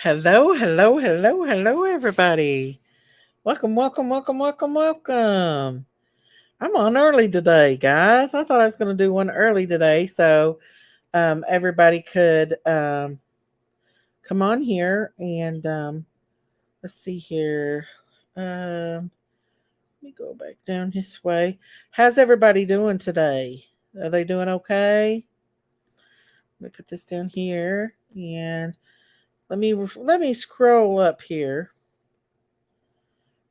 Hello, hello, hello, hello, everybody. Welcome, welcome, welcome, welcome, welcome. I'm on early today, guys. I thought I was going to do one early today so everybody could come on here and let's see here. Let me go back down this way. How's everybody doing today? Are they doing okay? Let me put this down here and let me scroll up here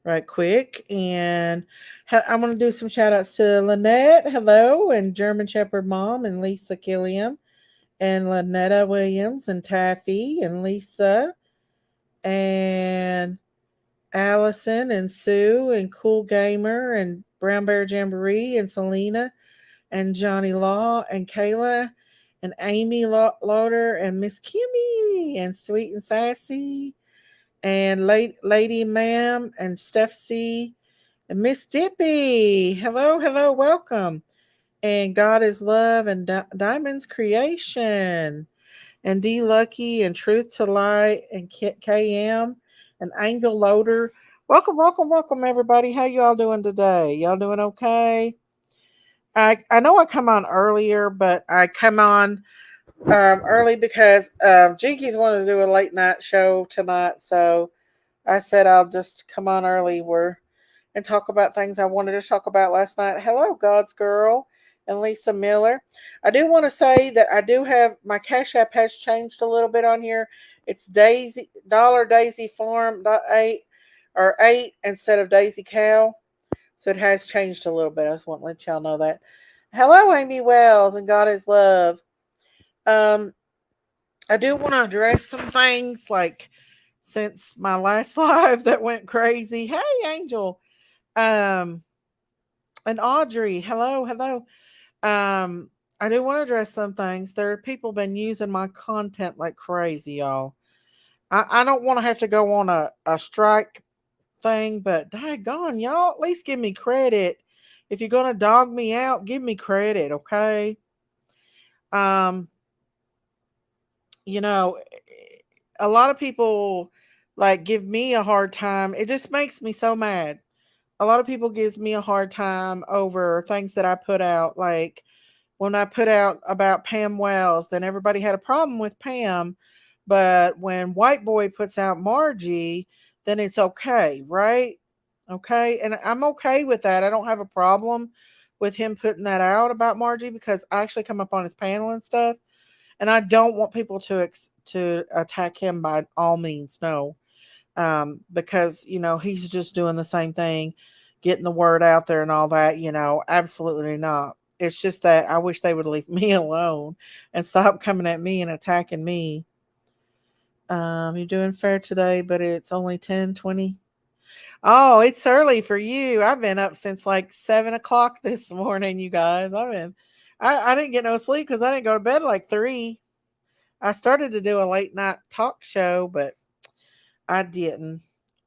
right quick. And I want to do some shout outs to Lynette, hello, and German Shepherd Mom, and Lisa Killiam, and Lynetta Williams, and Taffy, and Lisa, and Allison, and Sue, and Cool Gamer, and Brown Bear Jamboree, and Selena, and Johnny Law, and Kayla, and Amy Lauder, and Miss Kimmy, and Sweet and Sassy, and Lady Ma'am, and Steph C, and Miss Dippy. Hello, hello, welcome. And God is Love, and Diamond's Creation, and D Lucky, and Truth to Light, and KM, and Angel Loader. Welcome, welcome, welcome, everybody. How you all doing today? Y'all doing okay? I know I come on earlier, but I come on early because Jinkies wanted to do a late night show tonight, so I said I'll just come on early and talk about things I wanted to talk about last night. Hello, God's Girl and Lisa Miller. I do want to say that I do have my Cash App has changed a little bit on here. It's Daisy Daisy Farm .8 or 8 instead of Daisy Cow. So it has changed a little bit. I just want to let y'all know that. Hello, Amy Wells and God is Love. Um, I do want to address some things like since my last live that went crazy. Hey, Angel. Um, and Audrey. Hello, hello. Um, I do want to address some things. There are people been using my content like crazy, y'all. I don't want to have to go on a strike thing, but daggone, y'all, at least give me credit. If you're gonna dog me out, give me credit, okay? Um, you know, a lot of people like give me a hard time. It just makes me so mad. A lot of people gives me a hard time over things that I put out. Like when I put out about Pam Wells, then everybody had a problem with Pam. But when White Boy puts out Margie, then it's okay, right? Okay. And I'm okay with that. I don't have a problem with him putting that out about Margie because I actually come up on his panel and stuff. And I don't want people to attack him by all means. No, because he's just doing the same thing, getting the word out there and all that. Absolutely not. It's just that I wish they would leave me alone and stop coming at me and attacking me. You're doing fair today, but it's only 10:20. Oh, it's early for you. I've been up since like 7 o'clock this morning, you guys. I didn't get no sleep because I didn't go to bed like 3. I started to do a late night talk show, but I didn't.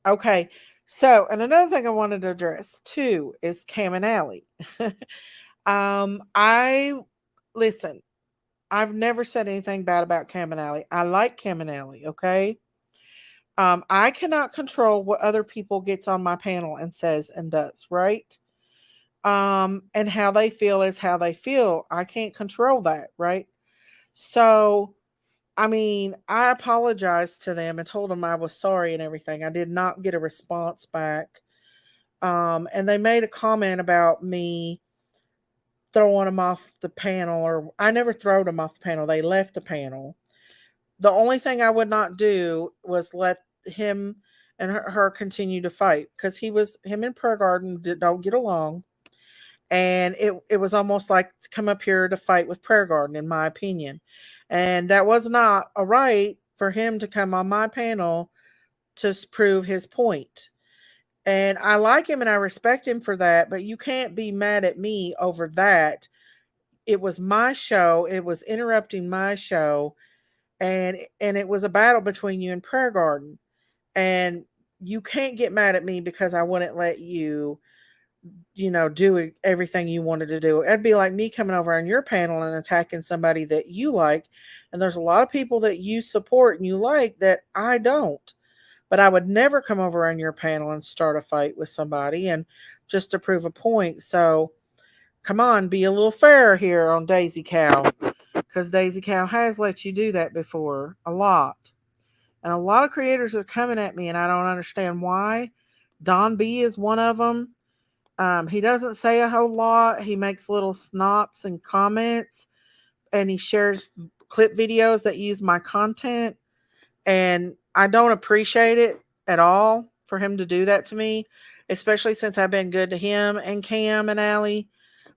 Okay. So, and another thing I wanted to address too is Cam and Alley. I listen. I've never said anything bad about Cam and Alley. I like Cam and Alley. Okay. I cannot control what other people gets on my panel and says and does. Right. And how they feel is how they feel. I can't control that. Right. So I mean, I apologized to them and told them I was sorry and everything. I did not get a response back. And they made a comment about me throwing them off the panel, or I never throwed them off the panel. They left the panel. The only thing I would not do was let him and her continue to fight because him and Prayer Garden don't get along. And it was almost like come up here to fight with Prayer Garden, in my opinion. And that was not a right for him to come on my panel to prove his point. And I like him and I respect him for that, but you can't be mad at me over that. It was my show. It was interrupting my show, and it was a battle between you and Prayer Garden. And you can't get mad at me because I wouldn't let you do everything you wanted to do. It'd be like me coming over on your panel and attacking somebody that you like. And there's a lot of people that you support and you like that I don't. But I would never come over on your panel and start a fight with somebody and just to prove a point. So come on, be a little fair here on Daisy Cow. Because Daisy Cow has let you do that before a lot. And a lot of creators are coming at me and I don't understand why. Don B is one of them. He doesn't say a whole lot. He makes little snops and comments and he shares clip videos that use my content. And I don't appreciate it at all for him to do that to me, especially since I've been good to him and Cam and Allie.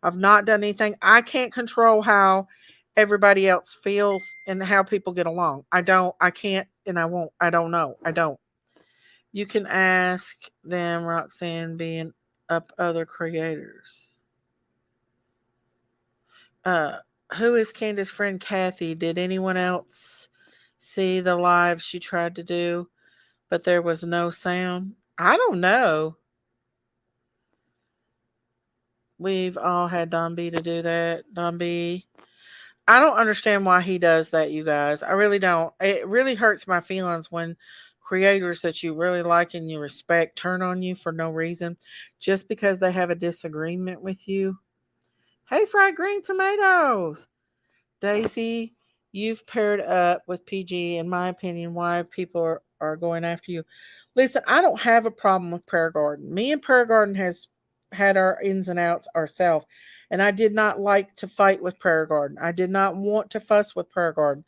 I've not done anything. I can't control how everybody else feels and how people get along. I can't, and I won't. I don't know. I don't. You can ask them, Roxanne, being up other creators. Uh, who is Candace's friend Kathy? Did anyone else see the live she tried to do, but there was no sound? I don't know. We've all had Don B to do that. Don B. I don't understand why he does that, you guys. I really don't. It really hurts my feelings when creators that you really like and you respect turn on you for no reason just because they have a disagreement with you. Hey, fried green tomatoes. Daisy, you've paired up with PG, in my opinion, why people are going after you. Listen, I don't have a problem with Prayer Garden. Me and Prayer Garden has had our ins and outs ourselves. And I did not like to fight with Prayer Garden. I did not want to fuss with Prayer Garden.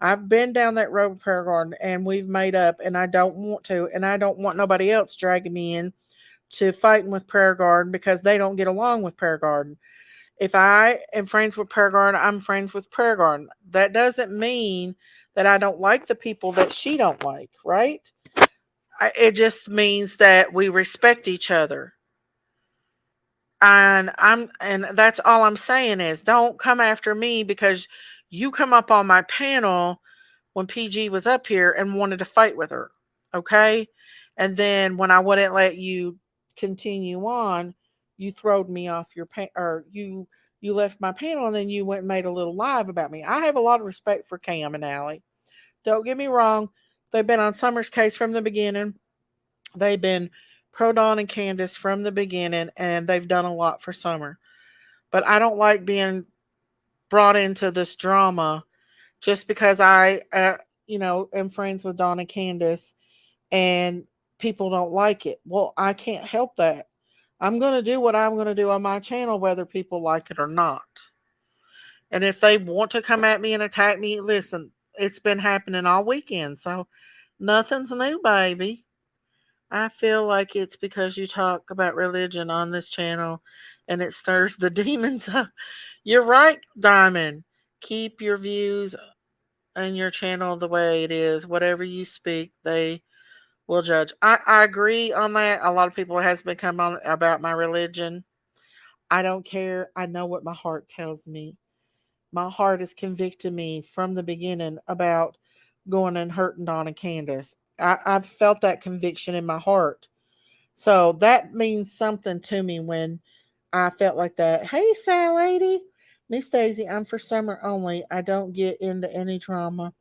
I've been down that road with Prayer Garden and we've made up and I don't want to. And I don't want nobody else dragging me in to fighting with Prayer Garden because they don't get along with Prayer Garden. If I am friends with Prayer Garden, I'm friends with Prayer Garden. That doesn't mean that I don't like the people that she don't like, right? It just means that we respect each other. And that's all I'm saying is don't come after me because you come up on my panel when PG was up here and wanted to fight with her. Okay? And then when I wouldn't let you continue on, you throwed me off your or you left my panel and then you went and made a little live about me. I have a lot of respect for Cam and Allie. Don't get me wrong. They've been on Summer's case from the beginning. They've been pro Dawn and Candace from the beginning, and they've done a lot for Summer. But I don't like being brought into this drama just because am friends with Dawn and Candace, and people don't like it. Well, I can't help that. I'm going to do what I'm going to do on my channel, whether people like it or not. And if they want to come at me and attack me, listen, it's been happening all weekend, so nothing's new, baby. I feel like it's because you talk about religion on this channel and it stirs the demons up. You're right, Diamond. Keep your views and your channel the way it is. Whatever you speak, they will judge. I agree on that. A lot of people has been coming on about my religion. I don't care. I know what my heart tells me. My heart has convicted me from the beginning about going and hurting Dawn and Candace. I've felt that conviction in my heart. So that means something to me when I felt like that. Hey, Sal lady. Miss Daisy, I'm for Summer only. I don't get into any drama.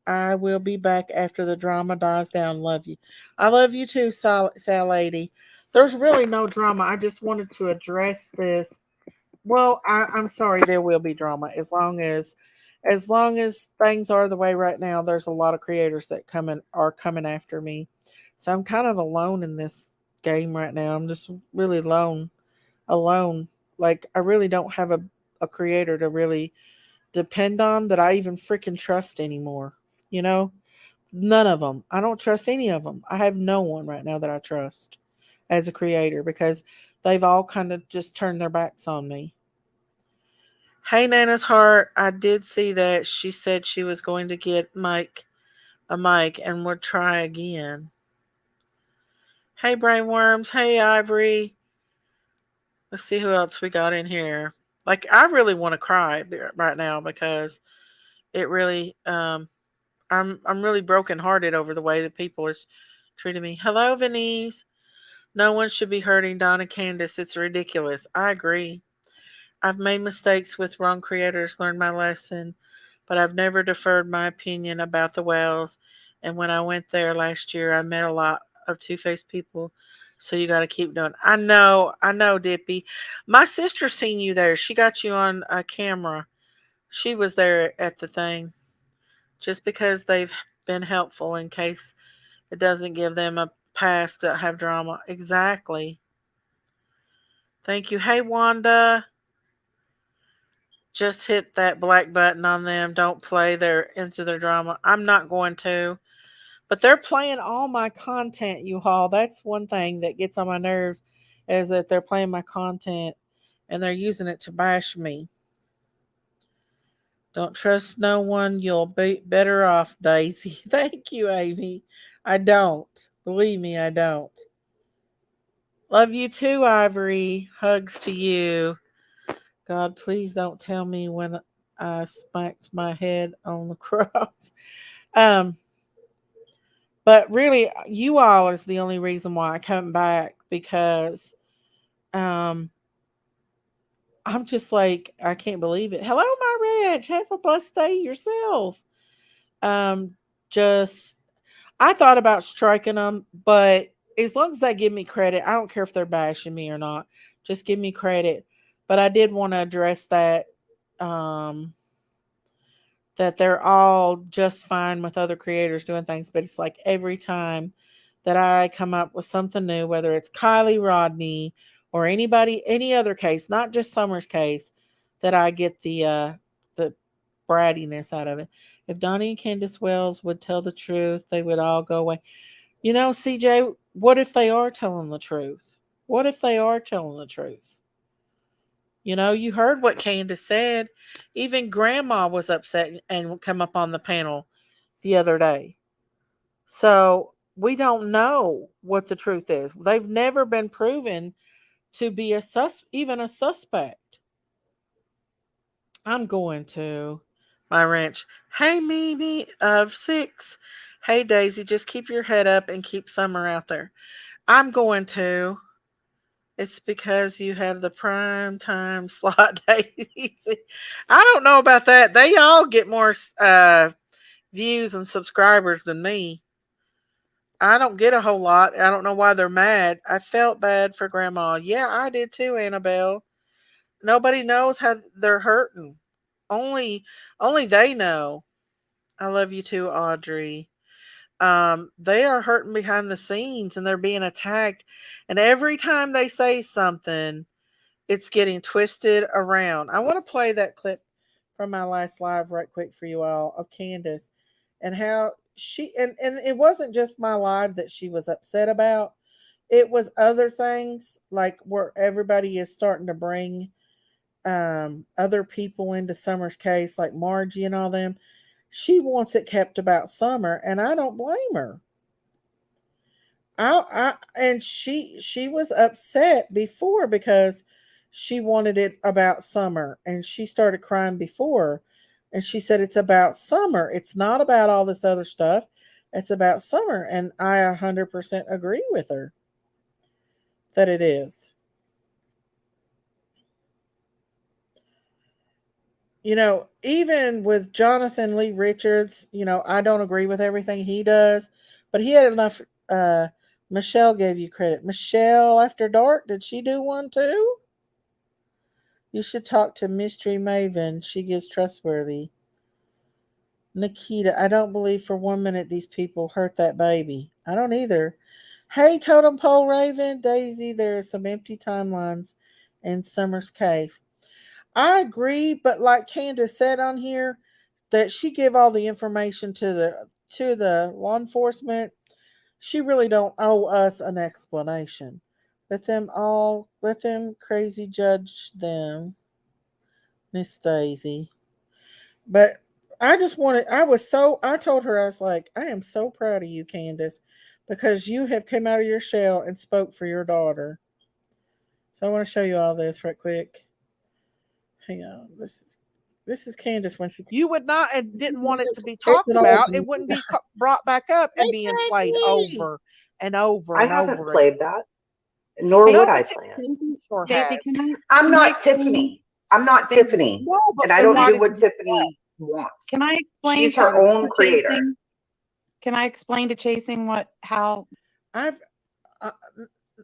I will be back after the drama dies down. Love you. I love you too, Sal lady. There's really no drama. I just wanted to address this. Well, I'm sorry, there will be drama as long as things are the way right now. There's a lot of creators that are coming after me, so I'm kind of alone in this game right now. I'm just really alone. Like I really don't have a creator to really depend on that I even freaking trust anymore. You know, none of them. I don't trust any of them. I have no one right now that I trust as a creator because they've all kind of just turned their backs on me. Hey, Nana's Heart. I did see that. She said she was going to get a mic and would try again. Hey, Brainworms. Hey, Ivory. Let's see who else we got in here. Like, I really want to cry right now because it really, I'm really brokenhearted over the way that people is treating me. Hello, Venice. No one should be hurting Donna Candace. It's ridiculous. I agree. I've made mistakes with wrong creators, learned my lesson. but I've never deferred my opinion about the Wells. And when I went there last year, I met a lot of two-faced people. So you got to keep doing. I know, Dippy. My sister seen you there. She got you on a camera. She was there at the thing. Just because they've been helpful in case it doesn't give them a pass to have drama. Exactly. Thank you. Hey, Wanda. Just hit that black button on them. Don't play their into their drama. I'm not going to. But they're playing all my content, you all. That's one thing that gets on my nerves is that they're playing my content and they're using it to bash me. Don't trust no one. You'll be better off, Daisy. Thank you, Amy. I don't. Believe me, I don't. Love you too, Ivory. Hugs to you. God, please don't tell me when I smacked my head on the cross. Um, but really, you all is the only reason why I come back because um, I'm just like I can't believe it. Hello, my Reg. Have a blessed day yourself. Um, just I thought about striking them, but as long as they give me credit, I don't care if they're bashing me or not. Just give me credit. But I did want to address that um that they're all just fine with other creators doing things, but it's like every time that I come up with something new, whether it's Kylie Rodney or anybody, any other case, not just Summer's case, that I get the brattiness out of it. If Donnie and Candace Wells would tell the truth, they would all go away. You know, CJ, what if they are telling the truth? What if they are telling the truth? You know, you heard what Candace said. Even Grandma was upset and come up on the panel the other day. So we don't know what the truth is. They've never been proven to be even a suspect. I'm going to my ranch. Hey, Mimi of six. Hey, Daisy, just keep your head up and keep Summer out there. I'm going to. It's because you have the prime time slot, Daisy. I don't know about that. They all get more views and subscribers than me. I don't get a whole lot. I don't know why they're mad. I felt bad for Grandma. Yeah, I did too, Annabelle. Nobody knows how they're hurting. Only, only they know. I love you too, Audrey. They are hurting behind the scenes and they're being attacked. And every time they say something, it's getting twisted around. I want to play that clip from my last live right quick for you all of Candace and how and it wasn't just my live that she was upset about. It was other things like where everybody is starting to bring other people into Summer's case, like Margie and all them. She wants it kept about Summer, and I don't blame her. And she was upset before because she wanted it about Summer, and she started crying before, and she said it's about Summer. It's not about all this other stuff. It's about Summer, and I 100% agree with her that it is. You know, even with Jonathan Lee Richards, you know, I don't agree with everything he does, but he had enough. Michelle gave you credit. Michelle After Dark, did she do one too? You should talk to Mystery Maven. She gives trustworthy. Nikita, I don't believe for 1 minute these people hurt that baby. I don't either. Hey, Totem Pole Raven, Daisy, there are some empty timelines in Summer's case. I agree, but like Candace said on here, that she give all the information to the law enforcement. She really don't owe us an explanation. Let them crazy judge them, Miss Daisy. But I told her, I was like, I am so proud of you, Candace, because you have come out of your shell and spoke for your daughter. So I want to show you all this right quick. Hang on. This is Candace when she You would not and didn't want it to be talked about. It wouldn't be brought back up and being played exactly. over and over I and haven't over again. played that, nor No, would but I you play it. sure Daisy, have. can I I'm can I not explain? Tiffany. I'm not Daisy, Tiffany. No, but And I we don't do wanted to what be Tiffany wants. Can I explain She's her own to creator. chasing? Can I explain to chasing how I've uh,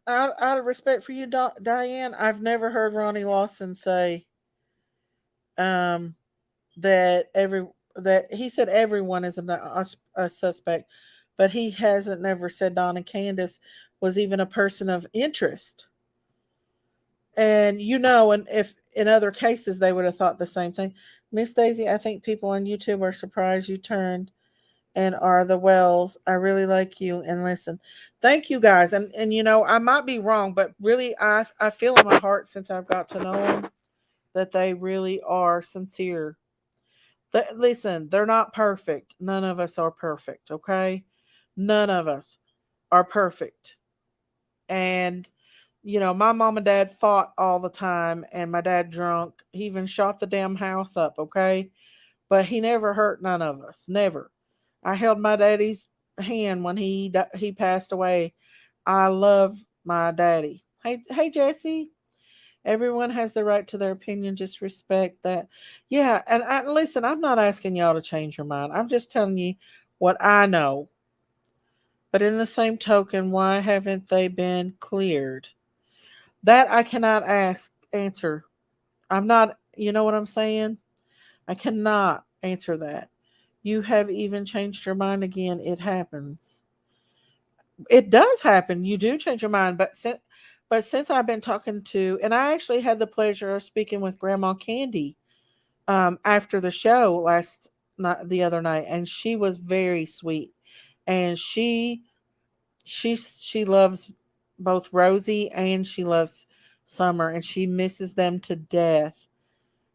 out of respect for you, Diane, I've never heard Ronnie Lawson say um, that that he said everyone is a suspect, but he hasn't never said Donna Candace was even a person of interest. And and if in other cases they would have thought the same thing. Miss Daisy, I think people on YouTube are surprised you turned and are the Wells. I really like you and listen. Thank you guys. And I might be wrong, but really I feel in my heart since I've got to know them that they really are sincere. Listen, they're not perfect. None of us are perfect, okay? None of us are perfect. And my mom and dad fought all the time, and my dad drunk. He even shot the damn house up, okay? But he never hurt none of us. Never. I held my daddy's hand when he passed away. I love my daddy. Hey Jesse. Everyone has the right to their opinion. Just respect that. Yeah, and listen, I'm not asking y'all to change your mind. I'm just telling you what I know. But in the same token, why haven't they been cleared? That I cannot answer. I'm not, you know what I'm saying? I cannot answer that. You have even changed your mind again. It happens. It does happen. You do change your mind, but since I've been talking to, and I actually had the pleasure of speaking with Grandma Candy after the show last night, the other night, and she was very sweet, and she loves both Rosie and she loves Summer, and she misses them to death.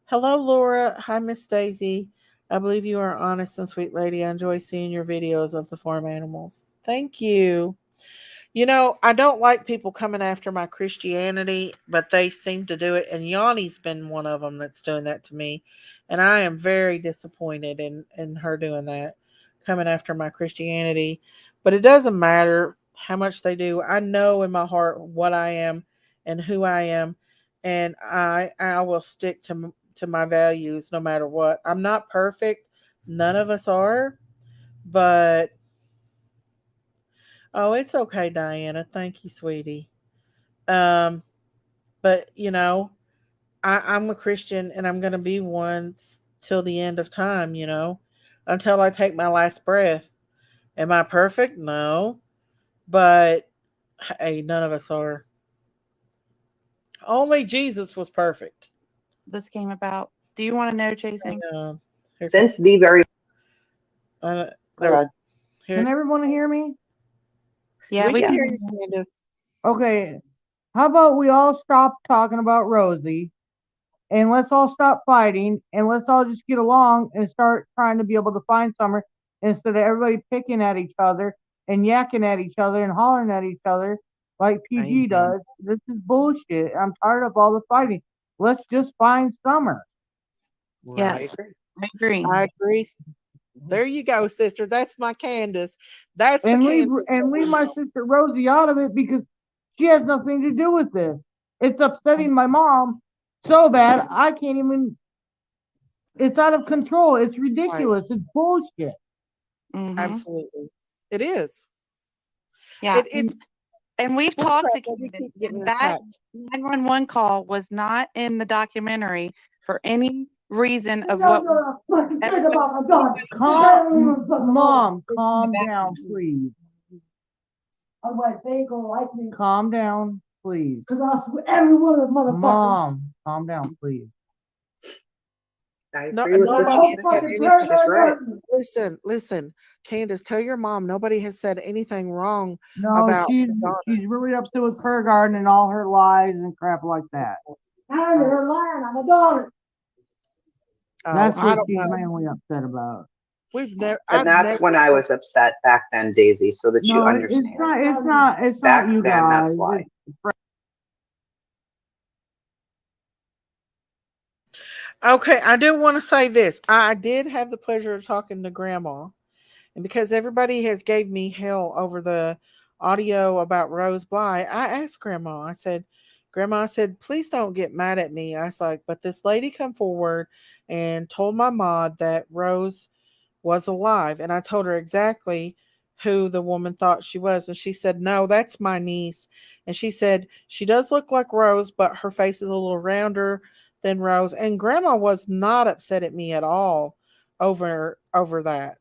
Hello, Laura. Hi, Miss Daisy. I believe you are honest and sweet lady. I enjoy seeing your videos of the farm animals. Thank you. I don't like people coming after my Christianity, but they seem to do it. And Yanni's been one of them that's doing that to me. And I am very disappointed in her doing that, coming after my Christianity. But it doesn't matter how much they do. I know in my heart what I am and who I am. And I will stick to my values no matter what. I'm not perfect. None of us are. But oh, it's okay, Diana. Thank you, sweetie. Um, but I'm a Christian and I'm gonna be one till the end of time, until I take my last breath. Am I perfect? No. But hey, none of us are. Only Jesus was perfect. this came about? Do you want to know, Hang chasing? on. Here, Since the very uh, go there, ahead. Can here. everyone hear me? Yeah, We we can can hear hear you, you. Candace. Okay. How about we all stop talking about Rosie and let's all stop fighting and let's all just get along and start trying to be able to find Summer instead of everybody picking at each other and yakking at each other and hollering at each other like PG Amen. does. This is bullshit. I'm tired of all the fighting. Let's just find Summer. I Yes, Right. agree. I agree. I agree. There you go, sister. That's my Candace. That's the And leave Candace that and leave we my know. sister Rosie out of it because she has nothing to do with this. It's upsetting my mom so bad I can't even. It's out of control. It's Right. ridiculous. It's bullshit. Mm-hmm. Absolutely. It is. Yeah, It's and we've talked bullcrap to that we Candace, keep getting and that attacked. 911 call was not in the documentary for any reason You of don't what know a fucking thing everybody, about my daughter. Mom, calm down, please. I'm like, they ain't gonna like me. Calm down, please. Because I'll swear every one of the motherfuckers. Mom, calm down, please. I No, agree with what nobody has said Candace anything. just read. Listen, Candace, tell your mom nobody has said anything wrong No, about she's her daughter. she's really upset with Prayer Garden and all her lies and crap like that. Tired of her lying on my daughter. That's I what don't she's know. mainly upset about. And I've that's never. when I was upset back then, Daisy, so that you No, it's understand. not. It's not. It's not Back you then, that's guys. why. Okay, I do want to say this. I did have the pleasure of talking to Grandma, and because everybody has gave me hell over the audio about Rose Bly, I asked Grandma. I said, Grandma said, please don't get mad at me. I was like, but this lady come forward and told my mom that Rose was alive. And I told her exactly who the woman thought she was. And she said, no, that's my niece. And she said, she does look like Rose, but her face is a little rounder than Rose. And Grandma was not upset at me at all over that.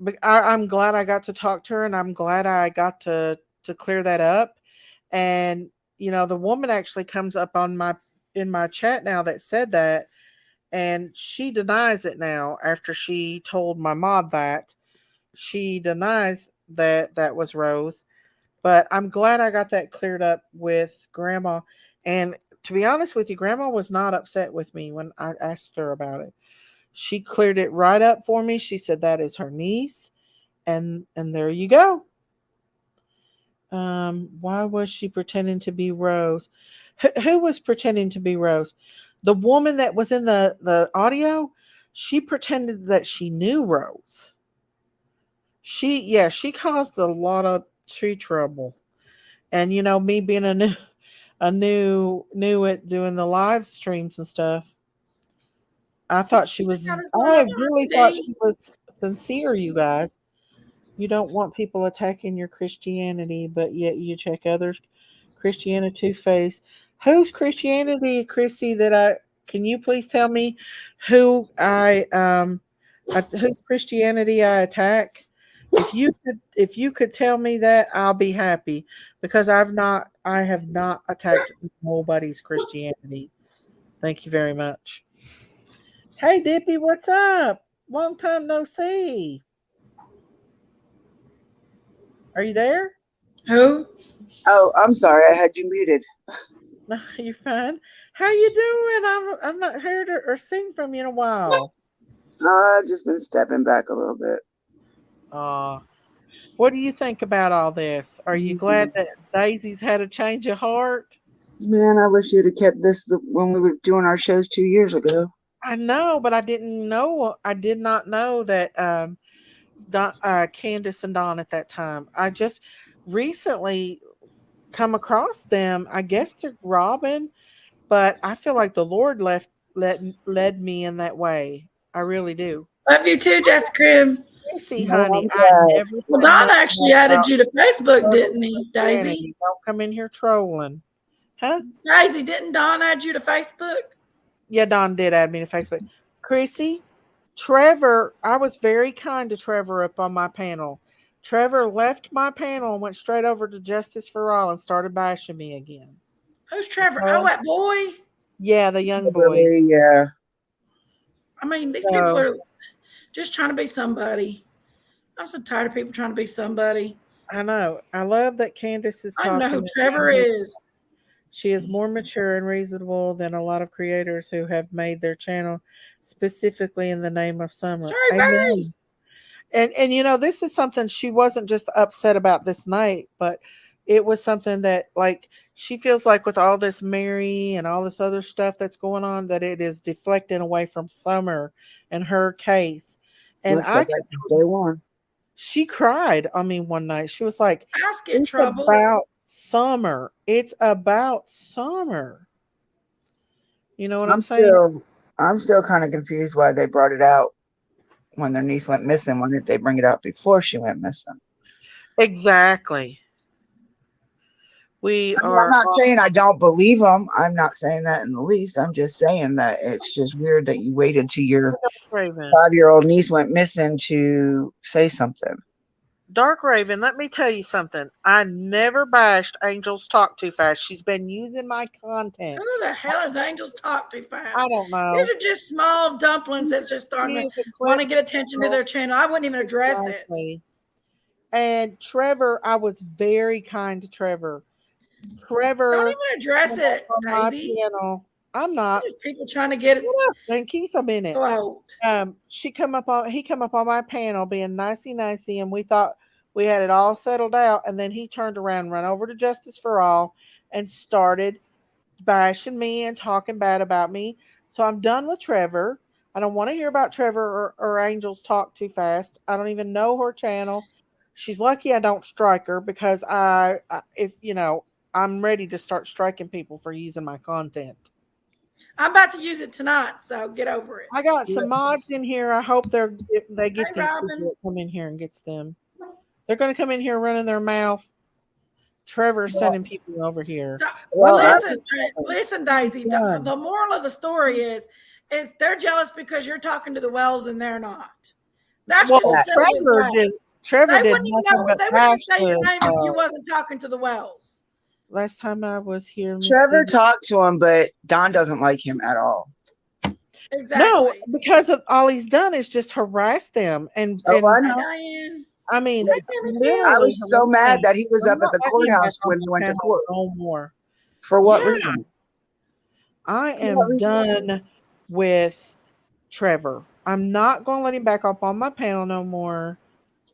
But I'm glad I got to talk to her, and I'm glad I got to clear that up. And the woman actually comes up on my chat now that said that, and she denies it now after she told my mom that. She denies that that was Rose. But I'm glad I got that cleared up with Grandma. And to be honest with you, Grandma was not upset with me when I asked her about it. She cleared it right up for me. She said that is her niece, and there you go. Why was she pretending to be Rose? Who was pretending to be Rose? The woman that was in the audio. She pretended that she knew Rose. She caused a lot of tree trouble. And me being a new at doing the live streams and stuff. I thought she was. I really thought she was sincere. You guys, you don't want people attacking your Christianity, but yet you check others' Christianity face. Whose Christianity, Chrissy? That I can you please tell me whose Christianity I attack? If you could tell me that, I'll be happy because I have not attacked nobody's Christianity. Thank you very much. Hey Dippy, what's up? Long time no see. Are you there? Who? Oh, I'm sorry. I had you muted. No, you're fine. How you doing? I've not heard or seen from you in a while. I've just been stepping back a little bit. What do you think about all this? Are you glad that Daisy's had a change of heart? Man, I wish you'd have kept this when we were doing our shows 2 years ago. I know, but I didn't know. I did not know that Candace and Dawn at that time. I just recently come across them. I guess they're Robin, but I feel like the Lord led me in that way. I really do. Love you too, Jessica. See, No, honey, I'm I glad. never. Well, said Don nothing actually about added you to Facebook, didn't he, Daisy? Christianity. Don't come in here trolling, huh? Daisy, didn't Don add you to Facebook? Yeah, Don did add me to Facebook. Chrissy, Trevor, I was very kind to Trevor up on my panel. Trevor left my panel and went straight over to Justice for All and started bashing me again. Who's Trevor? Oh, that boy? Yeah, the young boy. Really, yeah. I mean, these people are just trying to be somebody. I'm so tired of people trying to be somebody. I know. I love that Candace is I talking. don't know who Trevor is. She is more mature and reasonable than a lot of creators who have made their channel specifically in the name of Summer. Sorry, Amen. Barry. And this is something she wasn't just upset about this night, but it was something that like she feels like with all this Mary and all this other stuff that's going on that it is deflecting away from Summer and her case. And I've said that since day one. she cried on me one night. She was like, Ask it, it's trouble. about Summer. It's about Summer. You know what I'm saying? I'm still kind of confused why they brought it out when their niece went missing. Why didn't they bring it out before she went missing? Exactly. I'm not saying I don't believe them. I'm not saying that in the least. I'm just saying that it's just weird that you waited till your 5-year-old niece went missing to say something. Dark Raven, let me tell you something. I never bashed Angels Talk Too Fast. She's been using my content. Who the hell is Angels Talk Too Fast? I don't know. These are just small dumplings that's just starting to want to get attention to their channel. I wouldn't even address it. And Trevor, I was very kind to Trevor. Trevor, don't even address it, Daisy. I'm not. Just people trying to get it. Thank keep a minute. Go out. He come up on my panel being nicey, and we thought we had it all settled out, and then he turned around, run over to Justice for All, and started bashing me and talking bad about me. So I'm done with Trevor. I don't want to hear about Trevor or Angels Talk Too Fast. I don't even know her channel. She's lucky I don't strike her because if I'm ready to start striking people for using my content. I'm about to use it tonight, so get over it. I got some mods in here. I hope they get Hey, these Robin. people that come in here and gets them. They're going to come in here running their mouth. Trevor's sending people over here. Well, Listen, Daisy. The moral of the story is they're jealous because you're talking to the Wells and they're not. That's just as simple as that. Trevor They did wouldn't even nothing know. but They wouldn't even bash say your the, name if you wasn't talking to the Wells. last time I was here. Trevor talked to him, but Don doesn't like him at all. Exactly. No, because of all he's done is just harass them. And I know. Diane. I mean, literally, I was so mad that he was I'm up at not the letting him courthouse back on when my he went to panel court. no more. For what Yeah. reason? I am done with Trevor. I'm not going to let him back up on my panel no more.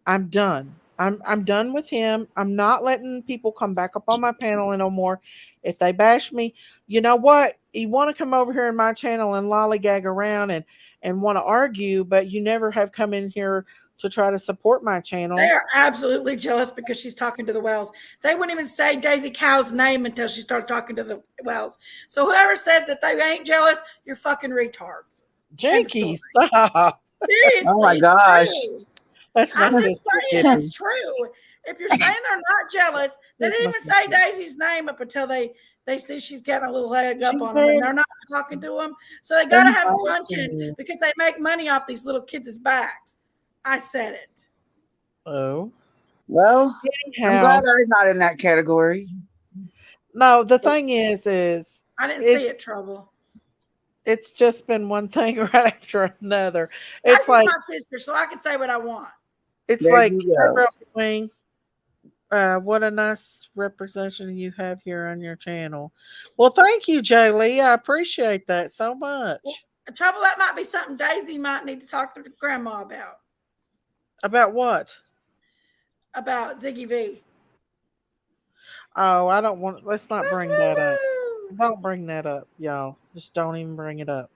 I'm done. I'm done with him. I'm not letting people come back up on my panel no more. If they bash me, you know what? You want to come over here in my channel and lollygag around and want to argue, but you never have come in here to try to support my channel. They are absolutely jealous because she's talking to the Wells. They wouldn't even say Daisy Cow's name until she started talking to the Wells. So whoever said that they ain't jealous, you're fucking retards. Janky, stop. Seriously. Oh my gosh. That's my I'm just sister. saying it's true. If you're saying they're not jealous, they didn't even say Daisy's name up until they see she's getting a little leg up on them and they're not talking to them. So they got to have content because they make money off these little kids' backs. I said it. Oh. Well, I'm glad I'm not in that category. No, the thing is I didn't see it, Trouble. It's just been one thing right after another. It's like my sister, so I can say what I want. It's there like, what a nice representation you have here on your channel. Well, thank you, Jay Lee. I appreciate that so much. Well, Trouble, that might be something Daisy might need to talk to Grandma about. About what? About Ziggy V. Oh, I don't want. Let's not bring that up. Don't bring that up, y'all. Just don't even bring it up.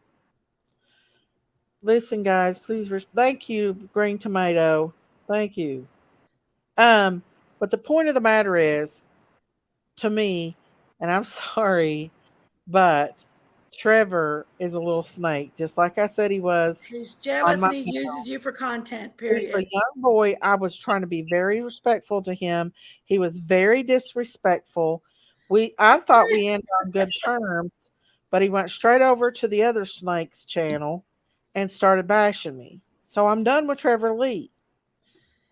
Listen, guys, please. Thank you, Green Tomato. Thank you. But the point of the matter is, to me, and I'm sorry, but Trevor is a little snake, just like I said he was. He's jealous and he uses you for content, period. He's a young boy. I was trying to be very respectful to him. He was very disrespectful. I thought we ended on good terms, but he went straight over to the other snake's channel and started bashing me. So I'm done with Trevor Lee.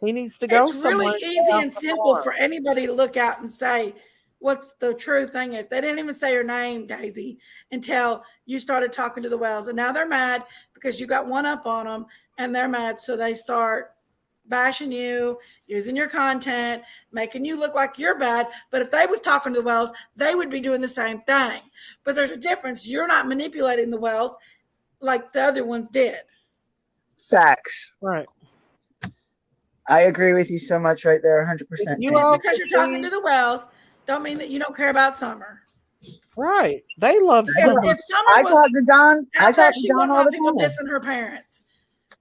He needs to go somewhere. It's really easy and simple for anybody to look out and say what's the true thing is. They didn't even say your name, Daisy, until you started talking to the Wells. And now they're mad because you got one up on them and they're mad. So they start bashing you, using your content, making you look like you're bad. But if they was talking to the Wells, they would be doing the same thing. But there's a difference. You're not manipulating the Wells like the other ones did. Facts. Right. I agree with you so much right there, 100%. Just because you're talking to the Wells, don't mean that you don't care about Summer. Right. They love Summer. If Summer I talk to Don. I talk to Don all the time. Dissing her parents.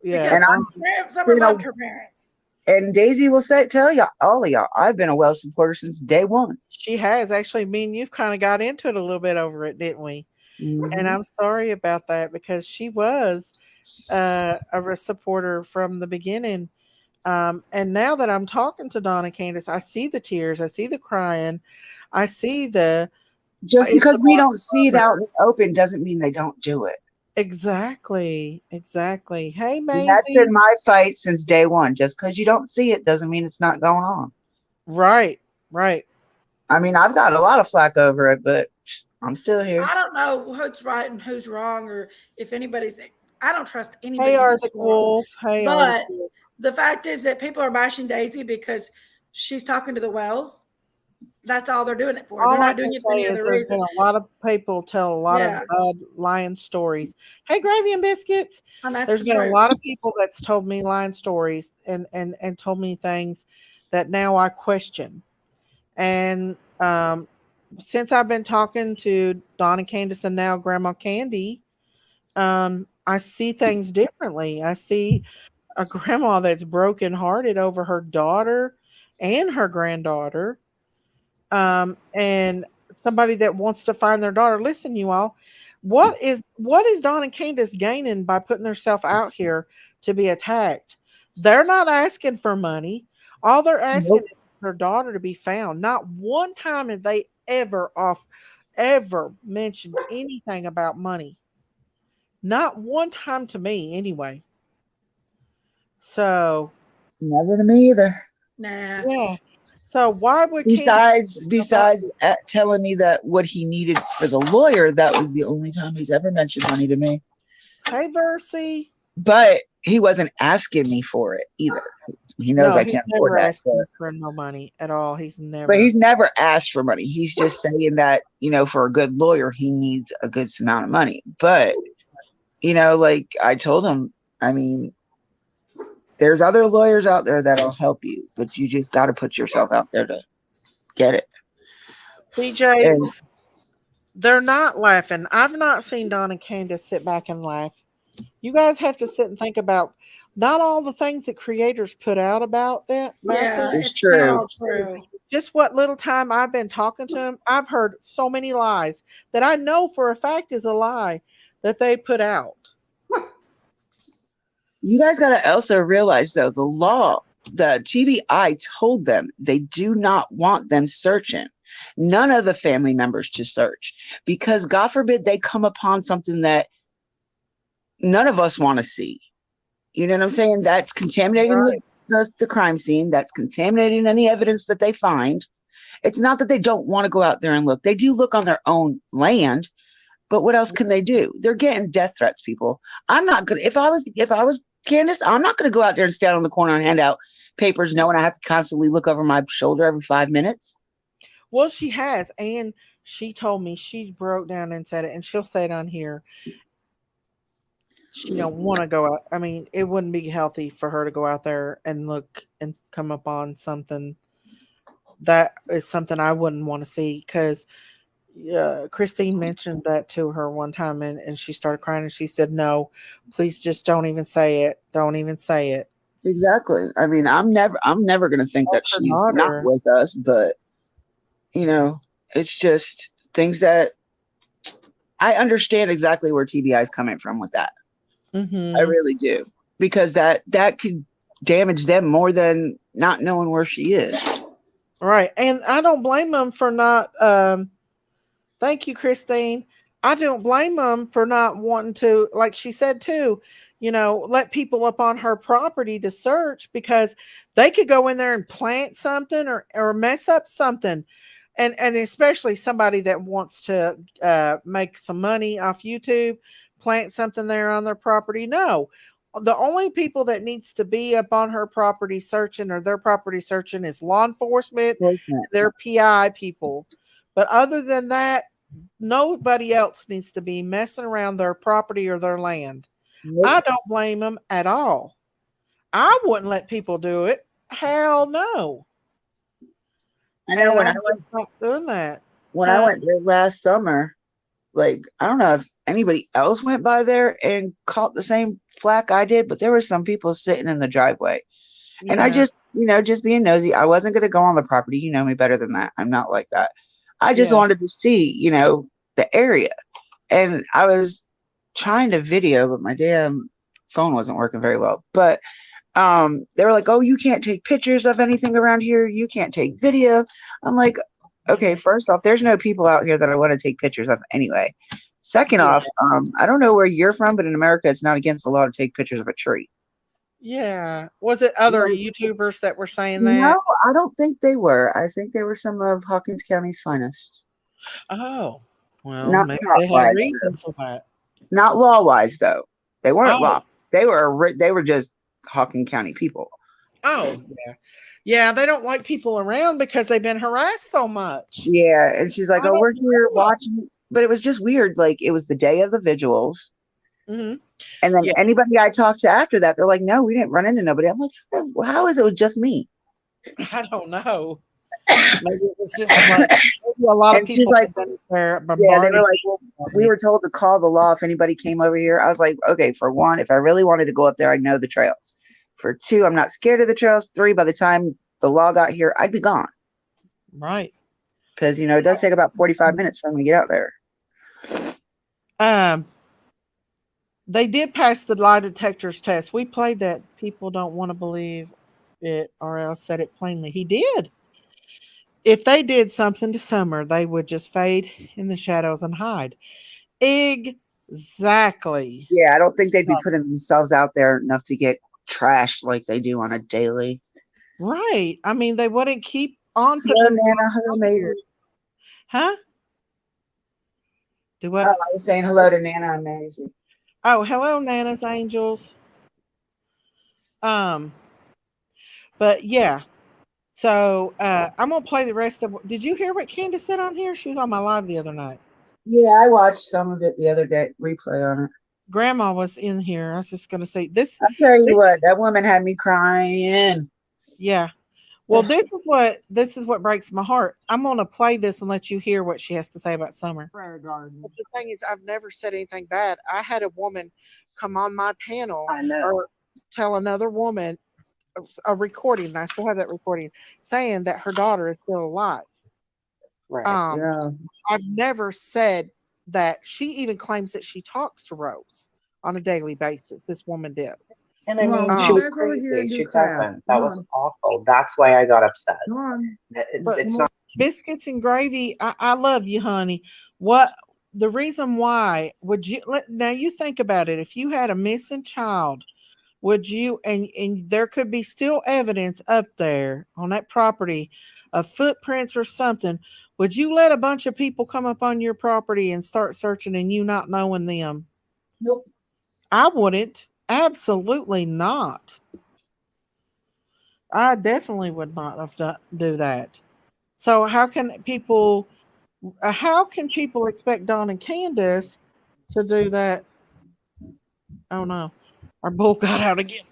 Yeah. Because Summer loved her parents. And Daisy will tell y'all, all of y'all, I've been a Wells supporter since day one. She has. Actually, me and you've kind of got into it a little bit over it, didn't we? Mm-hmm. And I'm sorry about that because she was a supporter from the beginning. And now that I'm talking to Donna Candace, I see the tears, I see the crying, I see the. Just because we don't see it out in the open doesn't mean they don't do it. Exactly. Hey, Maisie. And that's been my fight since day one. Just because you don't see it doesn't mean it's not going on. Right. I mean, I've got a lot of flack over it, but I'm still here. I don't know who's right and who's wrong, or if anybody's. I don't trust anybody. Hey, Arctic Wolf. Hey, but the fact is that people are bashing Daisy because she's talking to the Wells. That's all they're doing it for. They're not doing it for any other reason. There's been a lot of people tell a lot of bad lying stories. Hey, Gravy and Biscuits. There's been a lot of people that's told me lying stories and told me things that now I question. And since I've been talking to Donna Candace and now Grandma Candy, I see things differently. I see a grandma that's brokenhearted over her daughter and her granddaughter. and somebody that wants to find their daughter. Listen, you all, what is Dawn and Candace gaining by putting themselves out here to be attacked? They're not asking for money. All they're asking Nope. is for their daughter to be found. Not one time have they ever mentioned anything about money. Not one time to me, anyway. So Never to me either. Nah. yeah. So why would Besides telling me that what he needed for the lawyer, that was the only time he's ever mentioned money to me. Hey, Versi. But he wasn't asking me for it either. He knows I can't afford never that. asking for no money at all. He's never. But he's never asked for money. He's just saying that, for a good lawyer, he needs a good amount of money. But, like I told him, I mean, there's other lawyers out there that'll help you, but you just got to put yourself out there to get it. BJ, And they're not laughing. I've not seen Dawn and Candace sit back and laugh. You guys have to sit and think about not all the things that creators put out about that. Yeah, It's it's true. not all true. Just what little time I've been talking to them, I've heard so many lies that I know for a fact is a lie that they put out. You guys got to also realize, though, the law, the TBI told them they do not want them searching. None of the family members to search, because God forbid they come upon something that none of us want to see. You know what I'm saying? That's contaminating Right. the crime scene. That's contaminating any evidence that they find. It's not that they don't want to go out there and look. They do look on their own land, but what else can they do? They're getting death threats, people. I'm not gonna. If I was Candace, I'm not gonna go out there and stand on the corner and hand out papers, knowing I have to constantly look over my shoulder every 5 minutes. Well, she has, and she told me, she broke down and said it, and she'll say it on here. She don't want to go out. I mean, it wouldn't be healthy for her to go out there and look and come upon something that is something I wouldn't want to see, because Christine mentioned that to her one time, and she started crying, and she said, no, please just don't even say it. Don't even say it. Exactly. I mean, I'm never going to think that That's her she's daughter. not with us, but it's just things that I understand exactly where TBI is coming from with that. Mm-hmm. I really do, because that could damage them more than not knowing where she is. Right. And I don't blame them for not, thank you, Christine. I don't blame them for not wanting to, like she said too, let people up on her property to search, because they could go in there and plant something or mess up something. And especially somebody that wants to make some money off YouTube, plant something there on their property. No, the only people that needs to be up on her property searching, or their property searching, is law enforcement, their PI people. But other than that, nobody else needs to be messing around their property or their land. Nope. I don't blame them at all. I wouldn't let people do it. Hell no. I know when I went doing that. When I went there last summer, like, I don't know if anybody else went by there and caught the same flack I did, but there were some people sitting in the driveway. Yeah. And I just, just being nosy, I wasn't going to go on the property. You know me better than that. I'm not like that. I just wanted to see, the area. And I was trying to video, but my damn phone wasn't working very well. But they were like, oh, you can't take pictures of anything around here. You can't take video. I'm like, okay, first off, there's no people out here that I want to take pictures of anyway. Second off, I don't know where you're from, but in America, it's not against the law to take pictures of a tree. Yeah. Was it other YouTubers that were saying that? No, I don't think they were. I think they were some of Hawkins County's finest. Oh, well, maybe they had a reason for that. Not law-wise, though. They weren't law. They were just Hawkins County people. Oh, yeah. Yeah, they don't like people around because they've been harassed so much. Yeah, and she's like, oh, we're here watching. But it was just weird. Like, it was the day of the vigils. Mm-hmm. And then anybody I talked to after that, they're like, no, we didn't run into nobody. I'm like, how is it with just me? I don't know. Maybe it was just like a lot of people. Like, they were like, well, we were told to call the law if anybody came over here. I was like, okay, for one, if I really wanted to go up there, I know the trails. For two, I'm not scared of the trails. 3, by the time the law got here, I'd be gone. Right. Because, it does take about 45 minutes for them to get out there. They did pass the lie detectors test. We played that. People don't want to believe it, or else said it plainly. He did. If they did something to Summer, they would just fade in the shadows and hide. Exactly. Yeah, I don't think they'd be putting themselves out there enough to get trashed like they do on a daily. Right. I mean, they wouldn't keep on putting Hello, themselves Nana. Hello, out Maisie. there. Huh? Do Oh, what? I was saying hello to Nana and Maisie. Oh, hello, Nana's angels. But yeah. So I'm gonna play the rest of. Did you hear what Candace said on here? She was on my live the other night. Yeah, I watched some of it the other day, replay on it. Grandma was in here. I was just gonna say this. I'll tell you what, that woman had me crying. Yeah. Well, this is what breaks my heart. I'm gonna play this and let you hear what she has to say about Summer. Prayer garden. But the thing is, I've never said anything bad. I had a woman come on my panel I know. or tell another woman a recording, and I still have that recording, saying that her daughter is still alive. Right. Yeah. I've never said that. She even claims that she talks to Rose on a daily basis. This woman did. And I mean, Come she on, was back over here crazy. and do She crap. doesn't. That Come was on. awful. That's why I got upset. Come on. But It's not. biscuits and gravy, I love you, honey. What the reason why would you now you think about it? If you had a missing child, would you and there could be still evidence up there on that property of footprints or something, would you let a bunch of people come up on your property and start searching and you not knowing them? Nope. I wouldn't. Absolutely not. I definitely would not have do that. So how can people expect Don and Candace to do that? Oh no, our bull got out again.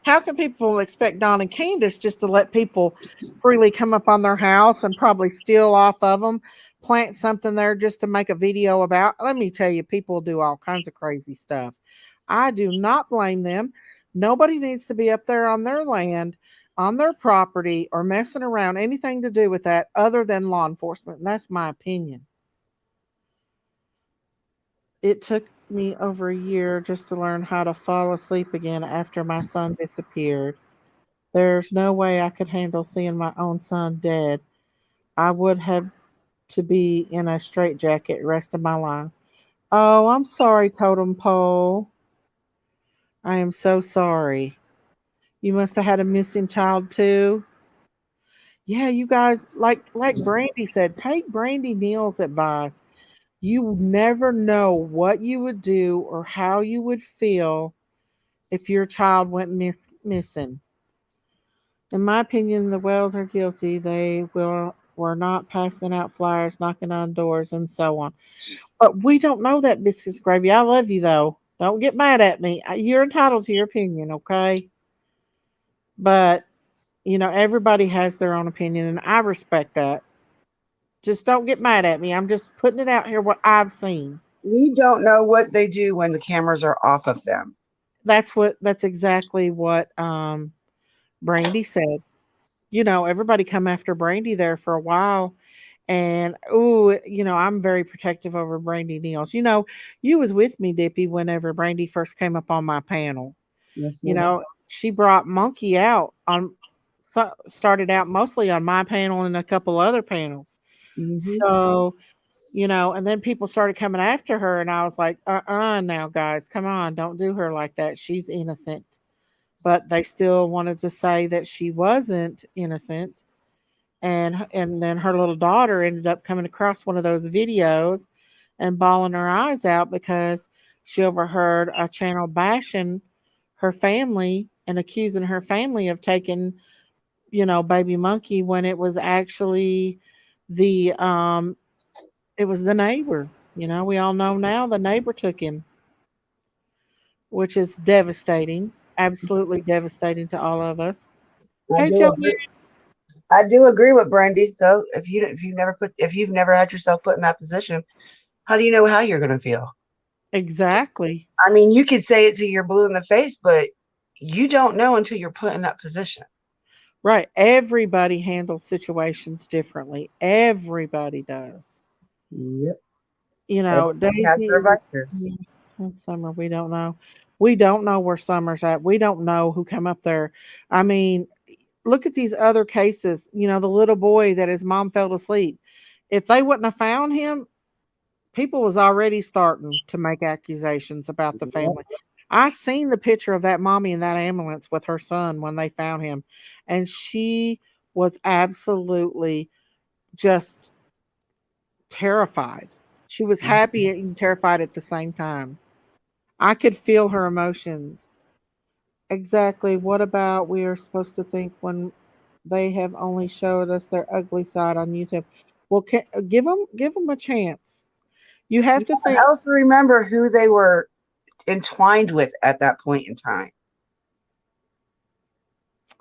How can people expect Don and Candace just to let people freely come up on their house and probably steal off of them, plant something there just to make a video about? Let me tell you, people do all kinds of crazy stuff. I do not blame them. Nobody needs to be up there on their land, on their property, or messing around anything to do with that other than law enforcement. And that's my opinion. It took me over a year just to learn how to fall asleep again after my son disappeared. There's no way I could handle seeing my own son dead. I would have to be in a straitjacket the rest of my life. Oh, I'm sorry, Totem Pole. I am so sorry. You must have had a missing child too. Yeah, you guys, like Brandy said, take Brandy Neal's advice. You never know what you would do or how you would feel if your child went missing. In my opinion, the Wells are guilty. They were not passing out flyers, knocking on doors, and so on. But we don't know that, Mrs. Gravy. I love you, though. Don't get mad at me. You're entitled to your opinion, okay? But, everybody has their own opinion, and I respect that. Just don't get mad at me. I'm just putting it out here what I've seen. We don't know what they do when the cameras are off of them. That's exactly what Brandy said. Everybody come after Brandy there for a while. And I'm very protective over Brandy Neals. You was with me, Dippy, whenever Brandy first came up on my panel. Yes, ma'am. She brought Monkey out started out mostly on my panel and a couple other panels. Mm-hmm. So, and then people started coming after her, and I was like, now guys, come on, don't do her like that. She's innocent. But they still wanted to say that she wasn't innocent. And then her little daughter ended up coming across one of those videos and bawling her eyes out because she overheard a channel bashing her family and accusing her family of taking, baby Monkey when it was actually the neighbor. We all know now the neighbor took him, which is devastating, absolutely devastating to all of us. Hey, I do agree with Brandy. So if you've never had yourself put in that position, how do you know how you're going to feel? Exactly. I mean, you could say it till you're blue in the face, but you don't know until you're put in that position. Right. Everybody handles situations differently. Everybody does. Yep. You know, Everybody has their Daisy, vices. Summer, we don't know. We don't know where Summer's at. We don't know who came up there. I mean, look at these other cases. You know, the little boy that his mom fell asleep. If they wouldn't have found him, people was already starting to make accusations about the family. I seen the picture of that mommy in that ambulance with her son when they found him, and she was absolutely just terrified. She was happy and terrified at the same time. I could feel her emotions. Exactly. What about we are supposed to think when they have only showed us their ugly side on YouTube? Well, give them a chance. You have to I think. also remember who they were entwined with at that point in time.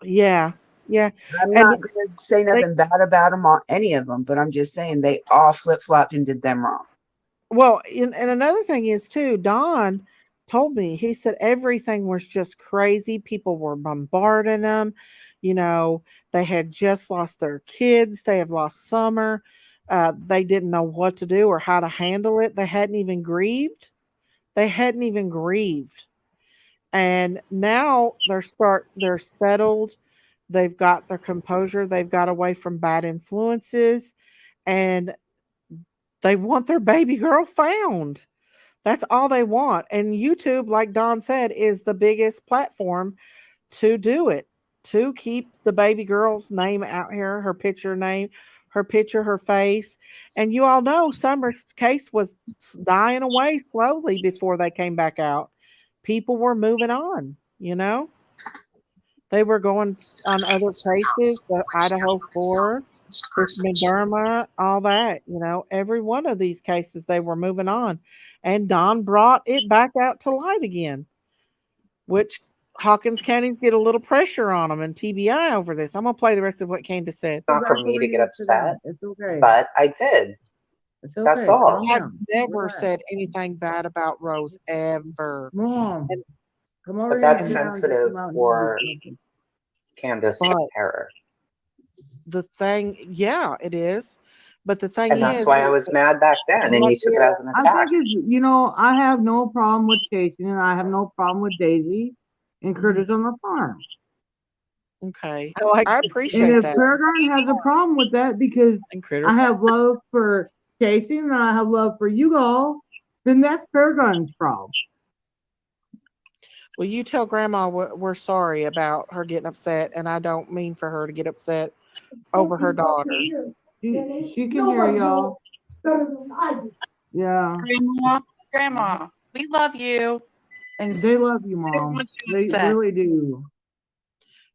Yeah, yeah, I'm and not going to say they nothing bad about them, on any of them, but I'm just saying they all flip flopped and did them wrong. well, and another thing is too. Don told me he said everything was just crazy. People were bombarding them. You know, they had just lost their kids. They have lost Summer. They didn't know what to do or how to handle it. They hadn't even grieved. They hadn't even grieved. And now they're settled. They've got their composure. They've got away from bad influences, and they want their baby girl found. That's all they want. And YouTube, like Don said, is the biggest platform to do it, to keep the baby girl's name out here, her picture, her face. And you all know Summer's case was dying away slowly before they came back out. People were moving on, you know? They were going on other cases, the Idaho 4, Christmas Dharma, all that, you know, every one of these cases they were moving on. And Don brought it back out to light again, which Hawkins County's get a little pressure on them and TBI over this. I'm gonna play the rest of what Candace said. Not for That's me what to we get need to do. upset, It's okay. but I did. It's That's okay. all. Calm I've down. never Relax. said anything bad about Rose ever. Mom, And come over But here that's and sit down and get sensitive some out and for eat something. Candace but Terror. the thing, yeah, it is. But the thing And that's is, why I was mad back then, and what you took it as an I attack. think it's, I have no problem with Jason and I have no problem with Daisy and Curtis on the farm. okay, I like I the And appreciate if that. Paragon has a problem with that because And Critter. I have love for Jason and I have love for you all, then that's Paragon's problem. Well, you tell Grandma we're sorry about her getting upset, and I don't mean for her to get upset over her daughter. She can hear y'all. Yeah, Grandma, we love you. And they love you, we don't Mom. want you They upset. really do.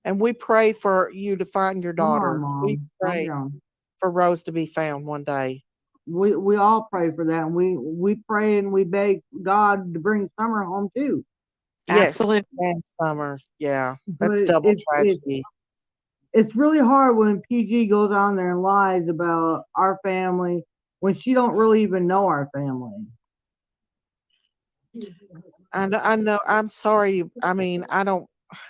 And we pray for you to find your Come on, daughter. We Mom. Calm pray down. for Rose to be found one day. We all pray for that. And we pray and we beg God to bring Summer home too. Yes, Absolutely. and Summer. Yeah, But that's double it's tragedy. it's really hard when PG goes on there and lies about our family when she don't really even know our family. And I know. I'm sorry. I mean, I don't.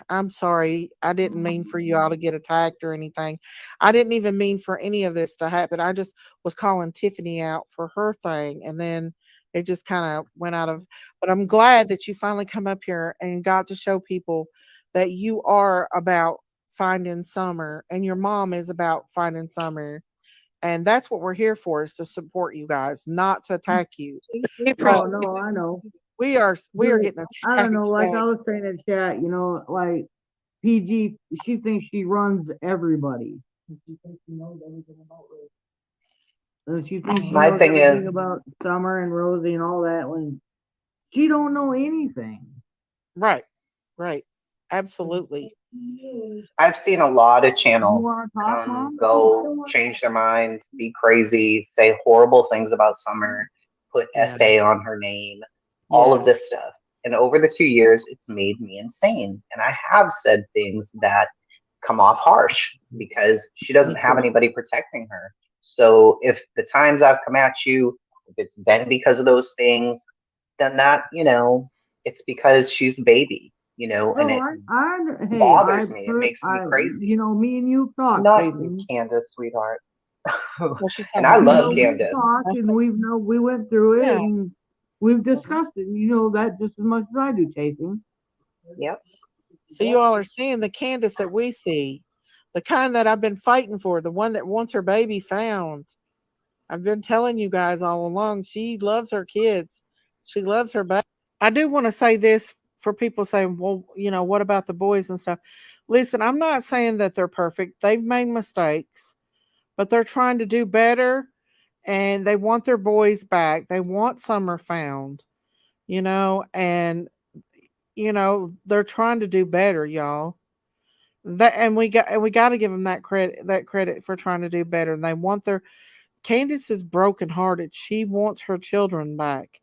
I'm sorry. I didn't mean for you all to get attacked or anything. I didn't even mean for any of this to happen. I just was calling Tiffany out for her thing, and then it just kind of went out of. But I'm glad that you finally come up here and got to show people that you are about finding Summer, and your mom is about finding Summer, and that's what we're here for, is to support you guys, not to attack you. We No, appreciate no, I know. We are But getting I don't attacked. know, like Yeah. I was saying in chat, like PG, she thinks she runs everybody. And she thinks she knows everything about Rose. And she thinks she My knows thing everything is, about Summer and Rosie and all that when she don't know anything. Right. Right. Absolutely. I've seen a lot of You channels want to talk, come, Mom? go, change their mind, be crazy, say horrible things about Summer, put Yeah. SA on her name, all of Yes. this stuff. And over the 2 years, it's made me insane. And I have said things that come off harsh because she doesn't Me have too. anybody protecting her. So if the times I've come at you, if it's been because of those things, then that, it's because she's a baby. you know, No, and it hey, bothers me. It makes me you crazy. know, me and you've talked, Not you, Jason. Candace, sweetheart. Well, she's And talking I about You love know, me. we've Candace. talked and we went through it Yeah. and we've discussed it. You know that just as much as I do, Jason. Yep. So you all are seeing the Candace that we see, the kind that I've been fighting for, the one that wants her baby found. I've been telling you guys all along, she loves her kids. She loves her baby. I do want to say this for people saying, well, you know, what about the boys and stuff? Listen, I'm not saying that they're perfect. They've made mistakes, but they're trying to do better and they want their boys back. They want Summer found, you know, and you know, they're trying to do better, y'all. That and we got to give them that credit for trying to do better. And they want their Candace is brokenhearted. She wants her children back.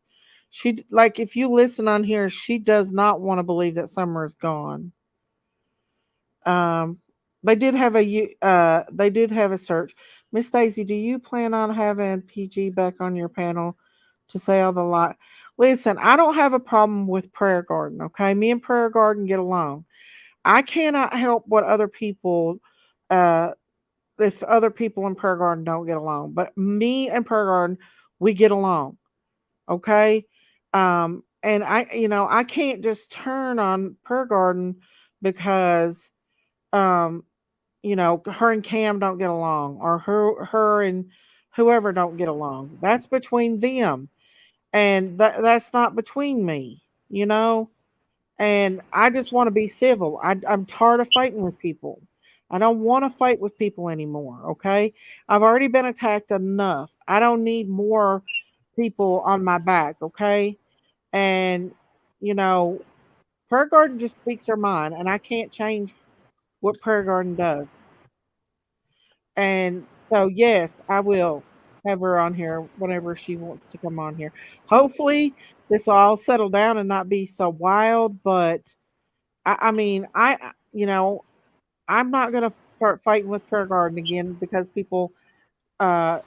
She like if you listen on here, she does not want to believe that Summer is gone. Um, they did have a search. Miss Stacy, do you plan on having PG back on your panel to say all the lot? Listen, I don't have a problem with Prayer Garden. Okay, me and Prayer Garden get along. I cannot help what other people, uh, if other people in Prayer Garden don't get along. But me and Prayer Garden, we get along. Okay. And I can't just turn on Prayer Garden because, um, her and Cam don't get along or her and whoever don't get along. That's between them. And that's not between me, you know? And I just want to be civil. I'm tired of fighting with people. I don't want to fight with people anymore. Okay. I've already been attacked enough. I don't need more people on my back. Okay. And, you know, Prayer Garden just speaks her mind, and I can't change what Prayer Garden does. And so, yes, I will have her on here whenever she wants to come on here. Hopefully, this will all settle down and not be so wild, but I mean, I'm not gonna start fighting with Prayer Garden again because people uh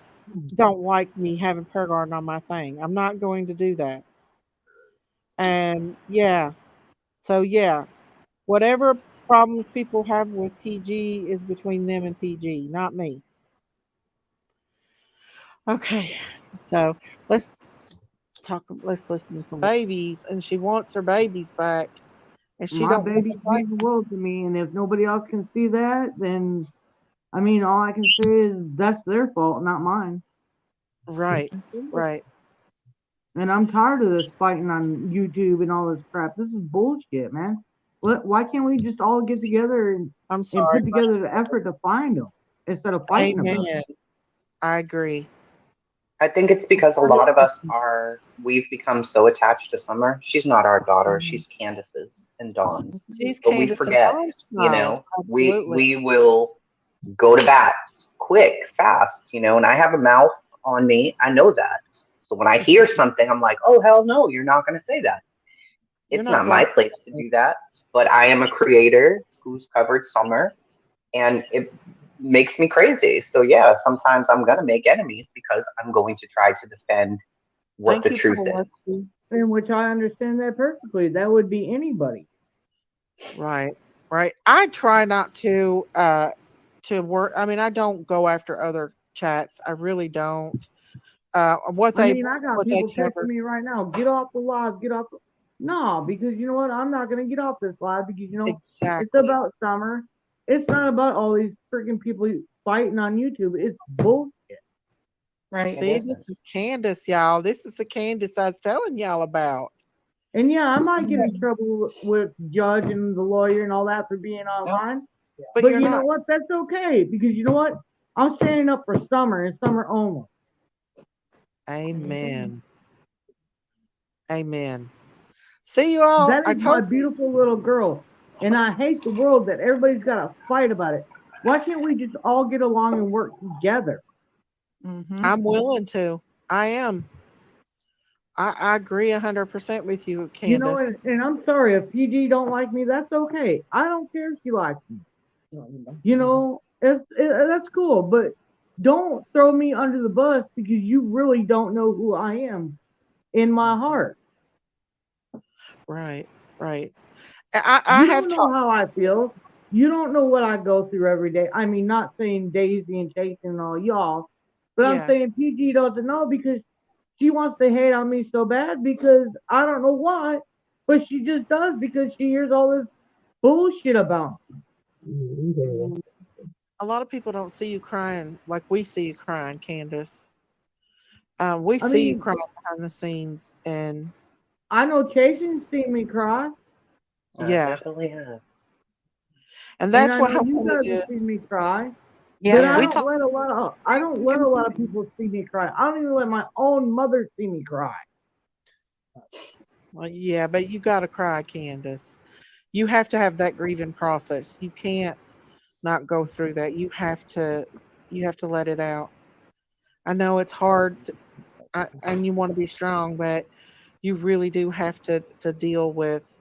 don't like me having Prayer Garden on my thing. I'm not going to do that. And yeah, so yeah, whatever problems people have with PG is between them and PG, not me. Okay, so let's let's listen to some babies, and she wants her babies back, and she My don't want to babies fight. mean the world to me, and if nobody else can see that, then I mean, all I can say is that's their fault, not mine. Right, right. And I'm tired of this fighting on YouTube and all this crap. This is bullshit, man. Why can't we just all get together I'm and sorry. put together the effort to find them instead of fighting about it? Amen. I agree. I think it's because a lot of us we've become so attached to Summer. She's not our daughter. She's Candace's and Dawn's. She's But we Candace and forget, Dawn's you child. know, Absolutely. we will go to bat quick, fast, you know, and I have a mouth on me. I know that. So when I hear something, I'm like, oh, hell no, you're not going to say that. You're It's not not my going place to do that. But I am a creator who's covered Summer, and it makes me crazy. So yeah, sometimes I'm going to make enemies because I'm going to try to defend what Thank the you, truth is. Pulaski. In which I understand that perfectly. That would be anybody. Right, right. I try not to work. I mean, I don't go after other chats. I really don't. I mean, I got What they people texting cover. me right now, get off the live, get off. No, because you know what? I'm not going to get off this live because, it's Exactly. about Summer. It's not about all these freaking people fighting on YouTube. It's bullshit. Right. See, this is Candace, y'all. This is the Candace I was telling y'all about. And yeah, I might get in See, trouble with judge and the lawyer and all that for being online. but But you're you know not. what? That's okay because you know what? I'm standing up for Summer and Summer only. Amen. Amen. See you all. That I is my told you. beautiful little girl. And I hate the world that everybody's got to fight about it. Why can't we just all get along and work together? Mm-hmm. I'm willing to. I am. I agree 100% with you, You know, Candace. and I'm sorry if PG don't like me, that's okay. I don't care if she likes me. You know, that's cool, but don't throw me under the bus because you really don't know who I am in my heart. Right, right. I You have don't know talked. how I feel. You don't know what I go through every day. I mean, not saying Daisy and Chase and all y'all, but I'm Yeah. saying PG doesn't know because she wants to hate on me so bad because I don't know why, but she just does because she hears all this bullshit about me. A lot of people don't see you crying like we see you crying, Candace. We I see you mean, crying behind the scenes, and I know Chasen's seen me cry, I yeah, definitely have. and and that's I what know I you wanted guys have to. seen me cry. Yeah, But Yeah, I don't let a lot of people see me cry. I don't even let my own mother see me cry. well, yeah, but you got to cry, Candace. You have to have that grieving process. You can't not go through that. You have to let it out. I know it's hard, and you want to be strong, but you really do have to deal with,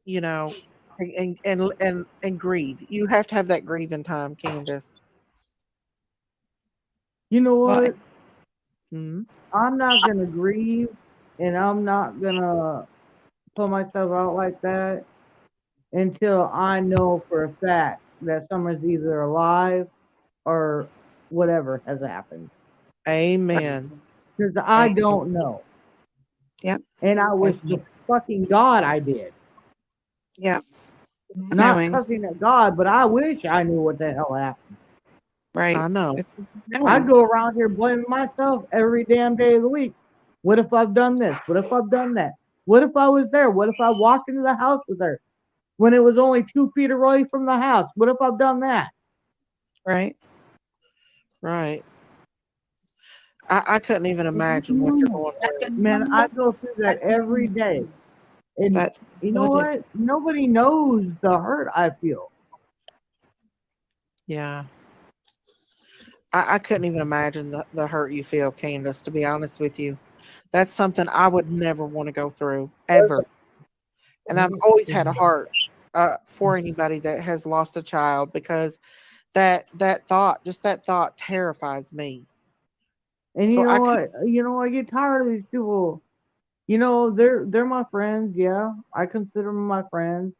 you know, and grieve. You have to have that grieving time, Candace. You know well, what? Hmm. I'm not gonna grieve, and I'm not gonna put myself out like that until I know for a fact that someone's either alive or whatever has happened. Amen. Because I Amen. don't know. yep, And I wish Amen. to fucking God I did. yep. Not Knowing, cussing at God, but I wish I knew what the hell happened. right? I know. It's I knowing, go around here blaming myself every damn day of the week. What if I've done this? What if I've done that? What if I was there? What if I walked into the house with her when it was only 2 feet away from the house? What if I've done that? right? Right. I couldn't even imagine what you're going through. Man, I go through that every day. And That's you know what I do. what? Nobody knows the hurt I feel. Yeah. I couldn't even imagine the hurt you feel, Candace, to be honest with you. That's something I would never want to go through, ever. And I've always had a heart for anybody that has lost a child because that thought terrifies me. And So you know I could what? I get tired of these people. They're my friends, yeah. I consider them my friends.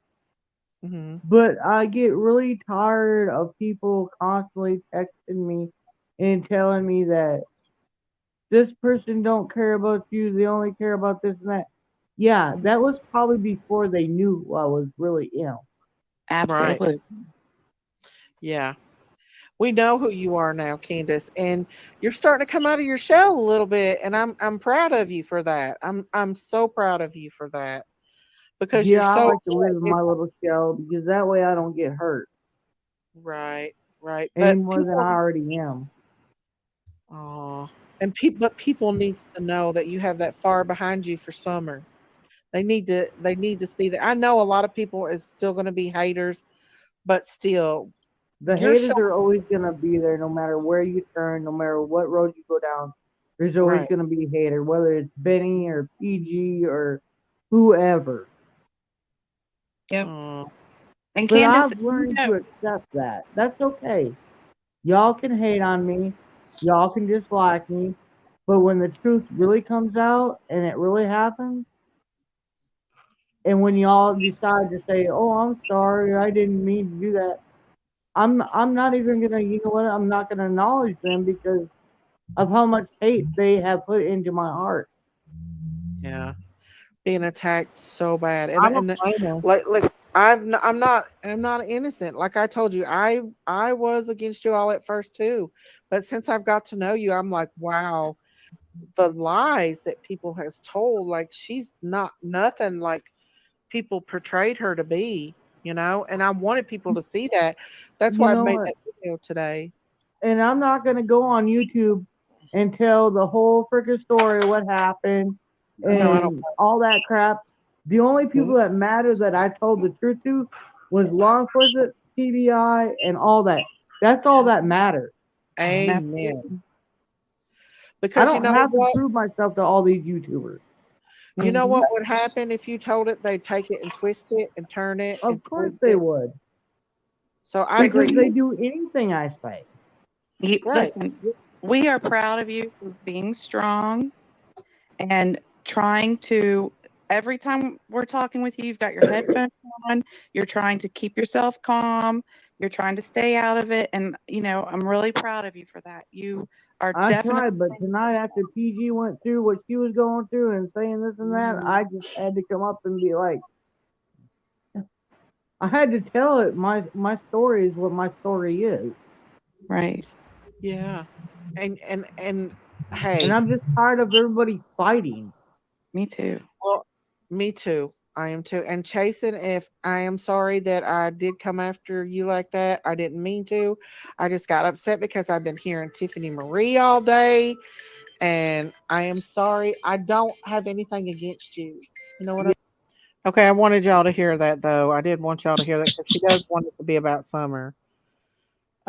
mhm. But I get really tired of people constantly texting me and telling me that this person don't care about you, they only care about this and that. Yeah, that was probably before they knew I was really ill. Right. Absolutely. Yeah. We know who you are now, Candace, and you're starting to come out of your shell a little bit, and I'm proud of you for that. I'm so proud of you for that because you're Yeah, I so like to live in my little shell because that way I don't get hurt right, right. any But more than I people already am. oh, and people needs to know that you have that far behind you for summer. They need to see that. I know a lot of people is still going to be haters, but still The you're haters showing are always gonna be there no matter where you turn, no matter what road you go down. There's always right. gonna be a hater, whether it's Benny or PG or whoever. Yep. Oh, And But Candace, I've learned to accept that. That's okay. Y'all can hate on me, y'all can dislike me, but when the truth really comes out and it really happens, and when y'all decide to say, "Oh, I'm sorry, I didn't mean to do that," I'm not even gonna, you know what? I'm not gonna acknowledge them because of how much hate they have put into my heart. yeah. Being attacked so bad, and I don't and blame them. like I'm not innocent. Like I told you, I was against you all at first too, but since I've got to know you, I'm like, wow, the lies that people has told, like she's not nothing like people portrayed her to be, and I wanted people to see that. That's You why I know made what? that video today. And I'm not gonna go on YouTube and tell the whole freaking story of what happened No, I don't. and all that crap. The only people that matter that I told the truth to was law enforcement, TBI, and all that. That's all that matters. Amen. I Because you don't know have to what? prove myself to all these YouTubers. You know mhm. what would happen if you told it, they'd take it and twist it and turn it Of and course twist they it. would, So I agree. because they do anything I say. Right. Listen, we are proud of you for being strong and trying to every time we're talking with you, you've got your headphones on. You're trying to keep yourself calm. You're trying to stay out of it. And, I'm really proud of you for that. You are I definitely. tried, but tonight after PG went through what she was going through and saying this and that, I just had to come up and be like, I had to tell it. My story is what my story is, Right. Yeah. And and hey, I'm just tired of everybody fighting. Me too. well, me too. I am too. And Chasen, if I am sorry that I did come after you like that, I didn't mean to. I just got upset because I've been hearing Tiffany Marie all day, and I am sorry. I don't have anything against you. You know what I? Okay, I wanted y'all to hear that though. I did want y'all to hear that because she does want it to be about Summer.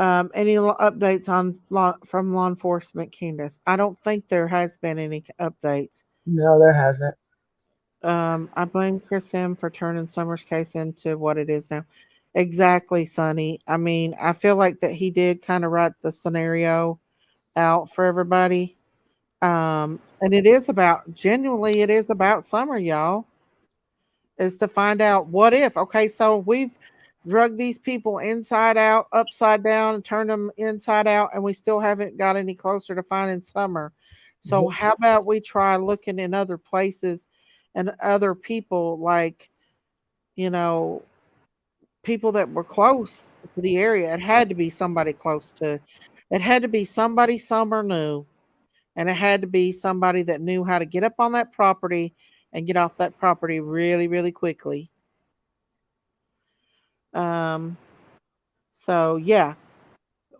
Any updates on from law enforcement, Candace? I don't think there has been any updates. No, there hasn't. I blame Chris M for turning Summer's case into what it is now. Exactly, Sonny. I mean, I feel like that he did kind of write the scenario out for everybody. And it is about genuinely, it is about Summer, y'all. Is to find out what if. Okay, so we've drug these people inside out, upside down, and turned them inside out, and we still haven't got any closer to finding Summer. So how about we try looking in other places and other people, like, you know, people that were close to the area. It had to be somebody close to. It had to be somebody Summer knew, and it had to be somebody that knew how to get up on that property and get off that property really, really quickly. Um, so yeah,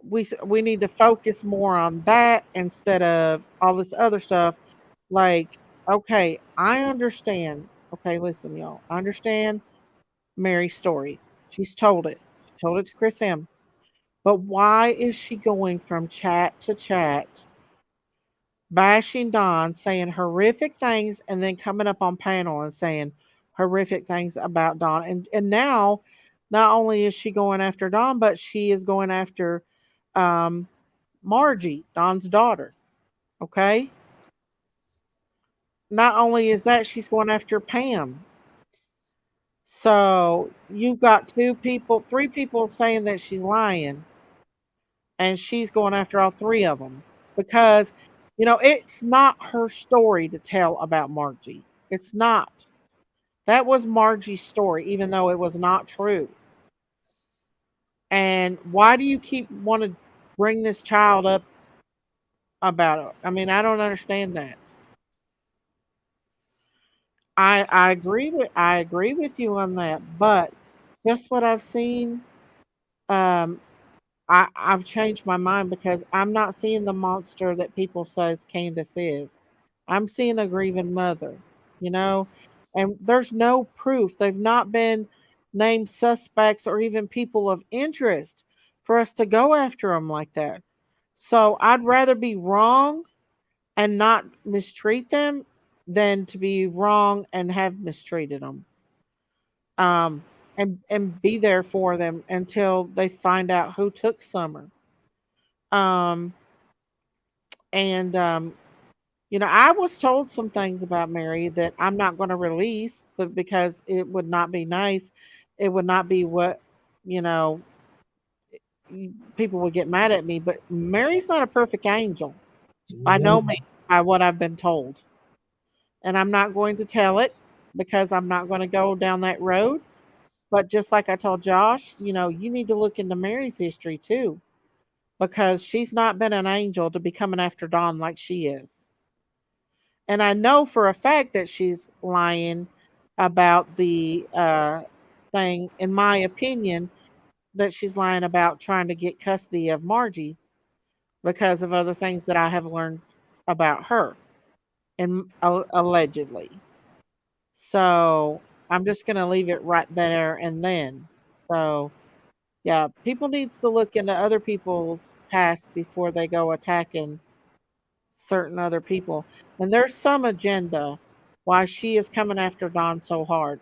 we need to focus more on that instead of all this other stuff. Like, okay, I understand. Okay, listen, y'all. I understand Mary's story. She's told it. She told it to Chris M. But why is she going from chat to chat, bashing Don, saying horrific things, and then coming up on panel and saying horrific things about Don? And now, not only is she going after Don, but she is going after um, Margie, Don's daughter. Okay. Not only is that, she's going after Pam. So you've got three people saying that she's lying, and she's going after all three of them because, it's not her story to tell about Margie. It's not. That was Margie's story, even though it was not true. And why do you keep want to bring this child up about it? I mean, I don't understand that. I agree with you on that, but just what I've seen, um, I've changed my mind because I'm not seeing the monster that people says Candace is. I'm seeing a grieving mother, you know, and there's no proof. They've not been named suspects or even people of interest for us to go after them like that. So I'd rather be wrong and not mistreat them than to be wrong and have mistreated them. Um, and be there for them until they find out who took Summer. Um, and I was told some things about Mary that I'm not going to release because it would not be nice. It would not be what you know people would get mad at me. But Mary's not a perfect angel. I know me by what I've been told, and I'm not going to tell it because I'm not going to go down that road. But just like I told Josh, you need to look into Mary's history too, because she's not been an angel to be coming after Dawn like she is. And I know for a fact that she's lying about the thing, in my opinion, that she's lying about trying to get custody of Margie because of other things that I have learned about her, and allegedly. So I'm just going to leave it right there and then. So yeah, people needs to look into other people's past before they go attacking certain other people. And there's some agenda why she is coming after Don so hard.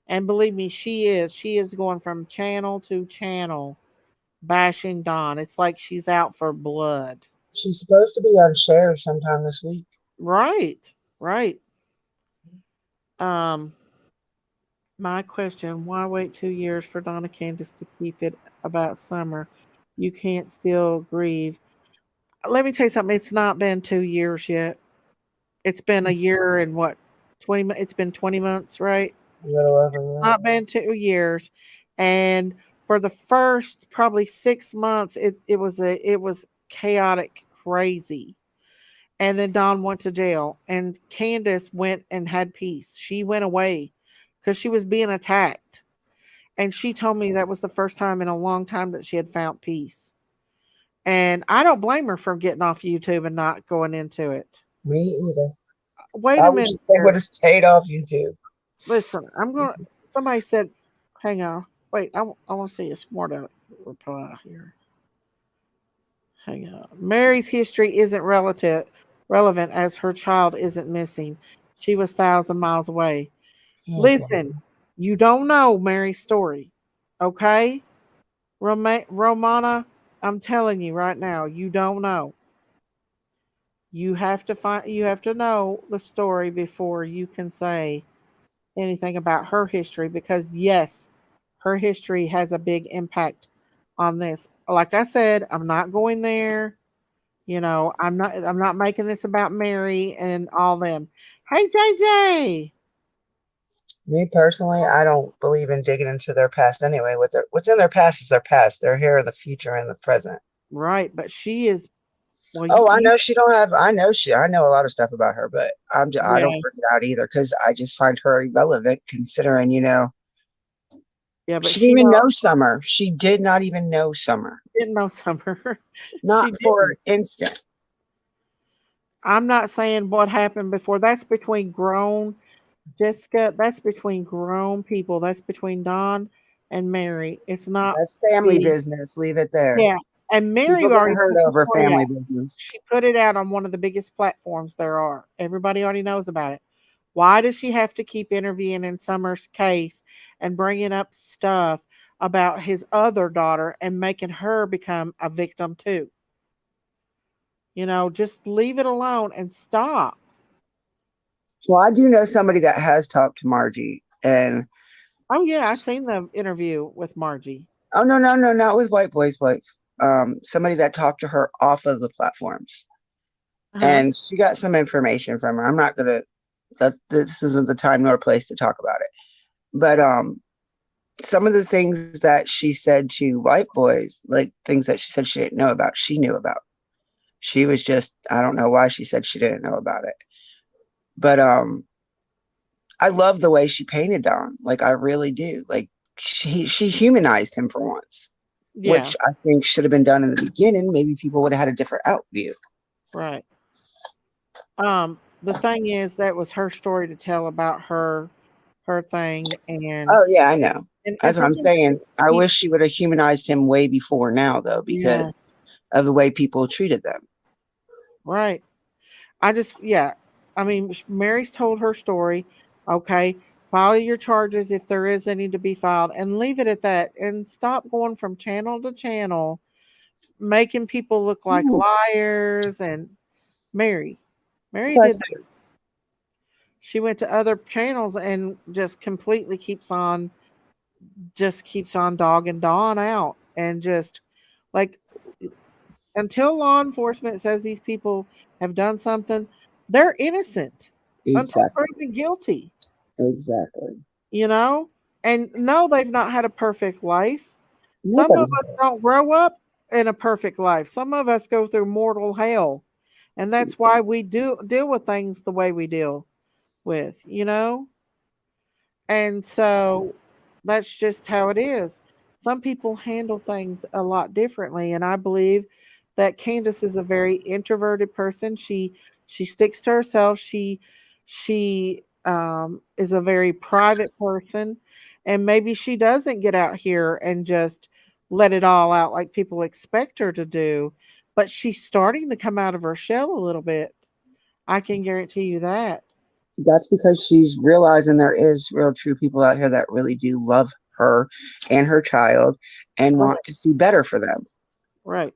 And believe me, she is. She is going from channel to channel bashing Don. It's like she's out for blood. She's supposed to be on Share sometime this week. Right. Right. Um, my question: why wait 2 years for Donna Candace to keep it about Summer? You can't still grieve. Let me tell you something. It's not been 2 years yet. It's been a year and what? 20. It's been 20 months, right? A little over, yeah. Not been 2 years, and for the first probably 6 months, it was chaotic, crazy. And then Don went to jail, and Candace went and had peace. She went away because she was being attacked, and she told me that was the first time in a long time that she had found peace. And I don't blame her for getting off YouTube and not going into it. Me either. Wait I a wish minute they here. would have stayed off YouTube. Listen, I'm gonna. Somebody said, "Hang on, wait. I want to see a smart aleck reply here. Hang on. Mary's history isn't relevant as her child isn't missing. She was 1,000 miles away. Okay. Listen, you don't know Mary's story, okay? Romana, I'm telling you right now, you don't know. You have to find. You have to know the story before you can say anything about her history because yes, her history has a big impact on this. Like I said, I'm not going there. I'm not making this about Mary and all them. Hey JJ. Me personally, I don't believe in digging into their past anyway. What's in their past is their past. They're here in the future and the present. Right, but she is well Oh, I know she don't have. I know a lot of stuff about her, but I yeah, don't bring it out either because I just find her irrelevant. Considering yeah, but she she didn't even know know Summer. She did not even know Summer. didn't know Summer. Not She for didn't. an instant. I'm not saying what happened before. That's between grown Jessica, that's between grown people. That's between Don and Mary. It's not That's family the business. Leave it there. yeah. And Mary People get already hurt put the over story family out. business. She put it out on one of the biggest platforms there are. Everybody already knows about it. Why does she have to keep interviewing in Summer's case and bringing up stuff about his other daughter and making her become a victim too? Just leave it alone and stop. Well, I do know somebody that has talked to Margie, and Oh yeah, I seen the interview with Margie. oh no, no, no, not with White Boy's wife. Somebody that talked to her off of the platforms, Uh-huh. and she got some information from her. I'm not gonna. That this isn't the time nor place to talk about it. But some of the things that she said to White Boys, like things that she said she didn't know about, she knew about. She was just, I don't know why she said she didn't know about it. But I love the way she painted Don. Like I really do. Like she humanized him for once, Yeah, which I think should have been done in the beginning. Maybe people would have had a different out view. right. The thing is that was her story to tell about her thing and Oh yeah, I know. and That's what for I'm them saying. I people, wish she would have humanized him way before now, though, yeah, because of the way people treated them. right. Yeah. I mean, Mary's told her story. Okay, file your charges if there is any to be filed, and leave it at that, and stop going from channel to channel, making people look like Mhm. liars. And Mary, Mary did That's that. true. She went to other channels and just completely keeps on dogging Dawn out and just like until law enforcement says these people have done something, they're innocent until Exactly. proven guilty, Exactly. you know? And no, they've not had a perfect life. Some Nobody of us don't does. grow up in a perfect life. Some of us go through mortal hell. And that's why we do deal with things the way we deal with. And so that's just how it is. Some people handle things a lot differently, and I believe that Candace is a very introverted person. She sticks to herself. She is a very private person, and maybe she doesn't get out here and just let it all out like people expect her to do. But she's starting to come out of her shell a little bit. I can guarantee you that. That's because she's realizing there is real true people out here that really do love her and her child and Right. want to see better for them. Right.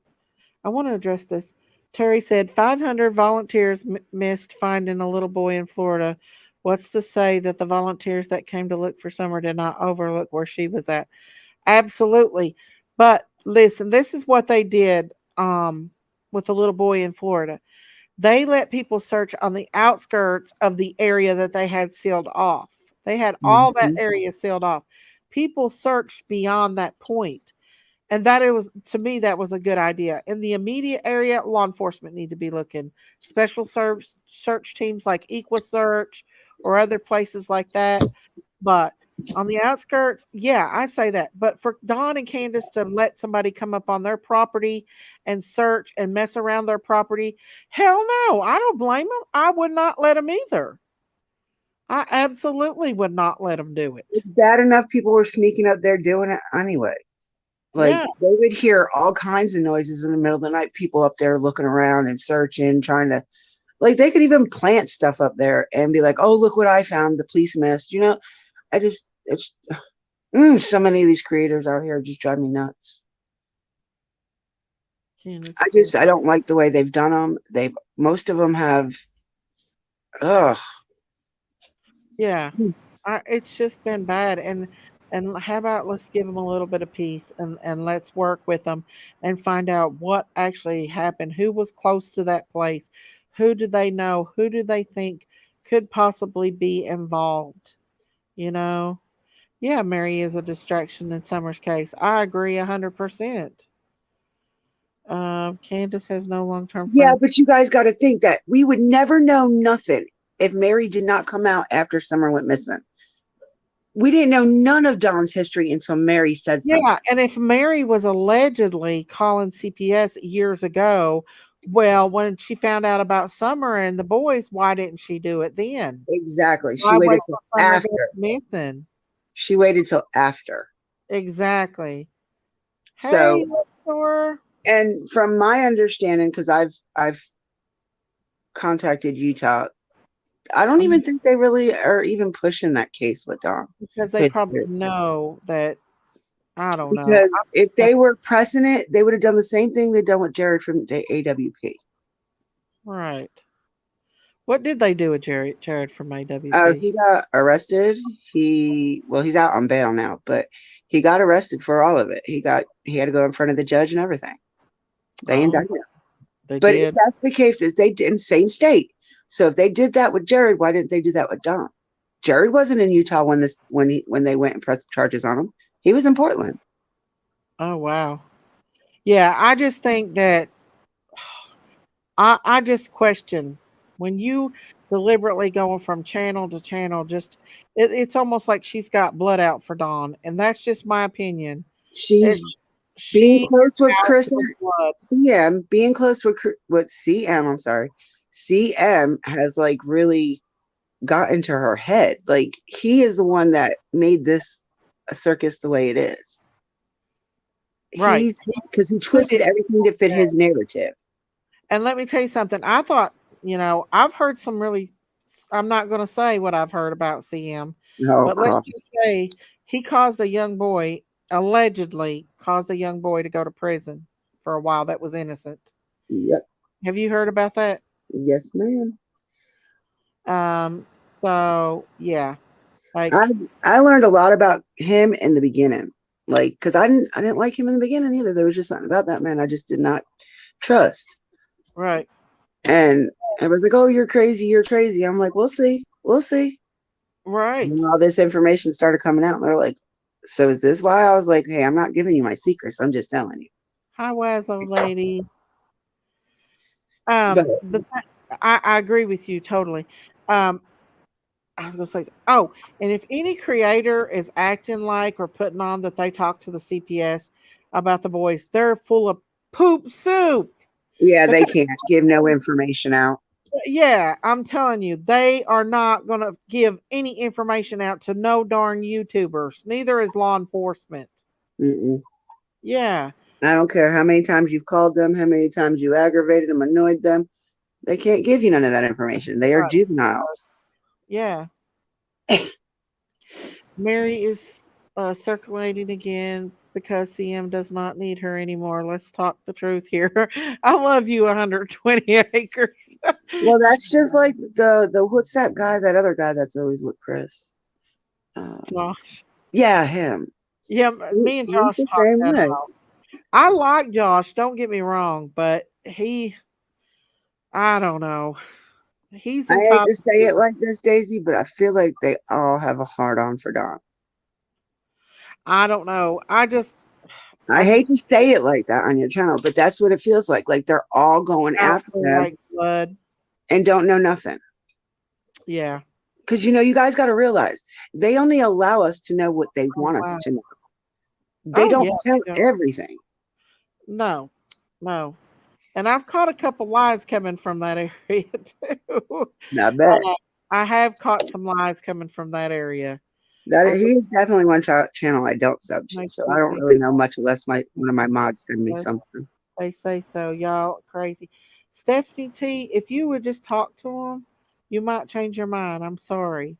I want to address this. Terry said 500 volunteers missed finding a little boy in Florida What's to say that the volunteers that came to look for Summer did not overlook where she was at? Absolutely. But listen, this is what they did with the little boy in Florida. They let people search on the outskirts of the area that they had sealed off. They had all that Mhm. area sealed off. People searched beyond that point. And that it was, to me, that was a good idea. In the immediate area, law enforcement need to be looking. Special search teams like EquaSearch or other places like that. But on the outskirts, yeah, I say that. But for Dawn and Candace to let somebody come up on their property and search and mess around their property, hell no, I don't blame them. I would not let them either. I absolutely would not let them do it. It's bad enough people were sneaking up there doing it anyway. Like Yeah. they would hear all kinds of noises in the middle of the night, people up there looking around and searching, trying to, like, they could even plant stuff up there and be like, oh, look what I found, the police missed. It's so many of these creators out here just drive me nuts. I don't like the way they've done them. Most of them have, ugh. Yeah. It's just been bad. And how about let's give them a little bit of peace and let's work with them and find out what actually happened. Who was close to that place? Who do they know? Who do they think could possibly be involved? You know? Yeah, Mary is a distraction in Summer's case. I agree 100%. Candace has no long-term Yeah, friends. but you guys got to think that we would never know nothing if Mary did not come out after Summer went missing. We didn't know none of Dawn's history until Mary said something. Yeah, and if Mary was allegedly calling CPS years ago, well, when she found out about Summer and the boys, why didn't she do it then? Exactly. She Why waited wait till till Summer after. goes missing? She waited till after. Exactly. So, Hey, Thor. and from my understanding, because I've contacted Utah, I don't even think they really are even pushing that case with Dawn. Because they probably know that, I don't know. Because if they were pressing it, they would have done the same thing they've done with Jared from the AWP. Right. What did they do with Jared from AWP? He got arrested. He's out on bail now, but he got arrested for all of it. He had to go in front of the judge and everything. They indicted him. They But did. if that's the case, is they did in same state. So if they did that with Jared, why didn't they do that with Dawn? Jared wasn't in Utah when they went and pressed charges on him. He was in Portland. Oh wow. Yeah, I just think that I just question when you deliberately going from channel to channel, it's almost like she's got blood out for Dawn, and that's just my opinion. She's She being close with out Chris for and blood. CM, being close with CM, I'm sorry. CM has like really got into her head. Like he is the one that made this a circus the way it is. Right. Because he twisted everything to fit his narrative. And let me tell you something. I thought, I've heard some really, I'm not going to say what I've heard about CM, but let's just say he allegedly caused a young boy to go to prison for a while that was innocent. Yep. Have you heard about that? Yes, ma'am. So yeah, like I learned a lot about him in the beginning, like because I didn't like him in the beginning either. There was just something about that man I just did not trust. Right. And I was like, "Oh, you're crazy. You're crazy." I'm like, "We'll see. We'll see." Right. And all this information started coming out, and they're like, "So is this why?" I was like, "Hey, I'm not giving you my secrets. I'm just telling you." Hi, wise old lady. I agree with you totally. I was going to say, and if any creator is acting like or putting on that they talk to the CPS about the boys, they're full of poop soup. Yeah, they can't give no information out. Yeah, I'm telling you, they are not going to give any information out to no darn YouTubers. Neither is law enforcement. Mm-mm. Yeah. I don't care how many times you've called them, how many times you aggravated them, annoyed them. They can't give you none of that information. They are juveniles. Yeah. Mary is circulating again. because CM does not need her anymore. Let's talk the truth here. I love you, 120 acres. Well, that's just like the what's that guy? That other guy that's always with Chris. Josh. Yeah, him. Yeah, me and He's Josh the talked same that way. out. I like Josh, don't get me wrong, but I don't know. He's I hate entitled to say it like this, Daisy, but I feel like they all have a hard on for Don. I don't know. I I hate to say it like that on your channel, but that's what it feels like. Like they're all going out after for them like blood. and don't know nothing. Yeah. Because, you guys got to realize they only allow us to know what they want us wow. to know. They Oh, don't yeah, tell they don't. everything. No. And I've caught a couple lies coming from that area too. I bet. I have caught some lies coming from that area. He is definitely one channel I don't sub to, Makes so me I don't think really know much unless one of my mods send me Yes. something. They say so. Y'all crazy. Stephanie T, if you would just talk to him, you might change your mind. I'm sorry.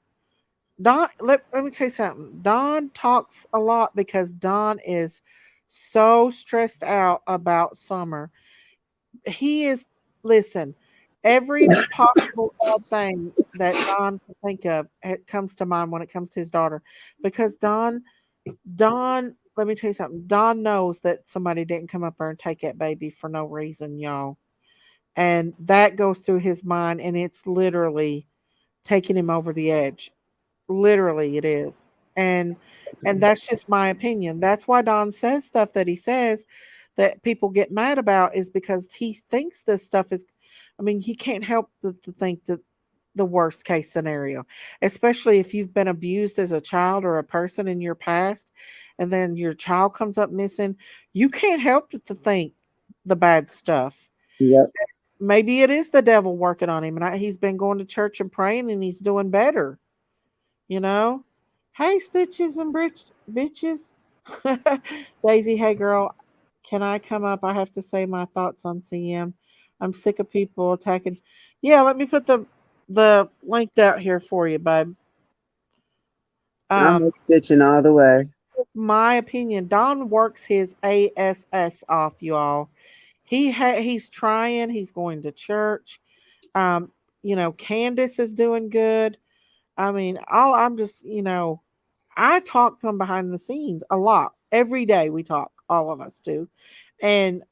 Don, let me tell you something. Don talks a lot because Don is so stressed out about Summer. He is, listen, every possible bad thing that Don can think of, it comes to mind when it comes to his daughter. Because Don, let me tell you something. Don knows that somebody didn't come up there and take that baby for no reason, y'all. And that goes through his mind, and it's literally taking him over the edge. Literally, it is. And that's just my opinion. That's why Don says stuff that he says that people get mad about is because he thinks this stuff is. I mean, he can't help to think that the worst case scenario, especially if you've been abused as a child or a person in your past, and then your child comes up missing. You can't help but to think the bad stuff. Yep. Maybe it is the devil working on him, and he's been going to church and praying, and he's doing better. You know, hey stitches and bitches. Daisy, hey girl, can I come up? I have to say my thoughts on CM. I'm sick of people attacking. Yeah, let me put the link out here for you, babe. I'm stitching all the way. My opinion. Don works his ass off, you all. He's trying. He's going to church. Candus is doing good. I mean, I'm just, I talk to him behind the scenes a lot. Every day we talk, all of us do. And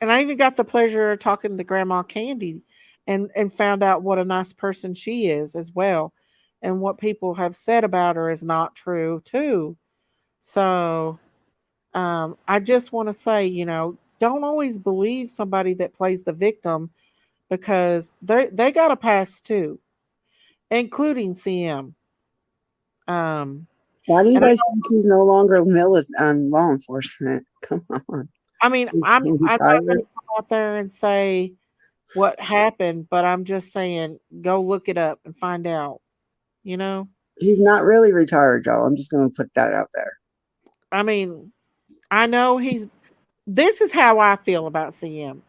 I even got the pleasure of talking to Grandma Candy and found out what a nice person she is as well. And what people have said about her is not true too. So I just want to say, don't always believe somebody that plays the victim because they got a past too, including CM. Why do you guys think he's no longer law enforcement? Come on. I mean, I'm not going to come out there and say what happened, but I'm just saying go look it up and find out. He's not really retired, y'all. I'm just going to put that out there. I mean, I know this is how I feel about CM.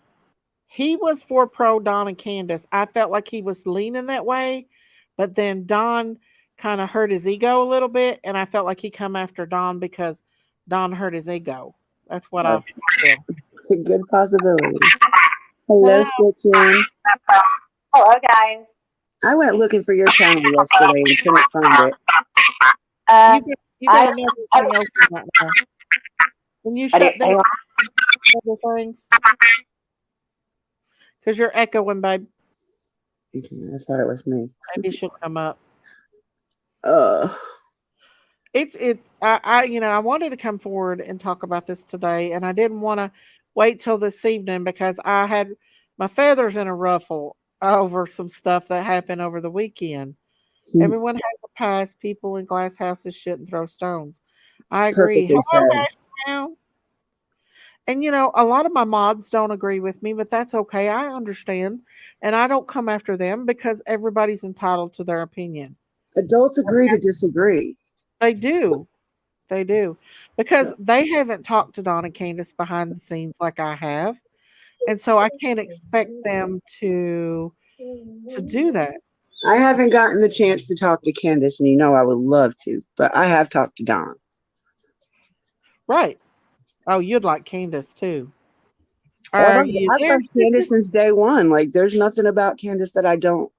He was for pro Don and Candace. I felt like he was leaning that way, but then Don kind of hurt his ego a little bit, and I felt like he come after Don because Don hurt his ego. That's what I feel. It's a good possibility. Hello, Stitchin. Hello, guys. I went looking for your channel yesterday and couldn't find it. You got another thing open right now. Can you shut down other things? Because you're echoing, babe. Okay, I thought it was me. Maybe she'll come up. I wanted to come forward and talk about this today, and I didn't want to wait till this evening because I had my feathers in a ruffle over some stuff that happened over the weekend. Everyone has a past. People in glass houses shouldn't throw stones. I agree. And a lot of my mods don't agree with me, but that's okay. I understand. And I don't come after them because everybody's entitled to their opinion. Adults agree to disagree. They do. They do. Because they haven't talked to Don and Candace behind the scenes like I have. And so I can't expect them to do that. I haven't gotten the chance to talk to Candace, and I would love to, but I have talked to Don. Right. Oh, you'd like Candace too. Well, Are you I've there? loved Candace since day one. Like, there's nothing about Candace that I don't.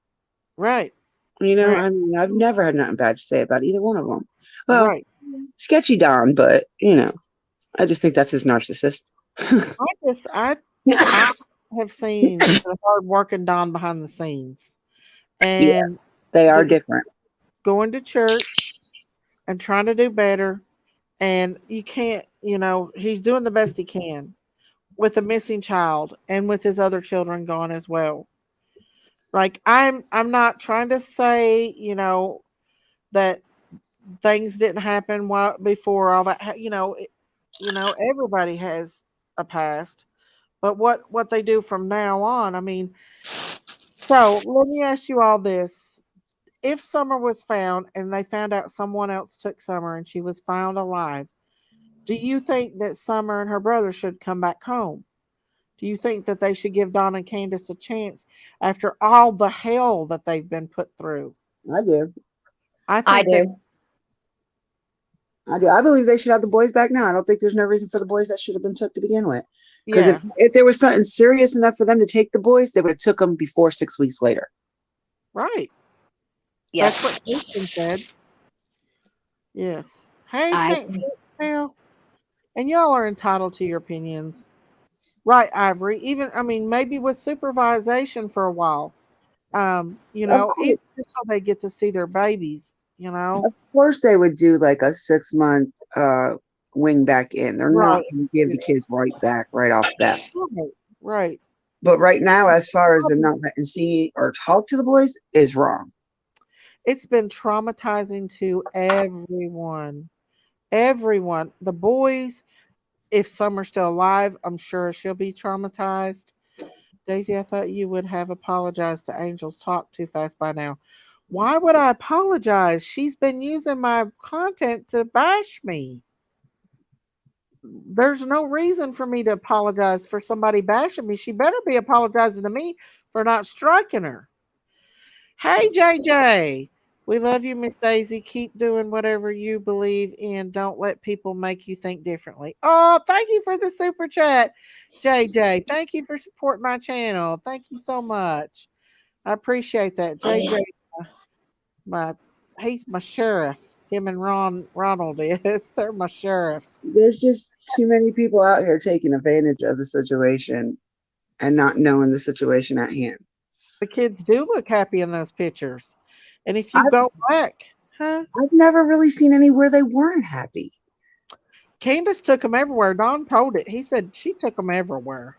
Right. I Right. mean, I've never had nothing bad to say about either one of them. Well, Right. sketchy Don, but I just think that's his narcissist. I have seen the hard working Don behind the scenes Yeah, and they are the different. going to church and trying to do better. And you can't, he's doing the best he can with a missing child and with his other children gone as well. Like I'm not trying to say, that things didn't happen before all that. Everybody has a past, but what they do from now on. I mean, so let me ask you all this: if Summer was found and they found out someone else took Summer and she was found alive, do you think that Summer and her brother should come back home? Do you think that they should give Don and Candace a chance after all the hell that they've been put through? I do. I I think that do. I do. I believe they should have the boys back now. I don't think there's no reason for the boys that should have been took to begin with. Because yeah, if there was something serious enough for them to take the boys, they would have took them before 6 weeks later. right. That's what Yes. Kristen said. Yes. Hey, I Saint Phil, and y'all are entitled to your opinions, right, Ivory? Even I mean, maybe with supervision for a while. Of course, Even just so they get to see their babies. of course they would do like a 6-month wing back in. They're not Right. going to give the kids right back right off the bat. Right. Right. But right now, as far as them not letting see or talk to the boys is wrong. It's been traumatizing to everyone. Everyone. The boys, if some are still alive, I'm sure she'll be traumatized. Daisy, I thought you would have apologized to Angel's talk too fast by now. Why would I apologize? She's been using my content to bash me. There's no reason for me to apologize for somebody bashing me. She better be apologizing to me for not striking her. Hey, JJ. We love you, Miss Daisy. Keep doing whatever you believe in. Don't let people make you think differently. Oh, thank you for the super chat, JJ. Thank you for supporting my channel. Thank you so much. I appreciate that. JJ, my he's my sheriff. Him and Ronald is. They're my sheriffs. There's just too many people out here taking advantage of the situation and not knowing the situation at hand. The kids do look happy in those pictures. And if you I've, go back, huh? I've never really seen anywhere they weren't happy. Candace took them everywhere. Don told it. He said she took them everywhere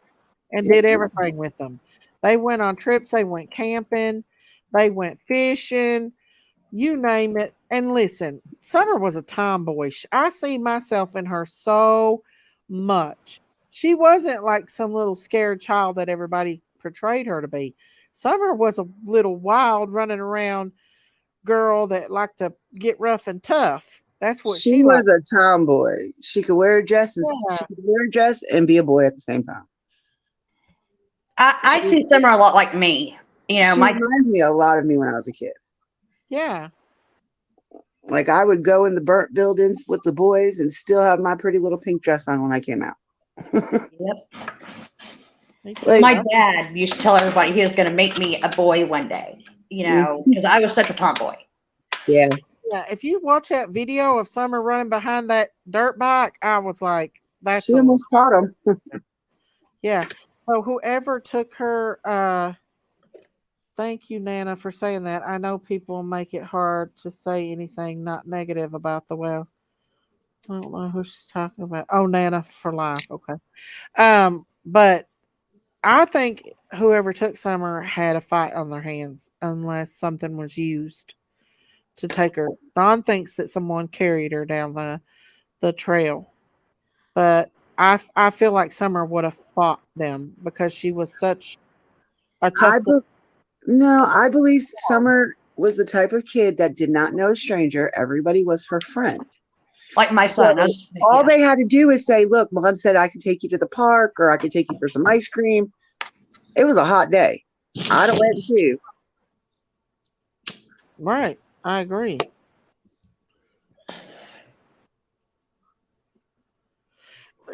and Yeah. did everything with them. They went on trips. They went camping. They went fishing. You name it. And listen, Summer was a tomboy. I see myself in her so much. She wasn't like some little scared child that everybody portrayed her to be. Summer was a little wild, running around girl that liked to get rough and tough. That's what She she was liked. a tomboy. She could wear a dress and Yeah. she could wear a dress and be a boy at the same time. I see Summer a lot like me. She reminds me a lot of me when I was a kid. Yeah. Like I would go in the burnt buildings with the boys and still have my pretty little pink dress on when I came out. Yep. Like, My dad used to tell everybody he was going to make me a boy one day, because I was such a tomboy. yeah. Yeah. If you watch that video of Summer running behind that dirt bike, I was like, that's She almost caught him. yeah. So whoever took her, thank you, Nana, for saying that. I know people make it hard to say anything not negative about the Wells. I don't know who she's talking about. Oh, Nana for life. Okay. But I think whoever took Summer had a fight on their hands unless something was used to take her. Don thinks that someone carried her down the trail. But I feel like Summer would have fought them because she was such a tough girl. No, I believe Summer was the type of kid that did not know a stranger. Everybody was her friend. Like my son. All they had to do is say, look, Mom said I could take you to the park or I could take you for some ice cream. It was a hot day. I'd have went too. Right. I agree.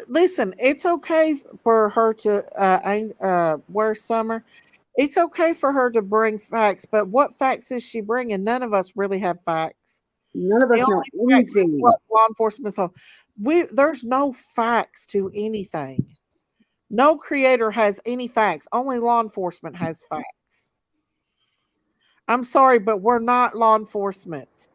listen, it's okay for her to wear Summer. It's okay for her to bring facts, but what facts is she bringing? None of us really have facts. None of The us know only facts is anything. what law enforcement told. There's no facts to anything. No creator has any facts. Only law enforcement has facts. I'm sorry, but we're not law enforcement.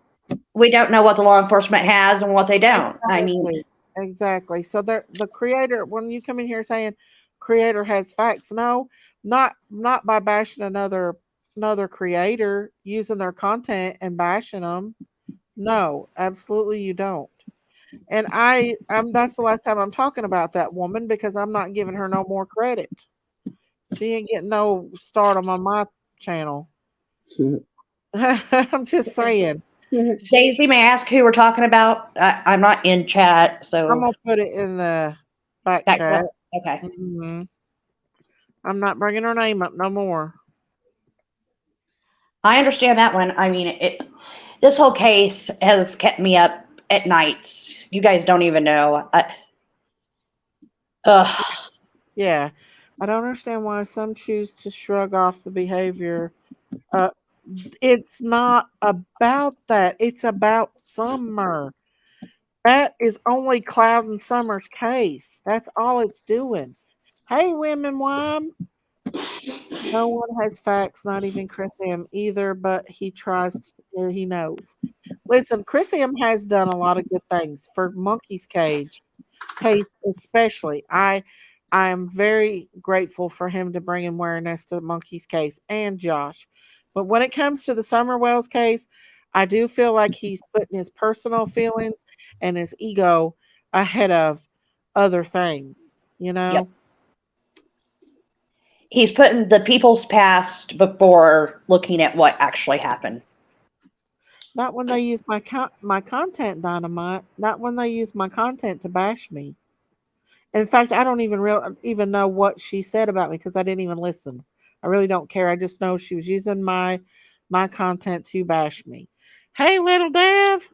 We don't know what the law enforcement has and what they don't. I mean, Exactly. So the creator, when you come in here saying creator has facts, no, not by bashing another creator, using their content and bashing them. No, absolutely you don't. And I'm that's the last time I'm talking about that woman because I'm not giving her no more credit. She ain't getting no stardom on my channel. I'm just saying. Daisy, may I ask who we're talking about? I'm not in chat, so I'm gonna put it in the back chat. Okay. Mm-hmm. I'm not bringing her name up no more. I understand that one. I mean, this whole case has kept me up at nights. You guys don't even know. Yeah, I don't understand why some choose to shrug off the behavior. It's not about that. It's about Summer. That is only Cloud and Summer's case. That's all it's doing. Hey, women, why? No one has facts, not even Chris M either, but he tries to, he knows. Listen, Chris M has done a lot of good things for Monkey's case especially. I am very grateful for him to bring awareness to Monkey's case and Josh. But when it comes to the SummerWells case, I do feel like he's putting his personal feelings and his ego ahead of other things, you know? Yep. He's putting the people's past before looking at what actually happened. Not when they use my content, Dynamite. Not when they use my content to bash me. In fact, I don't even know what she said about me because I didn't even listen. I really don't care. I just know she was using my content to bash me. Hey, little Dev.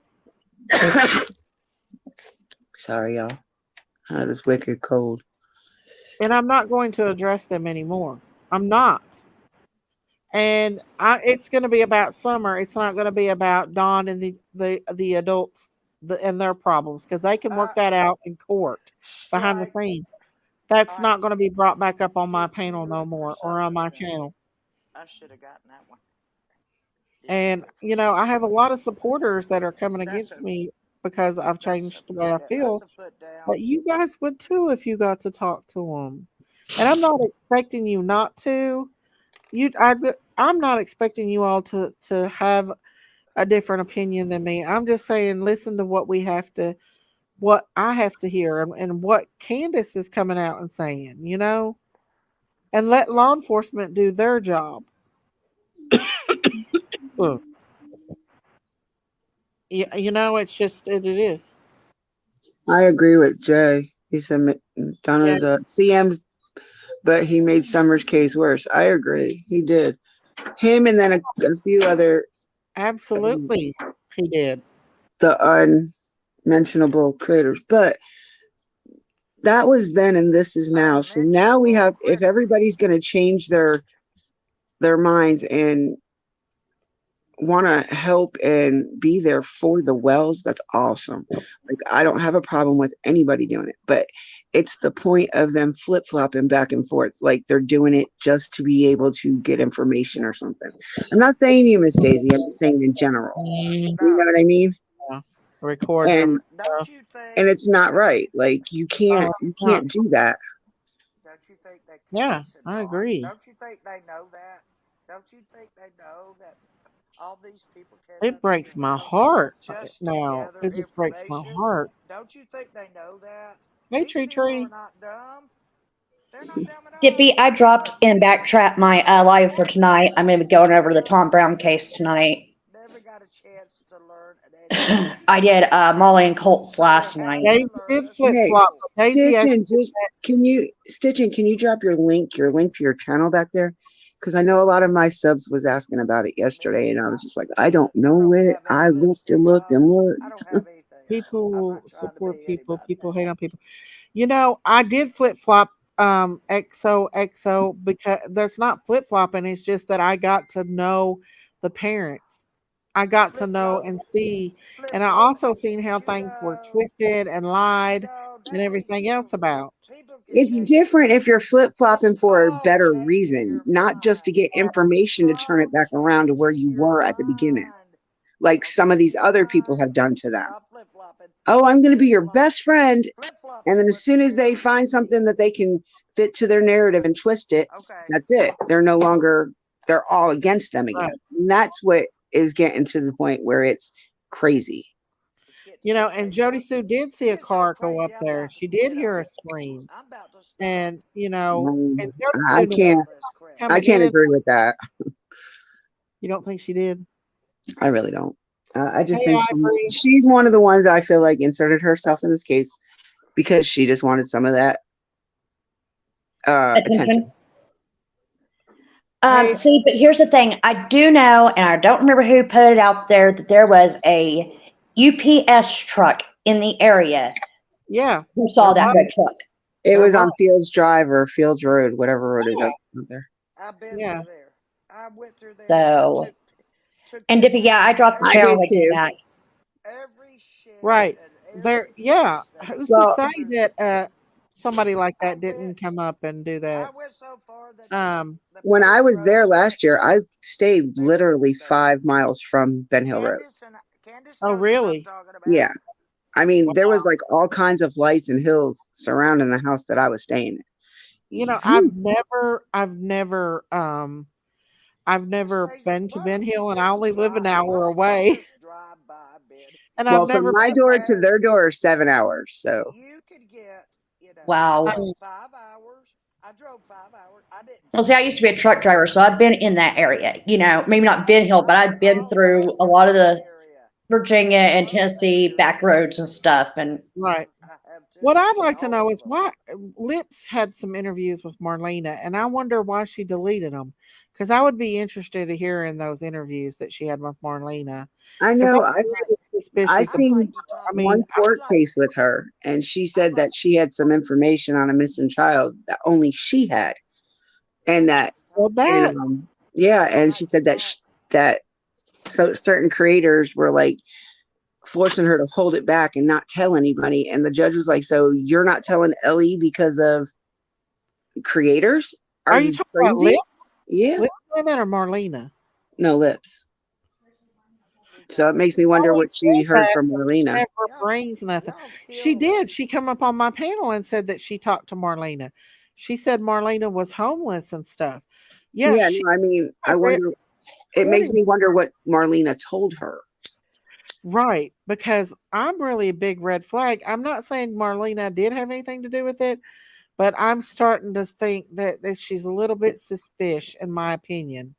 Sorry, y'all. This wicked cold. And I'm not going to address them anymore. I'm not. And it's going to be about Summer. It's not going to be about Dawn and the adults and their problems because they can work that out in court behind the scenes. That's not going to be brought back up on my panel no more or on my channel. I should have gotten that one. And, I have a lot of supporters that are coming against me because I've changed the way I feel. But you guys would too if you got to talk to them. And I'm not expecting you not to. I'm not expecting you all to have a different opinion than me. I'm just saying, listen to what I have to hear and what Candus is coming out and saying, and let law enforcement do their job. It's just, it is. I agree with Jay. He said Donna's CM's, but he made Summer's case worse. I agree. He did. Him and then a few other. Absolutely, he did. The unmentionable creators. But that was then and this is now. So now we have, if everybody's going to change their minds and want to help and be there for the Wells, that's awesome. Like, I don't have a problem with anybody doing it, but it's the point of them flip-flopping back and forth, like they're doing it just to be able to get information or something. I'm not saying you, Miss Daisy, I'm just saying in general. You know what I mean? Yeah. Record and it's not right. Like, you can't do that. Don't you think they? Yeah, I agree. Don't you think they know that? Don't you think they know that all these people It breaks my heart now. It just breaks my heart. Don't you think they know that? Hey, These Tree people Tree. are not dumb. They're not dumb at all. Dippy, I dropped in backtrack my live for tonight. I'm going to be going over the Tom Brown case tonight. Never got a chance to learn. I did Molly and Colts last night. Daisy did flip-flop. Can you drop your link to your channel back there? Because I know a lot of my subs was asking about it yesterday, and I was just like, I don't know it. I looked and looked and looked. People support people. People hate on people. You know, I did flip flop XOXO because there's not flip flopping. It's just that I got to know the parents. I got to Flip know flop, and see, flip and I flop. also seen how You things were know, twisted and you lied know, and that's what everything else about. people can It's change your different if you're flip It's flopping for a all better changing reason, your not just to mind. get It's information to turn it all back around to where changing you your were at the beginning, mind. like All some of these changing your other people mind. have done to them. Stop flip flopping. Oh, I'm going to be Flip your flop. best friend. Flip flops And are then as what soon as they parents find need. something that they can fit to their narrative and twist it, Okay. that's it. They're no longer, they're all against them again. Right. And that's what is getting to the point where it's crazy. It's getting You so know, and crazy. Jody Sue did see a It's so car go crazy. up there. She did hear a scream. I'm about to stop. And, you know, and Jody I Sue knew can't, This crap. I coming can't in. agree with that. You don't think she did? I really don't. I just Hey, think Ivory. she's one of the ones I feel like inserted herself in this case because she just wanted some of that attention. Hey, See, but here's the thing. I do know, and I don't remember who put it out there, that there was a UPS truck in the area. yeah. Who saw There that was. red truck? It There was on was. Fields Drive or Fields Road, whatever road is Yeah. up there. I've been Yeah. through there. I went through there. So, Took and care Dippy, of yeah, I dropped the I channel did when I came too. back. every shed Right. and There, every yeah. place they Who's to Well, say that somebody like that I didn't went. come up and do I that? went so far that the when I paved was there roads last year, I went stayed they went literally through there. 5 miles from Ben Hill Road. Candace Oh, knows what I'm really? talking about. Yeah. I mean, there was Wow. like all kinds of lights and hills surrounding the house that I was staying You know, in. I've Miss never Daisy, been to why Ben don't you Hill, and I just only live an drive? Why hour don't you away, just drive by, Ben? and I've Well, from never my been door there. to their door is 7 hours. So You could get, I Wow. drove 5 hours. I drove 5 hours. I didn't Well, see, I drive used to be a fast. truck driver, so I've been in that area. You know, maybe not Ben Hill, but I I've been drove through a lot of that the area. Virginia I and love that Tennessee back area. roads and stuff. And Right. I have What too. I'd like to All know of is them. why Lips had some interviews with Marlena, and I wonder why she deleted them. Because I would be interested to hear in those interviews that she had with Marlena. I Because I'm know really I suspicious of. I'd like seen to I talk. mean, one court case with her, and she said that she had some information on a missing child that only she had, and that, well, and that yeah, I'd and she like to said that talk. that so certain creators were like forcing her to hold it back and not tell anybody, and the judge was like, "So you're not telling Ellie because of creators? Are are you you talking about crazy?" Yeah, Lips saying that or Marlena? no lips. So it makes me I wonder would what she say heard that, from but she Marlena. never Y'all, brings nothing. y'all She kill did. She come up on my panel and said that she talked to Marlena. She said Marlena was homeless and stuff. Yeah, Yeah, she no, I mean, I had wonder. It makes me wonder what Marlena told her. right, because I'm really a big red flag. I'm not saying Marlena did have anything to do with it, but I'm starting to think that she's a little bit suspicious, in my opinion.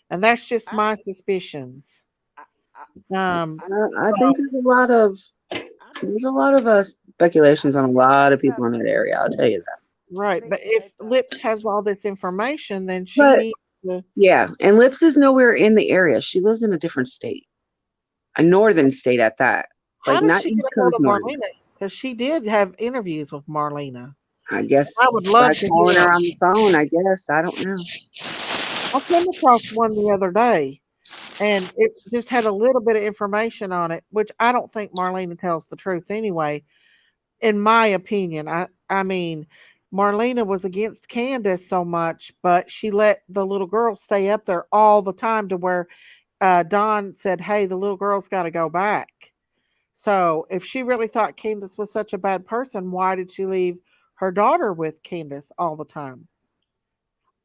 And that's just I, my suspicions. I, Um, I so think there's a lot of speculations on a lot of people in that area. I'll tell you that. right, but if Lips has all this information, then she But needs to. yeah, and Lips is nowhere in the area. She lives in a different state, a northern state at that, How like did not she get East a hold Coast of northern. Marlena? Because she did have interviews with Marlena. I guess I would by love to calling hear her 'em. on the phone. I guess I don't know. I came across one the other day, and it just had a little bit of information on it, which I don't think Marlena tells the truth anyway. In my opinion, I mean, Marlena was against Candace so much, but she let the little girl stay up there all the time to where Don said, "Hey, the little girl's got to go back." So if she really thought Candace was such a bad person, why did she leave her daughter with Candace all the time?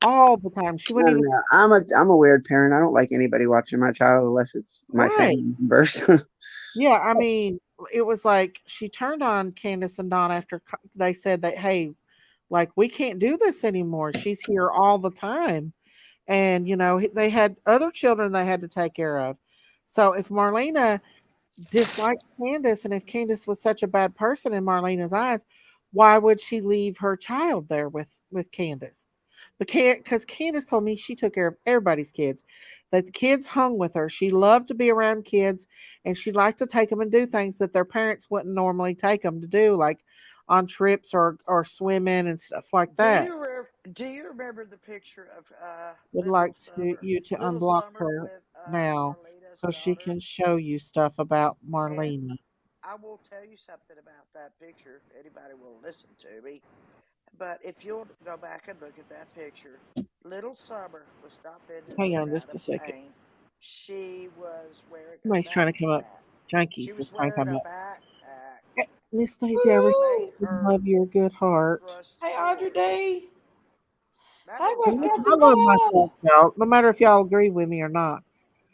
All the time. She I wouldn't don't even know. I'm a weird parent. I don't like anybody watching my child unless it's my right. family members. Yeah, I mean, it was like she turned on Candace and Don after they said that, hey, like we can't do this anymore. She's here all the time. And, you know, they had other children they had to take care of. So if Marlena disliked Candace and if Candace was such a bad person in Marlena's eyes, why would she leave her child there with Candace? Because Candace told me she took care of everybody's kids, that the kids hung with her. She loved to be around kids, and she liked to take them and do things that their parents wouldn't normally take them to do, like on trips or swimming and stuff like that. Do you remember the picture of Would little like Summer, you to little unblock Summer her with now Marlena's so she daughter? can show you stuff about And Marlena. I will tell you something about that picture. If anybody will listen to me, but if you'll go back and look at that picture, little Summer was not bending Hang over on out just of a second. pain. She was wearing a Somebody's trying to come up. backpack. She Junkies is was trying to wearing come a up. backpack Miss Daisy, I that respect made Woo! and her love your good heart. thrust Hey, Audrey forward. D. That Hey, didn't I Wisconsin sound. love Belle. myself, y'all. No matter if y'all agree with me or not.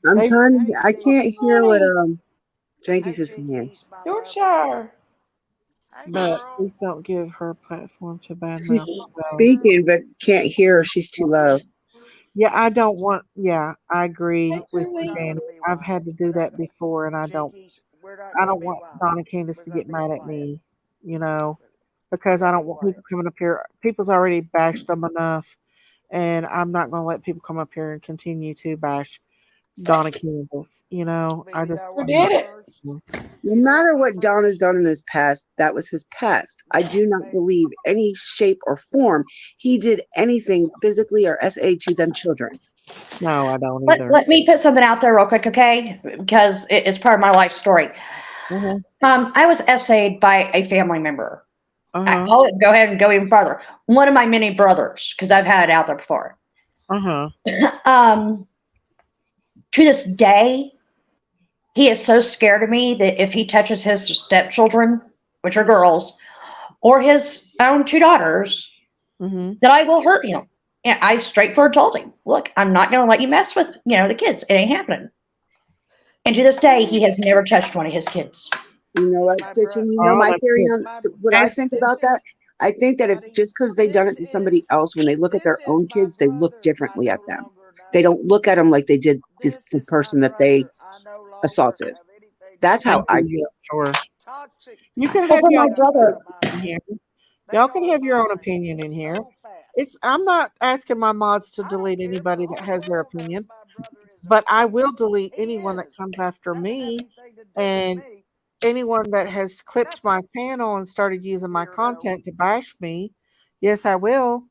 I'm They, trying to. Hey, I What's can't Jinkies. hear what funny? Jenkins Hey, is saying. Jinkies, my lover. Yorkshire. Hey, but girl. please don't give her platform to badmouth She's Come on, big herself. girl. speaking, but can't hear her. She's too low. Yeah, I don't want. Yeah, I Hey, agree with We're you, not Julie. gonna Danny. be I've wild. had to We're do not that gonna. before, and Jinkies, we're not I gonna don't be want wild. Donna Candace We're to gonna get be mad at quiet. me, because We're I gonna don't be want people quiet. coming up here. People's already bashed them enough, and I'm not going to let people come up here and continue to bash Donna Candace. But I you just know Who what, did my it? first, No you know what, matter my what first. Donna's done in his past, that was his past. I No, do not babe. believe any shape or form he did anything physically or SA to them children. no, I don't Let, either. let me put something out there real quick, okay? Because it's part of my life story. Uh I was essayed by a family member. huh. I'll go ahead and go even farther. One of my many brothers, because I've had it out there before. Uh huh. um, to this day, he is so scared of me that if he touches his stepchildren, which are girls, or his own two daughters, Mm-hmm. that I will hurt him. And I straightforward told him, look, I'm not going to let you mess with, the kids. It ain't happening. And to this day, he has never touched one of his kids. You know what, My Stitch? bro, And you know Oh, my that's theory good. on my. what I As think This about that? is, I think that if buddy. just because they've done it to somebody else, when they look at This their is own my kids, they look brother. I differently no at them. longer They know. don't look at them like they did This the is my person that they brother. I no longer assaulted. have anything to That's do I how with I hear them. you. feel. Sure. Toxic, You can Well, have for toxic your my own stuff out brother, of my opinion mouth. here. They Y'all go can to have your own mine opinion in here. so fast. I'm not asking my mods to I don't delete care. The anybody that whole has their world knows opinion, my brother is but I okay. will delete He anyone that is. comes after Doesn't have me anything to do with and me. anyone that has clipped Nothing. my channel and started using my Weirdo. content to bash me. Yes, I will.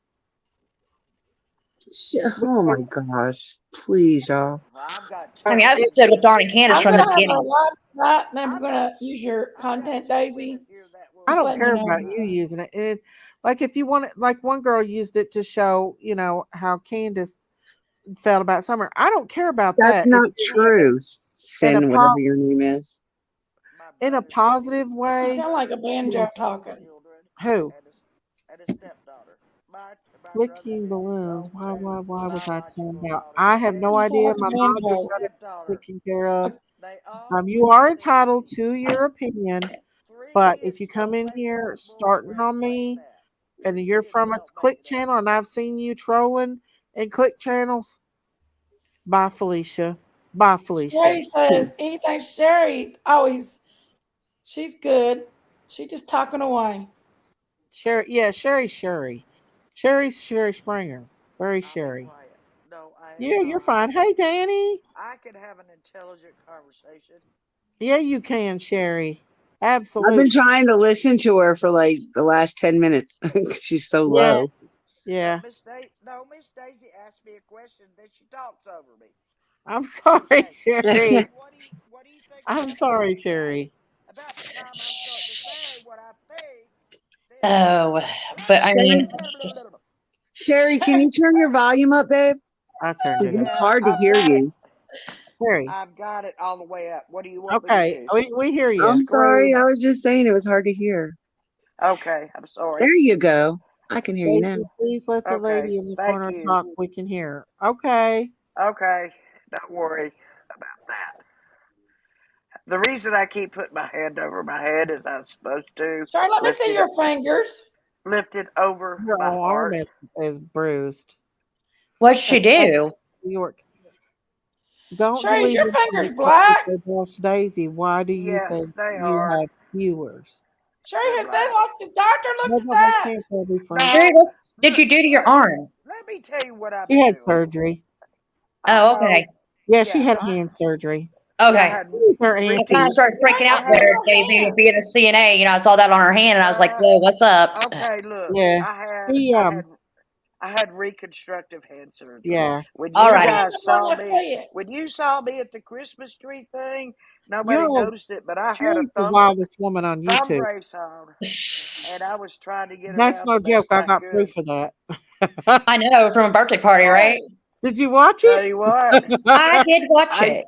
Oh my Because gosh. Please, y'all. Well, I've got I two mean, I've it, stood with opinions. Don and Candace I'm from gonna the have a beginning. live tonight, and I'm I've got gonna use your I've got content, two women Daisy. here that will I Just don't letting you care agree. know. about you using it. Like if you want it, like one girl used it to show, how Candace felt about Summer. I don't care about That's that. If not you want true, it Sin, whatever your name is. My in a brother's positive You my way, sound like a brother's banjo 27 talking. children who? and a stepdaughter. My brother Clicking is his balloons. own Why was I timed biological out? daughter's I have no You dad sound idea. like My a mom and a just banjo. got it stepdaughter. taken care of. They all You live are in entitled Tennessee. to your opinion, 3 but if you kids come don't in make here that boy starting wear a on place me mat. and 3 you're kids from a don't make click that. channel and I've seen you trolling and click channels, bye Felicia. Bye Felicia. Sherry says he thinks Sherry always. She's good. She just talking away. Sherry, yeah, Sherry. Sherry Springer. Very I'll be Sherry. quiet. No, I ain't Yeah, you're not. fine. Hey, Danny. I can have an intelligent conversation. Yeah, you can, Sherry. I've been Absolutely. trying to listen to her for like the last 10 minutes. She's so Yeah, low. yeah. Miss Daisy asked me a question, then she talks over me. I'm sorry, Okay. Sherry. What do you think I'm I'm gonna sorry, do now? Sherry. About the time I'm starting to say what I think, then Oh, but I Sherry, mean, Sherry, can you turn your volume up, babe? I turned Because it up. it's yeah, hard to I've hear got it. you. Sherry. I've got it all the way up. What do you want me to Okay, do? we hear You you. I'm sorry. screwed. I was just saying it was hard to hear. Okay, I'm sorry. There you go. I can hear you now. Daisy, please let the Okay, lady in the thank corner you. talk. We can hear her. Okay. Okay, don't worry about that. The reason I keep putting my hand over my head is I'm supposed to Sherry, let me lift see it your fingers. lift it over Your my arm heart. is bruised. what'd she Like do? New York. Don't Sherry, is delete your fingers it because black? they bash Daisy. Why do you Yes, think they you are. have viewers? Sherry, They're has they black. looked the doctor looked No, at they that? can't. They'll be Frank. Sherry, No, what did look, you do to your arm? let me tell you what I've She been had doing. surgery. I Oh, know. okay. Yeah, she Yeah, had hand surgery. I Okay. had Who's her I Rick. kind auntie? of started freaking Why out is it there, her Daisy, with hand? being a CNA. I saw that on her hand, and I was like, "Whoa, what's up?" Okay, look, Yeah. She I had reconstructive hand surgery. yeah. When All you right. guys saw Let's me, see it. when you saw me at the Christmas tree thing, nobody Yo, noticed it, but I had a Sherry's the wildest woman on thumb YouTube. brace on, and I was trying to get That's around no the joke. best I I got could. proof of that. I know, from a birthday party, right? Hey, Did you watch Tell it? you what, I did watch I it.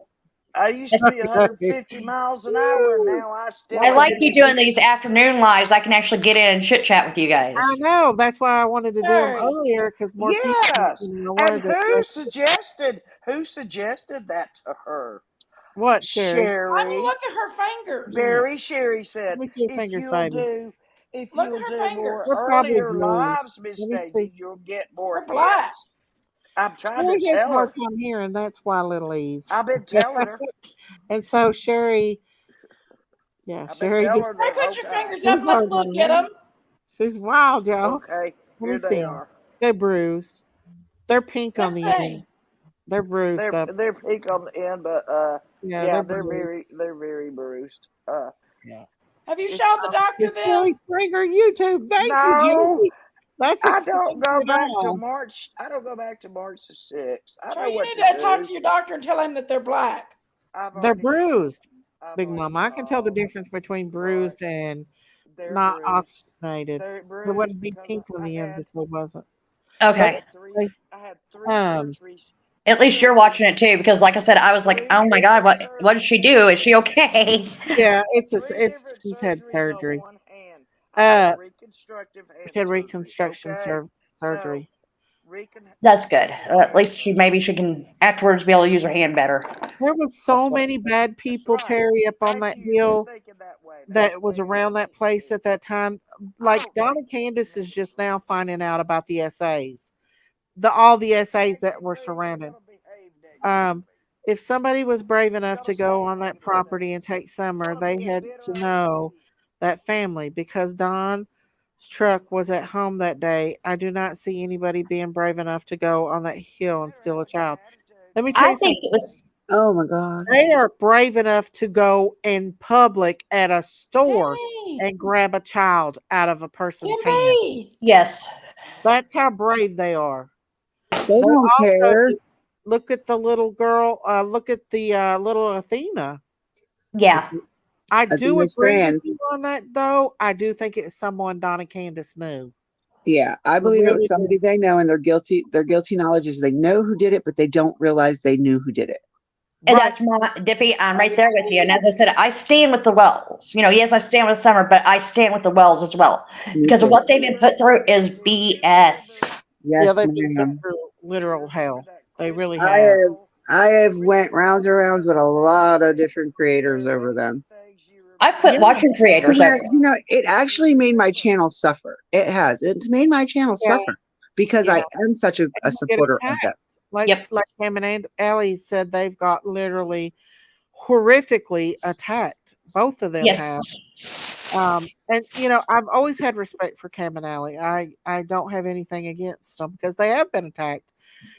I used to be 150 miles an hour, and now I still I am. like you doing these afternoon lives. I can actually get in and chit chat with you guys. I know. That's why I wanted to do them Sherry. earlier because more people. Yes, I and wanted to. who suggested that to her? What, Sherry? I mean, Sherry. look at her fingers. Sherry said, Let me see your if fingers, you'll baby. do if Look you'll at her do more fingers. They're probably earlier bruised. lives, Miss Let me Daisy, see. you'll get more They're black. hits. I'm trying to Sherry has a tell hard her. time hearing. That's why, Little Eve. I've been telling her. And so Sherry, yeah, I've been Sherry telling just her Hey, the put whole your time. fingers she's up. Let's hard look on at her. them. She's wild, y'all. Okay, Let me here see they them. are. They're bruised. They're pink on Let's the end. see. They're bruised up. They're pink on the end, but Yeah, yeah, they're bruised. they're very bruised. Yeah. Have you It's showed the doctor The them? Sherry Springer YouTube. Thank you, no. Judy. That's I don't explains go it back to all. March. I don't go back to March the 6th. I Sure, know you what need to to talk do. to your doctor and tell him that they're black. I've They're already called. bruised, Big Mama. I can tell the difference between but bruised and they're not bruised. oxygenated. They're It bruised wouldn't be because pink on the ends if it wasn't. Okay. But I had three um, surgeries. At least you're watching it too, because like I said, I was like, Three "Oh my God, different what did she do? Is she okay?" yeah, it's Three different she's had surgeries on surgery. one hand. I had Uh, reconstructive hand she had surgery. reconstruction Okay, so surgery. That's good. reconstructive At hand least maybe she can afterwards be able to use her hand better. There was so many bad people, right. Terry, up on Thank that you for hill thinking that way. that was around that place at that time. Like Oh, Donna Candace is just now finding out about the essays, all the essays that were surrounded. Um, if somebody was brave enough to go on that property and take Summer, they had to know that family because Don's truck was at home that day. I do not see anybody being brave enough to go on that hill and steal a child. Let me tell I you think something. it was. Oh my God. They are brave enough to go in public at a store Hey, and grab a child out of a person's hand. Kimby. Yes. That's how brave they are. They They don't also care. look at the little girl. Look at the little Athena. Yeah. I do Athena agree with Strand. you on that, though. I do think it's someone Donna Candace knew. Yeah, I I believe it was really do. somebody they know, and they're guilty. Their guilty knowledge is they know who did it, but they don't realize they knew who did it. And Right. that's my Dippy. I'm right there with you. And as I said, I stand with the Wells. You know, yes, I stand with Summer, but I stand with the Wells as well Me because of too. what they've been put through is BS. Yeah, Yes, they've been put ma'am. through literal hell. They really I have. have I have went rounds and rounds with a lot of different creators over them. I've Yeah, quit watching To creators over. where, it actually made my channel suffer. It has. It's made my channel yeah, suffer because yeah. I am such a And you get supporter of attacked. them. Like Yep. Cam and Allie said, they've got literally horrifically attacked. Both of them have. Yes. And I've always had respect for Cam and Allie. I don't have anything against them because they have been attacked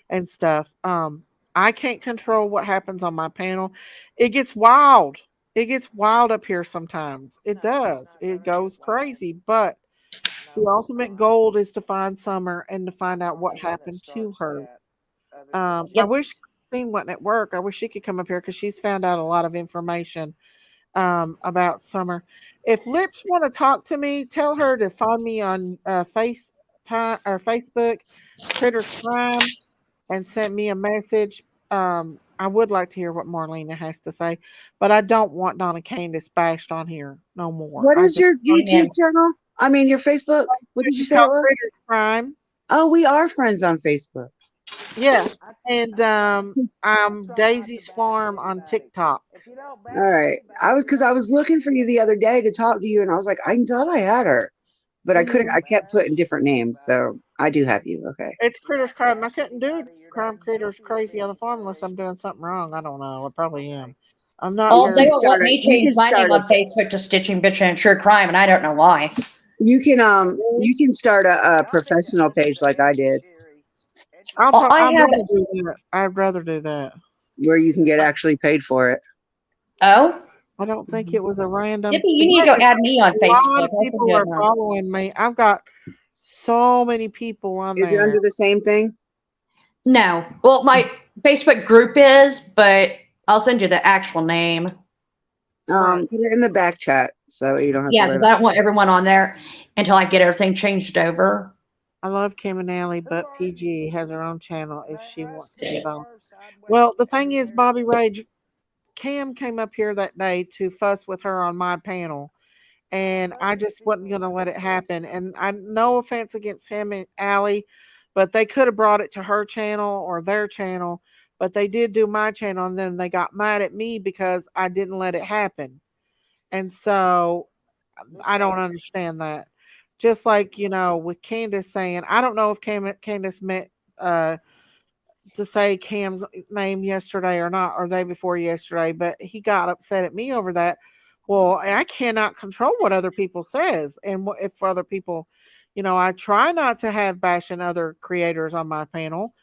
and stuff. I can't control what happens on my panel. It gets wild. It gets wild up here sometimes. It does. It goes crazy. But the ultimate goal is to find Summer and to find out what happened to her. I Yep. wish Christine wasn't at work. I wish she could come up here because she's found out a lot of information about Summer. If Lips want to talk to me, tell her to find me on Facebook, Critter Crime, and send me a message. I would like to hear what Marlena has to say, but I don't want Donna Candace bashed on here no more. What I is just your Amen. YouTube channel? I mean, your Facebook. What did you it's say it called was? Critter Crime. Oh, we are friends on Facebook. Yeah, and I'm Daisy's Farm on TikTok. All right. Because I was looking for you the other day to talk to you, and I was like, I thought I had her, but I couldn't. I kept putting different names, so I do have you. Okay. It's Critters Crime. I couldn't do Crime Critters Crazy on the farm unless I'm doing something wrong. I don't know. I probably am. I'm not Oh, they very. won't let me You change can my name start on Facebook to Stitching Bitch and True Crime, and I don't know why. you can start a professional page like I did, Oh, I I have want to do that. I'd rather do that. where you can get actually paid for it. Oh, I don't think it was a random. Yippee, you need to go Yes, add me on a lot Facebook. of I'll send people you a are invite. following me. I've got so many people on Is it there. under the same thing? No. Well, my Facebook group is, but I'll send you the actual name. Right. Put it in the back chat so you don't have to Yeah, worry because I about don't want everyone on there until I get everything changed over. I love Kim and Allie, but PG has her own channel if she wants to be on. Well, the thing is, Bobby Rage, Cam came up here that day to fuss with her on my panel, and I just wasn't going to let it happen. And I no offense against him and Allie, but they could have brought it to her channel or their channel, but they did do my channel, and then they got mad at me because I didn't let it happen. And so I don't understand that. Just like, with Candace saying, I don't know if Candace meant to say Cam's name yesterday or not, or day before yesterday, but he got upset at me over that. Well, I cannot control what other people says, and if other people, I try not to have bashing other creators on my panel,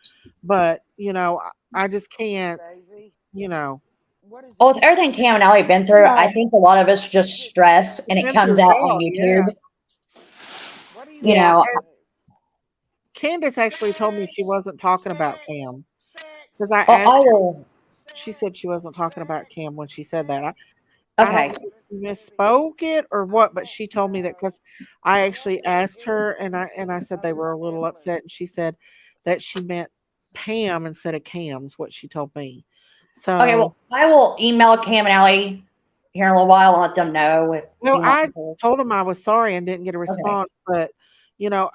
but I just can't, Daisy, you know, what is Well, it with you everything want? Cam and Allie have been through, I well, think a lot of it's just Is it stress sex? and it been comes through out on hell, yeah, YouTube. What do you You yeah. want know, to And do? Candace actually told me she Sex, wasn't talking about sex, Cam because I sex, well, I asked her. will. She sex, said she wasn't talking about sex, Cam when she said that. sex. I don't Okay. know if she Listen, baby, misspoke it or I what, but want she to told me that know because I what actually is asked in her the and I said they of were your a little envelope? upset, and she said that she meant Pam instead of Cam's, what she told me. Okay, So, well, I will email Cam and Allie here in a little while and let them know if well, you want I to. told them I was sorry and didn't get a Okay. response, but you know,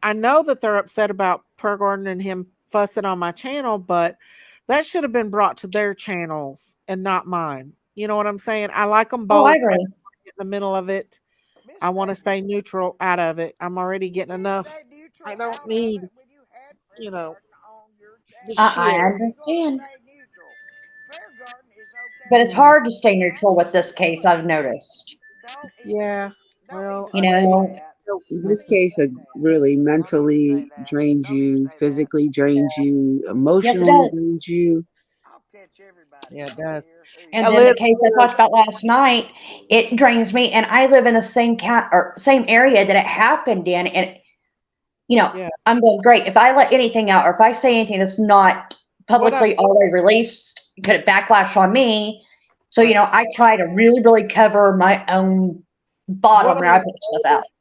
I know that they're upset about Per Gordon and him fussing on my channel, but that should have been brought to their channels and not mine. You know what I'm saying? I like them Oh, I both. I agree. don't wanna get in the middle of it. Miss I want to stay Daisy, neutral out of it. I'm already you getting can't enough. stay neutral I don't out of need, it when you had Fair you know, Garden on your the channel. I shit. How you gonna understand. stay neutral? Fair Garden is But okay. it's Hmm. hard to stay I'm neutral with just this case, I've saying. noticed. Don't even Yeah. don't Well, even You I say think know, that. jokes Don't this missing. even case say would that. really Don't even say mentally that. drain Don't even you, say that. physically drain you, yes, it emotionally does. drain you. I'll catch everybody. Yeah, I it don't does. care who And A you then the little, are. case I talked about last night, it drains me. And I live in the same or same area that it happened in. And, yeah. I'm going, great. If I let anything out or if I say anything that's not What I publicly already released, could it backlash on me? So, right. I try to really, really cover my own What bottom I when I put stuff out. noticed.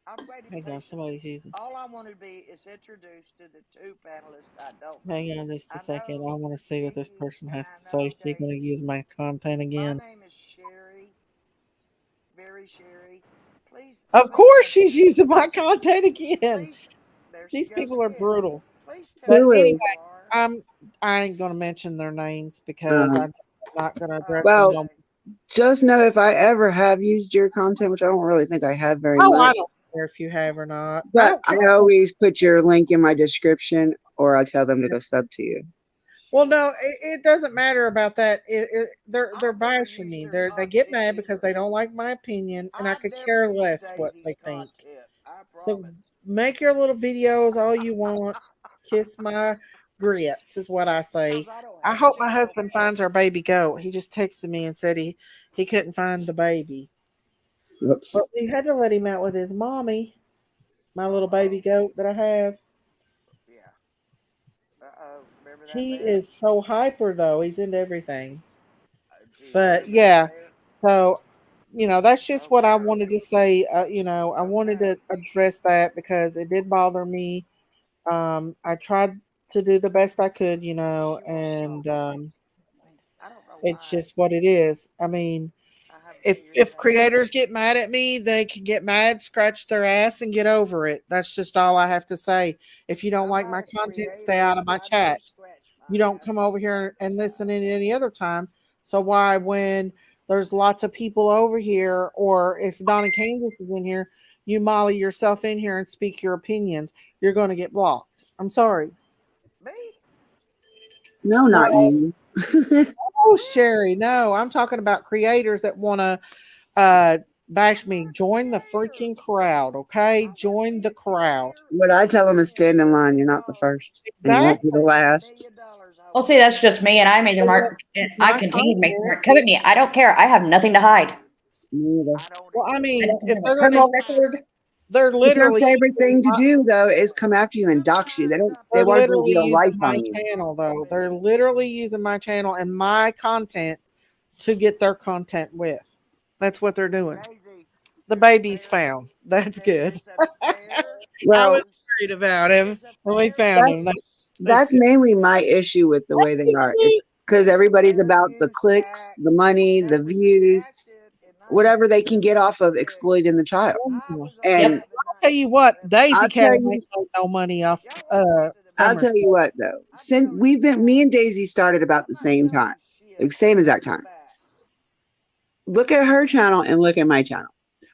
I've waited Hang on, patiently. somebody's using. All I want to be is introduced to the two panelists I don't know. Hang on just a I second. know I want to see what this Nikki person and has I to say. know Is she going to Daisy. use my content My again? name is Sherry. Very Sherry. Please, Of please course, tell me. she's using my content again. Please, there she These goes people are again. brutal. Please tell But me Who who anyway, you is? are. I ain't going to mention their names because Uh, I'm not going to address Oh, them. well, No. okay. just know if I ever have used your content, which I don't really think I have very Oh, I much, don't care if you have or not. I but don't I care. always put your link in my description or I tell them to go sub to you. Well, no, Sherry. it doesn't matter about that. They're I've never bashing used me. your They get content mad because either. they don't like my opinion, and I I've could never care used less what Daisy's they think. content. I So promise. make your little videos all you want. Kiss my grits is what I Because say. I don't I have hope to. my husband finds our baby goat. He just texted me and said he couldn't find the baby, but Oops. we had to let him out with his mommy, my little Uh-oh. baby goat that I have. Yeah. Uh-oh. Remember that He bear? is so hyper though. He's into everything. Do you But remember that yeah, bear? so that's just what I Okay. wanted to say. I wanted to Okay. address that because it did bother me. I tried to do the best I could, She wants to talk and to me. I don't know it's why. just what it is. I mean, I haven't if figured it if out. creators get mad at me, they can get mad, scratch their ass, and get over it. That's just all I have to say. If you don't I'm like not my a content, stay creator. out of my I never chat. scratch my You don't ass come or over here scratch and my listen ass. any other time. So why, when there's lots of people over here, or if Donna Candace is in here, you molly yourself in here and speak your opinions, you're going to get blocked. I'm sorry. Me? No, No, not you. oh Sherry, no, I'm talking about creators that want to uh bash I'm me. not a Join the creator. freaking crowd, okay? I wouldn't Join be the a crowd. creator What if I I tell them didn't is get stand in line. You're $1 million. not the first, and you If I won't Exactly. be the didn't get last. $1 million Well, see, that's just me, and I made the mark. And I My continue to make the content. mark. Come at me. I don't care. I have nothing to hide. Me either. Well, I I mean, don't if have a they're gonna, criminal record. they're But their literally favorite using thing to my, do though is come after you and dox you. They they're want to literally reveal life using on my you. channel though. They're literally using my channel and my content to get their content with. That's what they're doing. Daisy, The baby's found. That's good. is it fair? I was Well, worried about him Is it when we fair found to him. that's That's that's good. mainly my issue with the way they are. It's because Is it everybody's fair to about the use clicks, tax the money, the that was views, enacted in whatever they can get off of 1976? exploiting the child. I was And alive Yep. in I'll tell you what, Daisy I'll Cat tell ain't you, made no money off Y'all won't listen to I'll summer tell me. you stuff. what though. Since we've been, me and Daisy started about I'm the not same selling time, shit like same exact for time. that. Look at her channel and look at my channel.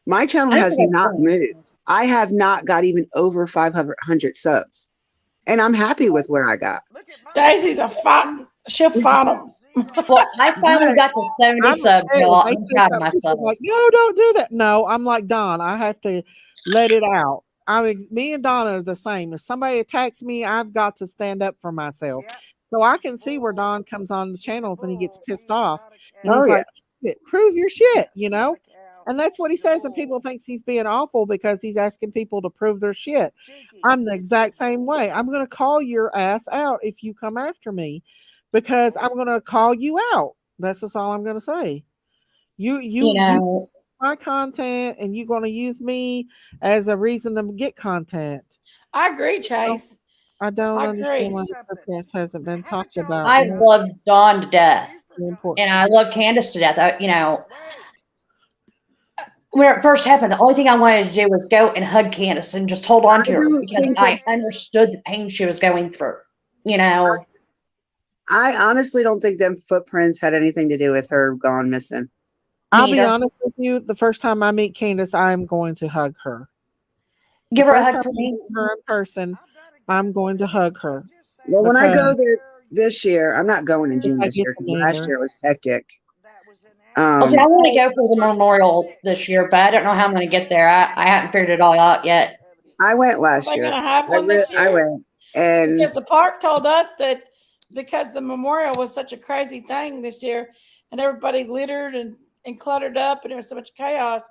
My channel I has think that's not funny. moved. I have not got even over 500 subs, and I'm happy with where I got. Look at mine. Daisy's a fight. She'll fight them. Well, I finally But got to 70 I'm subs, upset when y'all. they I'm say proud of something. myself. People's like, no, don't do that. No, I'm like Don. I have to let it out. I mean, me and Donna are the same. If somebody attacks me, I've got to stand up for myself. Yep. So I He's a can see where bull. Don comes on the He's a channels and he gets bull. pissed He is off, not a and oh cow. he's yeah, like, "Shit, prove your shit," He's not a cow. And that's what he He's a says, and people bull. thinks he's being awful because he's asking people to prove their shit. Cheeky. I'm the exact same way. I'm going to call your ass out if you come after me, because I'm going to call you out. That's just all I'm going to say. You my content, and you're going to use me as a reason to get content. I agree, Chase. I don't I understand agree. why this podcast hasn't been talked Haven't y'all about. I forgot? love Dawn to death, You Really forgot. important. and I love Candace to death. Wait. When it first happened, the only thing I wanted to do was go and hug Candace and just hold on I to her don't because think I that. understood the pain she was going through. You know, I honestly don't think them footprints had anything to do with her gone missing. I'll be neither. honest with you. The first time I meet Candace, I'm going to hug her. The Give her a first hug time for I me. meet her in person, I've done it, I'm guess going to what? hug her I'm just Well, saying when I because go that there there this year, I'm not going in if June I this get year to because meet last her. year was hectic. that was enacted. Well, see, I Um, want to go for the memorial this year, but I don't know how I'm going to get there. I haven't figured it all out yet. I went Are last they year. going to have one this I year? went, and Because the park told us that because the memorial was such a crazy thing this year, and everybody littered and cluttered up, and it was so much chaos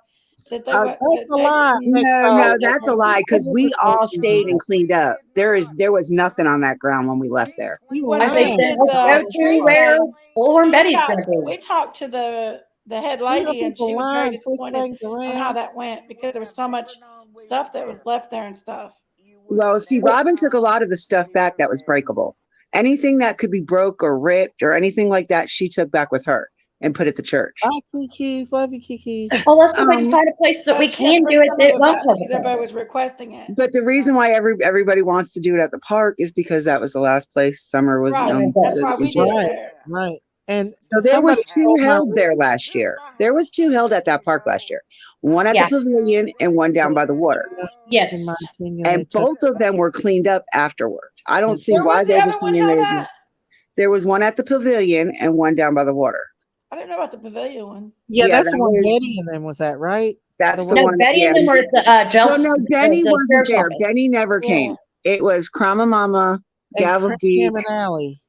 that they went. That's That a they lie. didn't. no, They that's a didn't. lie because we all stayed and cleaned up. We There was nothing on that ground when we left there. You When I say, we lying. then did let's go the to tree where thing, Bullhorn we Betty's going got to be. we talked to the head You know lady, and she people was lie very and twist disappointed things on how around. that went because there was so much stuff that was left there and stuff. Well, see, Robin took a lot of the stuff back that was breakable. Anything that could be broke or ripped or anything like that, she took back with her and put at the church. Bye, Kikis. Love you, Kikis. Well, let's see if we can Um, find a place that we But she had to can bring do it some of that it won't back cause because a problem. everybody was requesting it. but the reason why everybody wants to do it at the park is because that was the last place Summer was Right. Right. That's why to we did enjoy. it Right, there. right. And So there was somebody two stole my held there last year. There was two held at that park last year. One at the Yeah. pavilion and one down by the water. in my Yes. opinion. They And took both of them were cleaned up afterwards. I don't see Where why was the they were other one saying held they. at? There was one at the pavilion and one down by the water. I didn't know about the pavilion one. Yeah, Yeah, that's the that one was. Betty and them was at, right? That's The the one. No, one. Betty Yeah. and them were at the No, Benny the wasn't sheriff's there. office. Benny never Yeah. came. It was Krama Mama, And Gavel Cam Geeks, and Alley.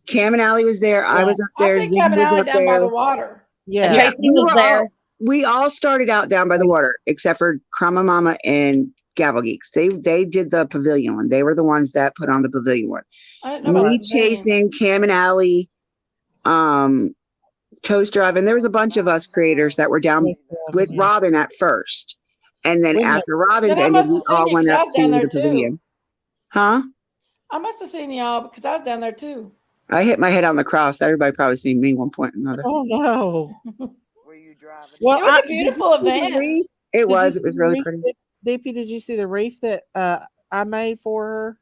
Cam and Allie was there. I Yeah. was up I there. see Ziggy Cabin was Alley up down by there. the water. Yeah. Yeah, Tracy was there. we all started out down by the water, except for Krama Mama and Gavel Geeks. They did the pavilion one. They were the ones that put on the pavilion one. I didn't know about Me, the pavilion. Chasing, Cam and Allie, Toast Drive, and there was a bunch of us creators that were down with Yeah. Robin at first. And then Wait a minute. after Robin's Then I ended, must we have seen all you went because I up was down to there the too. pavilion. Huh? I must have seen y'all because I was down there too. I hit my head on the cross. Everybody probably seen me one point or another. Oh no. Were you driving? Well, It was a did you beautiful see the event. wreath? It Did you was. see It was the really wreath pretty. DP, did you see the wreath that I made for her?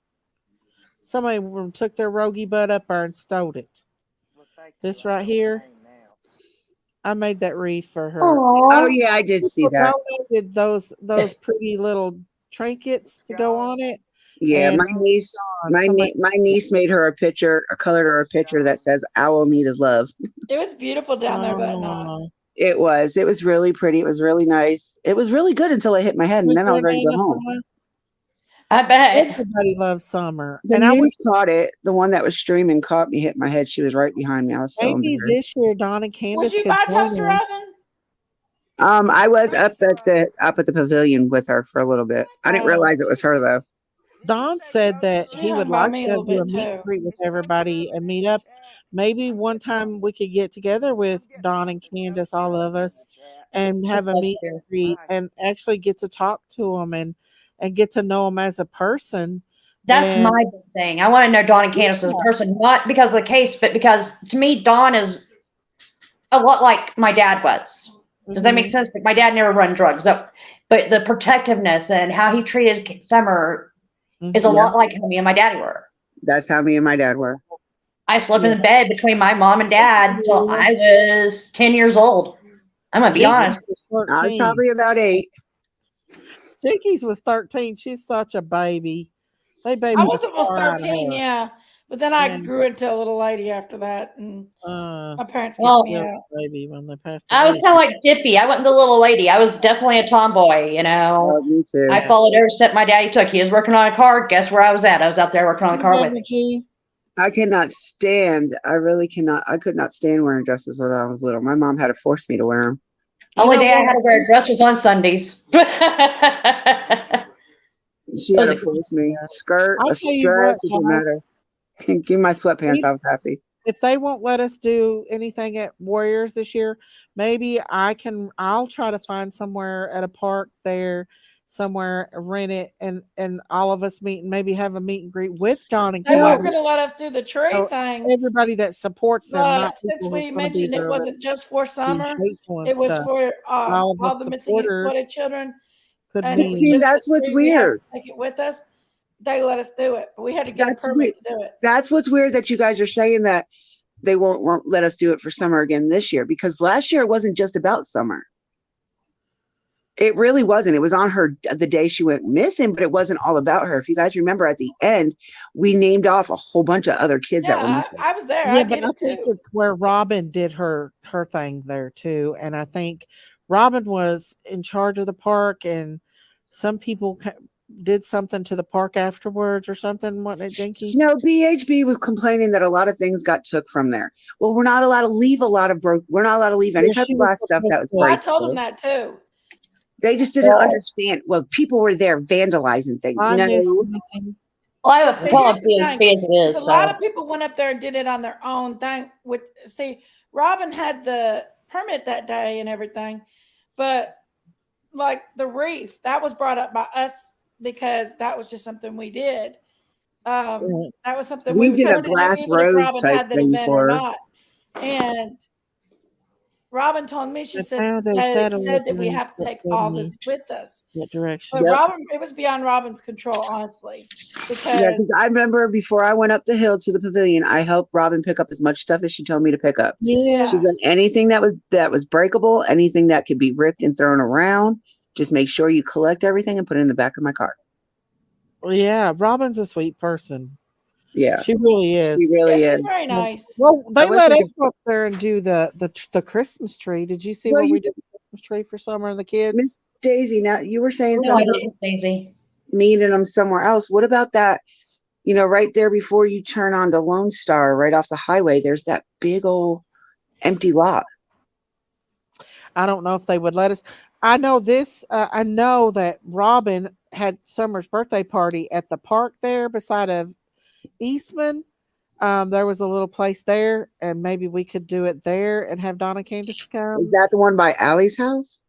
Somebody took their rogie butt up there and stole it. Well, thank you. This I right know her here, name now. I made that wreath for her. Oh Aww. yeah, I did see People that. donated those pretty little trinkets to go on it. Yeah, And my niece, somebody my niece made her a picture, colored her a picture that says "Owl needed love." It was beautiful down there that night. oh, It was really pretty. It was really nice. It was really good until I hit my head, and was then I their was ready to name go home. somewhere? I bet. Everybody loves summer. The And I wish news caught it. The one that was streaming caught me, hit my head. She was right behind me. I was so maybe embarrassed. this year Don and Would Candace you could buy join toaster us. oven? I was up at the pavilion with her for a little bit. I didn't Oh, realize it was her though. Don said that she he would hung by like me a to little do a bit meet and too. greet with everybody and meet up. Maybe one time we could get together with Don and Candace, all of us, and I'd have a love meet to. and greet and actually get to talk to them and get to know them as a person. That's And my big thing. I want to know Dawn and Candace as a yeah, person, not because of the case, but because to me, Dawn is a lot like my dad was. Does that make mhm, sense? Like, my dad never run drugs, so, but the protectiveness and how he treated Summer is a mhm, Yep, lot like how me and my daddy were. that's how me and my dad were. I slept yeah. in the bed between my mom and dad till I was 10 years old. I'm gonna be Jinkies honest. was I was 13. probably about 8. Jinkies was 13. She's such a baby. They I babied was the almost tar out of 13, her. yeah. But then I Yeah. grew into a little lady after that, and Uh, my parents kicked Well, me still out. a baby when they passed I was away. kind of like Dippy. I wasn't the little lady. I was definitely a tomboy, you know. Oh, me too. I Yeah. followed every step my daddy took. He was working on a car. Guess where I was at? I was out there working on the Hey, car with Baby him. G. I cannot stand. I really cannot. I could not stand wearing dresses when I was little. My mom had to force me to wear them. You Only know day I what? had to wear a dress was on Sundays. She had Was to it? force me. Skirt, I'll a tell you what, dress, it didn't guys. matter. Give me my sweatpants. I was happy. If they won't let us do anything at Warriors this year, maybe I'll try to find somewhere at a park there, somewhere, rent it, and all of us meet and maybe have a meet and greet with Don and They weren't Well, Candace. going to let us do the tree So thing, everybody that supports them, not but since people who's we going to be mentioned it there wasn't just for being summer, hateful and it was stuff. for All of the all the missing and supporters exploited children, could and but it's be. see, just the that's what's tree. We had to weird. take it with us. They let us do it, but we had to get a That's weird. permit to do it. That's what's weird that you guys are saying that they won't let us do it for summer again this year, because last year it wasn't just about summer. It really wasn't. It was on her the day she went missing, but it wasn't all about her. If you guys remember at the end, we named off a whole bunch of other kids that were Yeah, missing. I was there. I Yeah, but did I it think too. it's where Robin did her thing there too, and I think Robin was in charge of the park, and some people did something to the park afterwards or something. Wasn't it, Jinkies? No, BHB was complaining that a lot of things got took from there. Well, we're not allowed to leave we're not allowed to leave any Yeah, type she of was glass stuff that was supposed I to. told them breakable. that too. They just didn't Well, understand. Well, people were there vandalizing things. I miss No, missing. I But was see, calling here's the thing: BHP as it is a is, lot so. of people went up there and did it on their own thing. With see, Robin had the permit that day and everything, but like the reef that was brought up by us because that was just something we did. Right. That was something we we were did a trying to do, glass even if rose Robin type had the thing event or for her. not. And Robin told me, she I said found a they satellite said that we link have to that take showed all me this with us. that But direction. Yep. Robin, it was beyond Robin's control, honestly, Yeah, because because I remember before I went up the hill to the pavilion, I helped Robin pick up as much stuff as she told me to pick up. Yeah, She yeah, said anything that was breakable, anything that could be ripped and thrown around, just make sure you collect everything and put it in the back of my car. yeah. Robin's a sweet person. Yeah, She really she is. yeah, really is. she's very And, nice. well, I they wish let we us could. go up there and do the Christmas tree. Did you see Well, where you, we did the Christmas tree for Summer and the Miss kids? Daisy, now you were saying No, I something about didn't, Daisy. meeting them somewhere else. What about that? Right there before you turn onto Lone Star, right off the highway, there's that big old empty lot. I don't know if they would let us. I know this. I know that Robin had Summer's birthday party at the park there beside of Eastman. There was a little place there, and maybe we could do it there and have Donna Candace Is come. that the one by Allie's house?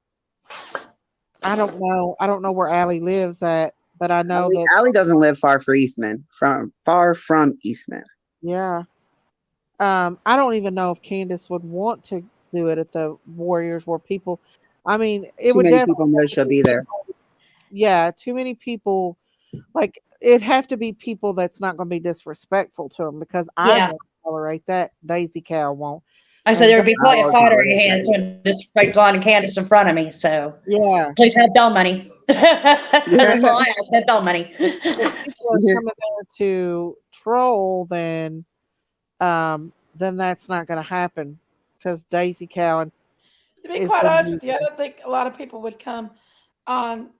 I don't know. I don't know where Allie lives at, but I know that. Allie doesn't live far from Eastman. Yeah. I don't even know if Candace would want to do it at the Warriors where people. I mean, it Too would many definitely people know have to she'll be be there. yeah, too many people. Like it'd have to be people that's not going to be disrespectful to them because I Yeah. won't tolerate that. Daisy Cow won't. I said And there'd be I plenty of won't fodder in tolerate your hands that. when just right Dawn and Candace in front of me, so yeah, please have doll money. That's all I ask, have doll money. if people are coming there to troll, then that's not going to happen because Daisy Cow To be is quite going to honest be with you, I don't think a lot of people would come on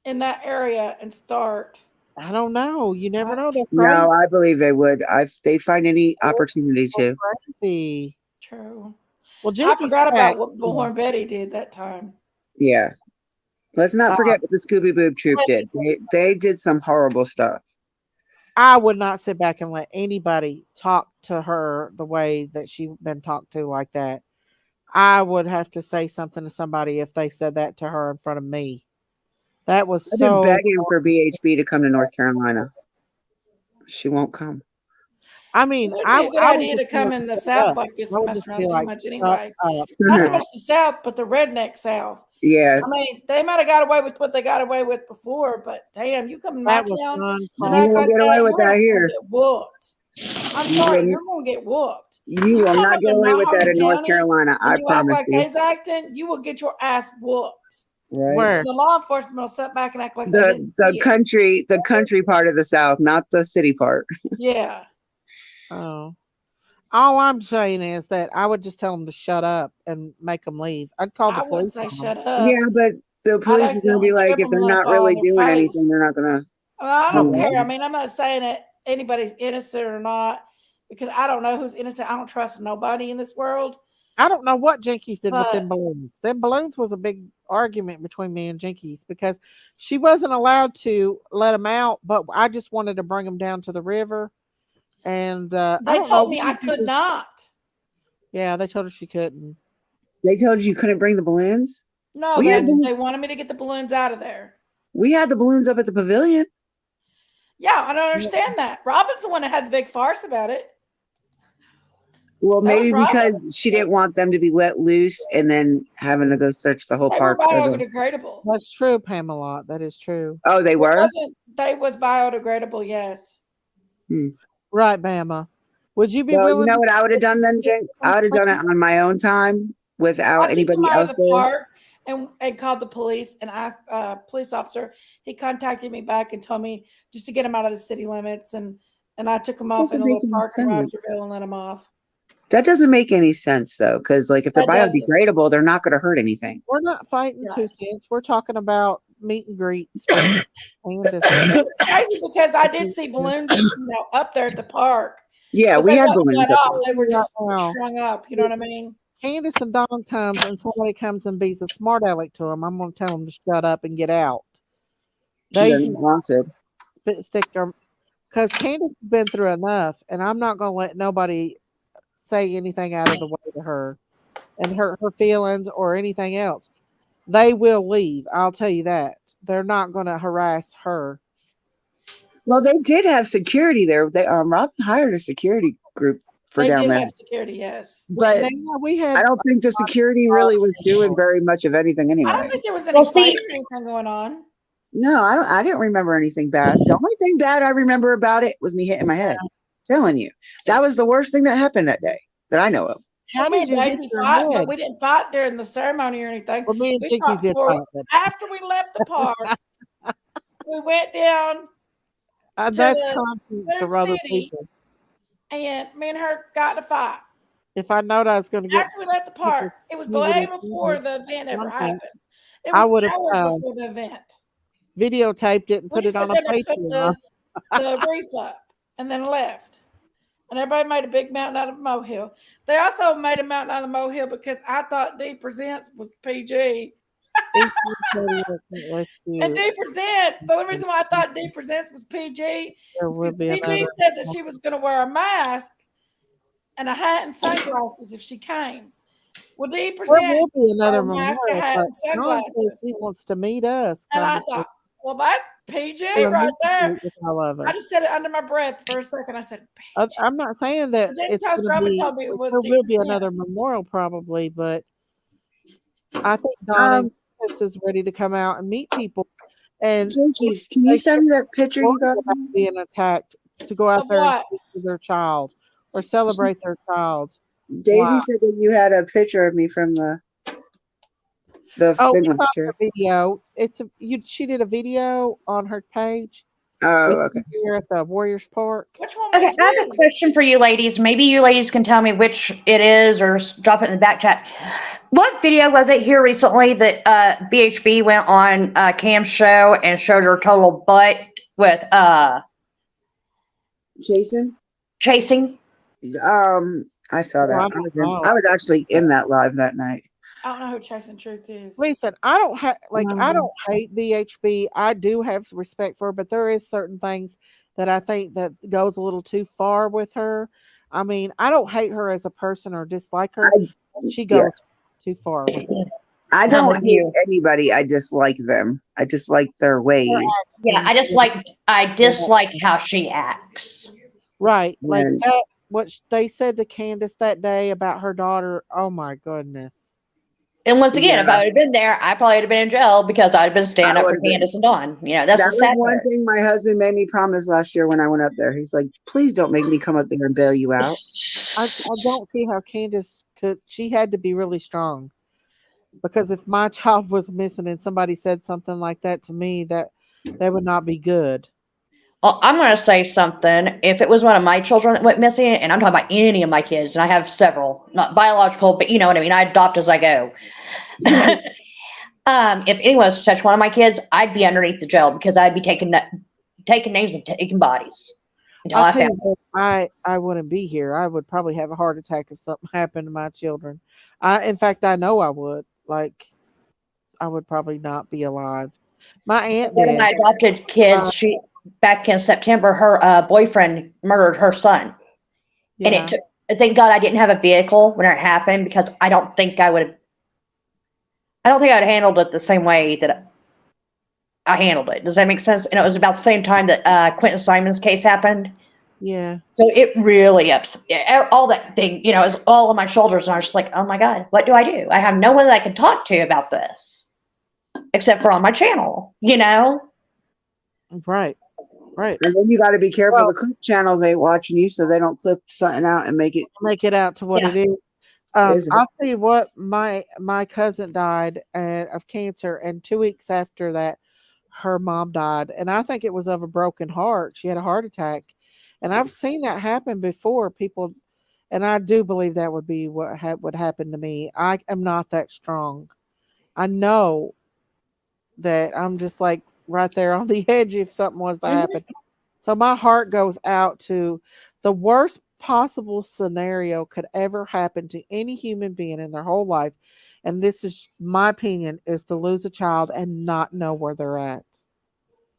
in that area and start. I don't know. You never know. They're No, crazy. I believe they would. They find any opportunity to. Crazy. True. Well, I Jinky's forgot back. about what Bullhorn Betty did that time. Yeah. Let's not forget what the Scooby Boob Troop did. They did some horrible stuff. I would not sit back and let anybody talk to her the way that she's been talked to like that. I would have to say something to somebody if they said that to her in front of me. That was I've been so. begging for BHB to come to North Carolina. She won't come. I mean, It would I be a good would idea to just tell come her in the shut South up. like this I and would mess just around be too like, much shut anyway. up. Not so now. much the South, but the redneck South. Yeah. I mean, they might have got away with what they got away with before, but damn, you come to my That was town and You act uncalled. like won't get that, away with your that ass gonna here. get whooped. I'm You sorry, will, you're gonna get whooped. you You will come not up get in away my with that home in North county Carolina. and I you act promise like you. they's acting, you will get your ass whooped. Right. Where? The law enforcement will sit back and act like they didn't The see it. the country part of the South, not the city part. Yeah. Oh. All I'm saying is that I would just tell them to shut up and make them leave. I'd call the I wouldn't police say on them. shut up. Yeah, but the I'd police is gonna be accidentally like, trip if them they're and let them not fall really on their doing face. anything, they're not gonna. Well, I Oh, don't what? care. I mean, I'm not saying that anybody's innocent or not because I don't know who's innocent. I don't trust nobody in this world. I don't know what Jinkies did with But them balloons. Them balloons was a big argument between me and Jinkies because she wasn't allowed to let them out, but I just wanted to bring them down to the river. And I they don't know. told me I could people- not. Yeah, they told her she couldn't. They told you couldn't bring the balloons. No, We had they wanted me to get the balloons out of there. we had the balloons up at the pavilion. Yeah, I don't understand that. Robin's the one that had the big farce about it. Well, That was maybe Robin. because she didn't want them to be let loose and then having to go search the whole They were park. biodegradable. That's true, Pamela. That is true. Oh, they were? They was biodegradable, yes. Right, Bama. Would you be Well, you willing? know what I would have done then, Jen? I would have done it on my own time without I took anybody him out of else the there. park and called the police and asked a police officer. He contacted me back and told me just to get him out of the city limits. And I took him off in Doesn't a make little any park in sense. Rogerville and let him off. That doesn't make any sense though, because like if they're That doesn't. biodegradable, they're not going to hurt anything. We're not fighting Yeah. 2 cents. We're talking about meet and greets. with Candace. It's crazy because I did see balloons, up there at the park. Yeah, But we they had wasn't balloons let up off. there. They were just Right now. strung up. You know what I mean? Candace and Don comes and somebody comes and beats a smart aleck to them. I'm going to tell them to shut up and get out. They Then wanted. stick their because Candace has been through enough, and I'm not going to let nobody say anything out of the way to her and hurt her feelings or anything else. They will leave. I'll tell you that. They're not going to harass her. Well, they did have security there. They Robin hired a security group for They down did there. have security, yes. But we had. I don't think the security really was doing very much of anything I anyway. don't think there was any Well, see- fighting or anything going on. No, I didn't remember anything bad. The only thing bad I remember about it was me hitting my head. Telling you, that was the worst thing that happened that day that I know of. How Well, me did and you hit Daisy your fought, head? but we didn't fight during the ceremony or anything. Well, me and We Jinkies fought did for fight. But after we left the park. We went down that's the content Center for other City. people. and me and her got in a fight. If I knowed I was going to get After we left the park, it was you would way have before seen the event ever something. happened. It I was would have hours before the event. videotaped it and We put just it on went a there to put Patreon. the wreath up and then left. And everybody made a big mountain out of a molehill. They also made a mountain out of a molehill because I thought D Presents was PG. And D Present, the only reason why I thought D Presents was PG There is will because be PG another. said that she was going to wear a mask and a hat and sunglasses if she came. Well, D There Present will be another wear a mask, a memorial, hat, but and Don says sunglasses. he wants to meet us. And I Come to thought, well, that's PG see a right meet and there. greet with all of I us. just said it under my breath for a second. I said, PG. I'm not saying that But then it's Toast going to Robin be. told me it was There will be 10%. another memorial probably, but I think Don and Chris is ready to come out and meet people. And Jinkies, can you send me that picture you got? being attacked to go out Of there and what? speak to their child or celebrate their child. Daisy Wow. said that you had a picture of me from the Oh, thing we last found year. the video. She did a video on her page. Oh, okay. Here at the Warriors Park. Which one Okay, was I have a you? question for you ladies. Maybe you ladies can tell me which it is or drop it in the back chat. What video was it here recently that BHB went on Cam's show and showed her total butt with Jason? chasing. I saw Well, that. I don't know. I was actually in that live that night. I don't know who Chasing Truth is. Listen, I don't have I Um, don't hate BHB. I do have respect for her, but there is certain things that I think that goes a little too far with her. I mean, I don't hate her as a person or dislike her. I She yeah. goes too far with stuff. I I'm don't with hate you. anybody. I dislike them. I dislike their Her ways. Yeah, actions, I dislike how she acts. right? Like And that. What they said to Candace that day about her daughter. Oh my goodness. And once again, if yeah, I would have been there, I probably would have been in jail because I'd have been I standing up would for have been. Candace and Dawn. You know, that's That the was sad one part. thing my husband made me promise last year when I went up there. He's like, please don't make me come up there and bail you out. I don't see how Candace could. She had to be really strong because if my child was missing and somebody said something like that to me, that would not be good. Well, I'm going to say something. If it was one of my children that went missing, and I'm talking about any of my kids, and I have several, not biological, but you know what I mean, I adopt as I go. If anyone was to touch one of my kids, I'd be underneath the jail because I'd be taking names and taking bodies until I'll I tell found you what, I wouldn't be here. I would probably have a heart attack if something happened to my children. In fact, I know I would. Like, I would probably not be alive. My aunt one of did. my adopted kids. She back in September, her boyfriend murdered her son, and it Yeah, took. Thank God I didn't have a vehicle when it happened because I don't think I would have. I don't think I'd handled it the same way that I handled it. Does that make sense? And it was about the same time that Quentin Simon's case happened. yeah, So it really all that thing, you know, is all on my shoulders. And I was just like, oh my God, what do? I have no one that I can talk to about this except for on my channel, you know? right, right. And then you got to be careful. Well, The clip channels ain't watching you, so they don't clip something out and make it. make it out to what Yeah. it is. Is I'll tell you what, my cousin died of cancer, and 2 weeks after that, her mom died, and I think it was of a broken heart. She had a heart attack, and I've seen that happen before. People, and I do believe that would be what would happen to me. I am not that strong. I know that I'm just like right there on the edge if something was to Mhm. happen. So my heart goes out to the worst possible scenario could ever happen to any human being in their whole life. And this is my opinion is to lose a child and not know where they're at.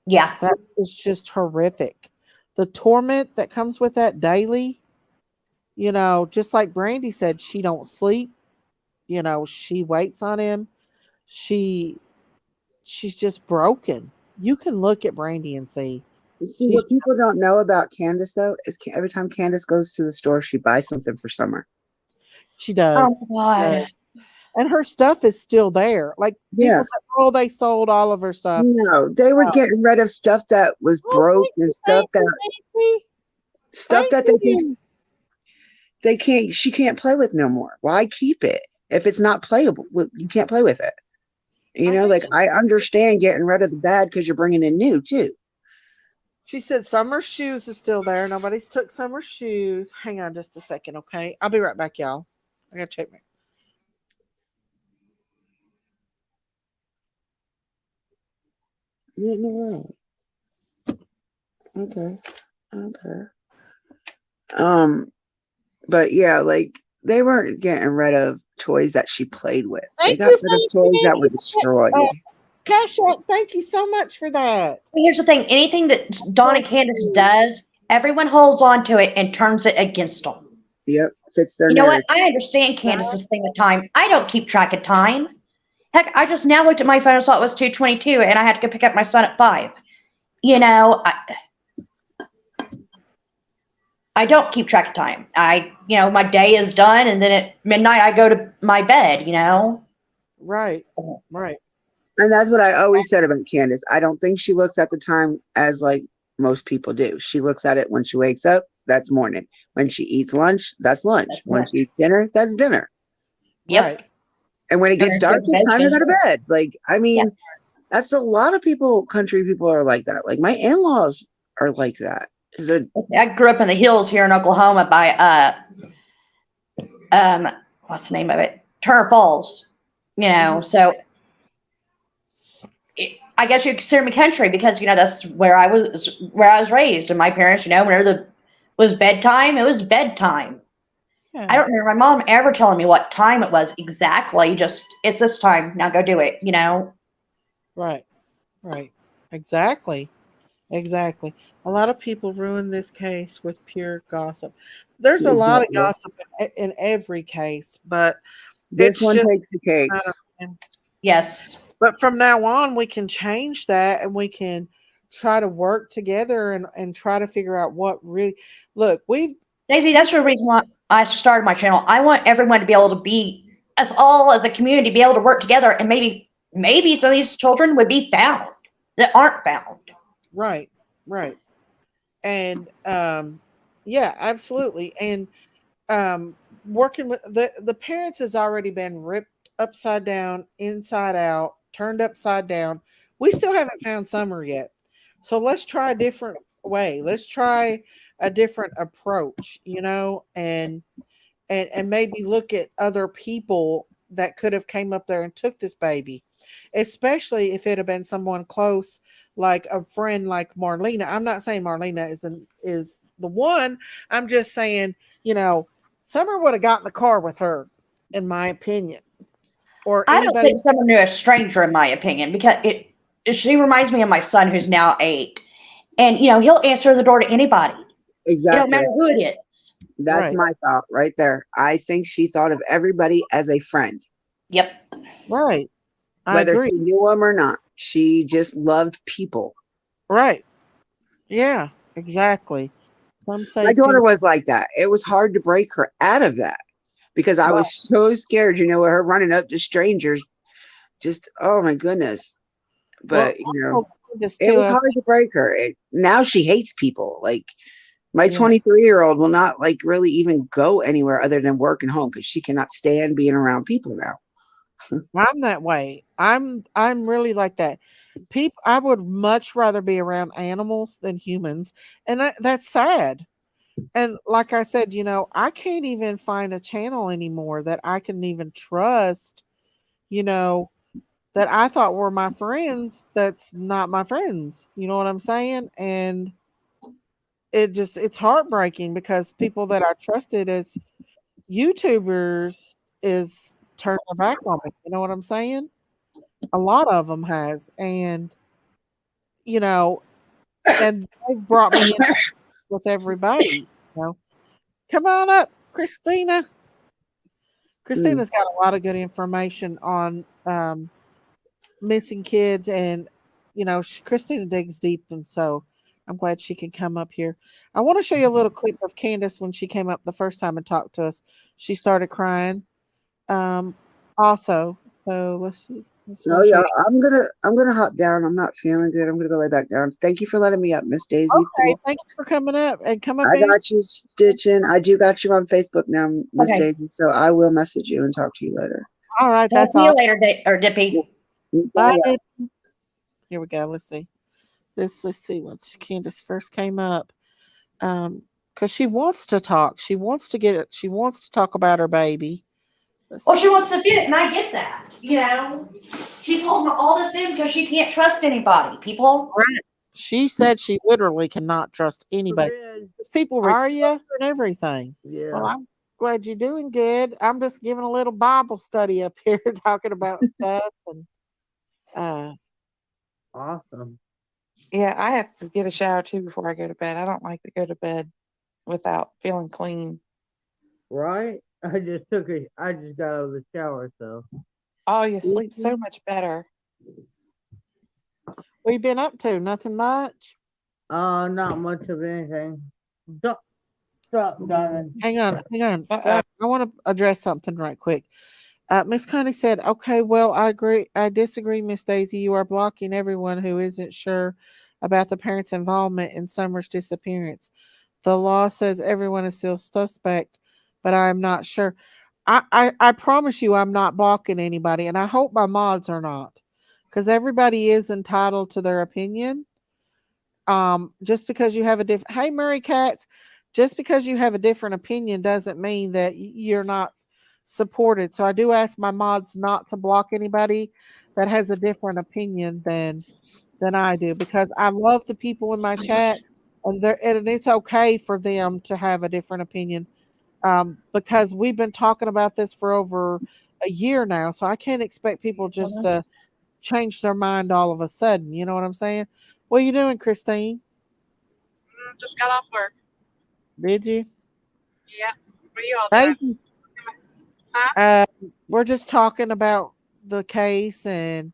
Yeah. That is just horrific. The torment that comes with that daily, just like Brandy said, she don't sleep, she waits on him. She's just broken. You can look at Brandy and see You see, she's what people don't know about Candace, though, is every time Candace goes to the store, she buys something for Summer. she Oh does. my She God. does. And her stuff is still there. Like Yeah. people say, oh, they sold all of her stuff. No, they were No. getting rid of stuff that was Oh, broke thank and you, thank you, Nancy. stuff Thank that you. she can't play with no more. Why keep it if it's not playable? You can't play with it. I think Like I understand getting rid of the bad because you're bringing in new too. She said Summer's shoes is still there. Nobody's took Summer's shoes. Hang on just a second, okay? I'll be right back, y'all. I gotta check my. No. Okay. But yeah, like they weren't getting rid of toys that she played with. They got rid of toys that were destroyed. Cash App, thank you so much for that. Here's the thing. Anything that Dawn and Candace does, everyone holds on to it and turns it against them. Yep, fits their You know what? narrative. I understand Candace's thing of time. I don't keep track of time. Heck, I just now looked at my phone and saw it was 2:22 and I had to go pick up my son at 5. You know, I don't keep track of time. My day is done and then at midnight I go to my bed, you know? Right. And that's what I always said about Candace. I don't think she looks at the time as like most people do. She looks at it when she wakes up, that's morning. When she eats lunch, that's lunch. When she eats dinner, that's dinner. Yep. Right. And when it gets dark, it's time to go to bed. Like, I mean, that's a lot of people, country people are like that. Like my in-laws are like that. I grew up in the hills here in Oklahoma by what's the name of it? Turner Falls. You know, so I guess you consider me country because that's where I was raised, and my parents, whenever was bedtime, it was bedtime. I Yeah. don't remember my mom ever telling me what time it was exactly. Just it's this time now, go do it. Right. Right. Exactly. Exactly. A lot of people ruin this case with pure gossip. There's a lot of Exactly. gossip in every case, but This it's one just takes the cake. Yes. but from now on we can change that, and we can try to work together and try to figure out what really look, we've Daisy, that's the reason why I started my channel. I want everyone to be able to be, as all as a community, be able to work together, and maybe some of these children would be found that aren't found. right, right. And yeah, absolutely. And working with the parents has already been ripped upside down, inside out, turned upside down. We still haven't found Summer yet. So let's try a different way. Let's try a different approach, and maybe look at other people that could have came up there and took this baby, especially if it had been someone close, like a friend like Marlena. I'm not saying Marlena is the one. I'm just saying, Summer would have got in the car with her, in my opinion, or I don't anybody. think someone knew a stranger, in my opinion, because she reminds me of my son who's now 8. And he'll answer the door to anybody. It don't Exactly. matter who it is. That's Right, my thought right there. I think she thought of everybody as a friend, Yep. right. I whether agree. she knew them or not. She just loved people. Right. Yeah, exactly. Some My say daughter people. was like that. It was hard to break her out of that because I Right. was so scared, with her running up to strangers. Just, oh my goodness. Well, But, I told this it too. was hard to break her. Now she hates people. Like, my Yeah. 23-year-old will not like really even go anywhere other than work and home because she cannot stand being around people now. I'm that way. I'm really like that. People, I would much rather be around animals than humans, and that's sad. And like I said, I can't even find a channel anymore that I can even trust. You know that I thought were my friends. That's not my friends. You know what I'm saying? And it's heartbreaking because people that I trusted as YouTubers is turning their back on me. You know what I'm saying? A lot of them has, and you know, and they've brought me in with everybody. Come on up, Christina. Mm. Christina's got a lot of good information on missing kids, and Christina digs deep, and so I'm glad she can come up here. I want to show you a little clip of Candace when she came up the first time and talked to us. She started crying. Um, also, so let's see. I just Oh want to show yeah, you. I'm gonna hop down. I'm not feeling good. I'm gonna go lay back down. Thank you for letting me up, Miss Daisy. Okay, thank you for coming up and come up I any. got you stitching. I do got you on Facebook now, Miss Okay. Daisy. So I will message you and talk to you later. All right, Talk that's to you all. later, Dippy. Bye. Bye. Here we go. Let's see. Let's see when Candace first came up. Because she wants to talk. She wants to get it. She wants to talk about her baby. Well, she wants to fit it, and I get that. She's holding all this in because she can't trust anybody. People. Right. She said she literally cannot trust anybody. These people are you and everything. Yeah. Well, I'm glad you're doing good. I'm just giving a little Bible study up here, talking about stuff, and Awesome. Yeah, I have to get a shower too before I go to bed. I don't like to go to bed without feeling clean. Right? I just got out of the shower, so. Oh, you sleep so much better. what you been up to? Nothing much. Not much of anything. Stop, darling. Hang on. Uh-oh. I want to address something right quick. Miss Connie said, "Okay, well, I agree. I disagree, Miss Daisy. You are blocking everyone who isn't sure about the parents' involvement in Summer's disappearance. The law says everyone is still suspect, but I am not sure. I promise you, I'm not blocking anybody, and I hope my mods are not, because everybody is entitled to their opinion. Just because you have a different, hey, Murray Katz, just because you have a different opinion doesn't mean that you're not supported. So I do ask my mods not to block anybody. that has a different opinion than I do, because I love the people in my chat, and it's okay for them to have a different opinion, because we've been talking about this for over a year now, so I can't expect people just to change their mind all of a sudden. You know what I'm saying? What are you doing, Christine? Just got off work. Did you? Yeah. What are you all doing? Daisy, Huh? we're just talking about the case and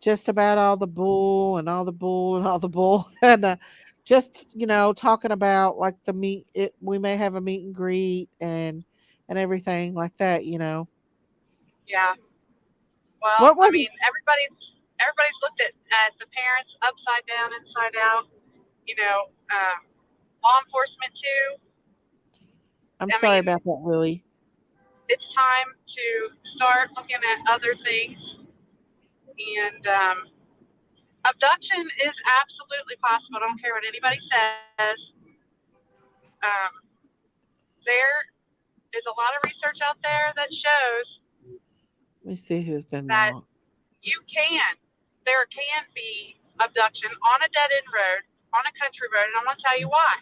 just about all the bull and all the bull and all the bull and just talking about like we may have a meet and greet and everything like that. Yeah. Well, What I was it? mean, everybody's looked at the parents upside down, inside out. You know, law enforcement too. I'm I sorry mean, about that, Lily. it's time to start looking at other things. And abduction is absolutely possible. I don't care what anybody says. Um, there is a lot of research out there that shows Let me see who's been that blocked. there can be abduction on a dead end road, on a country road, and I'm going to tell you why.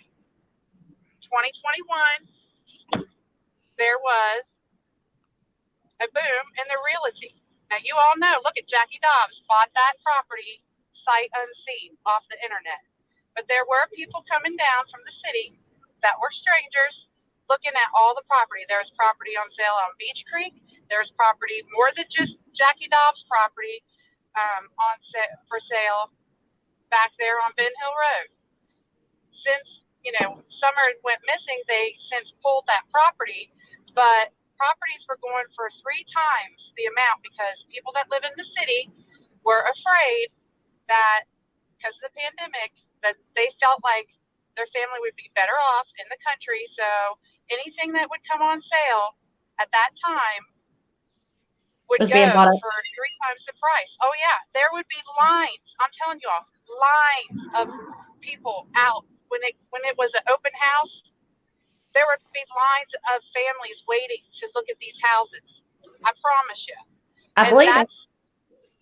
2021, there was a boom in the realty. Now, you all know, look at Jackie Dobbs bought that property sight unseen off the internet. But there were people coming down from the city that were strangers looking at all the property. There was property on sale on Beach Creek. There's property, more than just Jackie Dobbs' property, for sale back there on Ben Hill Road. Since, Summer went missing, they since pulled that property, but properties were going for 3 times the amount because people that live in the city were afraid that because of the pandemic, that they felt like their family would be better off in the country. So anything that would come on sale at that time would Was go being bought up. for 3 times the price. Oh yeah, there would be lines. I'm telling you all, lines of people out when it was an open house. There would be lines of families waiting to look at these houses. I promise you. I And believe it.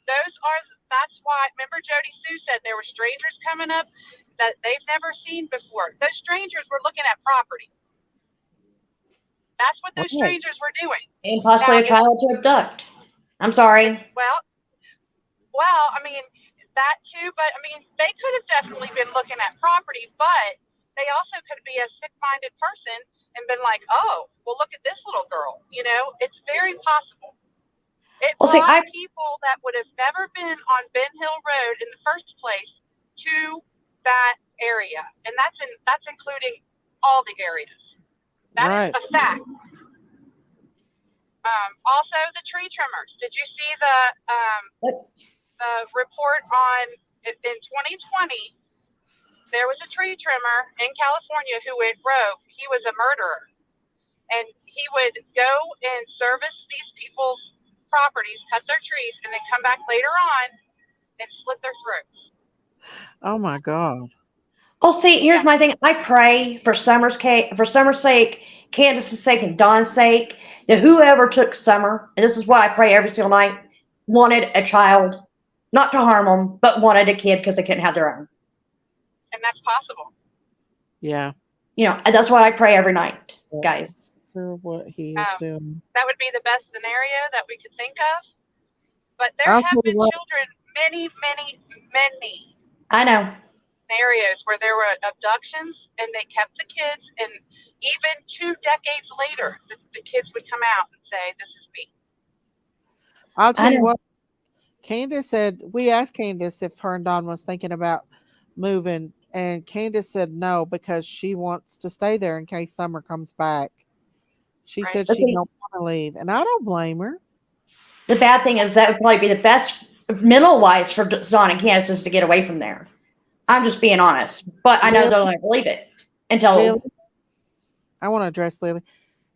that's why. Remember, Jody Sue said there were strangers coming up that they've never seen before. Those strangers were looking at property. That's what those Okay. strangers were doing. And possibly a child to abduct. I'm sorry. Well, I mean that too, but I mean they could have definitely been looking at property, but they also could be a sick-minded person and been like, oh, well, look at this little girl. It's very possible. It Well, see, brought people that would have never been on Ben Hill Road in the first place to that area, and that's including all the areas. That Right. is a fact. Also, the tree trimmers. Did you see the report on in 2020? There was a tree trimmer in California who went rogue. He was a murderer, and he would go and service these people's properties, cut their trees, and then come back later on and slit their throats. Oh my God. Well, see, here's my thing. I pray for Summer's sake, Candace's sake, and Dawn's sake, that whoever took Summer, and this is what I pray every single night, wanted a child, not to harm them, but wanted a kid because they couldn't have their own. And that's possible. Yeah. And that's what I pray every night, guys. For what he is doing. That would be the best scenario that we could think of. But there I'll have tell you been what. children, many, many, many I know. scenarios where there were abductions and they kept the kids, and even 2 decades later, the kids would come out and say, "This is me." I'll tell you know. what. Candace said, we asked Candace if her and Don was thinking about moving, and Candace said no because she wants to stay there in case Summer comes back. She Right. said But she see, don't want to leave, and I don't blame her. the bad thing is that would probably be the best mental-wise for Dawn and Candace is to get away from there. I'm just being honest, but I know Lily, they'll not believe it until. Lily, I want to address Lily.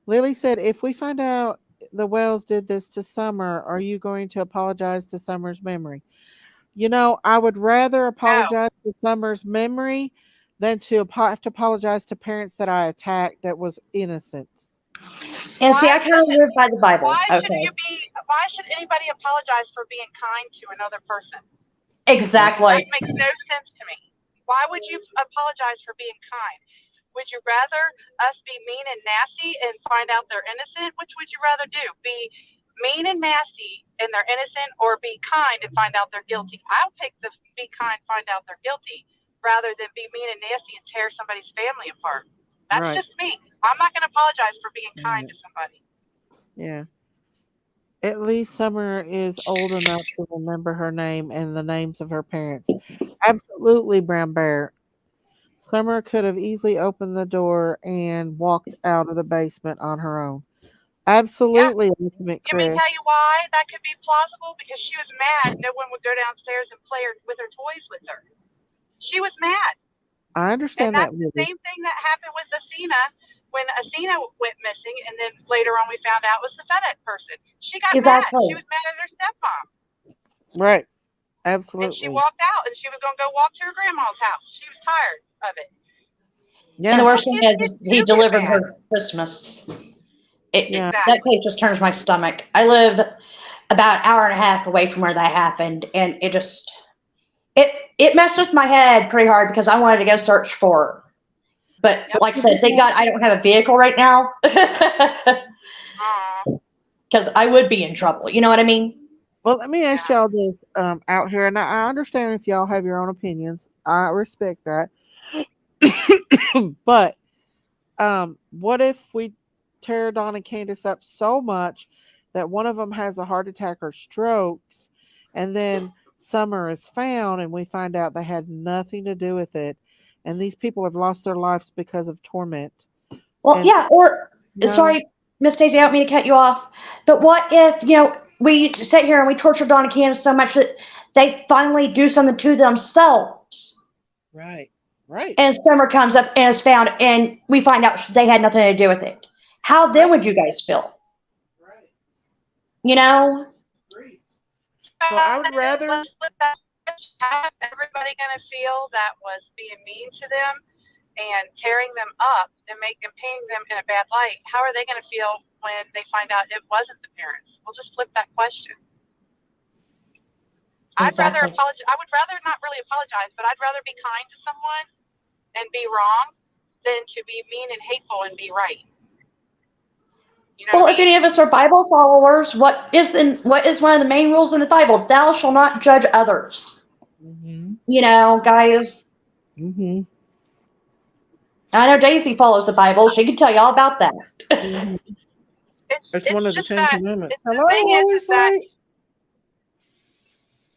Lily said, if we find out the Wells did this to Summer, are you going to apologize to Summer's memory? I would rather apologize to Summer's memory than to have to apologize to parents that I attacked that was innocent. And see, I kind of live by the Bible. Why Okay. should you be? why should anybody apologize for being kind to another person? Exactly. That makes no sense to me. Why would you apologize for being kind? Would you rather us be mean and nasty and find out they're innocent? Which would you rather do? Be mean and nasty and they're innocent, or be kind and find out they're guilty? I'll pick the be kind, find out they're guilty, rather than be mean and nasty and tear somebody's family apart. That's Right. just me. I'm not going to apologize for being kind to somebody. Yeah. At least Summer is old enough to remember her name and the names of her parents. Absolutely, Brown Bear. Summer could have easily opened the door and walked out of the basement on her own. Absolutely, Ultimate Let me Chris. tell you why that could be plausible. Because she was mad no one would go downstairs and play with her toys with her. She was mad. I And understand that's that, the Lily. same thing that happened with Athena when Athena went missing, and then later on we found out it was the FedEx person. She got mad. Exactly. She was mad at her stepmom. Right. And she Absolutely. walked out, and she was going to go walk to her grandma's house. She was tired of it. And the Yeah. worst thing is, he delivered her Christmas. Yeah. That place just turns my stomach. I live about an hour and a half away from where that happened, and it messed with my head pretty hard because I wanted to go search for her. But like I said, thank God I don't have a vehicle right now, because I would be in trouble. You know what I mean? Well, let me ask y'all this out here, and I understand if y'all have your own opinions. I respect that. But what if we tear Dawn and Candace up so much that one of them has a heart attack or strokes, and then Summer is found, and we find out they had nothing to do with it, and these people have lost their lives because of torment? Well, And- yeah. Or No. sorry, Miss Daisy, I don't mean to cut you off, but what if we sit here and we torture Dawn and Candace so much that they finally do something to themselves? Right. Right. And Summer comes up and is found, and we find out they had nothing to do with it. How then would you guys feel? Right. You know? So I would rather. Let's flip that. How is everybody going to feel that was being mean to them and tearing them up and painting them in a bad light? How are they going to feel when they find out it wasn't the parents? We'll just flip that question. I'd rather Exactly. apologize. I would rather not really apologize, but I'd rather be kind to someone and be wrong than to be mean and hateful and be right. You know Well, what I if mean? any of us are Bible followers, what is one of the main rules in the Bible? Thou shalt not judge others. Mm-hmm. Guys. Mm-hmm. I know Daisy follows the Bible. She can tell you all about that. Mm-hmm. It's one of the just 10 that- Commandments. the Hello, thing is always that right.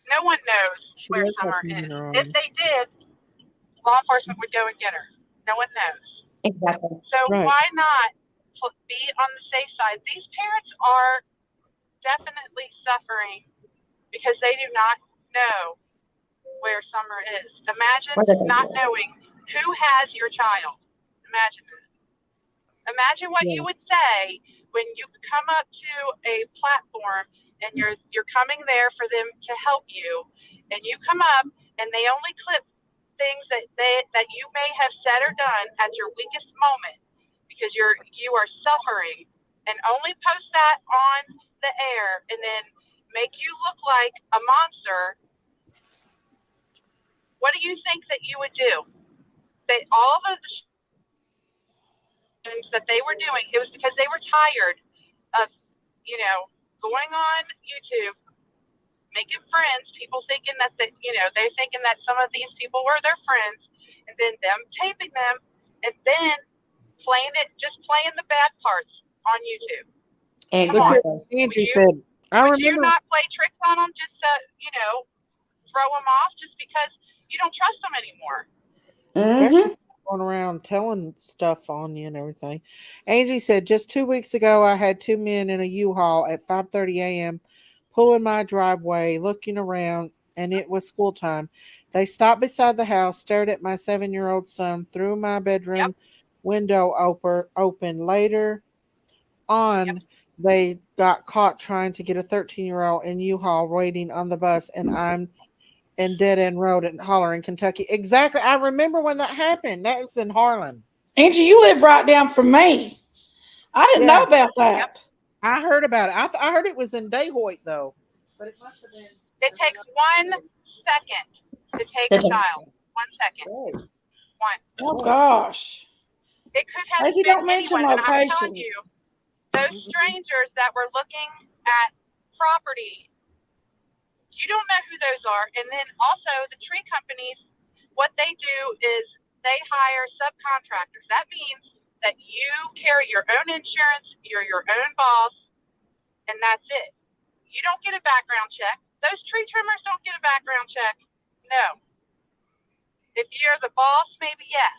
no one knows She where does have Summer things is. in her own. If they did, law enforcement would go and get her. No one knows. Exactly. So Right. why not be on the safe side? These parents are definitely suffering because they do not know where Summer is. Where the Imagine baby not is. knowing who has your child. Imagine this. Imagine what you would say when you come up to a platform and you're coming there for them to help you, and you come up and they only clip things that you may have said or done at your weakest moment because you are suffering, and only post that on the air and then make you look like a monster. What do you think that you would do? That all of the things that they were doing, it was because they were tired of, going on YouTube, making friends, people thinking that they're thinking that some of these people were their friends, and then them taping them, and then playing the bad parts on YouTube. Look at Exactly. Angie said. I Would you remember. not play tricks on them just to, throw them off just because you don't trust them anymore? Especially going around telling stuff on you and everything. Angie said, just 2 weeks ago, I had two men in a U-Haul at 5:30 a.m. pulling my driveway, looking around, and it was school time. They stopped beside the house, stared at my 7-year-old son through my bedroom window open. Later on, they got caught trying to get a 13-year-old in U-Haul waiting on the bus, and I'm in Dead End Road in Holler in Kentucky. Exactly. I remember when that happened. That was in Harlan. Angie, you live right down from me. I didn't know about that. I heard about it. I heard it was in Dayhoyt though, but it must have been. It takes 1 second to take a child. 1 second. Oh, One. Oh gosh. It could have Lacey, been don't mention anyone, and I'm telling locations. you, those strangers that were looking at property, you don't know who those are. And then also the tree companies, what they do is they hire subcontractors. That means that you carry your own insurance, you're your own boss, and that's it. You don't get a background check. Those tree trimmers don't get a background check. No. If you're the boss, maybe yes,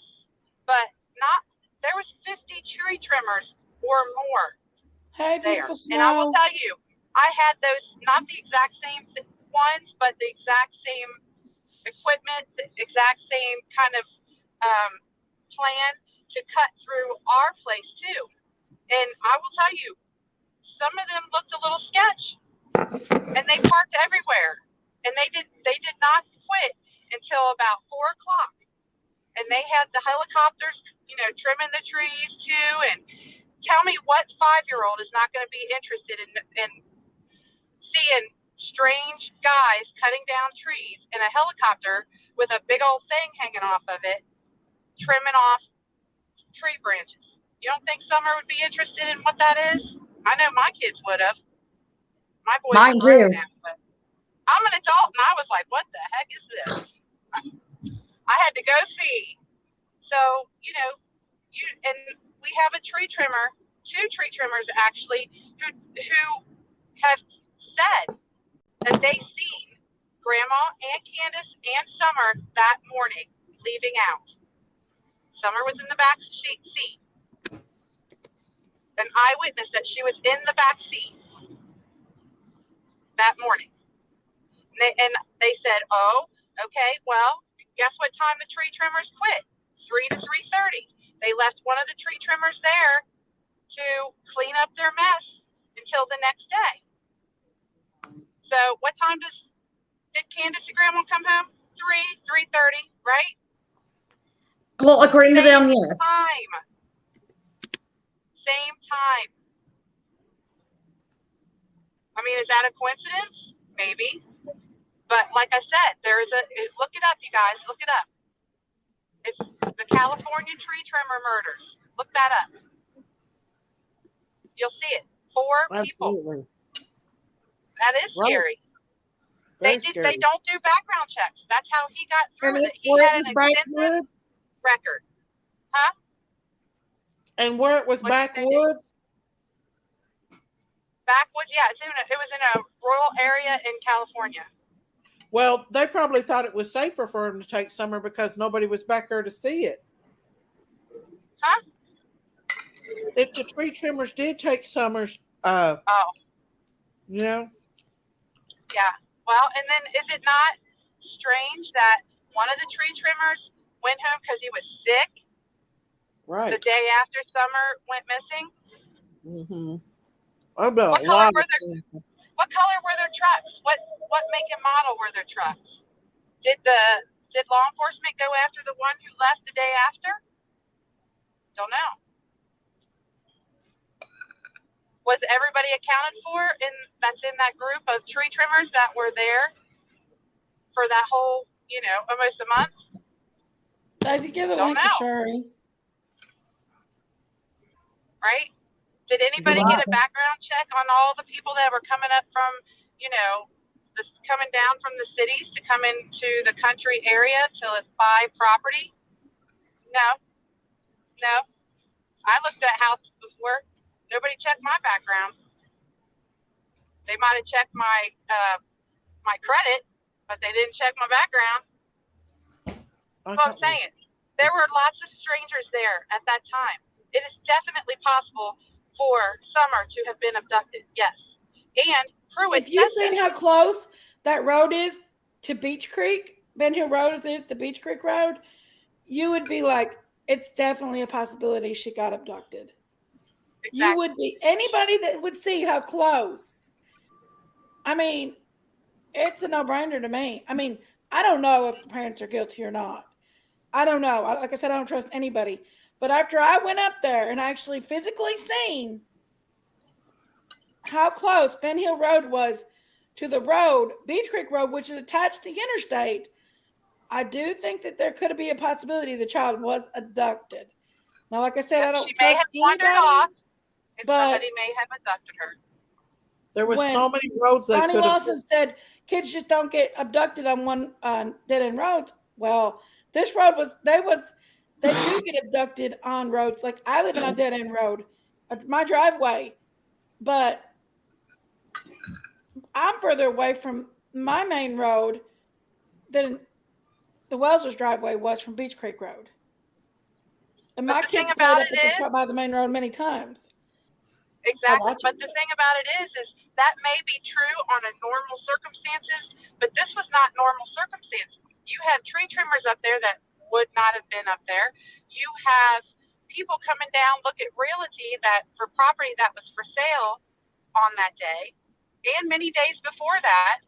but not. There was 50 tree trimmers or more Hey, there. beautiful And I will Snow. tell you, I had those, not the exact same ones, but the exact same equipment, the exact same kind of plan to cut through our place too. And I will tell you, some of them looked a little sketch, and they parked everywhere, and they did not quit until about 4 o'clock. And they had the helicopters, trimming the trees too. And tell me what 5-year-old is not going to be interested in seeing strange guys cutting down trees in a helicopter with a big old thing hanging off of it, trimming off tree branches. You don't think Summer would be interested in what that is? I know my kids would have. My boys are Mine grown too. now, but I'm an adult, and I was like, what the heck is this? I had to go see. So, and we have a tree trimmer, 2 tree trimmers actually, who have said that they seen Grandma and Candace and Summer that morning leaving out. Summer was in the back seat. An eyewitness that she was in the back seat that morning. And they said, oh, okay, well, guess what time the tree trimmers quit? 3 to 3:30. They left one of the tree trimmers there to clean up their mess until the next day. So what time did Candace and Grandma come home? 3:30, right? Well, according to them, yes. Same time. I mean, is that a coincidence? Maybe. But like I said, look it up, you guys. Look it up. It's the California tree trimmer murders. Look that up. You'll see it. 4 people. absolutely. That is Right. scary. Very They scary. don't do background checks. That's how he got And through it. He where had it was an extensive backwoods, record. Huh? and where it was What did you say, backwoods. Backwoods? Yeah, it was in a rural area in California. Well, they probably thought it was safer for him to take Summer because nobody was back there to see it. Huh? If the tree trimmers did take Summer's, Oh. Yeah. Well, and then is it not strange that one of the tree trimmers went home because he was sick Right. the day after Summer went missing? Mm-hmm. What color were their trucks? What make and model were their trucks? Did law enforcement go after the one who left the day after? Don't know. Was everybody accounted for that's in that group of tree trimmers that were there for that whole, almost a month? Daisy, give the Don't link to know. Shuri. Right? Did anybody get a background check on all the people that were coming up from, coming down from the cities to come into the country area to buy property? No. I looked at houses before. Nobody checked my background. They might have checked my my credit, but they didn't check my background. That's what I'm saying. There were lots of strangers there at that time. It is definitely possible for Summer to have been abducted. Yes. And Pruitt. If you've seen how close that road is to Beach Creek, Ben Hill Road is to Beach Creek Road, you would be like, it's definitely a possibility she got abducted. Exactly. You would be. Anybody that would see how close. I mean, it's a no-brainer to me. I mean, I don't know if the parents are guilty or not. I don't know. Like I said, I don't trust anybody. But after I went up there and actually physically seen how close Ben Hill Road was to the road, Beach Creek Road, which is attached to the interstate, I do think that there could be a possibility the child was abducted. Now, like I said, I don't She may trust have wandered anybody, off, and but somebody may have abducted her. There were when so many roads they Ronnie could have. Lawson said kids just don't get abducted on one dead end roads. Well, this road they do get abducted on roads. Like I live in a dead end road, my driveway, but I'm further away from my main road than the Wells's driveway was from Beach Creek Road. And But my the thing kids played about up it at is, by the main road many times. exactly. But the thing about it is that may be true on a normal circumstances, but this was not normal circumstances. You had tree trimmers up there that would not have been up there. You have people coming down, look at realty that for property that was for sale on that day and many days before that.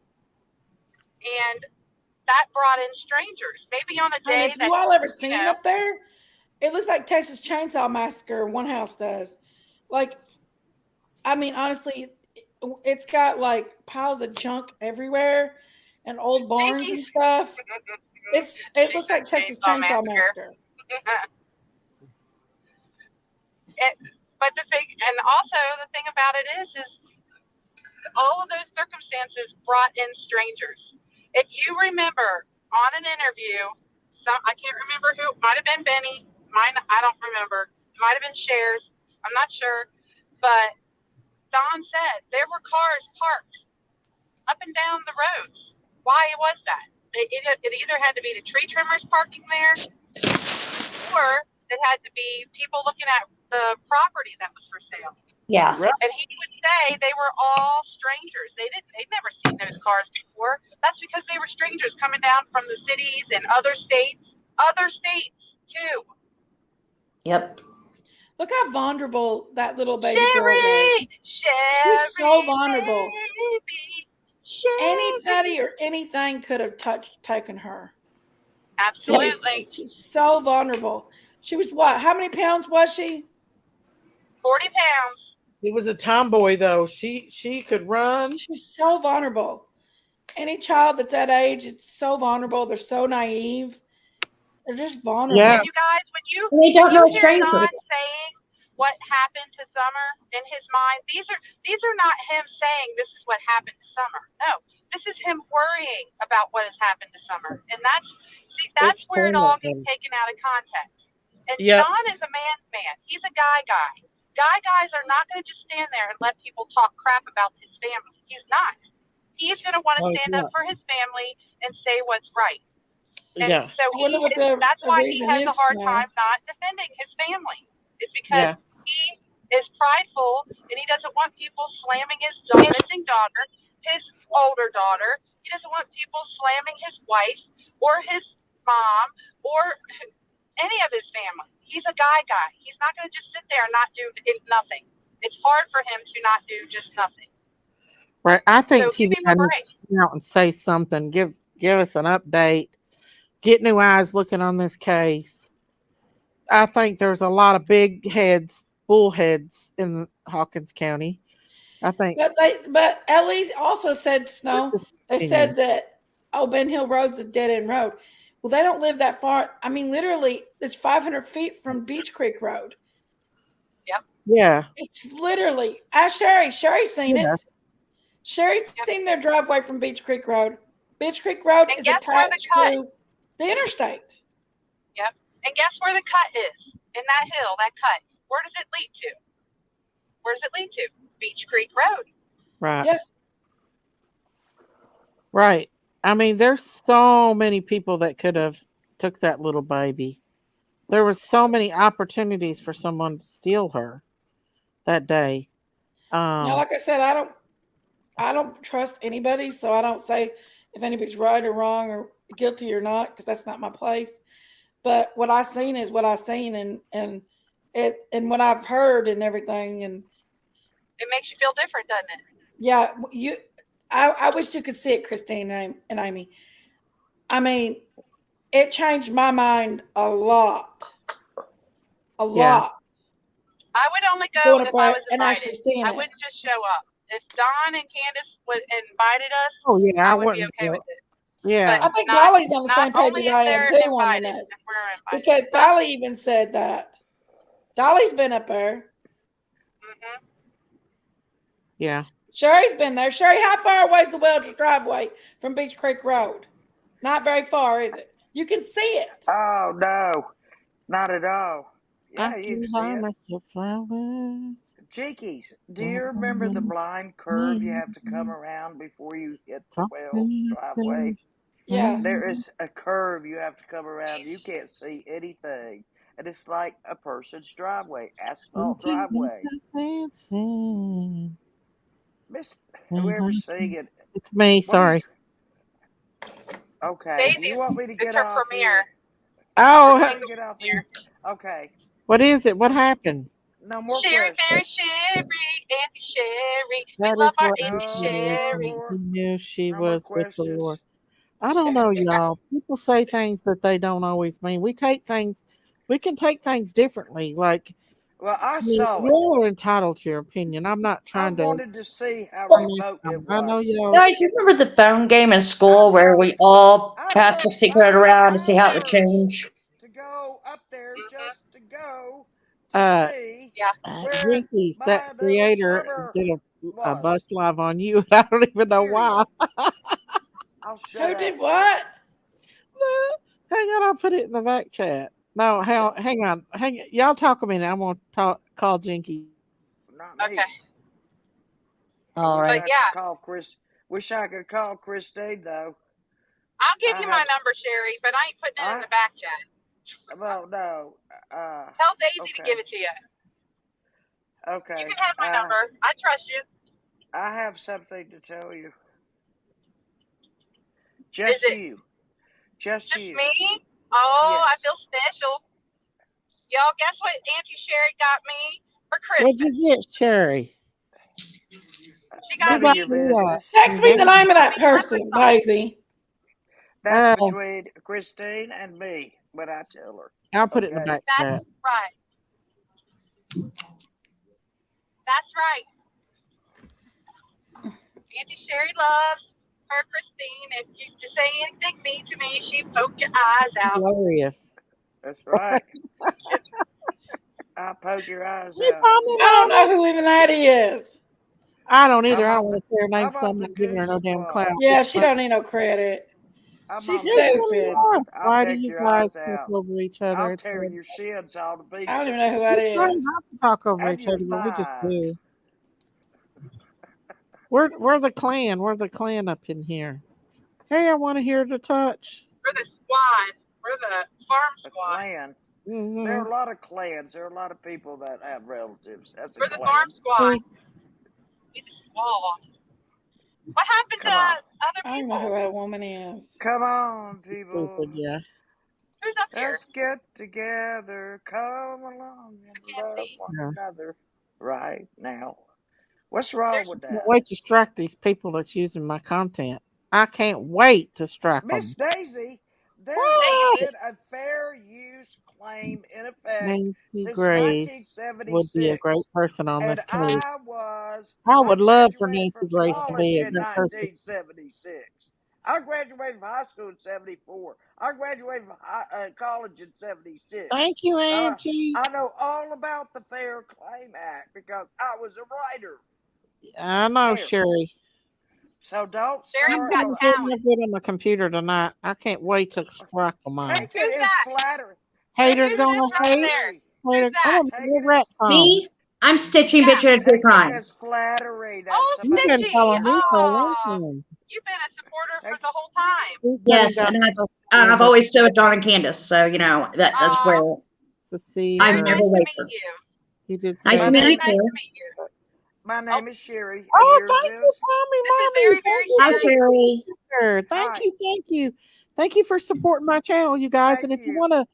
And that brought in strangers. Maybe on a And day if that, you all ever seen up there, it looks like Texas Chainsaw Massacre. One house does. Like, I mean, honestly, it's got like piles of junk everywhere and old barns and stuff. It looks like Texas Chainsaw Massacre. But the thing, and also the thing about it is all of those circumstances brought in strangers. If you remember on an interview, I can't remember who, it might have been Benny, I don't remember, it might have been Shares, I'm not sure, but Don said there were cars parked up and down the roads. Why was that? It either had to be the tree trimmers parking there, or it had to be people looking at the property that was for sale. Yeah. And he would say they were all strangers. They'd never seen those cars before. That's because they were strangers coming down from the cities and other states too. Yep. Look how vulnerable that little baby Sherry, girl was. She's so vulnerable. Sherry. Anybody or anything could have taken her. Absolutely. Seriously, she's so vulnerable. She was what? How many pounds was she? 40 pounds. She was a tomboy, though. She could run. She's so vulnerable. Any child that's that age, it's so vulnerable. They're so naive. They're just vulnerable. Yeah. You guys, They don't know hear strangers. Don saying what happened to Summer in his mind, these are not him saying this is what happened to Summer. No, this is him worrying about what has happened to Summer, and that's where it all gets taken out of context. And Don is a man's man. He's a guy. Guys are not going to just stand there and let people talk crap about his family. He's not. He's going to want to stand up for his family and say what's right. And so that's why he has a hard time not defending his family. It's because he is prideful and he doesn't want people slamming his missing daughter, his older daughter. He doesn't want people slamming his wife or his mom or any of his family. He's a guy. He's not going to just sit there and not do nothing. It's hard for him to not do just nothing. Right. I think so TBI needs to come out and say something. Give us an update. Get new eyes looking on this case. I think there's a lot of big heads, bullheads in Hawkins County. I think. But Ellie also said, Snow, they said that, Ben Hill Road's a dead end road. Well, they don't live that far. I mean, literally, it's 500 feet from Beach Creek Road. Yep. Yeah. It's literally, Sherry's seen it. Sherry's seen their driveway from Beach Creek Road. Beach Creek Road is attached to the interstate. Yep. And guess where the cut is? In that hill, that cut. Where does it lead to? Where does it lead to? Beach Creek Road. Right. Yeah. Right. I mean, there's so many people that could have took that little baby. There was so many opportunities for someone to steal her that day. Now, like I said, I don't trust anybody, so I don't say if anybody's right or wrong or guilty or not, because that's not my place. But what I've seen is what I've seen, and what I've heard and everything, and it makes you feel different, doesn't it? Yeah, I wish you could see it, Christine and Amy. I mean, it changed my mind a lot. A lot. I would only go if I was invited. Actually seeing I it. wouldn't just show up. if Don and Candace would invited us, Oh yeah, I I would be wouldn't. okay with it. Yeah. I think Not Dolly's on the not same page only as if I am they're too on invited, this. if we're invited. Because Dolly even said that. Dolly's been up there. Mhm. Yeah. Sherry's been there. Sherry, how far away is the Wells driveway from Beach Creek Road? Not very far, is it? You can see it. Oh no, not at all. Yeah, I you can can see buy it. myself flowers. Jinkies, do you remember the blind curve you have to come around before you hit the Talk to Wells me, driveway? Yeah. There is a curve you have to come around. You can't see anything. And it's like a person's driveway, asphalt driveway. Miss whoever's singing, It's me. what are you Sorry. okay, do Daisy, you want me to it's get her off premiere. here? Oh, You want me to get off here? Okay. what is it? What happened? No more Sherry, Mary, questions. Sherry, Auntie Sherry. We That love is our what Auntie it is. Sherry. He knew she No more was with the questions. Lord. I don't know, y'all. People say things that they don't always mean. We can take things differently. Like, Well, I saw it. you're entitled to your opinion. I'm not I trying to. wanted to see how remote it I know was. y'all. Guys, you remember the phone game in school where we all passed a secret around to see how it would change? To go up there just to go Uh, to see Yeah. where Jinkies, my that little creator summer did a was. bus live on you, and I don't even know why. I'll shut Who up. did what? Hang on, I'll put it in the back chat. No, hang on. Y'all talk a minute. I'm gonna call Jinky. Not me. Okay. All Wish right. I yeah. could call Chris. Wish I could call Christine though. I'll give I you my have- number, Sherry, but I ain't putting it in the back chat. Well, no. Tell Daisy to okay. give it to you. Okay. You can have my number. I trust you. I have something to tell you. Is Just it you. Just just you. me? Oh, I Yes. feel special. Y'all, guess what Auntie Sherry got me for What'd Christmas? you get, Sherry? She got None me. of your business. Text me the name of that person, Daisy. That's between Christine and me when I tell her. I'll put it in the back chat. That's right. That's right. Auntie Sherry loves her Christine. If you just say anything mean to me, she poke your eyes out. Glorious. That's right. I'll poke your eyes You out. call me I don't know mama? who even that is. I don't either. I'm I on don't want to say her name I'm because I'm on the not giving her no goose damn squad. clout. Yeah, she don't need no credit. I'm She's on the goose stupid. squad. I'll Why do peck you your guys eyes talk out. over each other? I'll It's tear weird. your shins all to pieces. I don't even know who that We try is. not to talk over And each your other, but we just thighs. do. We're the clan. We're the clan up in here. Hey, I want to hear the touch. We're the squad. We're the farm A squad. clan. There are a lot of clans. There are a lot of people that have relatives. That's a We're the clan. farm squad. We're the squad. What happened Come to on. other I don't know who people? that woman is. Come on, people. Stupid, yeah. Who's up here? Let's get together. Come along and love one Yeah. another right now. What's wrong with I can't that? wait to strike these people that's using my content. I can't wait to strike them. Miss Daisy, there What? has been a fair use claim in effect Nancy since Grace would be a 1976. great person on And this case. I would love for graduated Nancy from Grace to college be a in great person. 1976. I graduated from high school in 74. I graduated from college in 76. Thank you, Angie. I know all about the Fair Claim Act because I was a writer. I know, There. Sherry. So don't Sherry's start. got I'm getting talent. good on the computer tonight. I can't wait to strike them all. Take it as flattery. Hater Who's gonna this up hate. there? Hater. Who's that? I'm Take gonna it rap song. Me? I'm stitching Yeah. bitch into a Take it crime. as flattery that Oh, You've somebody. been Stitchy. following me for a long Oh, time. you've been a supporter for Take the whole time. We've Yes, got and to I've always stood with Don and Candace, so you know that's where to see I've her. never Nice to meet wavered. you. He did Nice say to meet that. you. Nice to meet you. My name is Sherry. And Oh, yours thank you, is? Mommy. This is Mommy. very, Thank very you. Hi, Sherry. Sherry. Sure. Thank you. Thank you. Thank you for supporting my channel, you guys. Thank And if you you. want to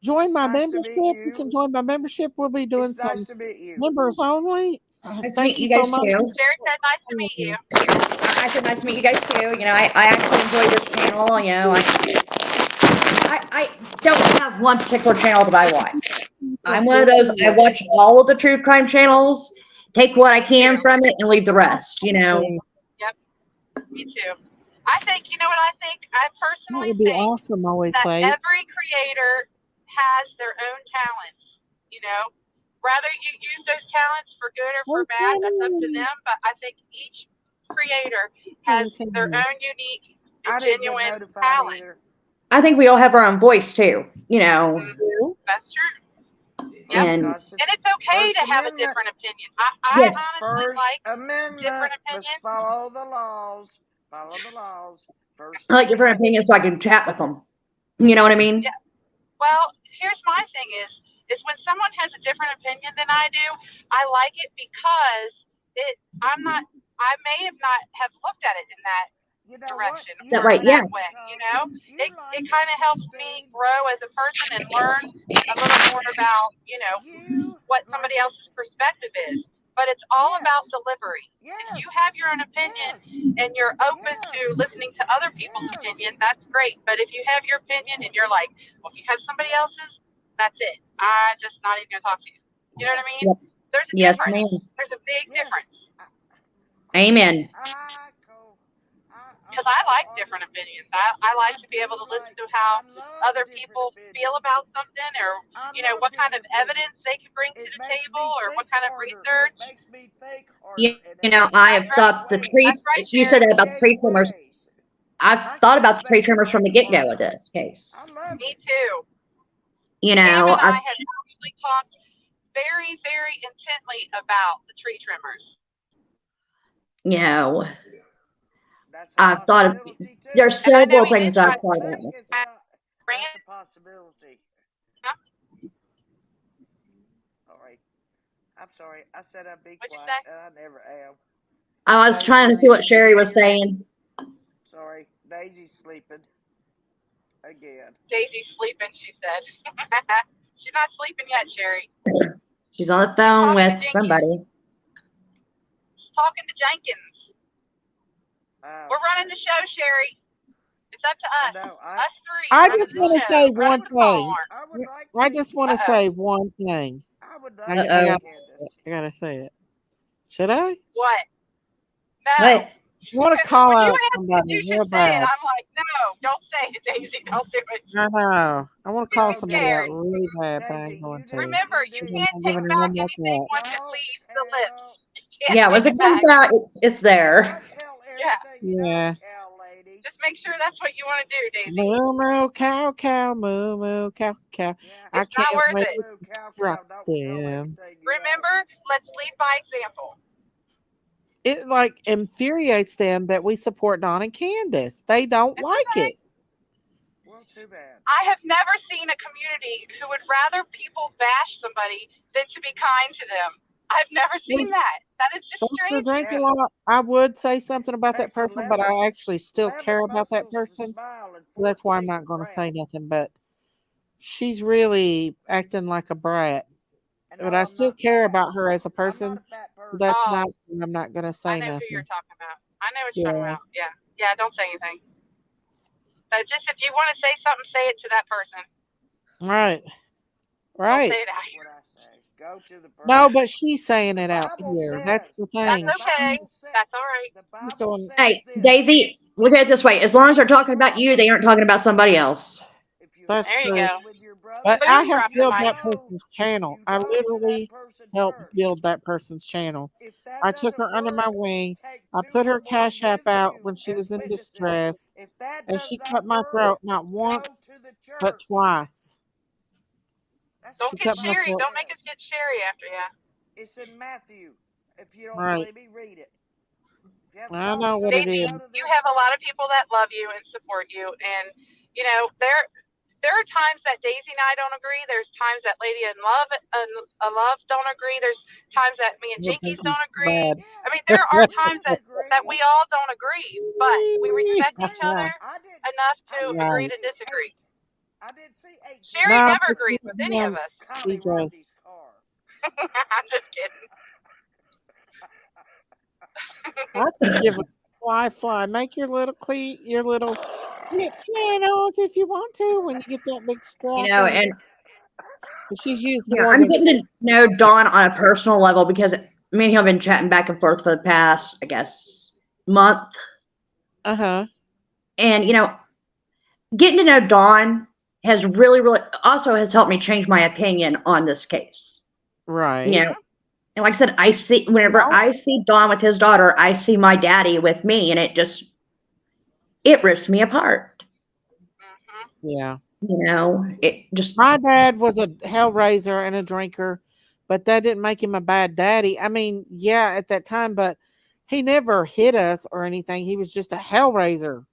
join It's my nice to membership, meet you you. can join my membership. We'll be doing It's nice some to meet you. members only. Nice to Thank meet you you so guys much. too. Sherry said nice to meet you. I said nice to meet you guys too. You know, I actually enjoy this channel. You know, I don't have one particular channel that I watch. I'm one of those. I watch all of the true crime channels, take what I can from it and leave the rest, you know. Yep. Me too. I think, you know what I think? I That personally would be think awesome, always that late. every creator has their own talents, you know. Whether you use those talents for good or for bad, that's up to them. But I think each creator has their own unique I and didn't get genuine notified talent. either. I think we all have our own voice too, you know. That's true. Yep. And And it's okay First to have a Amendment. different opinion. I yes, honestly First like Amendment different must opinions. follow the laws. Follow the laws. First I like different Amendment. opinions so I can chat with them. You know what I mean? Yeah. Well, here's my thing is when someone has a different opinion than I do, I like it because I may have not have looked at it in that direction That or right, in yeah. that way, you know? It kind of helps me grow as a person and learn a little more about, you know, what somebody else's perspective is. But it's all about delivery. If you have your own opinion and you're open to listening to other people's opinion, that's great. But if you have your opinion and you're like, well, if you have somebody else's, that's it. I'm just not even going to talk to you. You know what I mean? Yep. There's a Yes, difference. ma'am. There's a big difference. Amen. Because I like different opinions. I like to be able to listen to how other people feel about something, or you know what kind of evidence they can bring to the table, or what kind of research. It makes me think harder. You know, I have thought the tree. That's right, You said Sherry. that about the tree trimmers. I've thought about the tree trimmers from the get go of this case. Me too. You Sam know, and I have actually talked very, very intently about the tree trimmers. you know, That's I've thought of. There's And I know several he things did that try I've thought about this. That's a possibility. Sorry. I'm sorry. I said I'd be What'd you quiet, say? and I never am. I was trying to see what Sherry was saying. Sorry, Daisy's sleeping again. Daisy's sleeping, she said. She's not sleeping yet, Sherry. She's on the phone with somebody. She's talking to Jenkins. We're running the show, Sherry. It's up to us. Us three. I running just the want to show. say Run one with the call thing. horn. I just want to say one thing. I gotta say it. Should I? What? No. What? I want to call When out you asked somebody if you real should say it, bad. I'm like, no, don't say it, Daisy. Don't do it. I know. I want to call Too somebody out scared. really bad, but I ain't going to. Remember, you I'm can't giving take her back one more anything shot. once it leaves the lips. You can't Yeah, take once it comes back. out, it's there. Yeah. Yeah. Just make sure that's what you want to do, Daisy. Moo moo cow cow moo moo cow cow. I It's not can't worth wait it. to drop them. Remember, let's lead by example. It like infuriates them that we support Don and Candace. They don't like it. Well, too bad. I have never seen a community who would rather people bash somebody than to be kind to them. I've never seen that. That is just Don't strange. drink a lot. I would say something about that person, but I actually still care about that person. So that's why I'm not going to say nothing. But she's really acting like a brat. But I still care about her as a person. That's not. I'm not going to say I know nothing. who you're talking about. I know what you're talking about. Yeah. Yeah, don't say anything. So just if you want to say something, say it to that person. Right. Right. Don't say it out here. Go to the No, but she's saying it out here. That's the thing. That's okay. That's all right. She's going, Hey, Daisy, look at it this way. As long as they're talking about you, they aren't talking about somebody else. that's There you true. go. But Boom, I have drop the built mic. that person's channel. I literally helped build that person's channel. I took her under my wing. I put her Cash App out when she was in distress. And she cut my throat not once, but twice. Don't She get cut my Sherry. throat. Don't make us get Sherry after you. It's in Matthew. If you don't Right. believe me, read it. I know what it Daisy, is. you have a lot of people that love you and support you, and you know there are times that Daisy and I don't agree. There's times that Lady and Love don't agree. There's times that me and Jinkies don't agree. Bad. I mean, there are times that we all don't agree, but we respect each other enough to agree to disagree. I did see 18. Sherry No, never agrees with any of us. DJ. I'm just kidding. I can give a fly. Make your little channels if you want to when you get that big strap. You know, and she's used you know, more I'm than getting to know Dawn on a personal level because me and him have been chatting back and forth for the past, I guess, month. Uh-huh. And, getting to know Dawn has really, really also has helped me change my opinion on this case. Right. And like I said, whenever I see Dawn with his daughter, I see my daddy with me, and it rips me apart. Yeah. It just. My dad was a hellraiser and a drinker, but that didn't make him a bad daddy. I mean, yeah, at that time, but he never hit us or anything. He was just a hellraiser.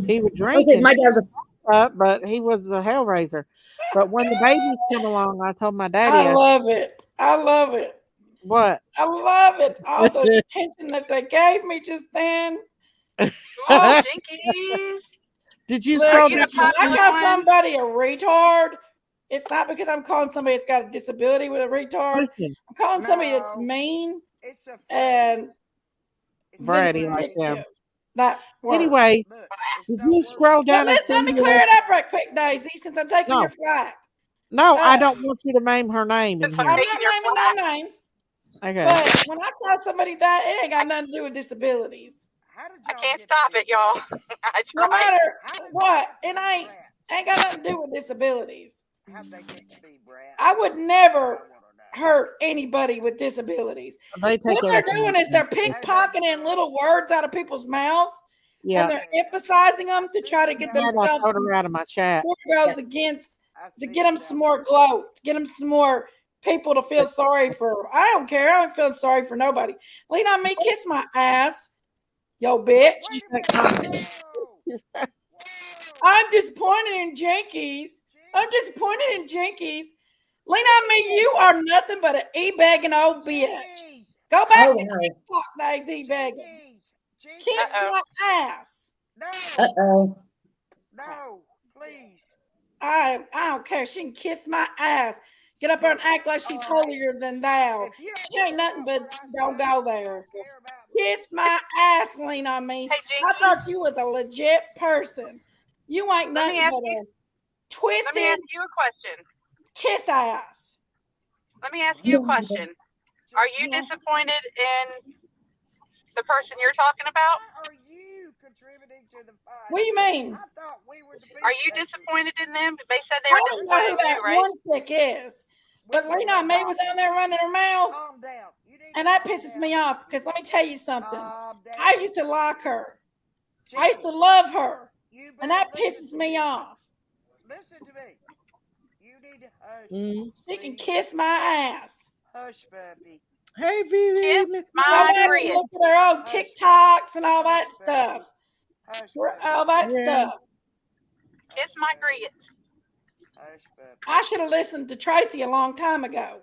He would drink and My dad's up, but he was a hellraiser. But when the babies come along, I told my daddy, I love it. I love it. What? I love it. All the attention that they gave me just then. Oh, jinkies. Did you scroll Listen, down? when I call somebody a retard, it's not because I'm calling somebody that's got a disability with a retard. Listen, I'm calling somebody that's mean It's a and bratty like them. vindictive. That word. Anyways, Look, did you scroll But down and let me see clear it up right quick, Daisy, since I'm taking No. your flack. No, I don't want you to name her name in I'm here. I'm taking your not naming no names. Okay. But when I call somebody that, it ain't got nothing to do with disabilities. I can't stop it, y'all. I No tried. matter what, it ain't got nothing to do with disabilities. How'd they get to be brats? I would never hurt anybody with disabilities. They take What they're everything doing is they're pickpocketing little words out of people's mouths, Yeah. and they're emphasizing them to try to get I themselves told her out of my chat. goes against, to get them some more glow, to get them some more people to feel sorry for them. I don't care. I don't feel sorry for nobody. Lean on me, kiss my ass, yo bitch. I'm disappointed in Jinkies. I'm disappointed in Jinkies. Lean on me, you are nothing but an e-begging old bitch. Go back to TikTok days, e-begging. Kiss my ass. Uh-oh. No, please. I don't care. She can kiss my ass. Get up there and act like she's holier than thou. She ain't nothing but don't go there. Kiss my ass, lean on me. I thought you was a legit person. You ain't nothing but a twisted. Let me ask you a question. Kiss ass. Let me ask you a question. Are you disappointed in the person you're talking about? Are you contributing to the fight? What do you mean? I thought we were the Are you disappointed in them? They said they I were don't know who disappointed that too, right? one chick is. But Lena May was on there running her mouth. Calm down. And that pisses me off because let me tell you something. I used to like her. I used to love her. And that pisses me off. Listen to me. You need to hush. She can kiss my ass. Hush, puppy. Hey, Vivi, Miss Go back and look at her old TikToks and all that stuff. All that stuff. Kiss my grits. Hush, puppy. I should have listened to Tracy a long time ago.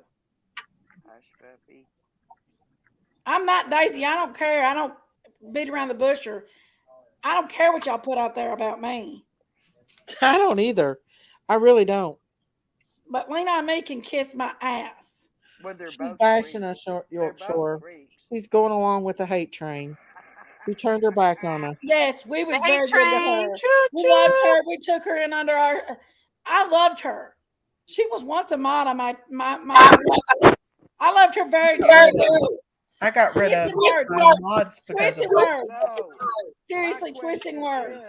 Hush, puppy. I'm not Daisy. I don't care. I don't beat around the bush, or I don't care what y'all put out there about me. I don't either. I really don't. But Lena and me can kiss my ass. She's bashing us, Yorkshire. She's going along with the hate train. We turned her back on us. Yes, we was very good to her. We loved her. We took her in under our. I loved her. She was once a mod on my. I loved her very dearly. I got rid of mods because Twisted of words. Seriously, twisting words.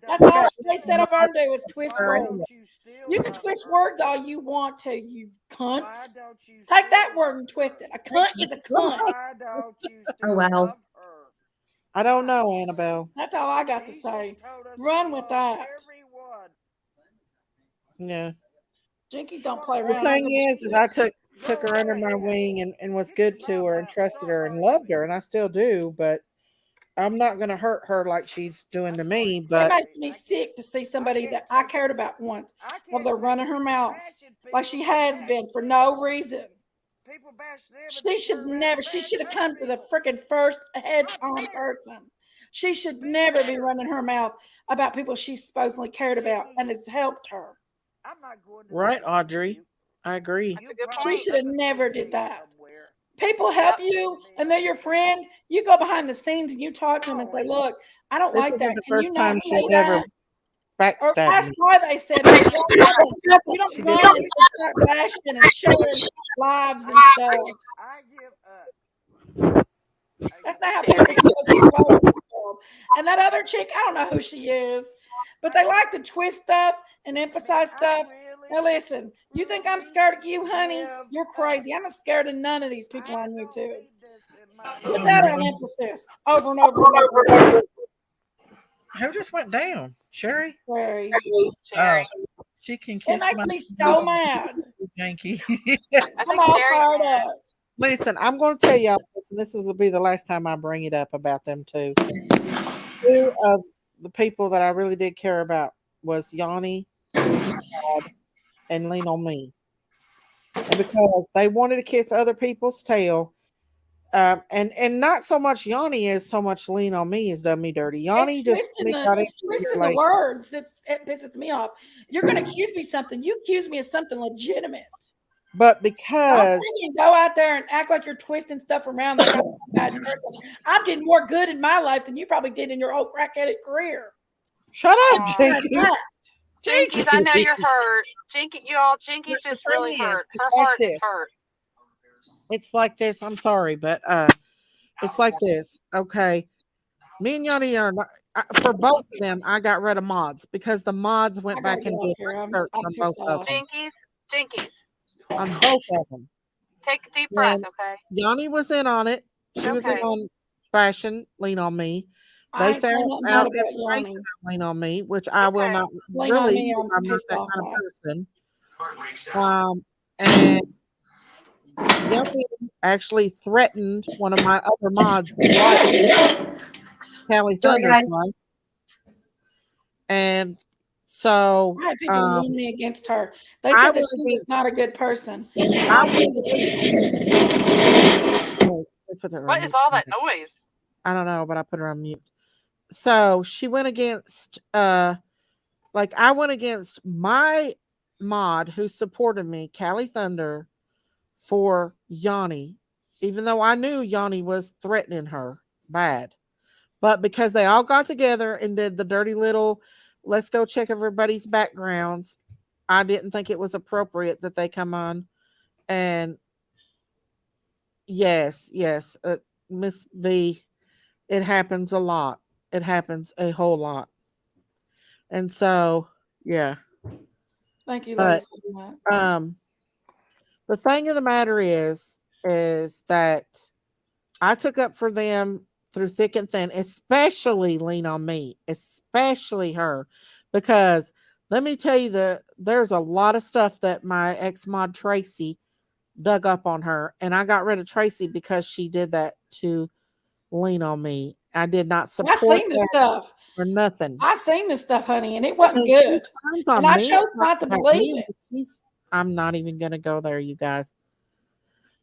That's all they said over and do is twist words. You can twist words all you want to, you cunts. Take that word and twist it. A cunt is a cunt. Oh, wow. I don't know, Annabelle. That's all I got to say. Run with that. Yeah. Jinkies don't play The around. thing is I took her under my wing and was good to her and trusted her and loved her, and I still do, but I'm not going to hurt her like she's doing to me. But it makes me sick to see somebody that I cared about once while they're running her mouth like she has been for no reason. She should have come to the freaking first head-on person. She should never be running her mouth about people she supposedly cared about and has helped her. Right, Audrey. I agree. She should have never did that. People help you and they're your friend. You go behind the scenes and you talk to them and say, look, I don't like that. The Can you first not time say she's that? ever Or backstabbed ask me. why they said it. You don't run and start bashing and sharing lives and stuff. That's not how people feel in this world. And that other chick, I don't know who she is, but they like to twist stuff and emphasize stuff. Now listen, you think I'm scared of you, honey? You're crazy. I'm not scared of none of these people on YouTube. Put that on emphasis over and over and over again. Who just went down? Sherry? Sherry. Oh, she can kiss It makes my me so mad. Janky. I'm all fired up. Listen, I'm going to tell y'all this, and this will be the last time I bring it up about them two. Two of the people that I really did care about was Yanni, she was my dad, and Lean on Me. And because they wanted to kiss other people's tail, and not so much Yanni as so much Lean on Me has done me dirty. Yanni just got It's twisting the words. It pisses me off. You're going to accuse me something. You accuse me of something legitimate. But because don't go out there and act like you're twisting stuff around like I'm a bad person. I did more good in my life than you probably did in your whole crackheaded career. Shut up, Jinkies. Jinkies, I know you're hurt. Jinkies is really hurt. Her heart is hurt. It's like this. I'm sorry, but it's like this. Okay. Me and Yanni are not, for both of them, I got rid of mods because the mods went back and did research on both of them. Jinkies. On both of them. Take a deep breath, okay? Yanni was in on it. She was in on Fashion, Lean on Me. They found out information on Lean on Me, which I will not release. I'm not that kind of person. And Yanni actually threatened one of my other mods, Callie Thunder's life. And so I had people lean me against her. They said that she was not a good person. What is all that noise? I don't know, but I put her on mute. So she went against I went against my mod who supported me, Callie Thunder, for Yanni, even though I knew Yanni was threatening her bad. But because they all got together and did the dirty little let's go check everybody's backgrounds, I didn't think it was appropriate that they come on. And yes, Miss V, it happens a lot. It happens a whole lot. And so, yeah. Thank you, but ladies. the thing of the matter is that I took up for them through thick and thin, especially Lean on Me, especially her, because let me tell you there's a lot of stuff that my ex-mod Tracy dug up on her, and I got rid of Tracy because she did that to Lean on Me. I did not support I seen this stuff for nothing. I seen this stuff, honey, and it wasn't good. And I chose not to believe it. I'm not even going to go there, you guys.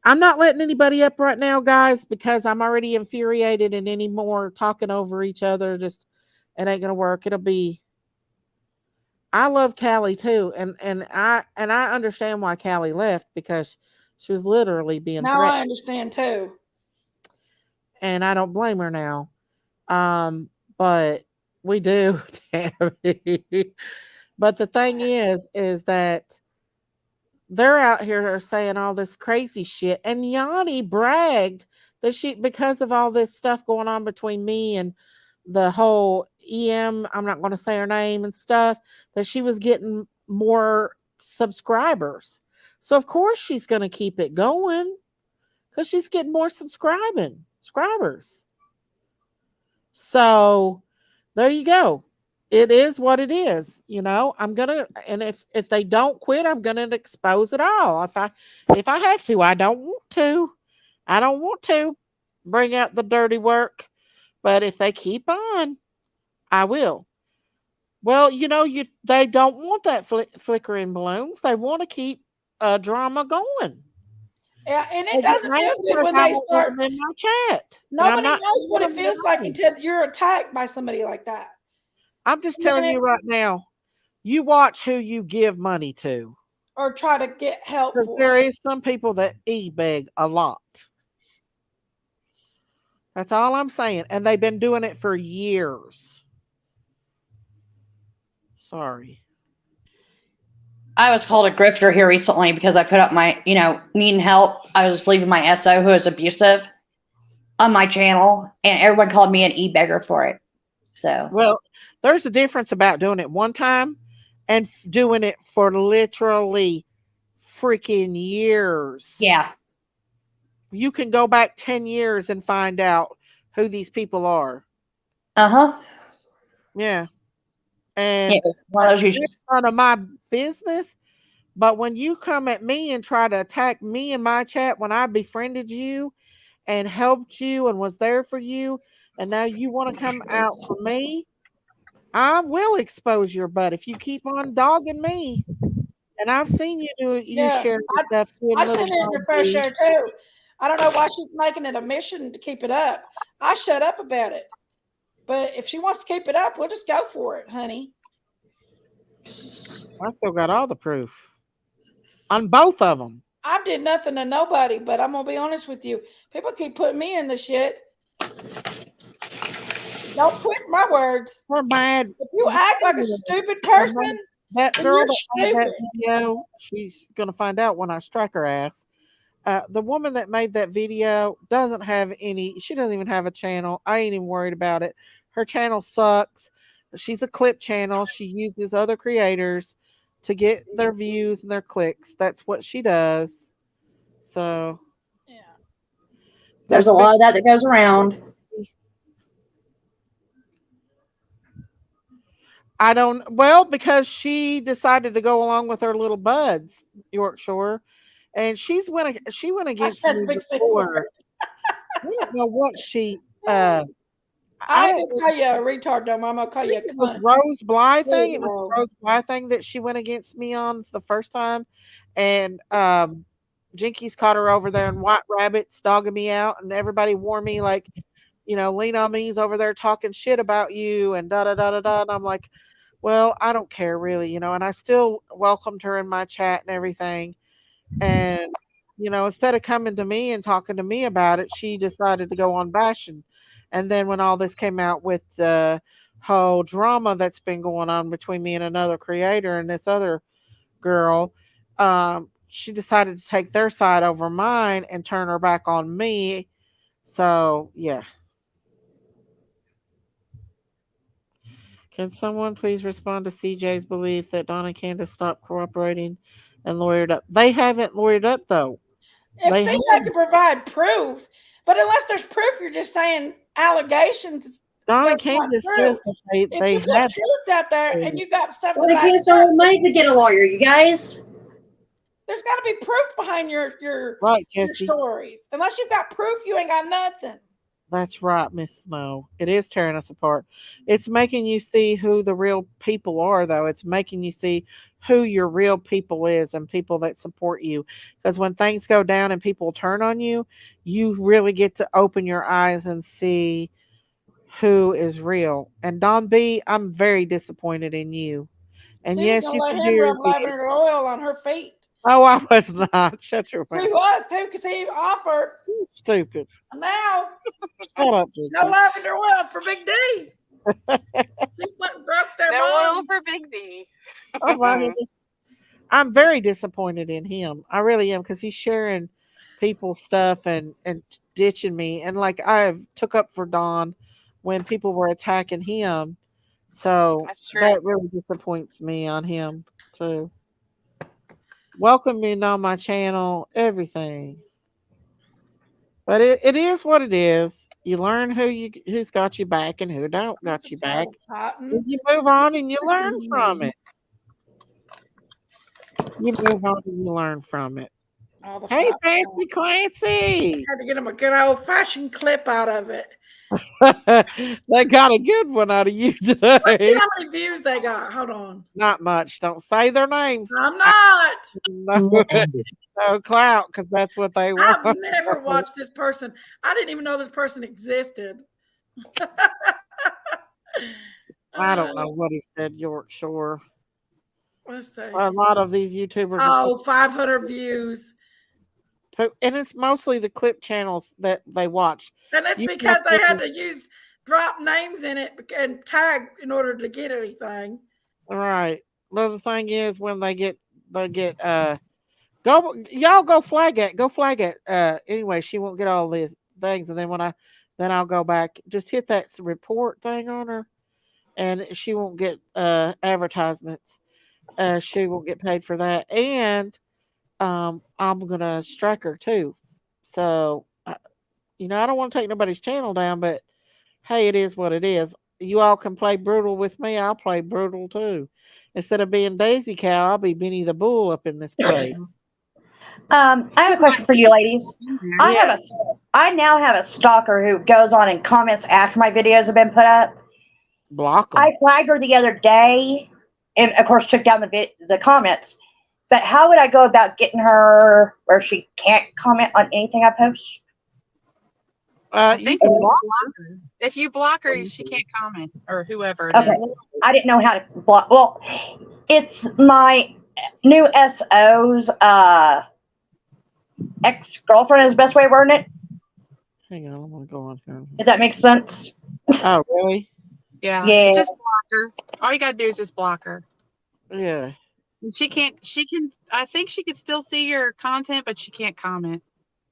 I'm not letting anybody up right now, guys, because I'm already infuriated, and any more talking over each other, just it ain't gonna work. It'll be. I love Callie too, and I understand why Callie left because she was literally being threatened. I understand too, and I don't blame her now. But we do, Tammy. But the thing is that they're out here saying all this crazy shit. And Yanni bragged that because of all this stuff going on between me and the whole EM, I'm not going to say her name and stuff, that she was getting more subscribers. So of course she's going to keep it going because she's getting more subscribers. So there you go. It is what it is, I'm gonna, and if they don't quit, I'm gonna expose it all. If I have to, I don't want to bring out the dirty work, but if they keep on, I will. Well, they don't want that flickering balloons. They want to keep drama going. Yeah, and it doesn't feel good when they start in my chat. Nobody knows what it feels like until you're attacked by somebody like that. I'm just telling you right now, you watch who you give money to. Or try to get help. Because there is some people that e-beg a lot. That's all I'm saying. And they've been doing it for years. Sorry. I was called a grifter here recently because I put up my, needing help. I was leaving my SO who is abusive. on my channel, and everyone called me an e-beggar for it. So Well, there's a difference about doing it one time and doing it for literally freaking years. yeah, You can go back 10 years and find out who these people are. yeah, Yeah. it And was one of those. that's none of my business. But when you come at me and try to attack me in my chat when I befriended you and helped you and was there for you, and now you want to come out for me, I will expose your butt if you keep on dogging me. And I've seen you Yeah, share this stuff in I've little seen it in your fair Bobby. share too. I don't know why she's making it a mission to keep it up. I shut up about it. But if she wants to keep it up, we'll just go for it, honey. I still got all the proof on both of them. I did nothing to nobody, but I'm gonna be honest with you. People keep putting me in the shit. Don't twist my words. We're mad. If you act like a stupid person, That then girl you're that made that stupid. video, she's gonna find out when I strike her ass. The woman that made that video doesn't have any. She doesn't even have a channel. I ain't even worried about it. Her channel sucks. She's a clip channel. She uses other creators to get their views and their clicks. That's what she does. So Yeah. There's a lot of that goes around. I don't. Well, because she decided to go along with her little buds, Yorkshire, and she went against That's me a big C before. word. I don't know what she. I I ain't don't gonna call you a retard, no, I'm gonna call you a it was cunt. Rose Bly There thing. you It was go. the Rose Bly thing that she went against me on the first time, and Jinkies caught her over there in White Rabbits dogging me out, and everybody wore me like, Lean on me's over there talking shit about you and da da da da da. And I'm like, well, I don't care really, and I still welcomed her in my chat and everything. And, instead of coming to me and talking to me about it, she decided to go on bashing. And then when all this came out with the whole drama that's been going on between me and another creator and this other girl, she decided to take their side over mine and turn her back on me. So, yeah. Can someone please respond to CJ's belief that Don and Candace stopped cooperating and lawyered up? They haven't lawyered up, though. If They CJ can provide proof, but unless there's proof, you're just saying allegations. Don and That's not Candace true. says that If they you put have. truth out there and you got stuff to Well, back against it our up, money to get a lawyer, you guys. there's got to be proof behind your Right, your Jesse. stories. Unless you've got proof, you ain't got nothing. That's right, Miss Snow. It is tearing us apart. It's making you see who the real people are, though. It's making you see who your real people is and people that support you. Because when things go down and people turn on you, you really get to open your eyes and see who is real. And Don B, I'm very disappointed in you. And She was yes, gonna you let can him do rub it. lavender oil on her feet. Oh, I was not. Shut your mouth. She was too, because he offered. Stupid. Now, Shut up, no Jinky. lavender oil for Big D. She's went and broke their No oil bone. for Big D. Oh my goodness. I'm very disappointed in him. I really am because he's sharing people's stuff and ditching me. And like I took up for Don when people were attacking him. So That's true. that really disappoints me on him too. Welcome in on my channel, everything. But it is what it is. You learn who's got you back and who don't got you back. And you move on and you learn from it. You move on and you learn from it. Hey, Fancy Clancy. Had to get him a good old fashioned clip out of it. They got a good one out of you today. Let's see how many views they got. Hold on. Not much. Don't say their names. I'm not. No clout, because that's what they want. I've never watched this person. I didn't even know this person existed. I don't know what he said, Yorkshire. Let's see. A lot of these YouTubers. Oh, 500 views. And it's mostly the clip channels that they watch. And that's because they had to drop names in it and tag in order to get anything. Right. Well, the thing is, when they get y'all go flag it. Anyway, she won't get all this things, and then I'll go back. Just hit that report thing on her, and she won't get advertisements. She won't get paid for that, and I'm gonna strike her too. So I don't want to take nobody's channel down, but hey, it is what it is. You all can play brutal with me. I'll play brutal too. Instead of being Daisy Cow, I'll be Benny the Bull up in this place. I have a question for you, ladies. Yeah. I now have a stalker who goes on and comments after my videos have been put up. Block them. I flagged her the other day, and of course took down the comments. But how would I go about getting her where she can't comment on anything I post? I You think can if you block block her, if you block her, she can't comment, or whoever it Okay, is. I didn't know how to block. Well, it's my new SO's ex-girlfriend is the best way of wording it. Hang on, I'm gonna go on here. If that makes sense. Oh, really? Yeah. Yeah. Just block her. All you gotta do is just block her. Yeah. She can. I think she could still see your content, but she can't comment.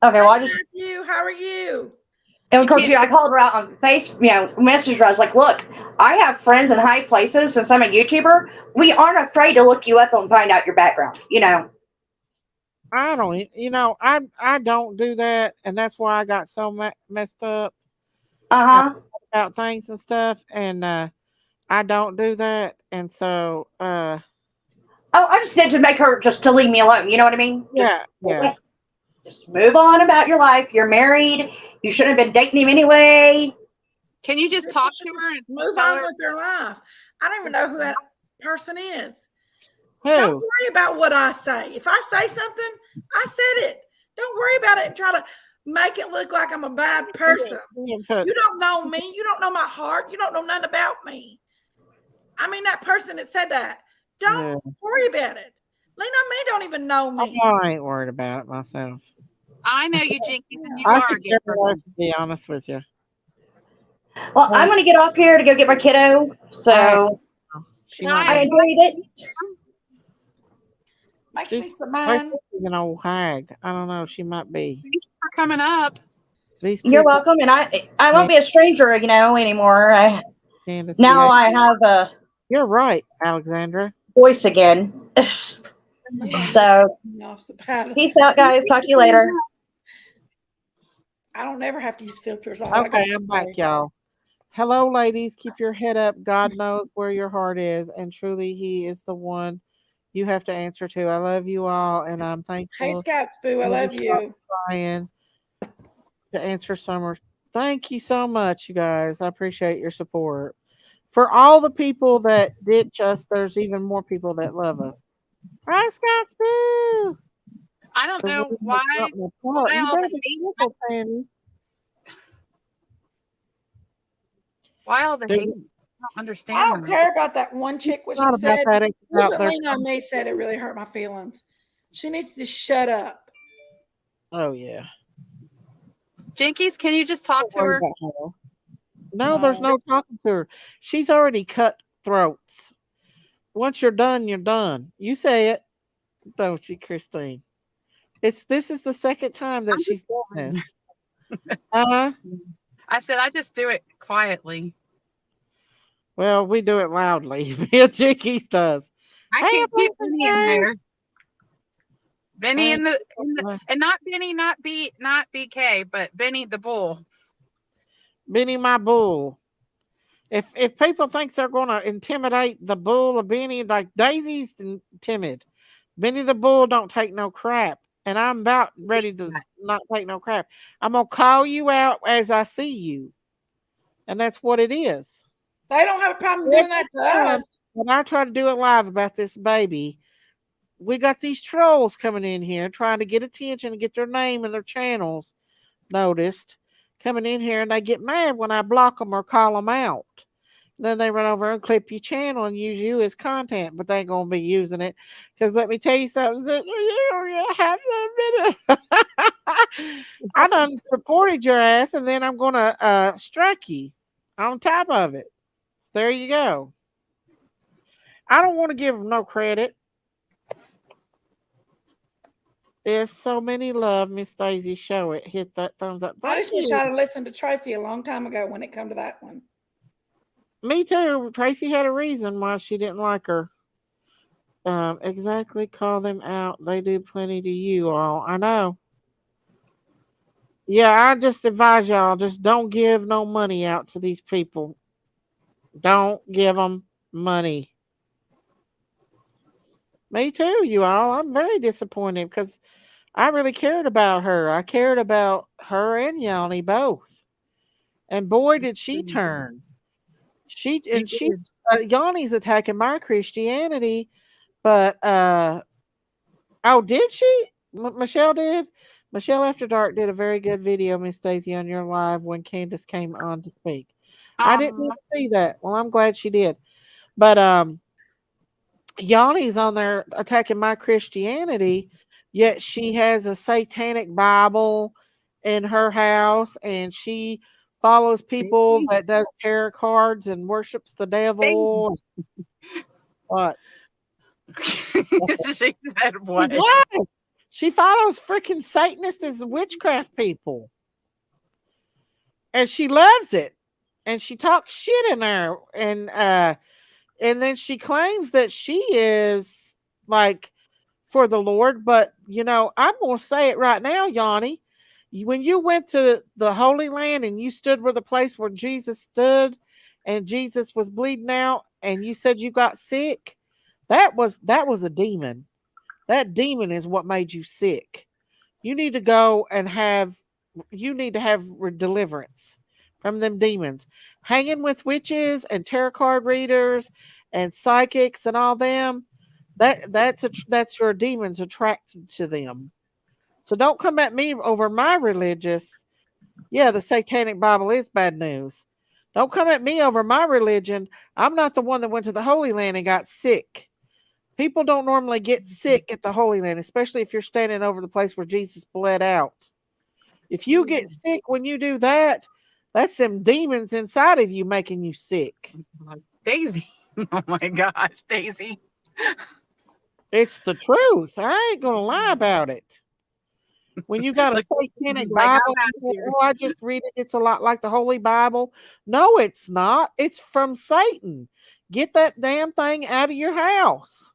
Okay, well, Hi, Matthew. How are you? And of course, I called her out on Facebook, messaged her. I was like, look, I have friends in high places since I'm a YouTuber. We aren't afraid to look you up and find out your background, I don't, I don't do that, and that's why I got so messed up about things and stuff, and I don't do that, and so Oh, I just did to make her just to leave me alone. You know what I mean? Yeah, Just move on about your life. You're married. You shouldn't have been dating him anyway. Can you just talk to her and move tell on her? with their life? I don't even know who that person is. Who? Don't worry about what I say. If I say something, I said it. Don't worry about it and try to make it look like I'm a bad person. You don't know me. You don't know my heart. You don't know nothing about me. I mean, that person that said that. Don't worry about it. Lena May don't even know me. I ain't worried about it myself. I know you, Jinkies, and you I are a could good care person. less, to be honest with you. Well, I'm going to get off here to go get my kiddo. So I enjoyed it. Makes me so mad. She's an old hag. I don't know. She might be. Thank you for coming up. You're welcome, and I won't be a stranger, anymore. Candus, now I have a You're right, Alexandra. voice again. So peace out, guys. Talk to you later. I don't ever have to use filters. Okay, I'm back, y'all. Hello, ladies. Keep your head up. God knows where your heart is, and truly, He is the one you have to answer to. I love you all, and I'm thankful. Hey, Scouts Boo, I love you. Trying to answer Summer. Thank you so much, you guys. I appreciate your support. For all the people that ditch us, there's even more people that love us. Hi, Scouts Boo. I don't know why You all better the be careful, Tammy. Why all the hate? I don't understand. I don't care about that one chick. What Not she about said. that, it's about What their Lena May said, it really hurt my feelings. She needs to shut up. Oh yeah. Jinkies, can you just talk to her? No, there's no talking to her. She's already cut throats. Once you're done, you're done. You say it, don't you, Christine? This is the second time that she's done this. I said I just do it quietly. Well, we do it loudly. Jinkies does. I can't keep Benny in there. Benny in the and not Benny, not BK, but Benny the bull. Benny my bull. If people think they're going to intimidate the bull of Benny, like Daisy's timid, Benny the bull don't take no crap, and I'm about ready to not take no crap. I'm gonna call you out as I see you, and that's what it is. They don't have a problem doing that to us. When I try to do it live about this baby, we got these trolls coming in here trying to get attention and get their name and their channels noticed, coming in here, and they get mad when I block them or call them out. Then they run over and clip your channel and use you as content, but they ain't gonna be using it. Because let me tell you something, I done supported your ass, and then I'm gonna strike you on top of it. So there you go. I don't want to give them no credit. If so many love Miss Daisy, show it. Hit that thumbs up. I Thank just wish you. I'd have listened to Tracy a long time ago when it come to that one. Me too. Tracy had a reason why she didn't like her. Exactly. Call them out. They do plenty to you all. I know. Yeah, I just advise y'all just don't give no money out to these people. Don't give them money. Me too, you all. I'm very disappointed because I really cared about her. I cared about her and Yanni both. And boy, did she turn. She She and she's did. Yanni's attacking my Christianity, but oh, did she? Michelle did. Michelle After Dark did a very good video, Miss Daisy, on your live when Candace came on to speak. I didn't even see that. Well, I'm glad she did. But Yanni's on there attacking my Christianity, yet she has a satanic Bible in her house, and she follows people that does tarot cards and worships the devil. What? She said what? She does. She follows freaking Satanists as witchcraft people. And she loves it. And she talks shit in there. And then she claims that she is like for the Lord. But I'm gonna say it right now, Yanni. When you went to the Holy Land and you stood where the place where Jesus stood and Jesus was bleeding out and you said you got sick, that was a demon. That demon is what made you sick. You need to go and you need to have deliverance from them demons. Hanging with witches and tarot card readers and psychics and all them, that's your demons attracted to them. So don't come at me over my religious. Yeah, the Satanic Bible is bad news. Don't come at me over my religion. I'm not the one that went to the Holy Land and got sick. People don't normally get sick at the Holy Land, especially if you're standing over the place where Jesus bled out. If you get sick when you do that, that's them demons inside of you making you sick. Daisy. Oh my gosh, Daisy. It's the truth. I ain't gonna lie about it. When you got a satanic Bible, oh, I just read it. It's a lot like the Holy Bible. No, it's not. It's from Satan. Get that damn thing out of your house.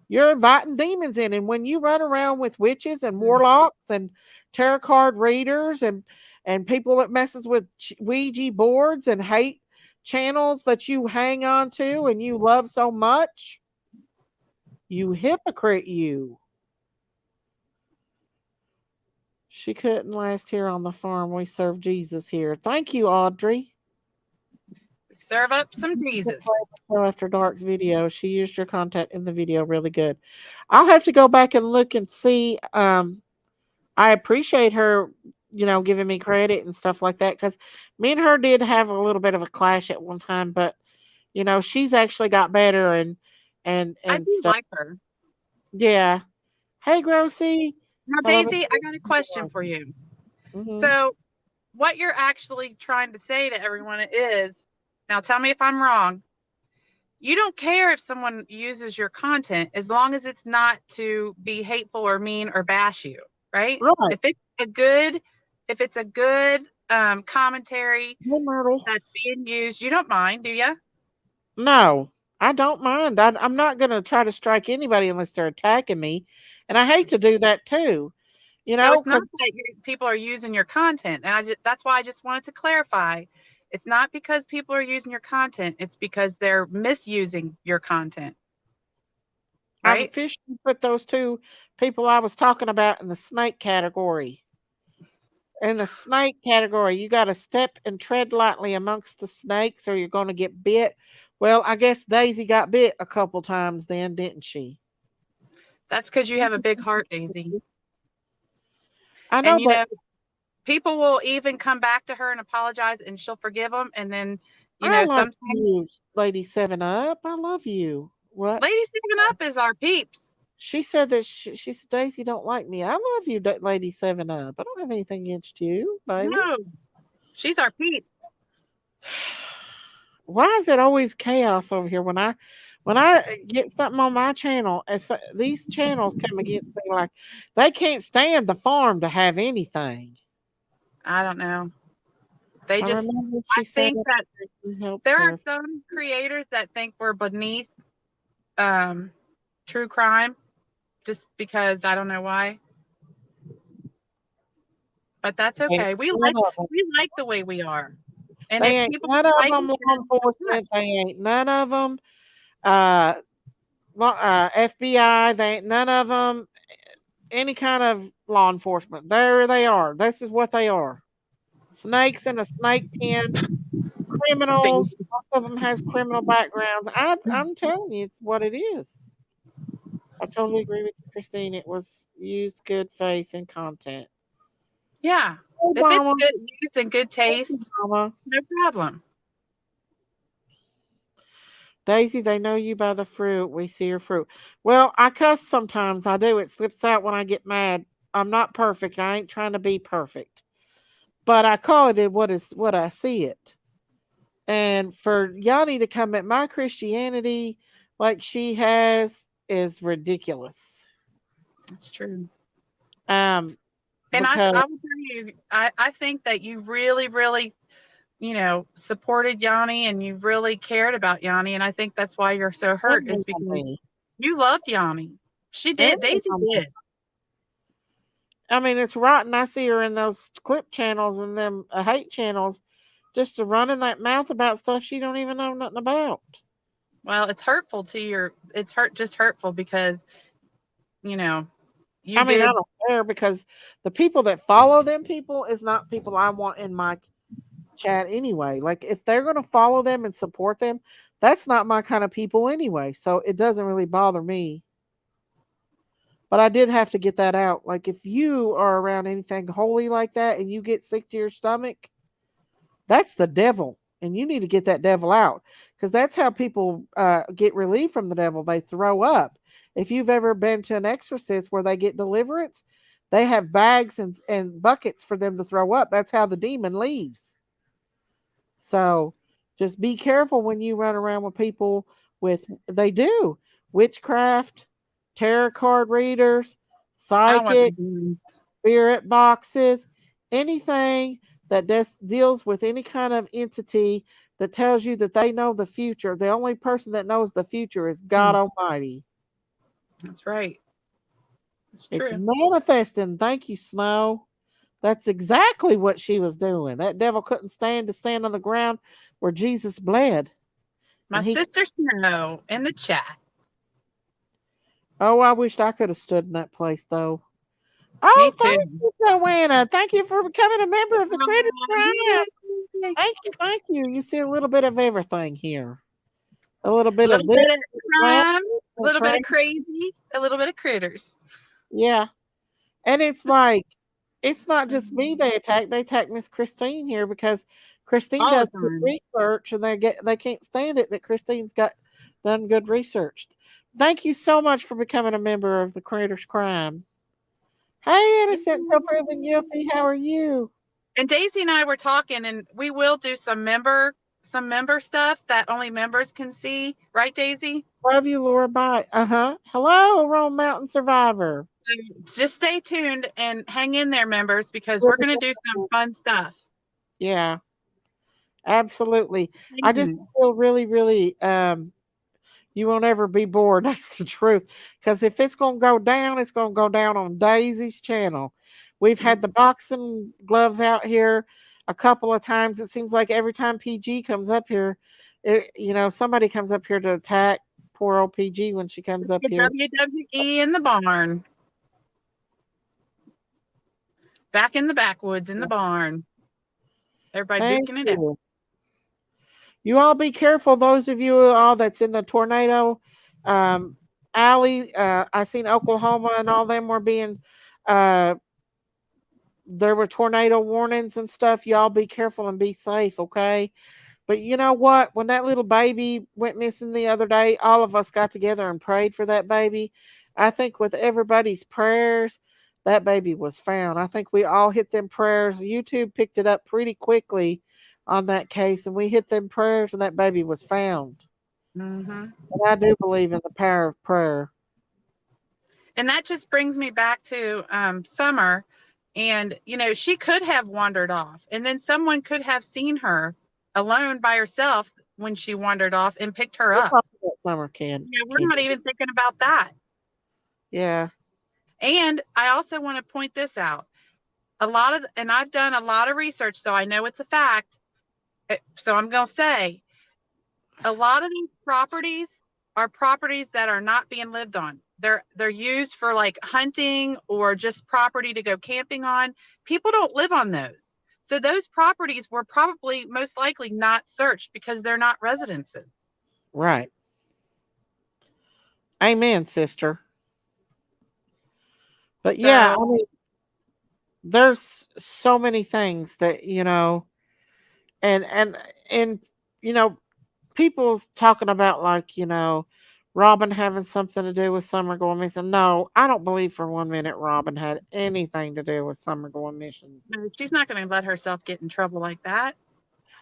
You're inviting demons in. And when you run around with witches and warlocks and tarot card readers and people that messes with Ouija boards and hate channels that you hang on to and you love so much, you hypocrite, you. She couldn't last here on the farm. We serve Jesus here. Thank you, Audrey. Serve up some Jesus. After Dark's video, she used your content in the video really good. I'll have to go back and look and see. I appreciate her, giving me credit and stuff like that, because me and her did have a little bit of a clash at one time, but she's actually got better and I do stuff. like her. Yeah. Hey, Grossy. Now, Daisy, I got a question for you. Mm-hmm. So, what you're actually trying to say to everyone is, now tell me if I'm wrong, you don't care if someone uses your content as long as it's not to be hateful or mean or bash you, right? Right. If it's a good commentary that's being used, you don't mind, do you? No, I don't mind. I'm not going to try to strike anybody unless they're attacking me. And I hate to do that too. So it's not that people are using your content. And that's why I just wanted to clarify. It's not because people are using your content. It's because they're misusing your content. Right? I've officially put those two people I was talking about in the snake category. In the snake category, you got to step and tread lightly amongst the snakes or you're going to get bit. Well, I guess Daisy got bit a couple times then, didn't she? That's because you have a big heart, Daisy. I know, and people will even come back to her and apologize and she'll forgive them. And then, sometimes you, Lady 7 Up. I love you. What? Lady 7 Up is our peeps. She said that she said, Daisy don't like me. I love you, Lady 7 Up. I don't have anything against you, baby. No, she's our peep. Why is it always chaos over here when When I get something on my channel, these channels come against me like they can't stand the farm to have anything. I don't know. They I just, remember I she said think that you helped there are her. some creators that think we're beneath true crime just because I don't know why. But that's okay. We None of them. like the way we are. And They if ain't people none of like them it, law enforcement. They ain't none of them FBI. They ain't none of them any kind of law enforcement. There they are. This is what they are. Snakes in a snake pen. Criminals. Most of them has criminal backgrounds. I'm telling you, it's what it is. I totally agree with you, Christine. It was used good faith and content. yeah. If it's Obama. good use and good taste, Obama. no problem. Daisy, they know you by the fruit. We see your fruit. Well, I cuss sometimes. I do. It slips out when I get mad. I'm not perfect. I ain't trying to be perfect. But I call it what I see it. And for Yanni to come at my Christianity like she has is ridiculous. That's true. Um, And because I will tell you, I think that you really, really, supported Yanni and you really cared about Yanni. And I think that's why you're so hurt is because you loved Yanni. She did. Daisy did. I mean, it's rotten. I see her in those clip channels and them hate channels just to running that mouth about stuff she don't even know nothing about. Well, it's hurtful to it's just hurtful because, you I mean, did. I don't care because the people that follow them people is not people I want in my chat anyway. Like if they're going to follow them and support them, that's not my kind of people anyway. So it doesn't really bother me. But I did have to get that out. Like if you are around anything holy like that and you get sick to your stomach, that's the devil. And you need to get that devil out because that's how people get relief from the devil. They throw up. If you've ever been to an exorcist where they get deliverance, they have bags and buckets for them to throw up. That's how the demon leaves. So just be careful when you run around with people they do witchcraft, tarot card readers, psychic, spirit boxes, anything that deals with any kind of entity that tells you that they know the future. The only person that knows the future is God Almighty. That's right. It's manifesting. Thank you, Snow. That's exactly what she was doing. That devil couldn't stand to stand on the ground where Jesus bled. My sister Snow in the chat. Oh, I wished I could have stood in that place, though. Oh, thank you, Joanna. Thank you for becoming a member of the Critter Tribe. Thank you. You see a little bit of everything here. A little bit of this. Crime, a little bit of crazy, a little bit of critters. Yeah. And it's like, it's not just me they attack Miss Christine here because Christine does good research and they can't stand it that Christine's done good research. Thank you so much for becoming a member of the Creator's Crime. Hey, innocent until proven guilty. How are you? And Daisy and I were talking, and we will do some member stuff that only members can see, right, Daisy? Love you, Laura. Bye. Hello, Rome Mountain Survivor. Just stay tuned and hang in there, members, because we're going to do some fun stuff. Yeah, absolutely. I just feel really, really, you won't ever be bored. That's the truth. Because if it's going to go down, it's going to go down on Daisy's channel. We've had the boxing gloves out here a couple of times. It seems like every time PG comes up here, somebody comes up here to attack poor old PG when she comes up here. WWE in the barn. Back in the backwoods in the barn. Everybody duking it out. You all be careful. Those of you all that's in the tornado alley. I seen Oklahoma and all them were being there were tornado warnings and stuff. Y'all be careful and be safe, okay? But you know what? When that little baby went missing the other day, all of us got together and prayed for that baby. I think with everybody's prayers, that baby was found. I think we all hit them prayers. YouTube picked it up pretty quickly on that case, and we hit them prayers, and that baby was found. Mm-hmm. And I do believe in the power of prayer. And that just brings me back to Summer. And, she could have wandered off. And then someone could have seen her alone by herself when she wandered off and picked her We'll up. talk about Summer Candus. We're not even thinking about that. Yeah. And I also want to point this out. And I've done a lot of research, so I know it's a fact. So I'm going to say a lot of these properties are properties that are not being lived on. They're used for like hunting or just property to go camping on. People don't live on those. So those properties were probably most likely not searched because they're not residences. Right. Amen, sister. But yeah, So, I mean, there's so many things that, and people talking about like, Robin having something to do with Summer going missing. No, I don't believe for 1 minute Robin had anything to do with Summer going missing. no, she's not going to let herself get in trouble like that.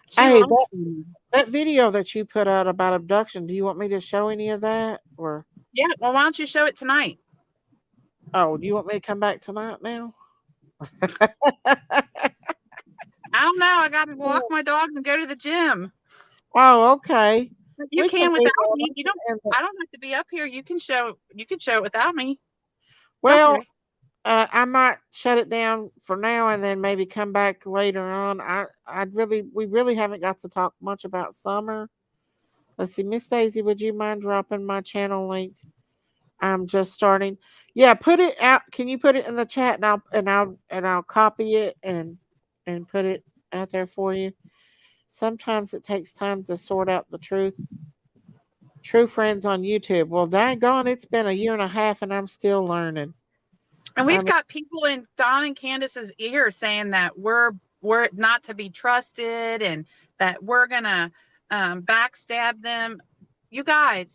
She Hey, loves you. that video that you put out about abduction, do you want me to show any of that? Or Yeah, well, why don't you show it tonight? do you want me to come back tonight now? I don't know. I got to walk my dogs and go to the gym. Oh, okay. You We can do without that. me. I don't have to be up here. You can show it without me. Well, Okay. I might shut it down for now and then maybe come back later on. We really haven't got to talk much about Summer. Let's see, Miss Daisy, would you mind dropping my channel link? I'm just starting. Yeah, put it out. Can you put it in the chat and I'll copy it and put it out there for you. Sometimes it takes time to sort out the truth. True friends on YouTube. Well, daggone, it's been a year and a half and I'm still learning. And we've got people in Don and Candace's ear saying that we're not to be trusted and that we're gonna backstab them. You guys,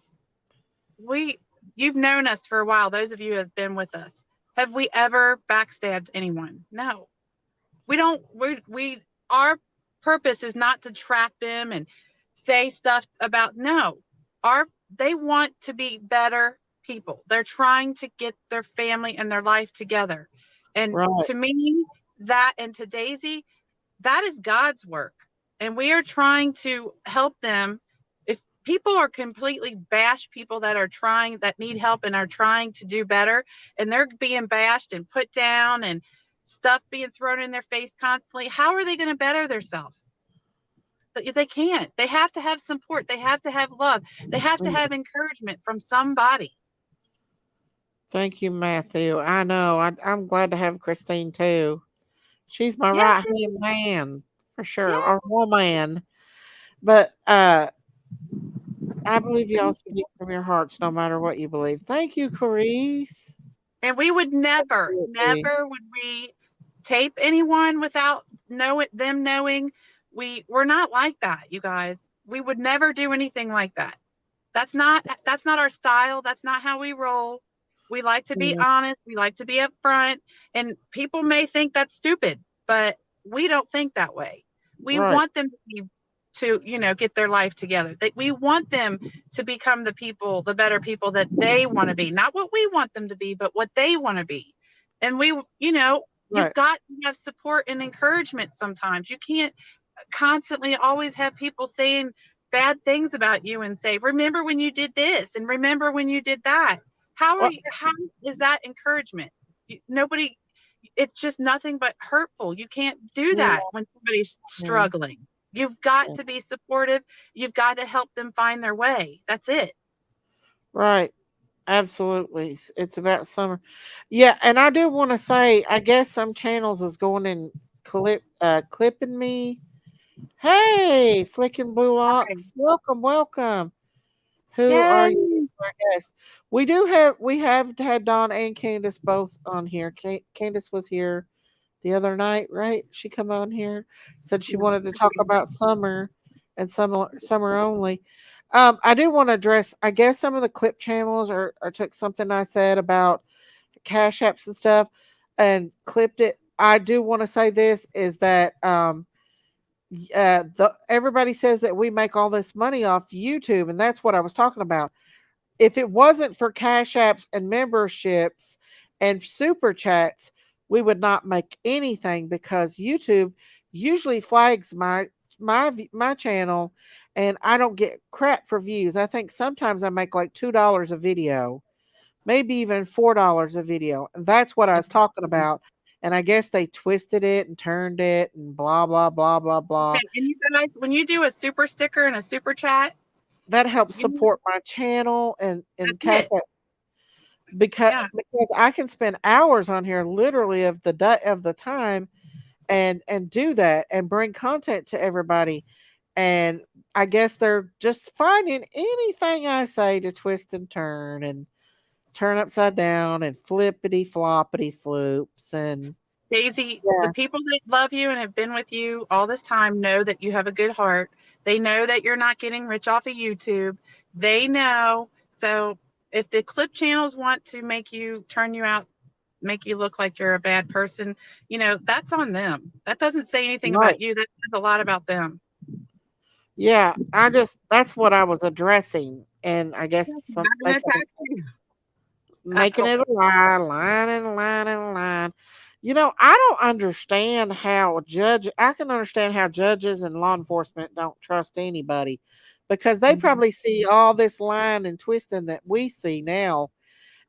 you've known us for a while. Those of you who have been with us, have we ever backstabbed anyone? No, we don't. Our purpose is not to track them and say stuff about. No, they want to be better people. They're trying to get their family and their life together. And Right. to me, and to Daisy, that is God's work. And we are trying to help them. If people are completely bash people that need help and are trying to do better, and they're being bashed and put down and stuff being thrown in their face constantly, how are they going to better themselves? They can't. They have to have support. They have to have love. They have to have encouragement from somebody. Thank you, Matthew. I know. I'm glad to have Christine too. She's my Yeah. right hand man for sure, Yeah. or woman. But I believe y'all speak from your hearts, no matter what you believe. Thank you, Carice. And we would never would we tape anyone without them knowing. We're not like that, you guys. We would never do anything like that. That's not our style. That's not how we roll. We like to be honest. We like to be upfront. And people may think that's stupid, but we don't think that way. We want them to get their life together. We want them to become the better people that they want to be. Not what we want them to be, but what they want to be. And you've got to have support and encouragement sometimes. You can't constantly always have people saying bad things about you and say, remember when you did this and remember when you did that. How is that encouragement? Nobody, it's just nothing but hurtful. You can't do that when somebody's struggling. You've got to be supportive. You've got to help them find their way. That's it. Right. Absolutely. It's about Summer. Yeah, and I do want to say, I guess some channels is going and clipping me. Hey, Flicking Blue Locks. Welcome. Who are you, our guest? We have had Dawn and Candace both on here. Candace was here the other night, right? She come on here, said she wanted to talk about Summer and summer only. I do want to address, I guess some of the clip channels or took something I said about cash apps and stuff and clipped it. I do want to say this is that everybody says that we make all this money off YouTube, and that's what I was talking about. If it wasn't for Cash Apps and memberships and super chats, we would not make anything because YouTube usually flags my channel, and I don't get crap for views. I think sometimes I make like $2 a video, maybe even $4 a video. And that's what I was talking about. And I guess they twisted it and turned it and blah blah blah blah blah. Okay, and you guys, when you do a super sticker and a super chat, That helps support my channel and Cash it. App because Yeah. I can spend hours on here literally of the time and do that and bring content to everybody. And I guess they're just finding anything I say to twist and turn upside down and flippity floppity floops. And Daisy, yeah, the people that love you and have been with you all this time know that you have a good heart. They know that you're not getting rich off of YouTube. They know. So if the clip channels want to make you turn you out, make you look like you're a bad person, you know, that's on them. That doesn't say anything right. about you. That says a lot about them. Yeah, that's what I was addressing. And I guess some making it a line and line and line. You know, I don't understand how I can understand how judges and law enforcement don't trust anybody because they probably see all this line and twisting that we see now.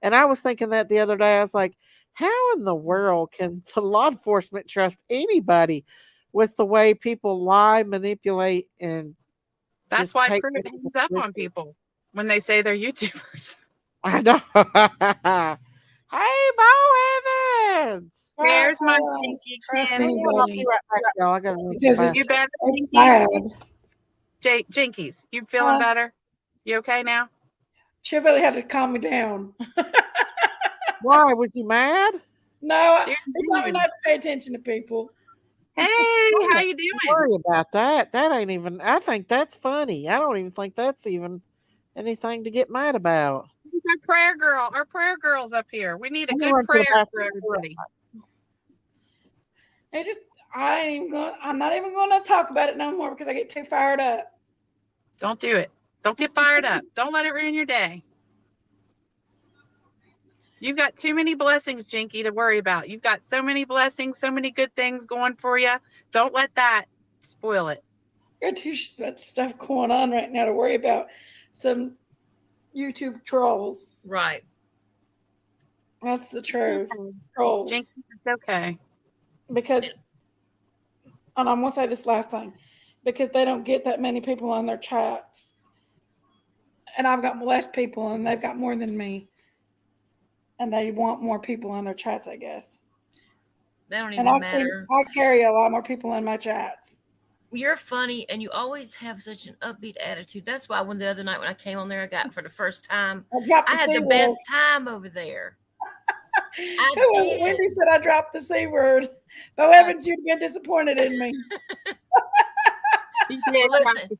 And I was thinking that the other day. I was like, how in the world can the law enforcement trust anybody with the way people lie, manipulate, and That's just why take Pruitt hangs up on people when they say they're YouTubers. I know. Hey, Bo Evans. There's my I Jinky trust Ken. I'll be anybody right back, y'all. I gotta run to the because bathroom. You better, it's Jinkies? bad. Jinkies, you feeling better? You okay now? Chibby had to calm me down. Why? Was you mad? No, Sure he told me did. not to pay attention to people. Hey, how you Don't doing? worry about that. That ain't even. I think that's funny. I don't even think that's even anything to get mad about. Our prayer girl's up here. We need a I'm good gonna run to prayer the for bathroom. everybody. I'm not even going to talk about it no more because I get too fired up. Don't do it. Don't get fired up. Don't let it ruin your day. You've got too many blessings, Jinky, to worry about. You've got so many blessings, so many good things going for you. Don't let that spoil it. Got too much stuff going on right now to worry about. Some YouTube trolls. Right. That's the truth. Okay. Trolls. Jinky, it's okay. Because, and I'm going to say this last thing, because they don't get that many people on their chats. And I've got less people and they've got more than me. And they want more people on their chats, I guess. They don't even matter. I carry a lot more people in my chats. You're funny and you always have such an upbeat attitude. That's why the other night when I came on there, I got for the first time. I had the best time over there. Wendy said I dropped the C word. Bo Evans, you'd been disappointed in me. Listen,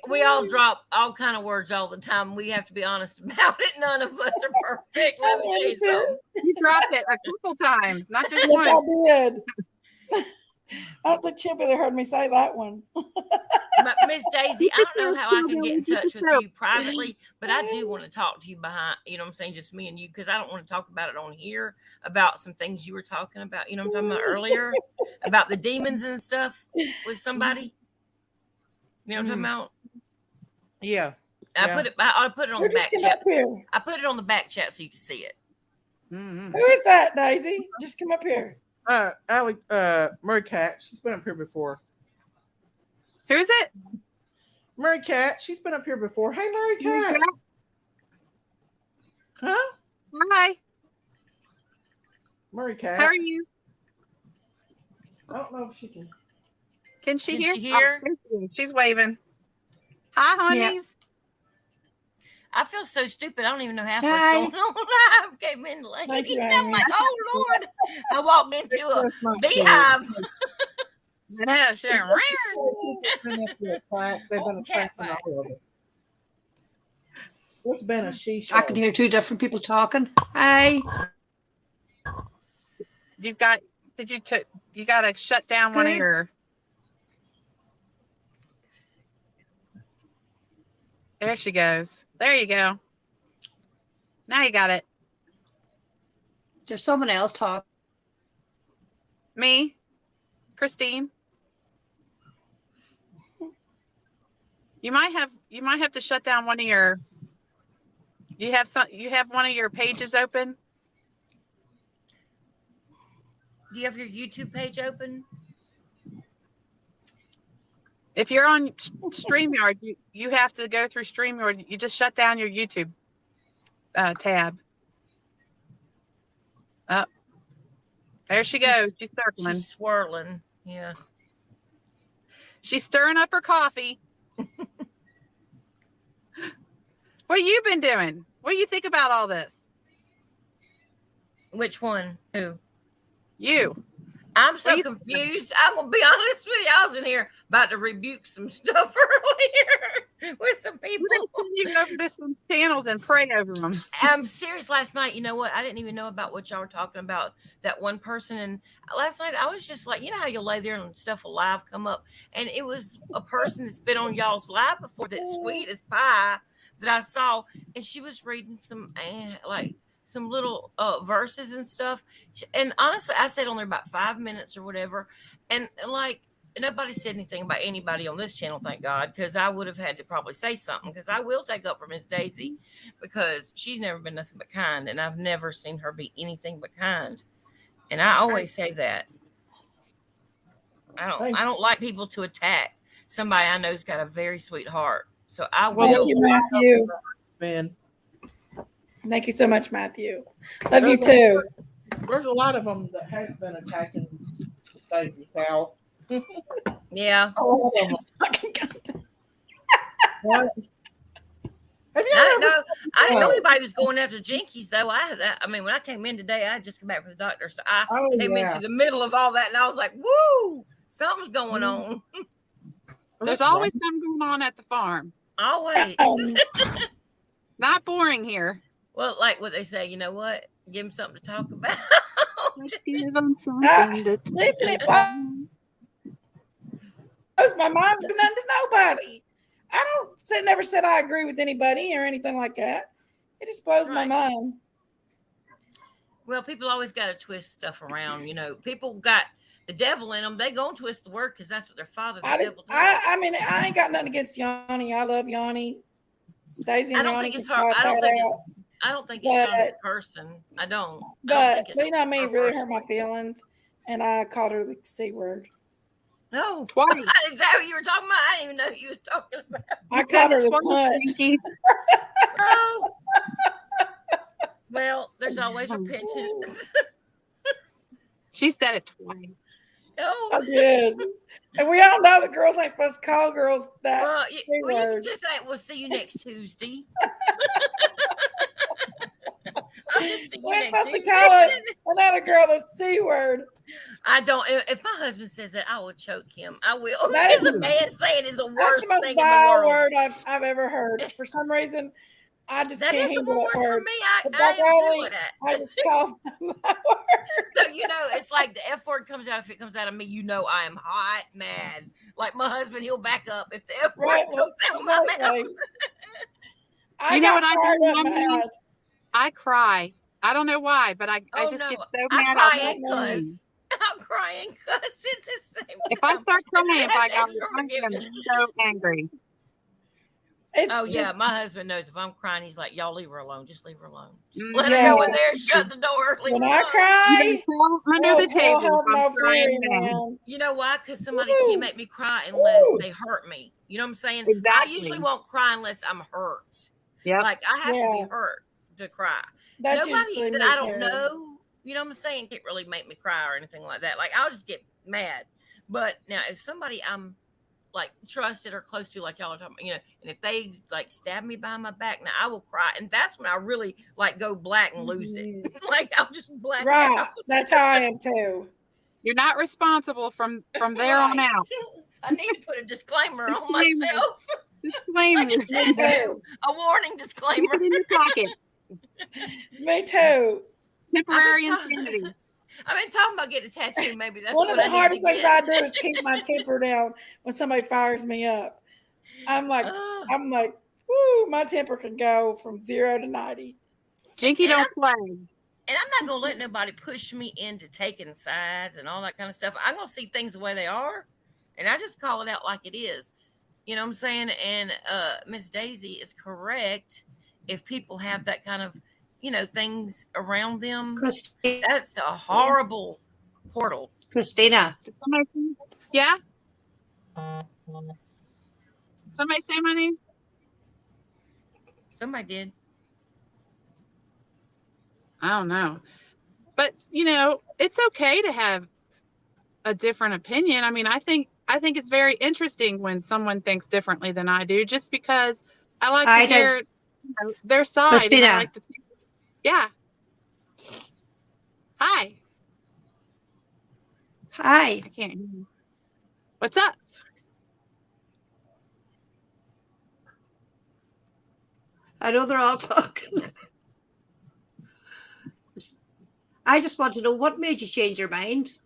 we all drop all kind of words all the time. We have to be honest about it. None of us are perfect. Let me tell you something. You dropped it a couple times, not just yes, once. I did. I don't think Chip heard me say that one. Miss Daisy, I don't know how I can get in touch with you privately, but I do want to talk to you behind, you know what I'm saying, just me and you, because I don't want to talk about it on here, about some things you were talking about, you know what I'm talking about earlier, about the demons and stuff with somebody. You know what I'm talking about? Yeah. I put it on the back chat. Here. I put it on the back chat so you can see it. Mm-hmm. Who is that, Daisy? Just come up here. Murray Cat. She's been up here before. Who's it? Murray Cat. She's been up here before. Hey, Murray Cat. Huh? Hi. Murray Cat. How are you? I don't know if she can. Can she hear? She hear? Oh, she's waving. Hi, honeys. Yeah. I feel so stupid. I don't even know half what's going on. I came in late. I'm like, oh Lord! I walked into a beehive. Yeah, sure. It's been a she-show. I can hear two different people talking. Hey. You got to shut down one of your. There she goes. There you go. Now you got it. There's someone else talking. Me, Christine. You might have to shut down one of your. You have one of your pages open. Do you have your YouTube page open? If you're on StreamYard, you have to go through StreamYard. You just shut down your YouTube tab. Up. There she goes. She's circling. She's swirling. Yeah. She's stirring up her coffee. What have you been doing? What do you think about all this? Which one? Who? You. I'm so confused. I'm gonna be honest with you. I was in here about to rebuke some stuff earlier with some people. You go over to some channels and pray over them. I'm serious. Last night, you know what? I didn't even know about what y'all were talking about. That one person, and last night I was just like, you know how you'll lay there and stuff will live come up, and it was a person that's been on y'all's live before. That's sweet as pie that I saw, and she was reading some some little verses and stuff. And honestly, I sat on there about 5 minutes or whatever. And like, nobody said anything about anybody on this channel, thank God, because I would have had to probably say something, because I will take up for Miss Daisy, because she's never been nothing but kind. And I've never seen her be anything but kind. And I always say that. I don't like people to attack somebody I know's got a very sweet heart. So I will. Thank you, Matthew. Man. Thank you so much, Matthew. Love you too. There's a lot of them that has been attacking Daisy, pal. Yeah. All of them. What? Have you I didn't know anybody was going after Jinkies though. I mean, when I came in today, I just come back from the doctor, so I came into the middle of all that, and I was like, "Woo, something's going on." There's always something going on at the farm. Always. Not boring here. Ah. Well, like what they say, you know what? Give them something to talk about. Give them something to talk Listen, it about. blows my mind for none to nobody. I never said I agree with anybody or anything like that. It just blows my mind. Well, people always got to twist stuff around. You know, people got the devil in them. They go and twist the word because that's what their father, the devil, does. I mean, I ain't got nothing against Yanni. I love Yanni. Daisy and I don't Yanni think it's can her. talk I don't that think out. I don't think it's on the person. I don't. But you know, me really hurt my feelings, and I called her the C word. No, twice. Is that what you were talking about? I didn't even know who you was talking about. I called her the cunt. Oh. Well, there's always repentance. She said it twice. Oh, I did. And we all know the girls ain't supposed to call girls that. well, C you word. can just say, "We'll see you next Tuesday." I'll just see you We're next supposed to Tuesday. call another girl the C word. I don't. If my husband says that, I will choke him. I will. That Because is- a man saying is the That's worst the most thing in the vile world. word I've ever heard. For some reason, I just That can't is the handle word that for word. me. But I am really, too with that. I just call them that word. So, you know, it's like the F word comes out. If it comes out of me, you know I am hot mad. Like my husband, he'll back up if the F word Right, comes out of my right. mouth. You know what I fired do up normally? mad. I cry. I don't know why, but I Oh, just no. get so I mad. cry I'll and cry. cuss. I'll cry and cuss at the same time. If I start crying, That's by God, extra I'm forgiveness. so angry. It's Oh, yeah. just- My husband knows if I'm crying, he's like, y'all leave her alone. Just leave her alone. Just Mm, let her go in yeah. there and shut the door. Leave When her I alone. You cry, can crawl under the we'll table have if I'm no crying fury, mad. man. You know why? Because somebody Woo. can't make me cry unless Woo. they hurt me. You know what I'm saying? Exactly. I usually won't cry unless I'm hurt. Yep. Like I have to Yeah. be hurt to cry. That's Nobody usually that me, I don't Karen. know, you know what I'm saying, can't really make me cry or anything like that. Like I'll just get mad. But now if somebody I'm like trusted or close to, like y'all are talking about, you know, and if they like stab me behind my back, now I will cry. And that's when I really like go black and lose it. Like I'll just black Right. out. That's how I am too. You're not responsible from there on Right. out. I need to put a disclaimer on Disclaimer. myself. Disclaimer. Like a tattoo. A warning disclaimer. Keep it in your pocket. Me too. Temporary I've been insanity. I've been talking about getting a tattoo. Maybe that's One of what the I need hardest to things get. I do is keep my temper down when somebody fires me up. I'm like, Oh. Woo, my temper can go from 0 to 90. Jinky don't play. And I'm not gonna let nobody push me into taking sides and all that kind of stuff. I'm gonna see things the way they are, and I just call it out like it is. You know what I'm saying? And Miss Daisy is correct. If people have that kind of, things around them, that's a horrible portal. Christina. Yeah? Somebody say my name? Somebody did. I don't know. But, it's okay to have a different opinion. I mean, I think it's very interesting when someone thinks differently than I do, just because I like to hear their side. Christina. And I like to think, yeah. Hi. Hi. I can't hear you. What's up? I know they're all talking. I just want to know what made you change your mind.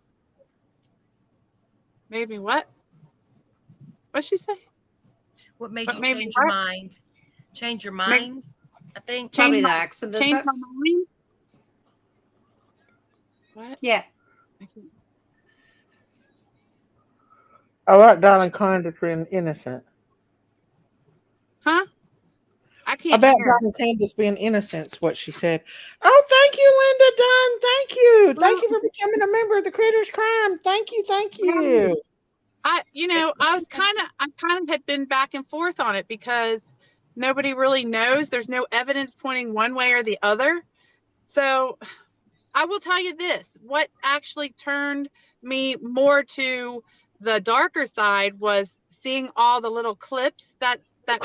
Made me what? What'd she say? What made you change your mind? Change your mind? I think probably the accent. Change my mind? What? Yeah. I like Darling Candus being innocent. Huh? I can't About hear. Darling Candus being innocent is what she said. Oh, thank you, Linda Dunn. Thank you. Thank you for becoming a member of the Critters Crime. Thank you. Thank you. I kind of had been back and forth on it because nobody really knows. There's no evidence pointing one way or the other. So I will tell you this, what actually turned me more to the darker side was seeing all the little clips that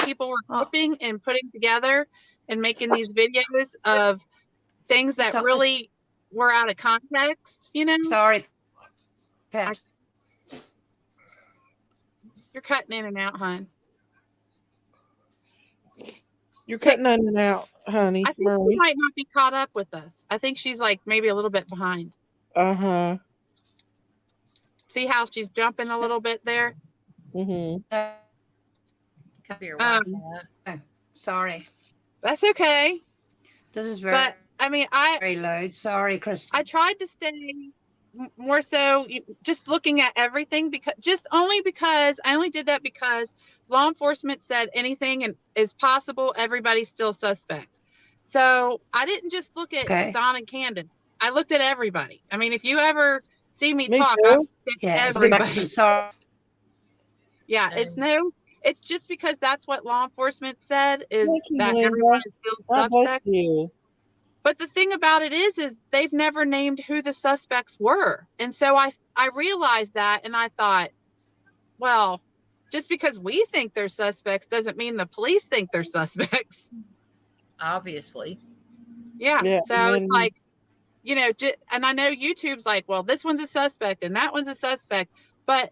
people were clipping and putting together and making these videos of things that really were out of context, Sorry, Pat. You're cutting in and out, hon. You're cutting in and out, honey. I think she might not be caught up with us. I think she's like maybe a little bit behind. Uh-huh. See how she's jumping a little bit there? Mm-hmm. Sorry. That's okay. This is very loud. Sorry, Chris. I tried to stay more so just looking at everything because I only did that because law enforcement said anything and is possible, everybody's still suspect. So I didn't just look at Don and Candon. I looked at everybody. I mean, if you ever see me talk, I looked at everybody. Sorry. Yeah, it's just because that's what law enforcement said is that everyone is still God bless suspect. you. But the thing about it is they've never named who the suspects were. And so I realized that and I thought, well, just because we think they're suspects doesn't mean the police think they're suspects. Obviously. Yeah. So it's like, and I know YouTube's like, well, this one's a suspect and that one's a suspect, but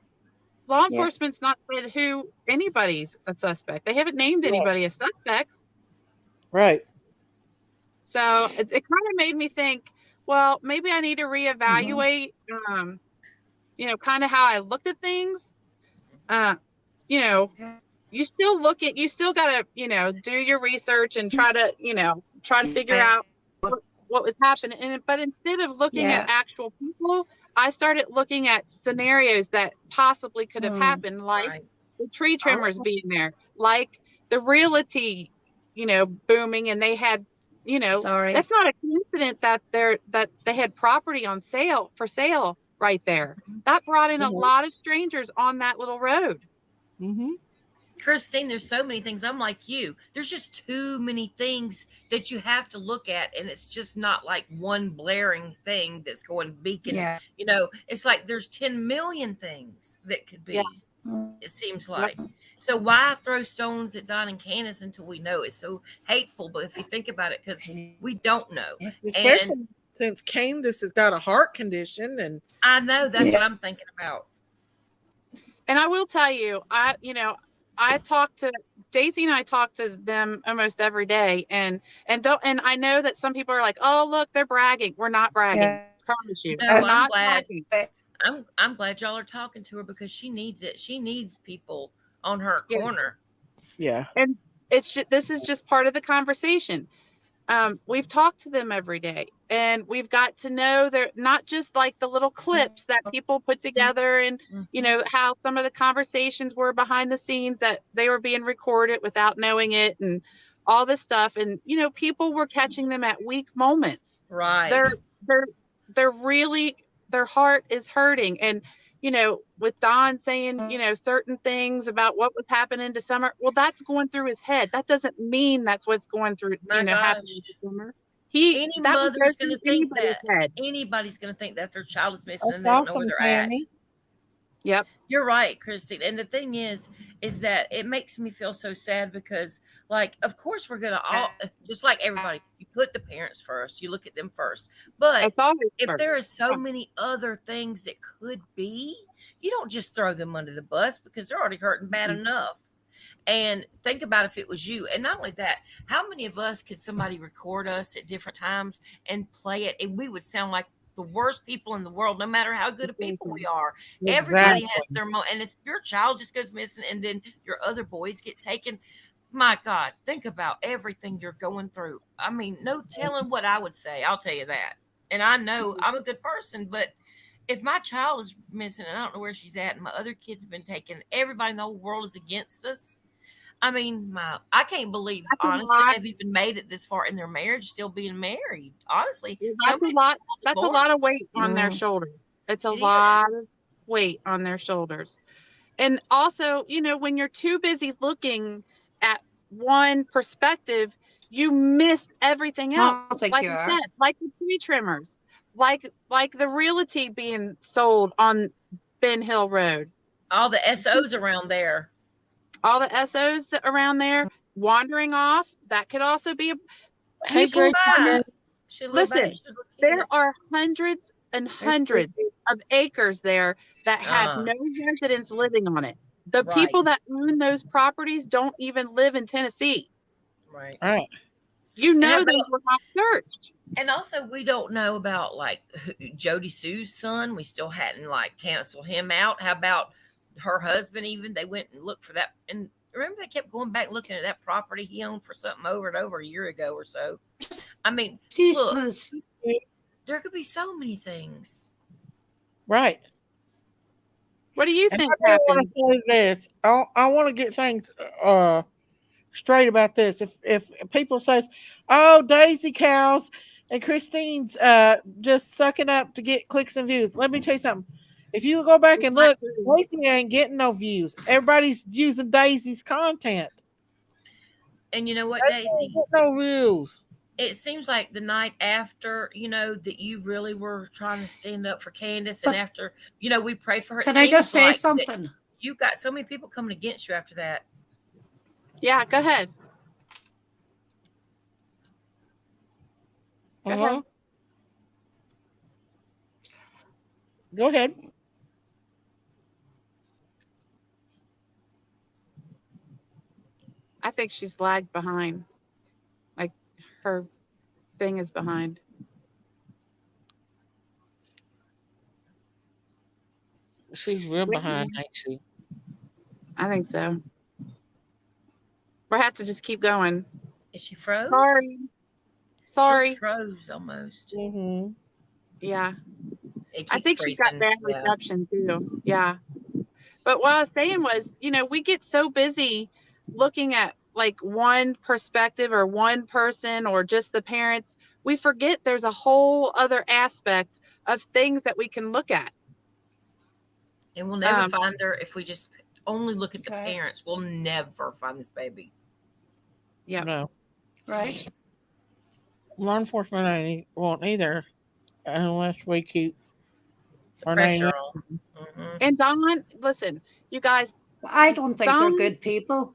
law enforcement's not said who anybody's a suspect. They haven't named anybody a suspect. Right. So it kind of made me think, well, maybe I need to reevaluate, kind of how I looked at things. You still got to, do your research and try to figure out what was happening. But instead of looking at actual people, I started looking at scenarios that possibly could have happened, like the tree trimmers being there, like the realty, booming, and they had, that's not a coincidence that they had property for sale right there. That brought in a lot of strangers on that little road. Mm-hmm. Christine, there's so many things. I'm like you. There's just too many things that you have to look at, and it's just not like one blaring thing that's going beacon. Yeah. It's like there's 10 million things that could be. Yeah. It seems like. So why throw stones at Don and Candus until we know? It's so hateful. But if you think about it, because we don't know, especially since Candus has got a heart condition, and I know that's what I'm thinking about. And I will tell you, I talk to Daisy and I talk to them almost every day, and I know that some people are like, oh, look, they're bragging. We're not bragging. I promise you. No, I'm glad. I'm glad y'all are talking to her because she needs it. She needs people on her corner. Yeah. And this is just part of the conversation. We've talked to them every day, and we've got to know they're not just like the little clips that people put together, and how some of the conversations were behind the scenes, that they were being recorded without knowing it, and all this stuff. And people were catching them at weak moments. Right. They're really, their heart is hurting. And with Don saying, certain things about what was happening to Summer, well, that's going through his head. That doesn't mean that's what's going through, happening to Summer. Any That would go mother's through going to think anybody's that. head. Anybody's going to think that their child is missing That's and they don't know where awesome, they're at. Tammy. Yep. You're right, Christine. And the thing is that it makes me feel so sad because, like, of course we're going to all, just like everybody, you put the parents first, you look at them first. But if there is so many other things that could be, you don't just throw them under the bus because they're already hurting bad enough. And think about if it was you. And not only that, how many of us could somebody record us at different times and play it, and we would sound like the worst people in the world, no matter how good of people we are. Exactly. Everybody has their and if your child just goes missing and then your other boys get taken, my God, think about everything you're going through. I mean, no telling what I would say. I'll tell you that. And I know I'm a good person, but if my child is missing and I don't know where she's at and my other kids have been taken, everybody in the whole world is against us. I mean, I can't believe, honestly, they've even made it this far in their marriage, still being married. Honestly, that's a lot. That's a lot of weight on their shoulders. It's a lot of weight on their shoulders. And also, when you're too busy looking at one perspective, you miss everything else. Like you said, like the tree trimmers, like the realty being sold on Ben Hill Road. All the SOs around there. All the SOs around there wandering off. That could also be a. Hey, Listen, there are hundreds and hundreds of acres there that have no residents living on it. The people that own those properties don't even live in Tennessee. Right. All right. They were not searched. And also, we don't know about like Jody Sue's son. We still hadn't like canceled him out. How about her husband? Even they went and looked for that. And remember, they kept going back looking at that property he owned for something over and over a year ago or so. I mean, look, there could be so many things. Right. What do you think I want to say this. I want to get things straight about this. If people says, "Oh, Daisy cows and Christine's just sucking up to get clicks and views," let me tell you something. If you go back and look, Daisy ain't getting no views. Everybody's using Daisy's content. And you know what, Daisy? No views. It seems like the night after, that you really were trying to stand up for Candus, and after, we prayed for her. Can I just say something? You got so many people coming against you after that. Yeah, go ahead. Go ahead. Go ahead. I think she's lagged behind. Like her thing is behind. She's real behind, ain't she? I think so. We'll have to just keep going. Is she froze? Sorry. She froze almost. Mm-hmm. Yeah. I think she got bad reception too. Yeah. But what I was saying was, we get so busy looking at like one perspective or one person or just the parents, we forget there's a whole other aspect of things that we can look at. And we'll never find her if we just only look at the parents. We'll never find this baby. Yeah. No. Right. Law enforcement won't either unless we keep the pressure on. Mm-hmm. And Don, listen, you guys. I don't think they're good people.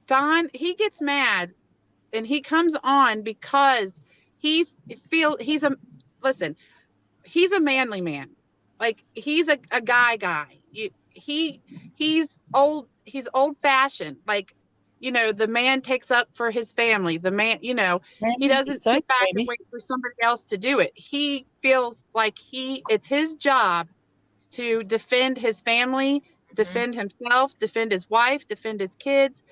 Don, he gets mad and he comes on because he feels he's a manly man. Like he's a guy. He's old fashioned. Like, the man takes up for his family. The man, he doesn't sit back and wait for somebody else to do it. He feels like it's his job to defend his family defend himself, defend his wife, defend his kids.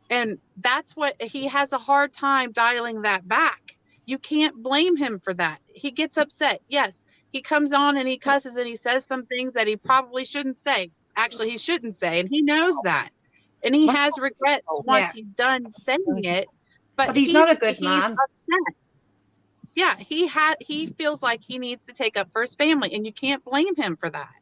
And that's what he has a hard time dialing that back. You can't blame him for that. He gets upset. Yes, he comes on and he cusses and he says some things that he probably shouldn't say. Actually, he shouldn't say, and he knows that. And he has regrets once Yeah. he's done saying it. But he's not a good man. Upset. Yeah, he feels like he needs to take up for his family, and you can't blame him for that.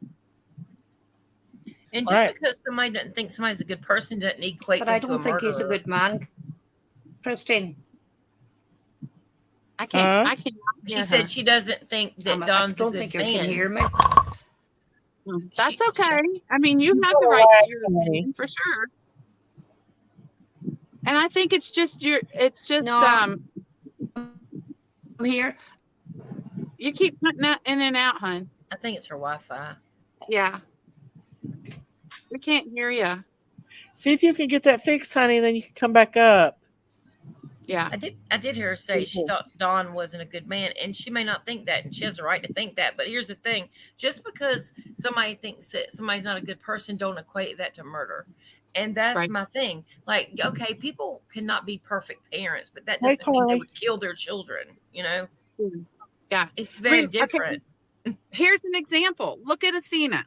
And just because somebody doesn't think somebody's a good person doesn't equate But them I to a don't think he's a murderer. good man, Christine. I can't. She said she doesn't think that Don's I don't a good think you man. can hear me. That's okay. I mean, you have the right to your opinion for sure. And I think it's just I'm here. You keep putting that in and out, hon. I think it's her Wi-Fi. Yeah. We can't hear you. See if you can get that fixed, honey, then you can come back up. Yeah. I did hear her say she thought Don wasn't a good man, and she may not think that, and she has a right to think that. But here's the thing: just because somebody thinks that somebody's not a good person, don't equate that to murder. And that's my thing. Like, okay, people cannot be perfect parents, but that doesn't mean they would kill their children. You know? Yeah, it's very different. Okay. Here's an example. Look at Athena.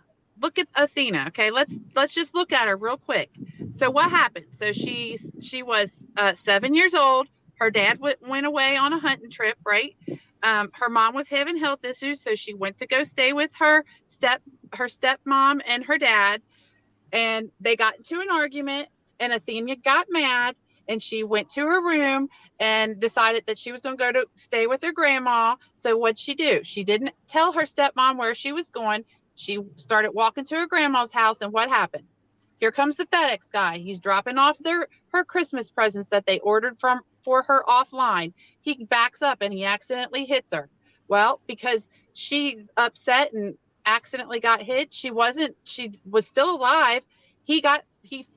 Okay, let's just look at her real quick. So what happened? So she was 7 years old. Her dad went away on a hunting trip, right? Her mom was having health issues, so she went to go stay with her stepmom and her dad, and they got into an argument, and Athena got mad, and she went to her room and decided that she was going to go to stay with her grandma. So what'd she do? She didn't tell her stepmom where she was going. She started walking to her grandma's house, and what happened? Here comes the FedEx guy. He's dropping off her Christmas presents that they ordered for her offline. He backs up and he accidentally hits her. Well, because she's upset and accidentally got hit, she was still alive. He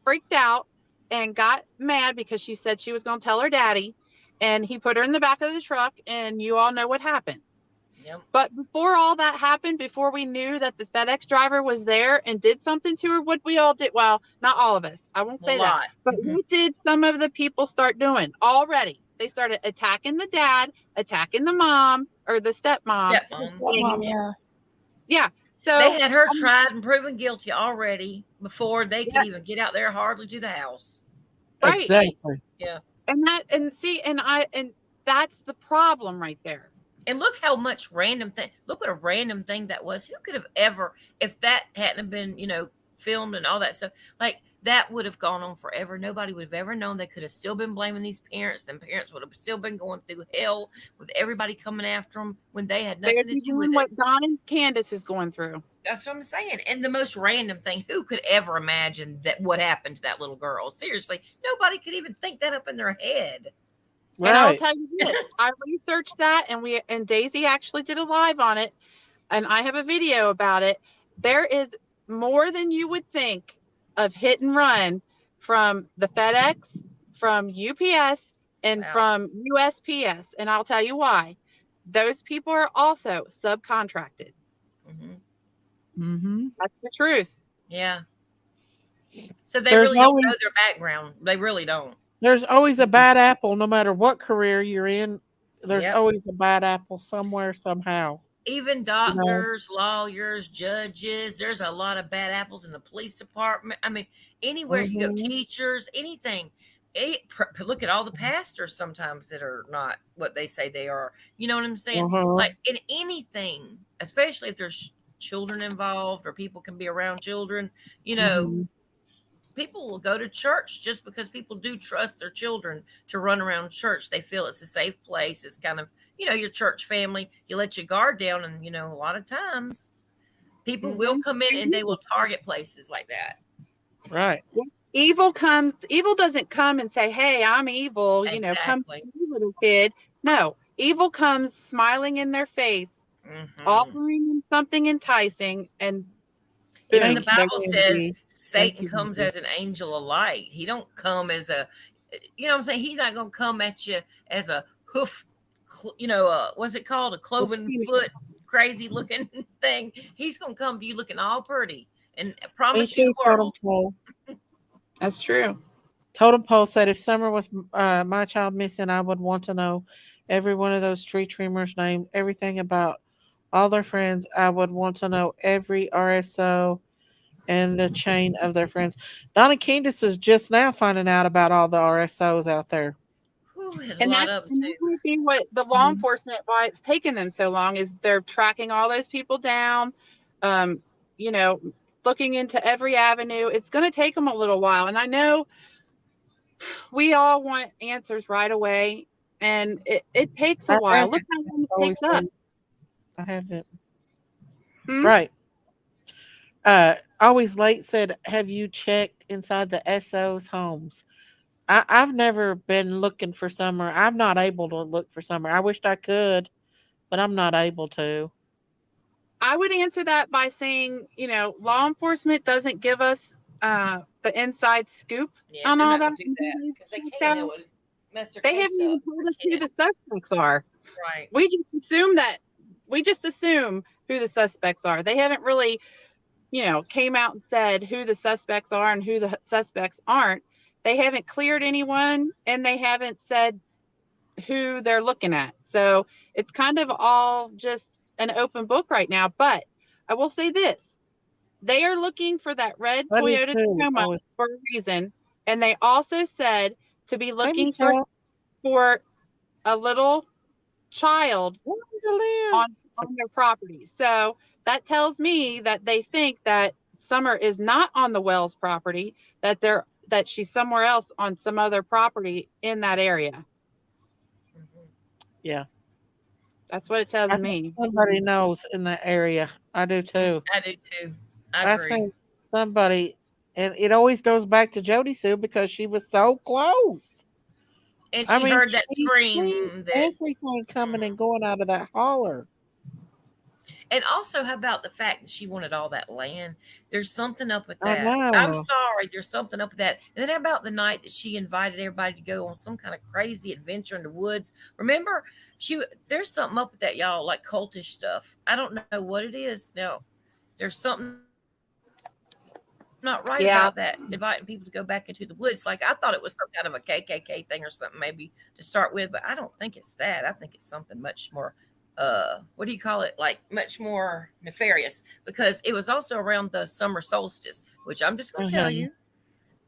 freaked out and got mad because she said she was going to tell her daddy, and he put her in the back of the truck, and you all know what happened. Yep. But before all that happened, before we knew that the FedEx driver was there and did something to her, what we all did, well, not all of us, I won't say that, but what did some of the people start doing already? They started attacking the dad, attacking the mom or the stepmom. Stepmom, yeah. Yeah. So they had her tried and proven guilty already before they could even get out there hardly to the house. Right. Exactly. Yeah. And that's the problem right there. And look how much look what a random thing that was. Who could have ever, if that hadn't been, filmed and all that stuff, like that would have gone on forever. Nobody would have ever known. They could have still been blaming these parents. Them parents would have still been going through hell with everybody coming after them when they had nothing to do with it. What Don and Candus is going through. That's what I'm saying. And the most random thing, who could ever imagine that what happened to that little girl? Seriously, nobody could even think that up in their head. Right. And I'll tell you this, I researched that, and Daisy actually did a live on it, and I have a video about it. There is more than you would think of hit and run from the FedEx, from UPS, and from USPS, and I'll tell you why. Those people are also subcontracted. Mm-hmm. That's the truth. Yeah. So they really don't know their background. They really don't. There's always a bad apple, no matter what career you're in. There's always a bad apple somewhere, somehow. Even doctors, lawyers, judges, there's a lot of bad apples in the police department. I mean, anywhere you go, teachers, anything. Look at all the pastors sometimes that are not what they say they are. You know what I'm saying? Like in anything, especially if there's children involved or people can be around children, people will go to church just because people do trust their children to run around church. They feel it's a safe place. It's kind of, your church family. You let your guard down, and, a lot of times people will come in and they will target places like that. Right. Evil doesn't come and say, hey, I'm evil, come to me, little kid. No, evil comes smiling in their face, offering them something enticing, and even the Bible says Satan comes as an angel of light. He don't come as a, what I'm saying? He's not going to come at you as a hoof, what's it called? A cloven foot, crazy looking thing. He's going to come to you looking all pretty. And I Me promise you too, the Totem world. Pole. That's true. Totem Pole said if Summer was my child missing, I would want to know every one of those tree trimmers' name, everything about all their friends. I would want to know every RSO and the chain of their friends. Donna Candace is just now finding out about all the RSOs out there. Whew, there's a And lot that, of them and that too. might be what the law enforcement, why it's taken them so long, is they're tracking all those people down, um, you know, looking into every avenue. It's going to take them a little while. And I know we all want answers right away, and it takes a I while. Look haven't how long it always takes us. late. I haven't. Hmm? Right. Always late said, have you checked inside the SO's homes? I've never been looking for Summer. I'm not able to look for Summer. I wished I could, but I'm not able to. I would answer that by saying, law enforcement doesn't give us the inside scoop Yeah, on they're all not that. gonna do that because they Checked can. It out. would mess their They case haven't even up. told us They who can't. the suspects are. Right. We just assume who the suspects are. They haven't really, came out and said who the suspects are and who the suspects aren't. They haven't cleared anyone, and they haven't said who they're looking at. So it's kind of all just an open book right now. But I will say this: they are looking for that red I do Toyota too. Tacoma Always. for a reason, and they also said to be Hey, looking Michelle. for a little child Wonderland. on their property. So that tells me that they think that Summer is not on the Wells property, that she's somewhere else on some other property in that area. Yeah. That's what it tells I think me. somebody knows in that area. I do too. I do too. I I agree. think somebody, and it always goes back to Jody Sue because she was so close. And I she mean, heard that she seen scream that. everything coming and going out of that holler. And also, how about the fact that she wanted all that land? There's something up with I that. I'm know. sorry, there's something up with that. And then how about the night that she invited everybody to go on some kind of crazy adventure in the woods? Remember, there's something up with that, y'all, like cultish stuff. I don't know what it is. No, there's something not right Yeah. about that. Inviting people to go back into the woods. Like I thought it was some kind of a KKK thing or something, maybe to start with, but I don't think it's that. I think it's something much more what do you call it, like much more nefarious, because it was also around the summer solstice, which I'm just going to tell Mhm. you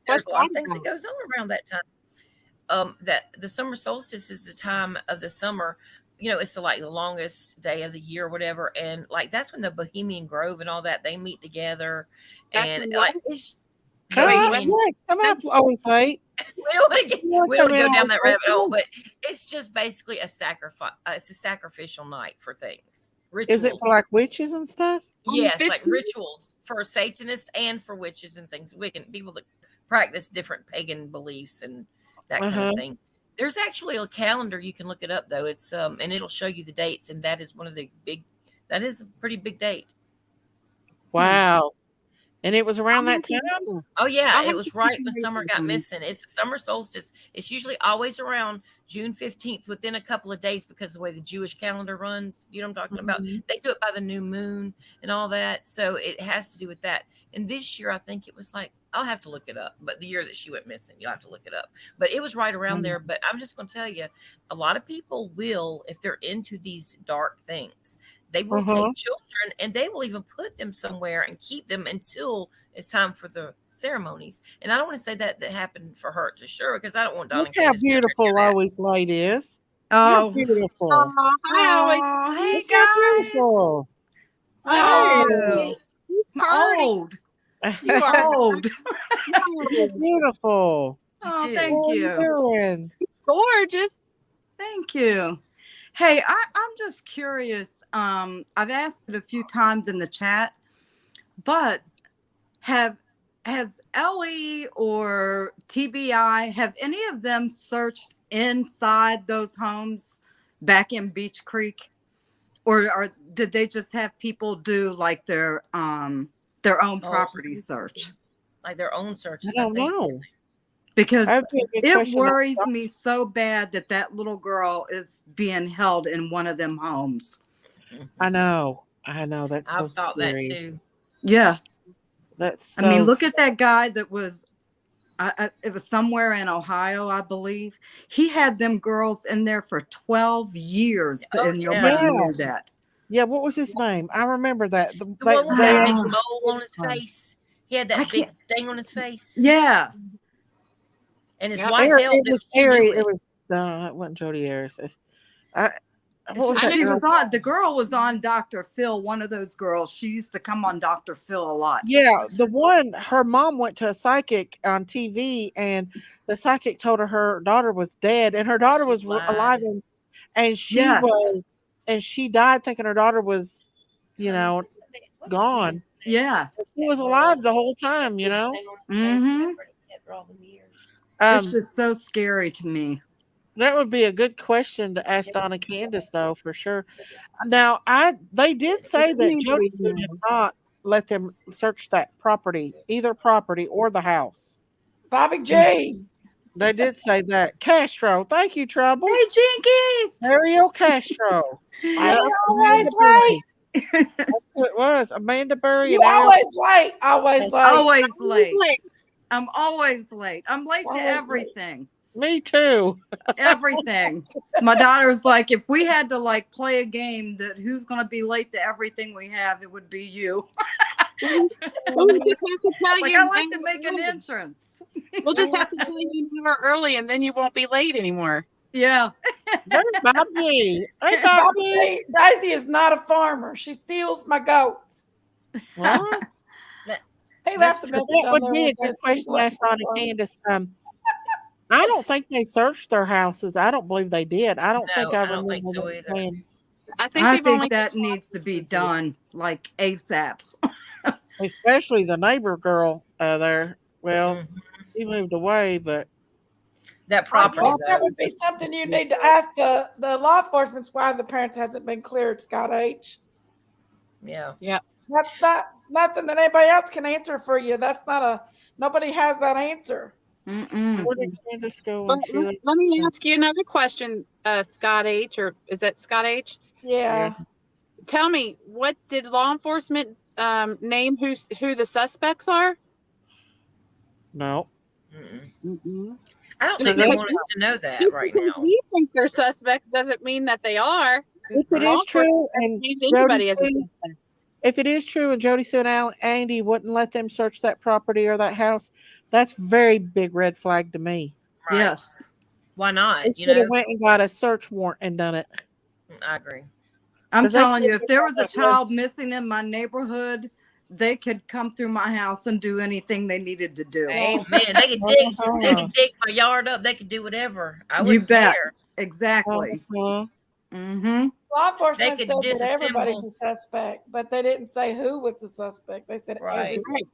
there's What's a lot that of things that about? goes on around that time. That the summer solstice is the time of the summer, it's the longest day of the year or whatever, and like that's when the Bohemian Grove and all that, they meet together. That's And when like what? it's Come Wait, up, what? Bohemian. yes, come up. Always late. we don't want to You want we to don't come want to in go down always that late? rabbit hole, but it's just basically a sacrifice. It's a sacrificial night for things, Is it for rituals. like witches and stuff? On the Yes, like 15th? rituals for Satanists and for witches and things, wicked people that practice different pagan beliefs and that Uh kind of huh. thing. There's actually a calendar, you can look it up though. It's and it'll show you the dates, and that is one of the big. That is a pretty big date. Wow. And it was I'll around that have to time? look. Oh yeah, I'll it have to was do right some when summer research got on it. missing. It's the summer solstice. It's usually always around June 15th, within a couple of days, because of the way the Jewish calendar runs. You know what I'm talking about? Mhm. They do it by the new moon and all that. So it has to do with that. And this year, I think it was like, I'll have to look it up. But the year that she went missing, you'll have to look it up. But it was right around there. But I'm just going to tell you, a lot of people will, if they're into these dark things, they Uh will huh. take children and they will even put them somewhere and keep them until it's time for the ceremonies. And I don't want to say that happened for her to sure, because I don't want Don Look and how Candace being beautiful here. Always Late is. You're Oh, beautiful. Oh, hi, always. oh, hey Look how guys. beautiful. Thank Hey. you. Oh, you I'm party. old. You I'm are old. You're no, beautiful. You Oh, too. thank What are you you. doing? gorgeous. Thank you. Hey, I'm just curious. I've asked it a few times in the chat, but has Ellie or TBI, have any of them searched inside those homes back in Beach Creek? Or did they just have people do like their own Oh, property search? like their own I searches, I don't think. know. Because That'd be a good it question. worries me so bad that that little girl is being held in one of them homes. I know. I know. That's so I've thought that scary. too. Yeah. That's so. I mean, look at that guy that was. It was somewhere in Ohio, I believe. He had them girls in there for 12 years, and nobody knew that. Yeah, what was his name? I remember that. The one with that big mole on his face. He had that big thing on his face. Yeah. And his wife helped. It was Harry. It was no, it wasn't Jody Harris. What was that? She was on. The girl was on Dr. Phil. One of those girls. She used to come on Dr. Phil a lot. Yeah, the one. Her mom went to a psychic on TV, and the psychic told her daughter was dead, and her daughter was alive, and she was, and she died thinking her daughter was, gone. Yeah, she was alive the whole time. Mm-hmm. It's just so scary to me. That would be a good question to ask Donna Candus, though, for sure. Now, they did say that Jody did not let them search that property, either property or the house. Bobby G. They did say that. Castro, thank you, Trouble. Hey, Jinkies. Ariel Castro. Always right. That's what it was. Amanda Berry. You always late. Always late. Always late. I'm always late. I'm late to everything. Me too. Everything. My daughter's like, if we had to play a game that who's going to be late to everything we have, it would be you. We'll just have to tell you. I like to make an entrance. We'll just have to tell you more early, and then you won't be late anymore. Yeah. There's Bobby. Hey, Bobby. Daisy is not a farmer. She steals my goats. What? He left a message That on would there be a with good us. question to ask Donna Candus. I don't think they searched their houses. I don't believe they did. I don't think I remember think so them either. saying. I think that needs to be done ASAP. Especially the neighbor girl there. Well, he moved away, but that property. That would be something you need to ask the law enforcement why the parents hasn't been cleared, Scott H. Yeah. Yeah. That's not nothing that anybody else can answer for you. That's not nobody has that answer. Where did Candace go? But let me ask you another question, Scott H. Or is that Scott H? Yeah. Tell me, what did law enforcement name who the suspects are? No. I don't think they want us to know that right now. We think they're suspects doesn't mean that they are. If it is true, and anybody if it is true, and Jody Sue and Andy wouldn't let them search that property or that house, that's very big red flag to me. Right. Yes. Why not? They should have went and got a search warrant and done it. I agree. I'm telling you, if there was a child missing in my neighborhood, they could come through my house and do anything they needed to do. Amen. They could dig. They could dig my yard up. They could do whatever. I wouldn't care. Exactly. Mm-hmm. Law enforcement They said could that everybody's disassemble. a suspect, but they didn't say who was the suspect. They said Right. everybody.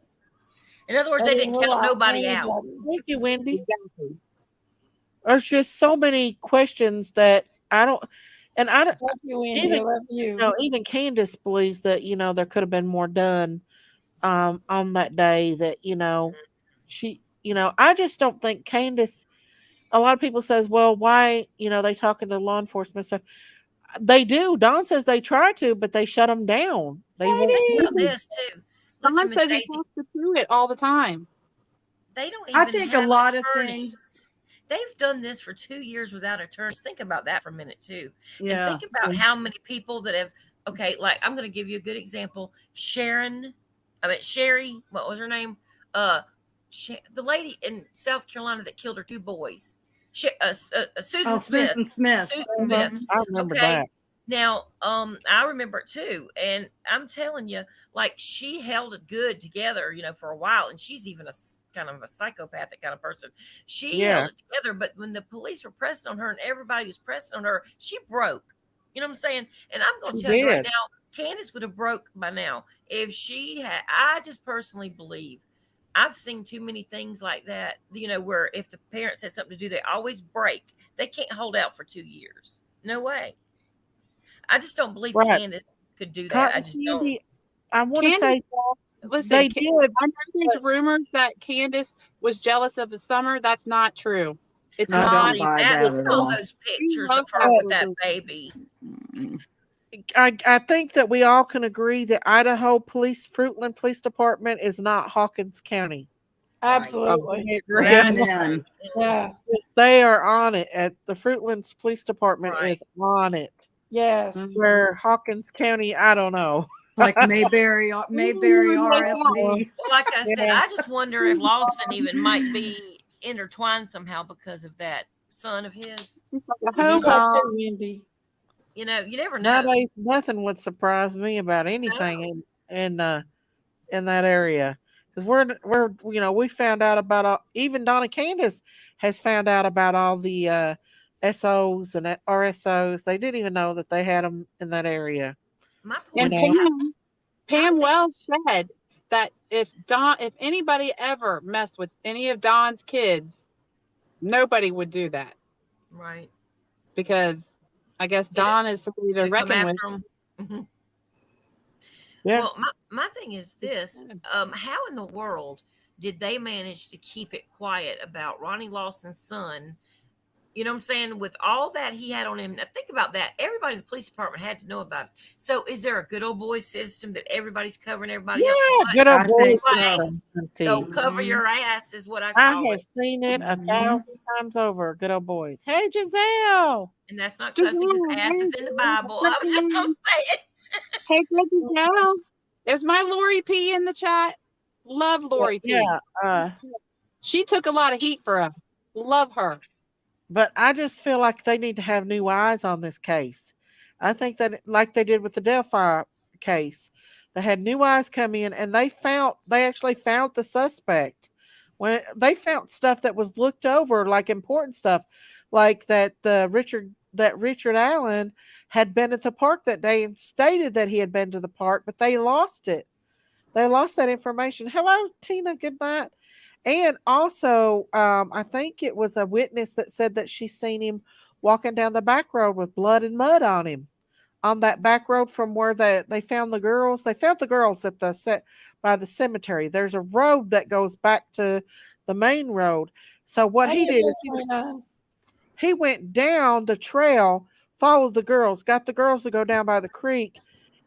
In other words, they didn't count nobody out. Thank you, Wendy. There's just so many questions that I don't, and I don't. Thank you, Wendy. Even, I love you. Even Candace believes that there could have been more done on that day. That she, I just don't think Candace. A lot of people says, well, why they talking to law enforcement stuff. They do. Don says they try to, but they shut them down. They won't about this too. Don Listen, says he Miss Daisy, has to do it all the time. they don't even I think a have lot of attorneys. things. They've done this for 2 years without attorneys. Think about that for a minute too. Yeah. And think about how many people that have. Okay, like I'm going to give you a good example. Sherry. What was her name? The lady in South Carolina that killed her 2 boys. Susan Smith. Susan Smith. Susan Smith. I remember that. Now, I remember it too, and I'm telling you, like she held it good together, for a while, and she's even a kind of a psychopathic kind of person. She held it together, but when the police were pressing on her and everybody was pressing on her, she broke. You know what I'm saying? And I'm going to tell you right now, Candace would have broke by now if she had. I just personally believe. I've seen too many things like that, where if the parents had something to do, they always break. They can't hold out for 2 years. No way. I just don't believe Candace could do that. I just don't. I want to say listen, they did. I know there's rumors that Candace was jealous of the Summer. That's not true. It's I not. don't buy that at all all. those pictures of her with that baby. I think that we all can agree that Fruitland Police Department is not Hawkins County. Absolutely. We agree on that. Amen. Yeah. Yes, they are on it. At the Fruitland Police Department Right. is on it. Yes. Where Hawkins County, I don't know. Like Mayberry RFD. Well, like I said, Yeah. I just wonder if Lawson even might be intertwined somehow because of that son of his. You got to, Mindy. You know, you never know. Nowadays, nothing would surprise me about anything in that area, because we're we found out about even Donna Candace has found out about all the SOs and RSOs. They didn't even know that they had them in that area. My And point is, Pam Wells said that if anybody ever messed with any of Don's kids, nobody would do that. Right. Because I guess Don is somebody to reckon with. Mm-hmm. Yeah. Well, my thing is this: how in the world did they manage to keep it quiet about Ronnie Lawson's son? You know what I'm saying? With all that he had on him. Now think about that. Everybody in the police department had to know about it. So is there a good old boy system that everybody's covering everybody else? Good old boy. So cover your ass is what I I call have it. seen it 1,000 times over. Good old boys. Hey, Giselle. And that's not cussing. His ass is in the Bible. I'm just gonna say it. Hey, Giselle. Is my Lori P in the chat? Love Lori P. Yeah. She took a lot of heat for us. Love her. But I just feel like they need to have new eyes on this case. I think that, like they did with the Delphi case, they had new eyes come in, and they actually found the suspect. When they found stuff that was looked over, like important stuff, like that Richard Allen had been at the park that day and stated that he had been to the park, but they lost it. They lost that information. Hello, Tina. Good night. And also, I think it was a witness that said that she seen him walking down the back road with blood and mud on him, on that back road from where they found the girls. They found the girls at by the cemetery. There's a road that goes back to the main road. So what he did is he went down the trail, followed the girls, got the girls to go down by the creek.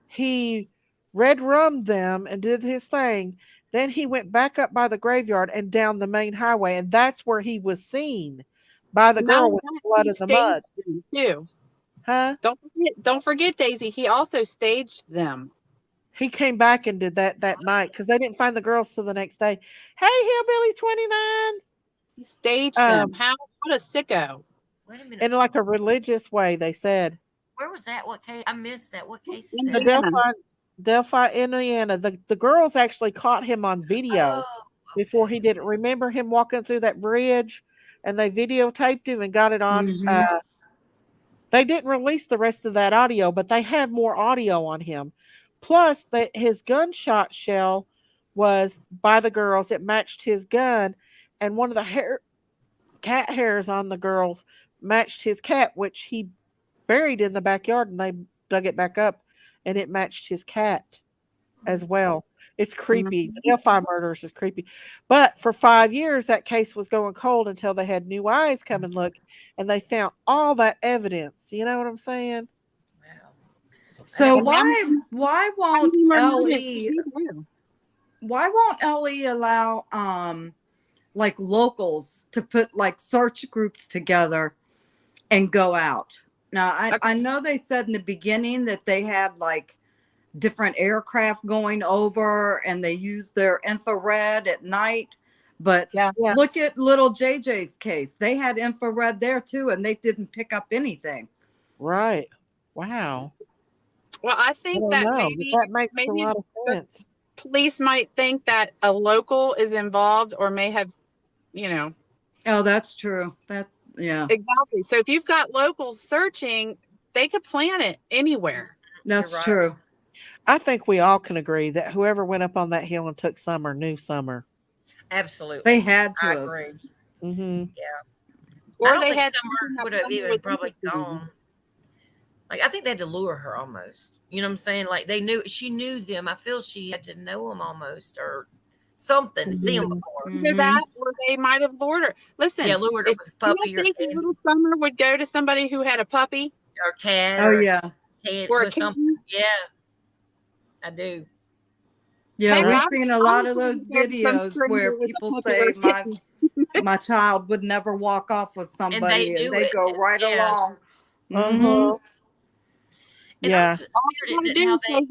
He red rummed them and did his thing. Then he went back up by the graveyard and down the main highway, and that's where he was seen by the girl with the blood in the mud. Too. Huh? Don't forget, Daisy. He also staged them. He came back and did that night because they didn't find the girls till the next day. Hey, Hillbilly 29. He staged them. What a sicko. Wait a minute. In like a religious way, they said. Where was that? What case? I missed that. What case? In the Delphi, Indiana. The girls actually caught him on video before he did it. Remember him walking through that bridge, and they videotaped him and got it on. Mm-hmm. They didn't release the rest of that audio, but they have more audio on him. Plus, his gunshot shell was by the girls. It matched his gun, and one of the cat hairs on the girls matched his cat, which he buried in the backyard, and they dug it back up, and it matched his cat as well. It's creepy. The Delphi murders is creepy. But for 5 years, that case was going cold until they had new eyes come and look, and they found all that evidence. You know what I'm saying? Wow. So why won't LE allow like locals to put like search groups together and go out? Now I know they said in the beginning that they had like different aircraft going over and they used their infrared at night, but look at little JJ's case. They had infrared there too, and they didn't pick up anything. Right. Wow. Well, I think maybe that makes a lot of sense. Police might think that a local is involved, or may have, Oh, that's true. Exactly. So if you've got locals searching, they could plan it anywhere. That's true. I think we all can agree that whoever went up on that hill and took Summer knew Summer. Absolutely. They had to. I agree. Mm-hmm. Yeah. Or they had Summer would have even probably gone. Like, I think they had to lure her almost. You know what I'm saying? Like, she knew them. I feel she had to know them almost, or something to see them before. Either that, or they might have lured her. Listen, lured her with a puppy or think little Summer would go to somebody who had a puppy or cat. Oh yeah. or a with something. kitten. Yeah, I do. Yeah, Heck, we've I'm seen a lot of trying those to get some videos where stranger with a people puppy or say a kitten. my child would never walk off with And they somebody, and do they it. go right Yeah. along. Uh-huh. And Yeah. also, it's All weird, I isn't gotta it, do how is they? say,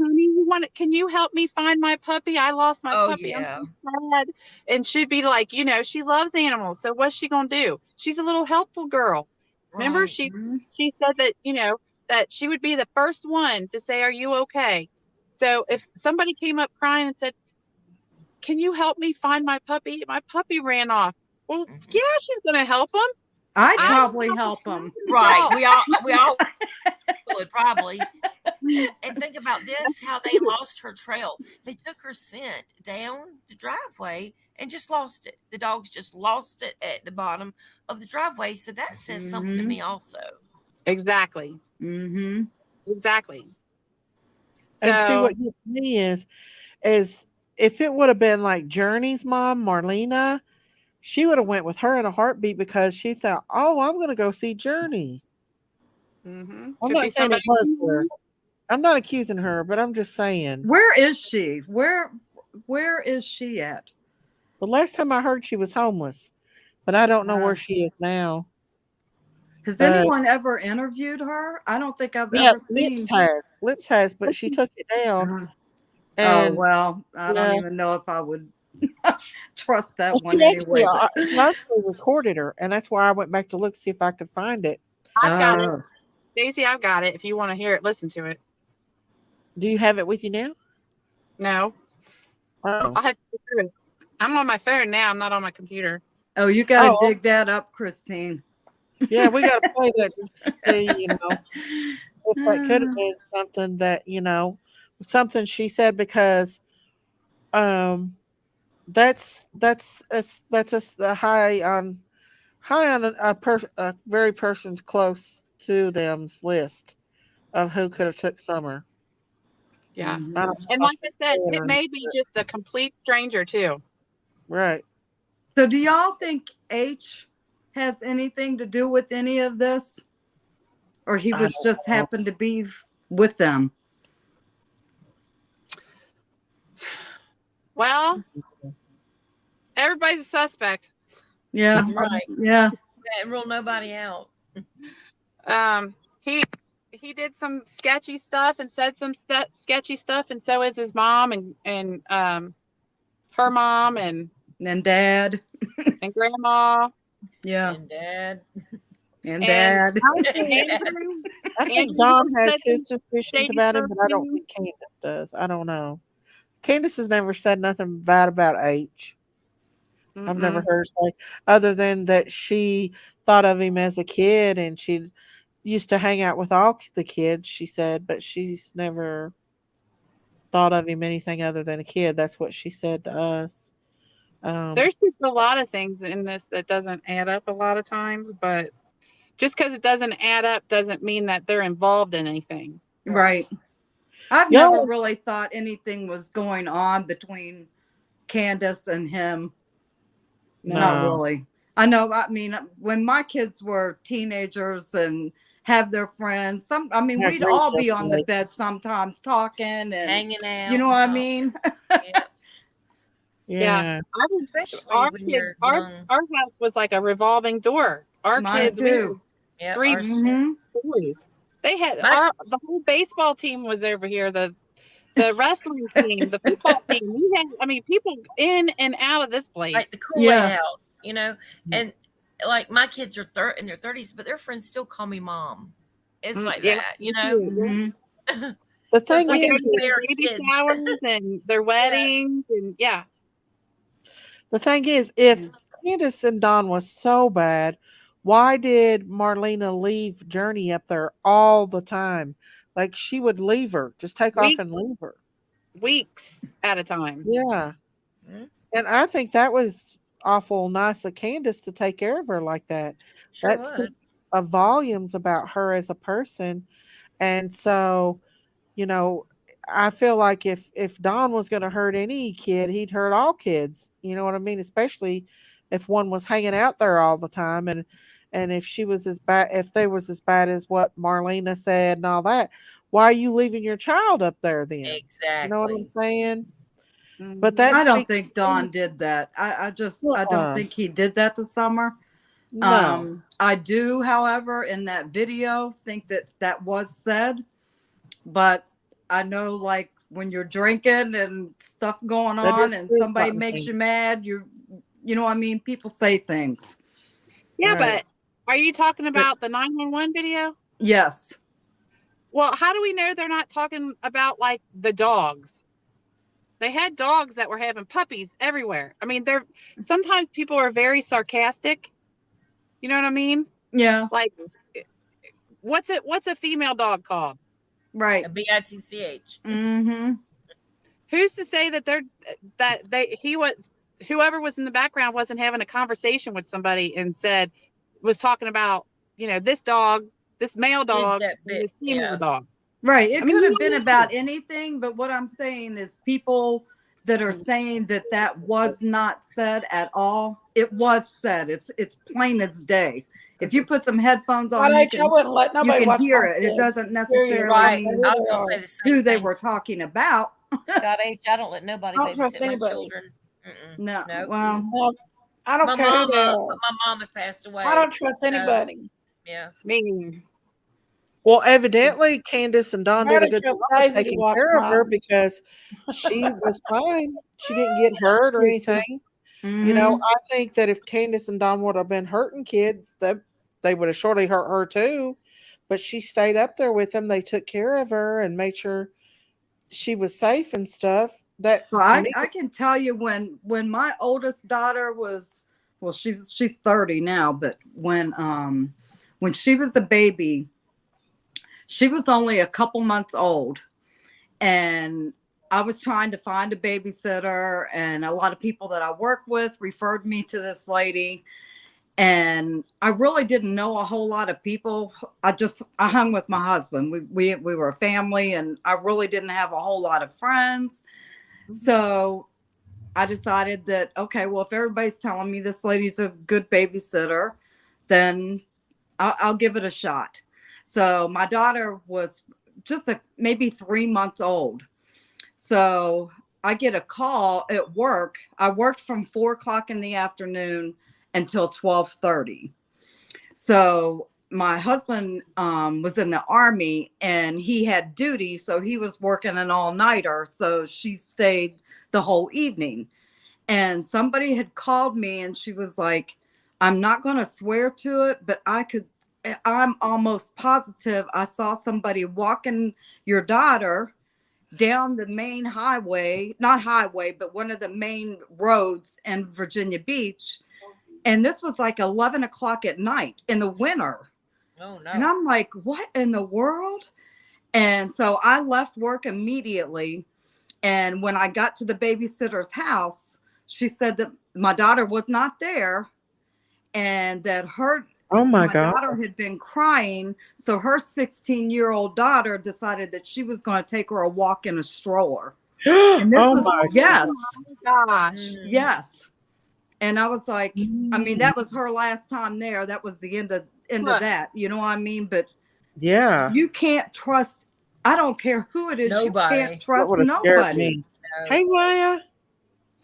honey, can you help me find my puppy? I lost my Oh puppy. I'm yeah. so sad. And she'd be like, she loves animals. So what's she gonna do? She's a little helpful girl. Remember, Right. she said that, that she would be the first one to say, "Are you okay?" So if somebody came up crying and said, "Can you help me find my puppy? My puppy ran off." Well, Mhm. yeah, she's gonna help them. I'd I Yeah. don't probably have to help tell them. them to Right. help. We all would probably. And think about this: how they lost her trail. They took her scent down the driveway and just lost it. The dogs just lost it at the bottom of the driveway. So that says something to Mm-hmm. me, also. Exactly. Mm-hmm. Exactly. And see, So what gets me is if it would have been like Journey's mom, Marlena, she would have went with her in a heartbeat because she thought, "Oh, I'm going to go see Journey." I'm could not be saying it somebody. was her. I'm not accusing her, but I'm just saying. Where is she? Where is she at? The last time I heard, she was homeless, but I don't know where Uh, she is now. has But anyone ever interviewed her? I don't think I've yeah, ever seen. Lips has, but she took it down. Uh, oh And well, I don't yeah, even know if I would trust that well, one anyway. But she actually recorded her, and that's why I went back to look see if I could find it. I've got it. uh, Daisy, I've got it. If you want to hear it, listen to it. Do you have it with you now? No, Oh, I'll have to go through it. I'm on my phone now. I'm not on my computer. oh, you got to oh, dig that up, Christine. yeah. We got to play that just to see, if that could have Uh, been something that something she said because um that's a high on a very person's close to them's list of who could have took Summer. Yeah. I mhm. don't And know if like I she's said, saying it or may be just a complete stranger too. right. So, do y'all think H has anything to do with any of this, or he I was don't just know. happened to be with them? Well, everybody's a suspect. Yeah, Right. yeah. Can't rule nobody out. Um, he he did some sketchy stuff and said some sketchy stuff, and so is his mom and her mom And Dad. and grandma Yeah, And Dad. and and Dad. Andrew. I think Andrew Don said has his some suspicions shady about him, stuff but I don't too. think Candace does. I don't know. Candace has never said nothing bad about H. I've never Mm-mm. heard her say other than that she thought of him as a kid and she used to hang out with all the kids, she said, but she's never thought of him anything other than a kid. That's what she said to us. Um, There's just a lot of things in this that doesn't add up a lot of times, but just because it doesn't add up doesn't mean that they're involved in anything. Right. I've never y'all, really thought anything was going on between Candace and him. Not No. no, really. I know. I mean, when my kids were teenagers and have their friends, I we'd agree, all be on the yesterday. bed sometimes talking, and Hanging you out know and what I talking. mean? Yeah. Yeah. Yeah, I was Especially our when kids you're our young. our house was like a revolving door. Our Mine kids, we too. were Yeah, three ours too. Mm-hmm. boys. They had My the whole baseball team was over here, the wrestling team, the football team. We had, people in and out of this place. like the Kool-Aid Yeah. house. And like my kids are in their 30s, but their friends still call me mom. It's like Yeah, that. me too. Yeah. Mm-hmm. the So it's thing like We they go is, to their are baby kids. showers and their Yeah. weddings, and yeah. the thing is, if Candace and Don was so bad, why did Marlena leave Journey up there all the time? Like she would leave her, just take off Weeks and leave her. weeks at a time. Yeah. Mhm. And I think that was awful nice of Candace to take care of her like that. Sure That was. speaks of volumes about her as a person. And so, you know, I feel like if Don was going to hurt any kid, he'd hurt all kids. You know what I mean? Especially if one was hanging out there all the time, and if she was as bad, if they was as bad as what Marlena said and all that. why are you leaving your child up there then? You know what I'm Exactly. saying? Mm-hmm. But that I don't speaks think Don did that. I don't uh, think he did that this summer. no. I do, however, in that video, think that that was said, but I know, like, when you're drinking and stuff going That on is and true, somebody makes Courtney. you mad, you know what I mean? People say things. Yeah, Right. but are you talking But about the 911 video? yes, Well, how do we know they're not talking about like the dogs? They had dogs that were having puppies everywhere. I mean, they're sometimes people are very sarcastic. You know what I mean? yeah, Like, what's a female dog called? right. A bitch. Mm-hmm. Who's to say that whoever was in the background wasn't having a conversation with somebody and was talking about, this dog, this male Did dog, that and bit. this female Yeah. dog. Right. I It mean, could you have been don't know. about anything, but what I'm saying is people that are saying that that was not said at all. It was said. It's plain as day. If you put some headphones on, I wouldn't let you nobody can watch hear my it. It kids. doesn't Period. necessarily Right. mean I Who was they gonna are. say the who same they thing. were talking about. Scott H. I don't let nobody I don't trust babysit my anybody. children. Mm-mm. No. No. Well, No, I don't My care who they mama, are. but my mom has passed away. I don't trust So, anybody. yeah. Me. Well, evidently, Candace and Don I did a gotta good trust job of Daisy to taking watch care of her mine. because she was fine. She didn't get hurt or anything. You know, mhm. I think that if Candace and Don would have been hurting kids, that they would have surely hurt her too. But she stayed up there with them. They took care of her and made sure she was safe and stuff. That So to me, I can tell you when my oldest daughter was, well, she's 30 now, but when she was a baby, she was only a couple months old, and I was trying to find a babysitter, and a lot of people that I work with referred me to this lady, and I really didn't know a whole lot of people. I hung with my husband. We were a family, and I really didn't have a whole lot of friends. So I decided that, okay, well, if everybody's telling me this lady's a good babysitter, then I'll give it a shot. So my daughter was just maybe 3 months old. So I get a call at work. I worked from 4 o'clock in the afternoon until 12:30. So my husband was in the army and he had duty, so he was working an all-nighter. So she stayed the whole evening. And somebody had called me and she was like, I'm not going to swear to it, but I'm almost positive I saw somebody walking your daughter down the main highway, not highway, but one of the main roads in Virginia Beach. And this was like 11 o'clock at night in the winter. Oh no. And I'm like, what in the world? And so I left work immediately. And when I got to the babysitter's house, she said that my daughter was not there and that oh my my God. daughter had been crying. So her 16-year-old daughter decided that she was going to take her a walk in a stroller. And this Oh was, my yes, Gosh. yes. And I was like, I mean, God. that was her last time there. That was the end of Look. that. You know what I mean? But Yeah. you can't trust, I don't care who it is, you Nobody. can't That trust would have scared nobody. me. No. Hey, Maya.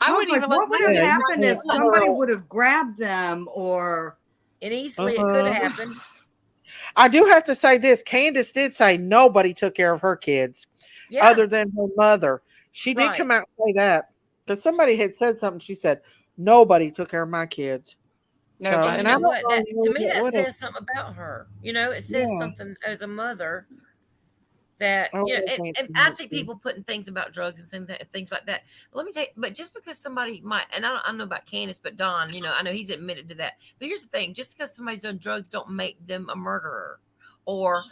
I I was wouldn't like, even let what would my have Yeah, kids you happened run if can't that. somebody girl. would have grabbed them or And easily it could have happened. I do have to say this. Candace did say nobody took care of her kids Yeah. other than her mother. She did Right. come out and say that because somebody had said something. She said, nobody took care of my kids. So, Nobody. And and you I know don't what? know That who to me that that would have. says something about her. You know, it says Yeah. something as a mother that I you know, would and, think and so I much see too. people putting things about drugs and things like that. Let me tell you, but just because somebody might, and I don't know about Candace, but Don, you know, I know he's admitted to that. But here's the thing: just because somebody's done drugs, don't make them a murderer or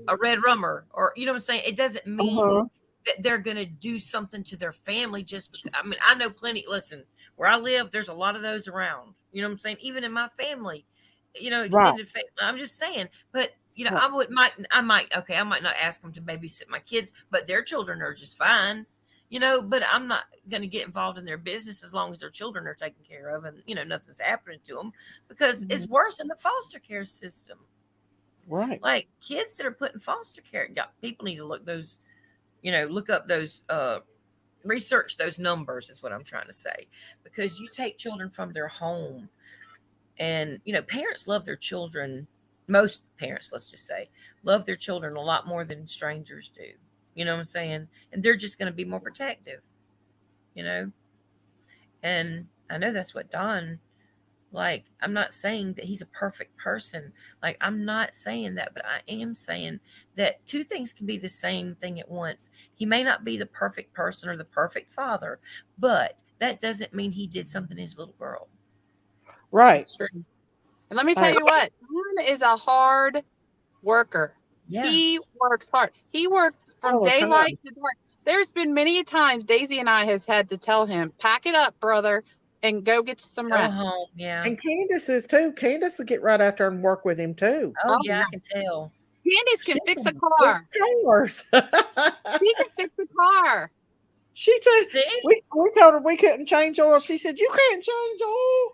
a red rummer, or you know what I'm saying. It doesn't mean Uh-huh. that they're going to do something to their family just because. I mean, I know plenty. Listen, where I live, there's a lot of those around. You know what I'm saying? Even in my family, you know, Right. extended family. I'm just saying, but you know, Right. I might not ask them to babysit my kids, but their children are just fine, you know. But I'm not going to get involved in their business as long as their children are taken care of and you know nothing's happening to them because it's worse in the foster care system. Right. Like kids that are put in foster care, people need to look those, look up those, research those numbers is what I'm trying to say. Because you take children from their home and, parents love their children. Most parents, let's just say, love their children a lot more than strangers do. You know what I'm saying? And they're just going to be more protective, you know? And I know that's what Don, like, I'm not saying that he's a perfect person. Like, I'm not saying that, but I am saying that two things can be the same thing at once. He may not be the perfect person or the perfect father, but that doesn't mean he did something to his little girl. Right. And let me tell you what, Don is a hard worker. Yeah. He works hard. He works from All the daylight time. to dark. There's been many times Daisy and I has had to tell him, pack it up, brother, and go get some Go rest. home. Yeah. And Candace is too. Candace will get right out there and work with him too. Oh, yeah, I can tell. Candace can She fix a can car. fix cars. She can fix a car. She said, See? we told her we couldn't change oil. She said, you can't change oil.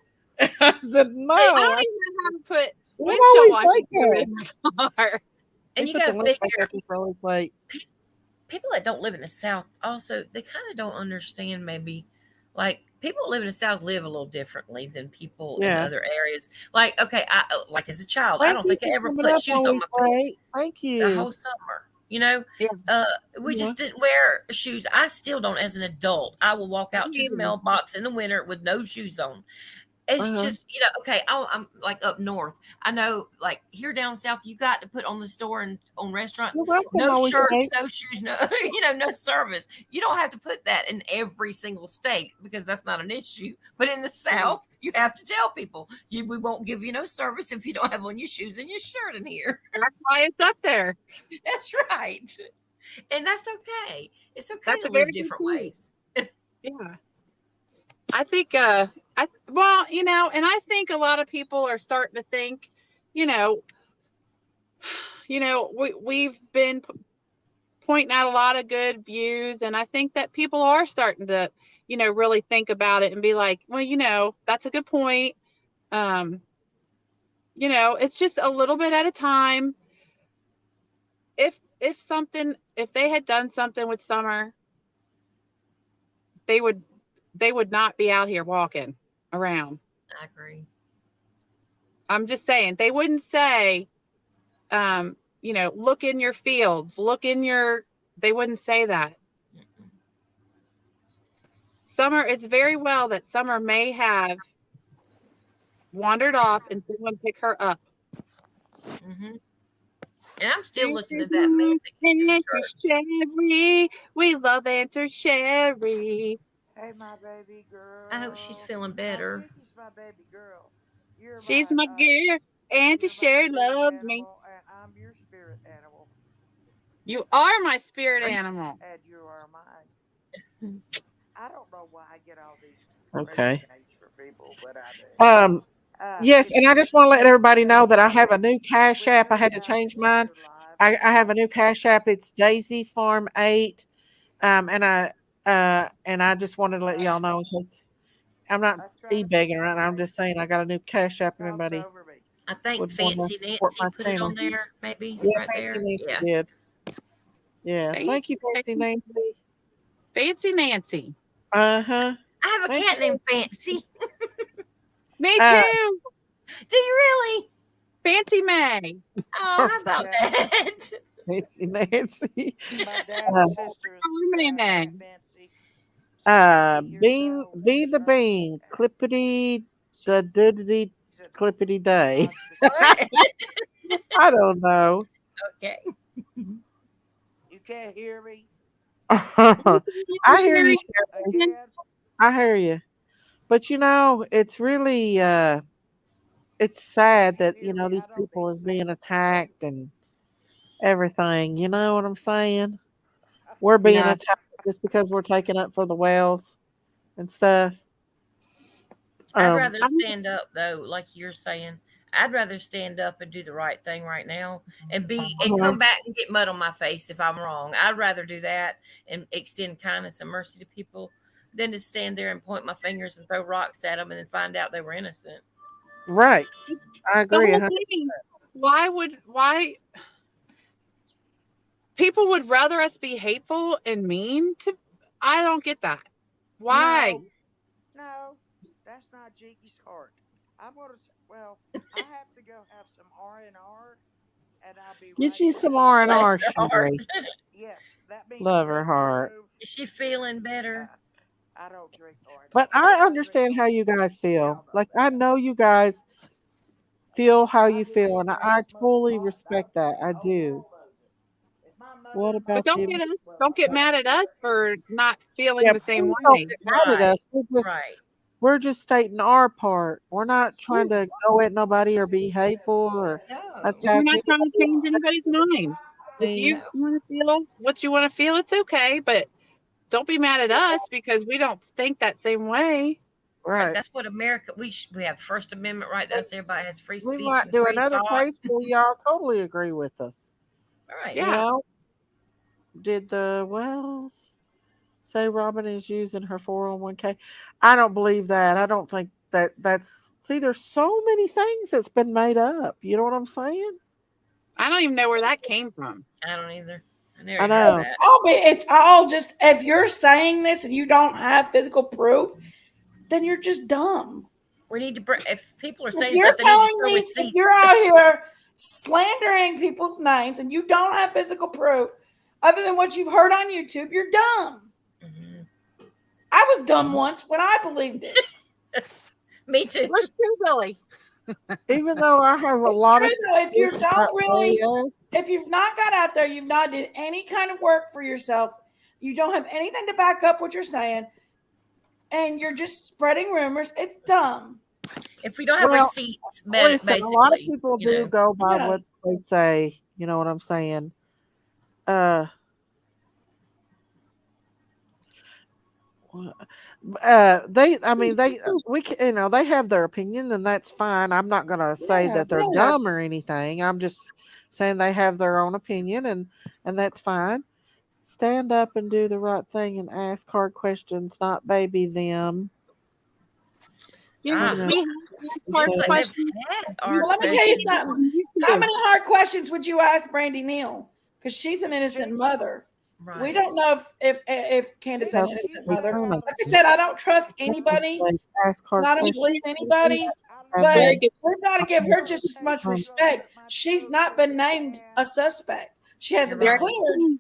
I said, no. I don't even know how to put We windshield always wipers like that. in my car. And We you put got the to link back figure, up for always late. people that don't live in the South also, they kind of don't understand maybe, like, people that live in the South live a little differently than people in Yeah. other areas. Like, okay, like as a child, I Thank don't you think for I ever coming put up shoes on always my feet late. Thank the you. whole summer. Yeah. We Yeah. just didn't wear shoes. I still don't as an adult. I will walk out to the either. mailbox in the winter with no shoes on. It's Uh-huh. just, okay, I'm like up north. I know, like here down south, you got to put on the store and on restaurants, You're welcome, no always shirts, late. no shoes, no, no service. You don't have to put that in every single state because that's not an issue. But in the South, you have to tell people we won't give you no service if you don't have on your shoes and your shirt in here. That's why it's up there. That's right. And that's okay. It's okay That's to a very live good different point. ways. Yeah. I think, and I think a lot of people are starting to think, we've been pointing out a lot of good views, and I think that people are starting to, really think about it and be like, well, that's a good point. It's just a little bit at a time. If they had done something with Summer, they would not be out here walking around. I agree. I'm just saying, they wouldn't say, look in your fields, they wouldn't say that. Summer, it's very well that Summer may have wandered off and someone pick her up. Mm-hmm. And I'm still looking at that man that came to the Auntie church. Sherry, we love Auntie Sherry. Hey, my baby girl. I hope she's feeling better. Tiffany's my baby girl. You're She's my my girl. Auntie you're my Sherry spirit loves me. animal, and I'm your spirit animal, You are my spirit animal. and you are mine. I don't know why I get all these Okay. crazy names for people, but I do. Yes, and I just want to let everybody know that I have a new With Cash App. I had to everybody change in mine. your life. I have a new Cash App. It's Daisy Farm 8. And I just wanted to let y'all know because I'm not I try to e-begging be right now. I'm just saying I got a new Cash App and talks everybody over me. I think would want to Fancy support Nancy my put it channel. on there, maybe Yeah, right Fancy there. Nancy Yeah. did. Yeah. Thank you, Fancy Nancy. Fancy Nancy. Uh-huh. I have a Thank cat you. named Fancy. Me too. Do you really? Fancy May. Oh, how about that? Fancy Nancy. My dad's sister is May. Fancy. She's 90 years Bean, old. be the bean, clippity, da doodity, clippity day. What? I don't know. Okay. You can't hear me I hear you, Shirley. again. I hear you. But it's really it's sad Can't that hear me. these I don't people need is being speakers. attacked and everything. You know what I'm saying? We're being Yeah. attacked just because we're taking up for the wells and stuff. I'd rather stand up though, like you're saying. I'd rather stand up and do the right thing right now and come back and get mud on my face if I'm wrong. I'd rather do that and extend kindness and mercy to people than to stand there and point my fingers and throw rocks at them and then find out they were innocent. Right. I The agree. whole thing. why people would rather us be hateful and mean to? I don't get that. Why? No, no, that's not Jiki's heart. I'm gonna. Well, I have to go have some R&R, and I'll be Get right you some back. Bless R&R, her heart. Sherry. Yes, that means Love to her leave the heart. room. Is she feeling better? I don't drink R&R. But I I drink understand how you guys feel. Y'all know Like, I that. know you guys feel how I you didn't feel, even and know I you smoked totally pot. That respect that. I no do. bulldozer. If my What mother and my But about you? don't get mad at us for not feeling Yeah, the same please don't way. get mad at Right. us. Right. We're just stating our part. We're not trying to go at nobody or be hateful or No. We're attack not trying to change anybody. anybody's mind. If I you No. want to feel what you want to feel, it's okay. But don't be mad at us because we don't think that same way. Right. Right. That's what America. We have the First Amendment right. That's everybody has free We speech might and do free another thought. case where y'all totally agree with us. Right. You Yeah. know? Did the Wells say Robin is using her 401k? I don't believe that. I don't think that's see, there's so many things that's been made up. You know what I'm saying? I don't even know where that came from. I don't either. I never I even heard know. that. It's all just, if you're saying this and you don't have physical proof, then you're just dumb. We need to bring. If people are If saying you're stuff, they need to telling show me, if receipts. you're out here slandering people's names and you don't have physical proof other than what you've heard on YouTube, you're dumb. Mhm. I was dumb once when I believed it. Me too. What's true, Billy? Even though I have a It's lot true of though. If you suspicion about don't really, AS, if you've not got out there, you've not did any kind of work for yourself, you don't have anything to back up what you're saying, and you're just spreading rumors, it's dumb. If we don't have well, receipts, listen, a lot of basically, people you do know. go by Yeah. what they say. You know what I'm saying? Uh, I mean, they have their opinion, and that's fine. I'm not gonna say Yeah. that they're dumb or anything. I'm just saying they have their own opinion, and that's fine. Stand up and do the right thing and ask hard questions, not baby them. Yeah, You know, we have hard Seems like they've questions. had Well, our let me tell you questions. something. You How too. many hard questions would you ask Brandy Neal? Because she's an innocent mother. We Right. don't know if Candace is an that's what innocent they mother. tell Like us. I said, I don't trust That's what anybody, they ask and hard I don't questions. believe anybody. And But Very then good. we've got to give her just as much respect. She's not been named a suspect. She You're hasn't been right. cleared,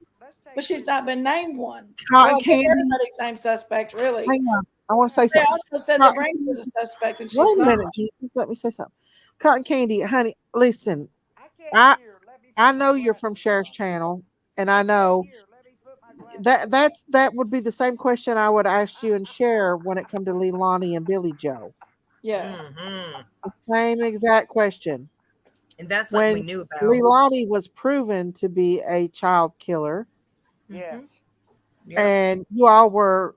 but she's not been named one. cotton Well, candy. everybody's named suspect, really. Hang on, I want to say They something. also said that Cotton Brandy candy. was a suspect, and Wait she's a not. minute, Jesus. Let me say something. Cotton candy, honey. Listen, I can't I hear. Let me I put my know you're from glasses Cher's on. channel, and I I can't know hear. Let me put my glasses on. that would be the same question I would ask you and Cher when it come to Leilani and Billy Joe. Yeah. Hmm. The same exact question. And that's something we When knew about. Leilani was proven to be a child killer, Yes. Yep. and you all were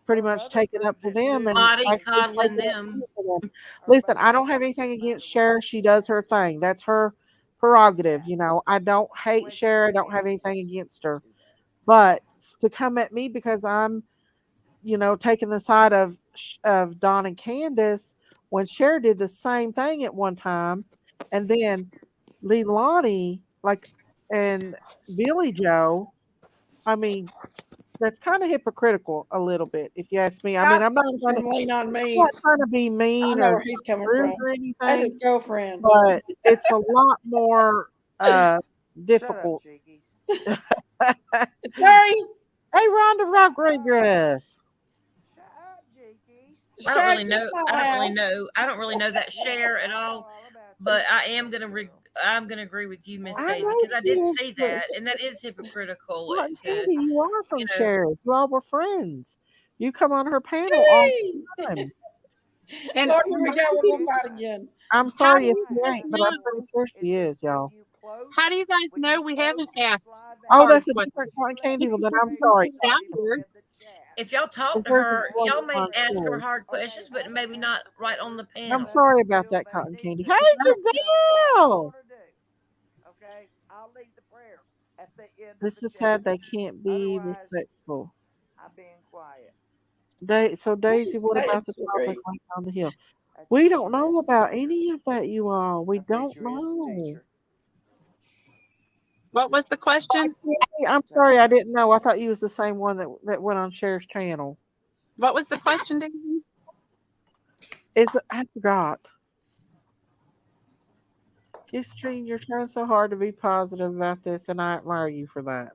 pretty Her much mother taking up proved for it them too, and Body Daisy. coddling taking up them. for them. Her Listen, I mother don't have proved anything his mother against was Cher. She does her thing. That's her prerogative. Yeah. You know, I don't hate When she Cher. I don't have finished. anything against her. But to come at me because I'm, taking the side of Don and Candace when Cher did the same thing at one time, and then Leilani, and Billy Joe. I mean, that's kind of hypocritical a little bit, if you ask me. I mean, That's coming from Lean on I'm Me. not trying to be I mean know or where he's coming rude from. or That's his anything, girlfriend. but it's a lot more Shut up, difficult. Cheekies. Sorry. Hey, Rhonda Rodriguez. Shut up, Cheekies. I don't Sure, really kiss know. my I don't really ass. know. I don't really know that Yeah, share at I know all. all about But you. I am gonna. I'm gonna agree with you, Miss All I Daisy, right. know because I she did is, see but that, and that is hypocritical. Cotton To Candy, you are from you know, Sheriff. You all were friends. You come on her panel all Hey. the time. And Lord, here we No, go. she We're going to did fight not. again. I'm how do sorry if you you Why? ain't, Ask but I'm know? pretty her. sure she Is it is, when y'all. you close? How do you guys When know you we close haven't and asked Oh, salivating? hard that's a different questions? Would Cotton you let Candy. Well, me then I'm pray sorry. for Down you here. in the chat? if y'all talk Because to there's a her, Okay, different y'all you may Cotton pray. ask her Candy. hard Okay, questions, but hold on, maybe hold not on. right on the I'm panel. Let them sorry about feel that, they Cotton need Candy. to. Hey, That's all I'm Giselle. gonna do. Okay, I'll lead the prayer at the end of This the is chat. sad they can't be Otherwise, respectful. I'm being quiet. So What you Daisy, what say, about the topic Sheree? like on the hill? We don't know about any of that, you all. We don't know. What was the question? I'm sorry, I didn't know. I thought you was the same one that went on Cher's channel. What was the question, Daisy? I forgot. Kistrine, you're trying so hard to be positive about this, and I admire you for that.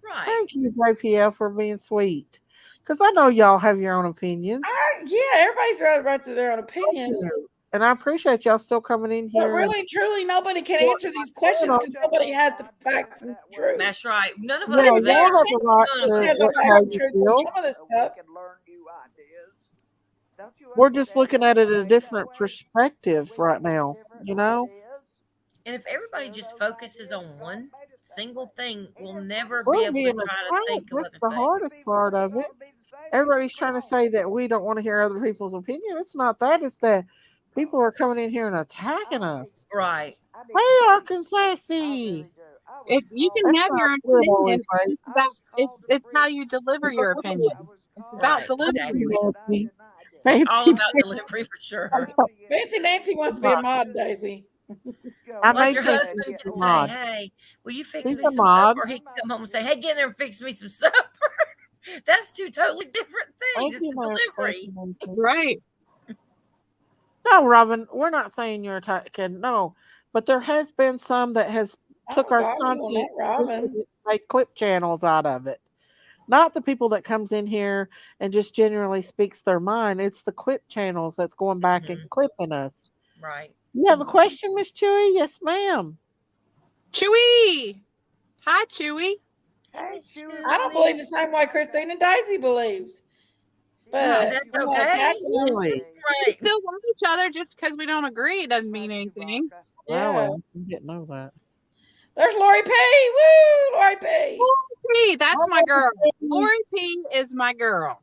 Right. Thank you, JPL, for being sweet. Because I know y'all have your own opinions. Yeah, everybody's right to their own opinions. And I appreciate y'all still coming in here. But really, truly, nobody can answer these questions because nobody has the facts and truth. That's right. None of us Yeah, are there. y'all have a right to how you feel. Some of this stuff. We're just looking at it in a different perspective right now, you know? And if everybody just focuses on one single thing, we'll never be We're able being to try to attacked. think of That's other the things. hardest part of it. Everybody's trying to say that we don't want to hear other people's opinion. It's not that. It's that people are coming in here and attacking us. Right. Hey, Arkansas. You can have your own opinion. It's how you deliver your opinion. It's about delivery. Nancy. It's all about delivery for sure. Fancy Nancy wants to be a mod, Daisy. I Like may your take husband him can a say, mod. hey, will you fix He's me a some mod. supper? Or he can come home and say, hey, get in there and fix me some supper. That's two totally different things. Thank you, It's delivery. Right. No, Robin, we're not saying you're attacking. No, but there has been some that has took our content, make clip channels out of it. Not the people that comes in here and just generally speaks their mind. It's the clip channels that's going back and clipping us. Right. You have a question, Miss Chewy? Yes, ma'am. Chewy. Hi, Chewy. Hey, Chewy. I don't believe the same way Christine and Daisy believes. But that's I'm not okay. attacking them. Really? We still love each other just because we don't agree doesn't mean anything. Yeah. Well, you didn't know that. There's Lori P. Woo, Lori P. Lori P. That's my girl. Lori P. is my girl.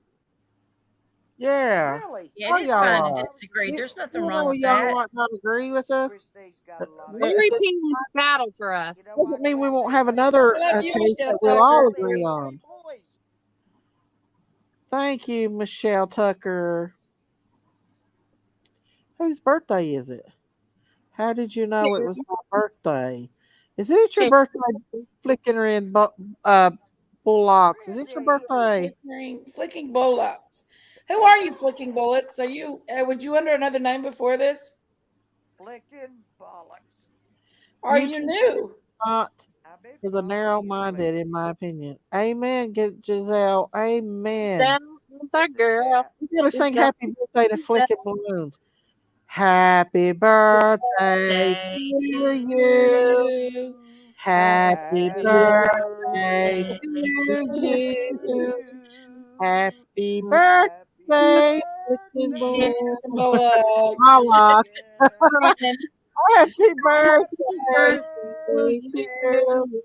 Yeah. Really? Yeah, it is fine to disagree. There's nothing wrong with y'all that. might not agree with us. Lori P. is battle for us. Doesn't mean we won't have another case that we'll all agree on. Thank you, Michelle Tucker. Whose birthday is it? How did you know it was my birthday? Is it your birthday, Flicking in Bullocks? Is it your birthday? Flicking Bullocks. Who are you, Flicking Bullets? Are you? Was you under another name before this? Flicking Bollocks. Are you new? Not for the narrow-minded, in my opinion. Amen, Giselle. Amen. That's our girl. You gotta sing happy birthday to Flicking Balloons. Happy birthday to you. Happy birthday to you. Happy birthday, Flicking Balloons. Bollocks. Happy birthday to you.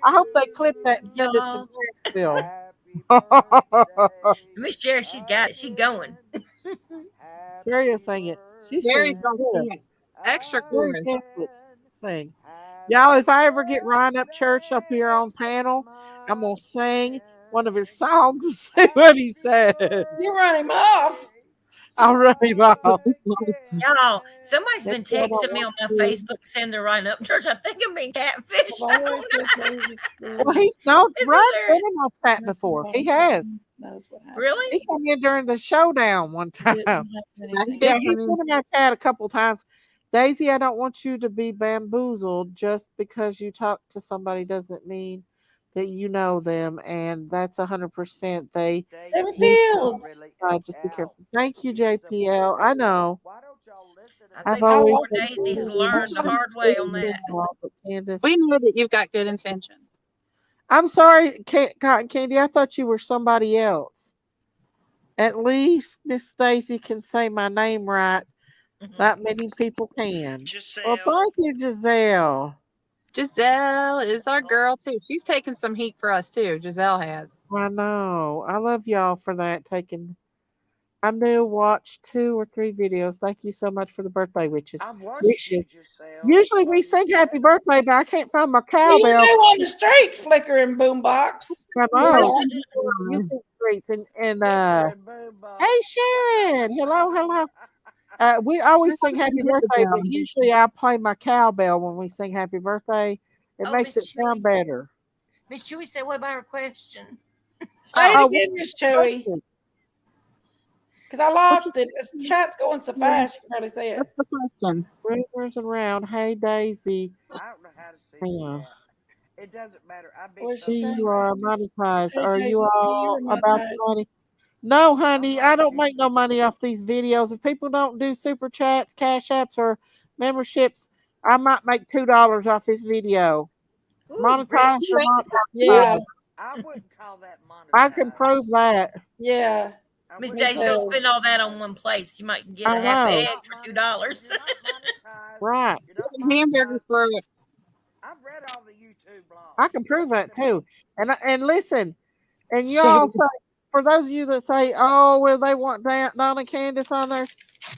I hope they clip that and send it to Nashville. Miss Sherry, she's got it. She's going. Sherry will sing it. She Sherry's sings gonna good. sing it. Extra chorus. Sing. Y'all, if I ever get Ryan up church up here on panel, I'm gonna sing one of his songs and see what he says. You run him off. I'll run him off. Y'all, somebody's been texting me on my Facebook saying they're riding up church. I think I'm being catfished. Well, he's no Ryan's been in my chat before. He has. Really? He came in during the showdown one time. Yeah, he's been in my chat a couple times. Daisy, I don't want you to be bamboozled. Just because you talk to somebody doesn't mean that you know them, and that's 100%. They Fields. just be careful. Thank you, JPL. I know. I've always Daisy has learned the hard way on that. We know that you've got good intentions. I'm sorry, Cotton Candy. I thought you were somebody else. At least Miss Stacy can say my name right. Not many people can. Well, thank you, Giselle. Giselle is our girl too. She's taken some heat for us too. Giselle has. I know. I love y'all for that. I knew watch 2 or 3 videos. Thank you so much for the birthday wishes. I've watched you, Wishes. Giselle. Usually Love we your sing happy chat. birthday, but I can't find my Well, you cowbell. do on the streets, flickering boombox. I know. YouTube streets and Flickering boombox. hey Sharon, hello. We always sing happy birthday, but usually I play my cowbell when we sing happy birthday. It Oh, makes Miss it sound Chewy. better. Miss Chewy said, "What about her question?" Say it Oh, again, Miss Chewy. Because I lost it. The chat's going so fast, you can hardly see it. What's the question? Rumors around. Hey Daisy. I don't know how to see Hang the on. chat. It doesn't matter. I'm being Where's so the See, chat? you are monetized. Hey, Are you Daisy, see, all you're about the monetized. money? No, honey, I watching. don't make no money off these videos. If people don't do super chats, cash apps, or memberships, I might make $2 off this video. Ooh, Monetized rich. or not Yeah, monetized. I wouldn't call that I can monetized. prove that. yeah. I Miss Me Daisy, don't too. spend all that on one place. You might get I a half know. egg for $2. You're not monetized. Right. You're not Hamburger monetized. for I've read all the YouTube blogs. I can prove that too. And listen, and Shut y'all say, for those of you that say, oh, well, they want Donna Candace on their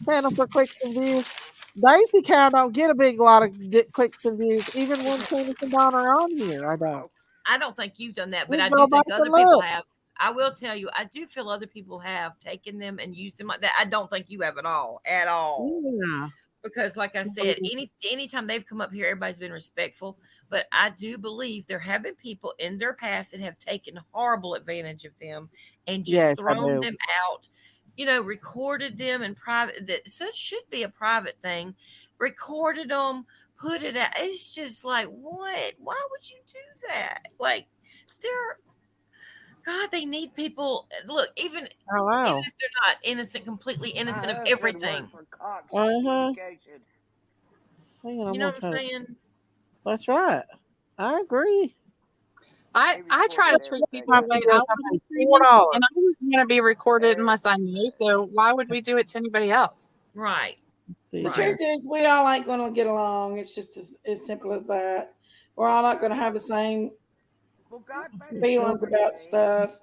channel for clicks and views. Daisy Cow don't get a big lot of clicks and views, even when Candace and Donna are on here. I don't. I don't think you've done that, but You I go do think back other and people look. have. I will tell you, I do feel other people have taken them and used them like that. I don't think you have at all. Yeah. Because like I said, anytime they've come up here, everybody's been respectful. But I do believe there have been people in their past that have taken horrible advantage of them and just Yes, I thrown do. them out, recorded them in private. That so it should be a private thing. Recorded them, put it out. It's just like, what? Why would you do that? Like, they're God, they need people. Look, even Hello. if they're not innocent, completely innocent of My husband everything. worked for Cox Uh-huh. Communication. Hang on, You know what I'm saying? That's right. I agree. I try to treat people My the way videos, I I want to be made treated, $4. and I'm not going to be recorded unless I know. So why would we do it to anybody else? Right. See The here. truth is, we all ain't going to get along. It's just as simple as that. We're all not going to have the same Well, God made feelings about stuff.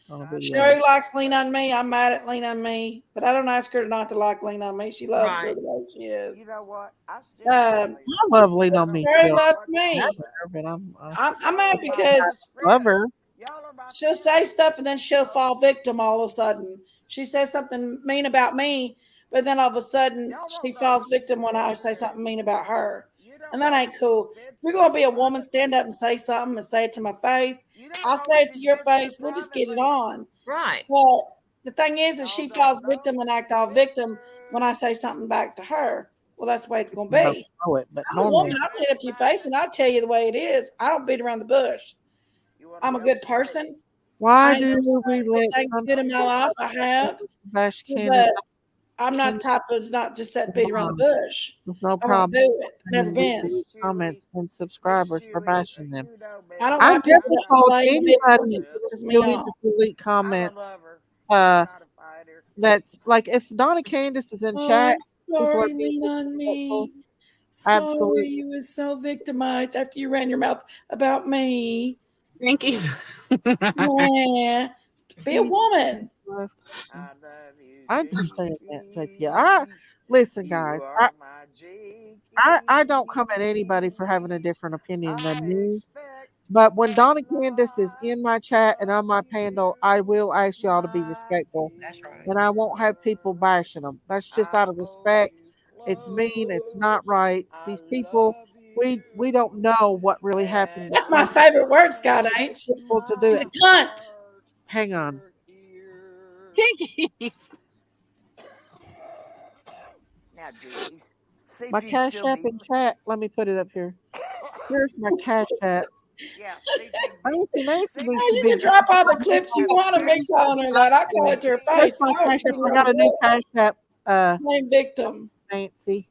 On a video. Sherry likes Lean on Me. I'm mad at Lean on Me, but I don't ask her not to like Lean on Me. She loves her Right. the way she is. You know what? I still love Um, Lean I love Lean on Me Sherry still. loves I me. love her, but I'm I'm mad Y'all are my because best love friends. her. Y'all are my she'll best say stuff and then she'll fall victim all of a sudden. She says something mean about me, but then all of a sudden Y'all she don't know falls who victim she's when I been say through. something mean about her. You don't And that know ain't what cool. she's been If you're through going to be a woman, privately. stand up and say something and say it to my face. You don't I'll know say what it to she's your been through face. We'll just get it privately. on. Right. But the thing is Y'all she don't falls know victim and what act all she's been victim when I say something back to her. Well, that's the way it's going to Don't be. show it, but I'm a normally woman. I'll say it up to your face and I'll tell you the way it is. I don't beat around the bush. You want to I'm a know good straight? person. why I ain't do done we good let things some good in my life. I have. bash Candace? But I'm not the type of not just set beat around the bush. There's no I won't problem. do it. Never And been. we comments and subscribers for bashing them. You know me. I don't I like people never that told blame victims. anybody It pisses me you need off. to delete I'm a comments. lover. I'm not a fighter. That's like if Donna Candace is in Oh, chat, I'm people are sorry, being lean on disrespectful. me. Sorry, Absolutely. you was so victimized after you ran your mouth about me. Yankees. Yeah. Be a woman. I love you. I understand that, JP. Listen, guys. You are my Jinky. I don't come at anybody for having a different opinion than me. Expect But when Donna Candace is in my chat and on my panel, I will ask y'all to be respectful. That's right. And I won't have people bashing them. That's just out of respect. It's mean. It's not right. These people, we don't know what really happened. That's my favorite word, Scott Ain't. People to do He's it. a cunt. Hang on. Yankees. now, Jinkies. See if My you'd Cash still App be. in chat. Let me put it up here. Here's my Cash App. Yeah. See if you'd Nancy needs Oh, to you be. can drop all the clips you want of me calling her that. I call it to her Here's face. my I Cash App. don't I got a new Cash App. blame victim. Nancy.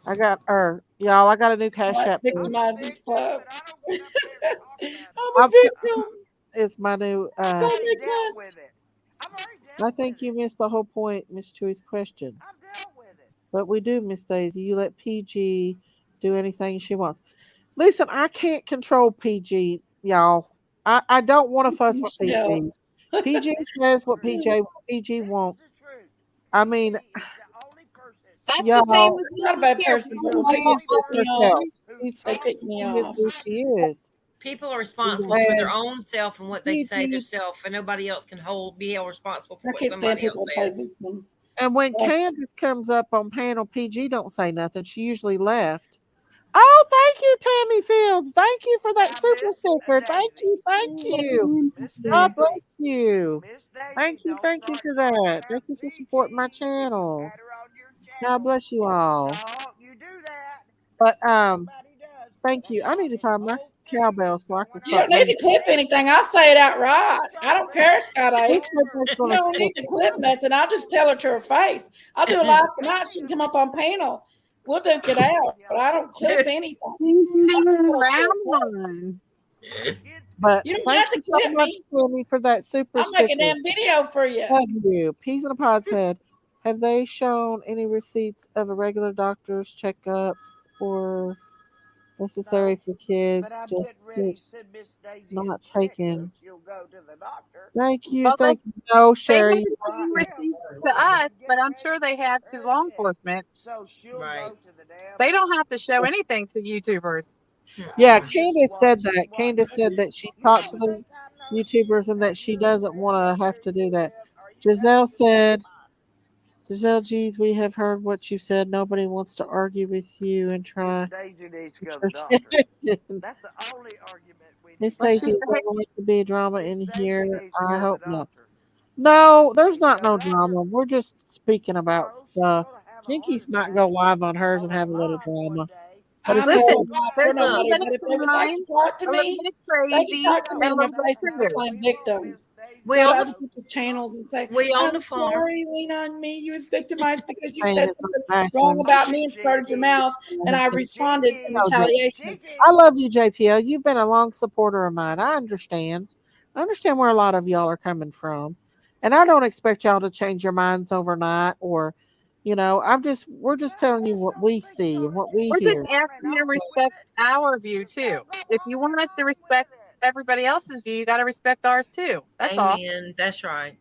I got her. Y'all, I got a new Cash Like App. victimizing stuff. I'm I'm, a victim. it's my new. I've already dealt with it. I've already dealt I think you missed the whole point, Miss Chewy's question. I've dealt with it. But we do, Miss Daisy. You let PG do anything she wants. Listen, I can't control PG, y'all. I don't want to fuss with Michelle. PG. PG says what PG wants. I mean, That's the y'all, same as I'm not a me bad here. person, People girl. she They just is piss just me herself. off. She's They piss me she is off. who she is. People are responsible for their And own self and what they say PG, themselves, and nobody else can be held responsible for I what can't stand somebody else people that play says. victim. and when Yeah. Candace comes up on panel, PG don't say nothing. She usually left. Oh, thank you, Tammy Fields. Thank you for that super sticker. Thank you, thank you. God bless you. Thank you for that. Thank you for supporting my channel. God bless you all. But thank you. I need to find my cowbell so I can You don't start need doing. to clip anything. I'll say it outright. I don't care, Scott Who H. said they're You gonna don't need clip to it? clip nothing. I'll just tell her to her face. I'll do a live tonight. She can come up on panel. We'll duke it out. But I don't clip anything. Round one. But You don't thank have to you so clip much, me. Timmy, for that super I'll make a sticker. damn video for you. Love you. Peas in a Pod's Head. Have they shown any receipts of a regular doctor's checkups or necessary for kids just to not taken? Thank you. Well, Thank you. No, they Sherry. haven't given receipts to us, but I'm sure they have to law enforcement. Right. They don't have to show anything to YouTubers. Yeah, Candace said that. Candace said that she talked to the YouTubers and that she doesn't want to have to do that. Giselle said, Giselle, geez, we have heard what you said. Nobody wants to argue with you and try. Daisy needs to go to the doctor. That's the only argument we Miss need. Stacy, is there going to be drama in here? I hope not. No, there's not no drama. We're just speaking about stuff. Jinkies might go live on hers and have a little drama. But as I'm far not as going Listen, to there's for a little nobody, bit but of if they would like to crime, talk to a little me, bit of they can crazy, talk to me and a in their little bit face of and they're trigger. playing victim. We Go to on other the people's channels and say, we on I'm the farm. sorry, lean on me. You was victimized because you saying said it's not something wrong bashing, about me and started your mouth, and I responded in Oh, J- retaliation. I love you, JPL. You've been a long supporter of mine. I understand. I understand where a lot of y'all are coming from. And I don't expect y'all to change your minds overnight or, we're just telling you what we see and what we We're just hear. asking you to respect our view too. If you want us to respect everybody else's view, you got to respect ours too. That's all. Amen. That's right.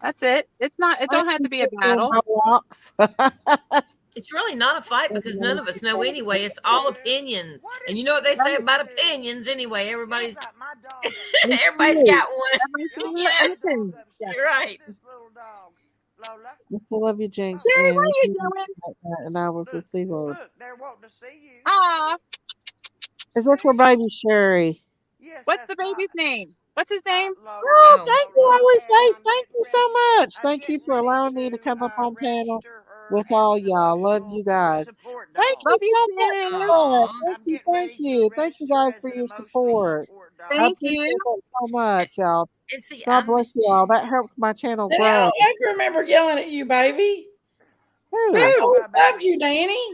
That's it. It's not. It don't have to be a battle. It's really not a fight because none of us know anyway. It's all opinions. And you know what they say about opinions anyway. Everybody's everybody's got one. Everybody's opinion. Yeah. You're right. I still love you, Jinx. Jerry, what And, are you doing? and I was a seagull. They're wanting to see you. Aw, Is that your baby, Sherry? what's the baby's name? What's his name? Oh, thank you. I always say thank you so much. Thank you for allowing me to come up on panel with all y'all. Love you guys. Thank you Love you so too. much. Thank you guys for your support. I Thank appreciate you. that so much, y'all. And see, God bless you all. That helps my channel Danny, grow. I can remember yelling at you, baby. Who? I always loved you, Danny.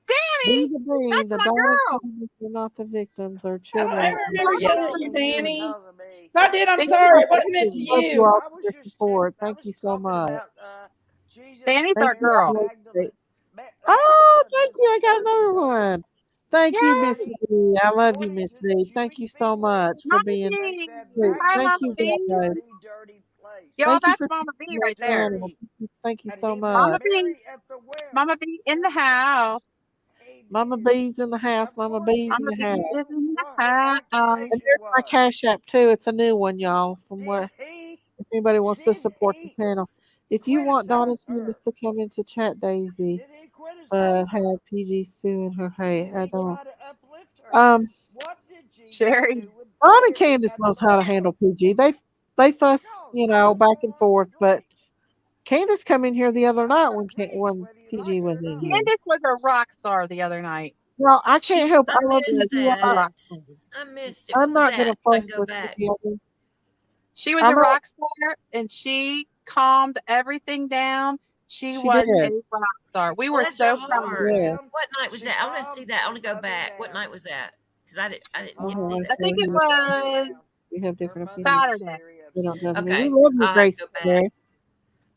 Danny, Be the bee. that's The my dogs girl. are not the victims. They're I children. don't ever remember yelling at you, Danny. If I did, I'm Thank sorry. It you. wasn't meant to Love you you. all for your support. Thank you so much. Danny's Thank our you. girl. Oh, thank you. I got another one. Thank you, Yay. Miss V. I love you, Miss V. Thank you so much for Mama being B. sweet. Hi, Thank Mama you, B. guys. Y'all, Thank you that's for Mama B supporting right my there. channel. Thank you so Mama much. B. Mama B in the house. Mama B's in the house. Mama B's in Mama the B house. is in the house. And there's my Cash App too. It's a new one, y'all. From what if anybody wants to support the channel. If you want Donna Candace to come into chat, Daisy, but have PG Sue in her hey, I don't. Sherry. Ron and Candace knows how to handle PG. They fuss, back and forth. But Candace come in here the other night when PG was in here. Candace was a rock star the other night. Well, I can't help. I love missed PG. that. I missed it. What I'm was not gonna that? So I fuss can go with back. PG. She was I'm a not. rock star and she calmed everything down. She She was did. a rock star. We Well, were that's so so proud of her. hard. Yes. What night was that? I want to see that. I want to go back. What night was that? Because I didn't get to see I that. think it was We have different opinions. Saturday. We don't judge me. Okay, We love you, I'll have Grace. to go back. Today.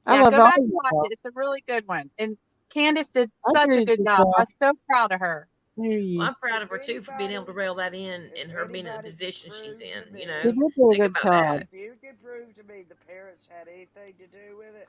I Yeah, love go all back of and watch y'all. it. It's a really good one. And Candace did I such a did good good job. job. I was so proud of her. Hear you. Well, I'm proud of her too for being able to rail that in and her being in the position she's in. She did do a Think good about job. that. If you can prove to me the parents had anything to do with it,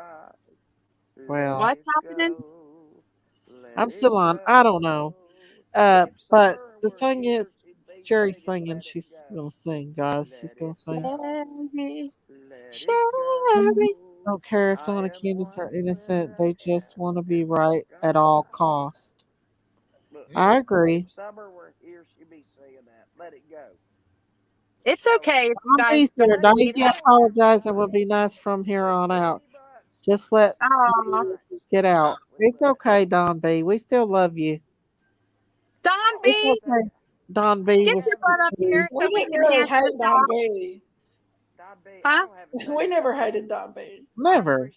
ride. Well, Let What's it happening? go. Let I'm it still on. I don't know. go. If But summer the were thing here, is, she'd be Sherry's singing, singing. let it She's go. gonna sing, guys. She's Let gonna it sing. go. Sherry, Let it Sherry, go. don't care if Dawn and Candace are innocent. They just want to be right at all cost. Look, I agree. if Summer were here, she'd be saying that. Let it go. It's So, okay if you I'm guys Easter. don't believe Daisy, I it. apologize. It will be nice from here on out. Just let Aw. get out. It's okay, Don B. We still love you. Don It's B, okay. Don B. get We'll your see butt up you. here We so we didn't can really answer hate the Don dog. B. Don B, Huh? We never hated Don B. Never.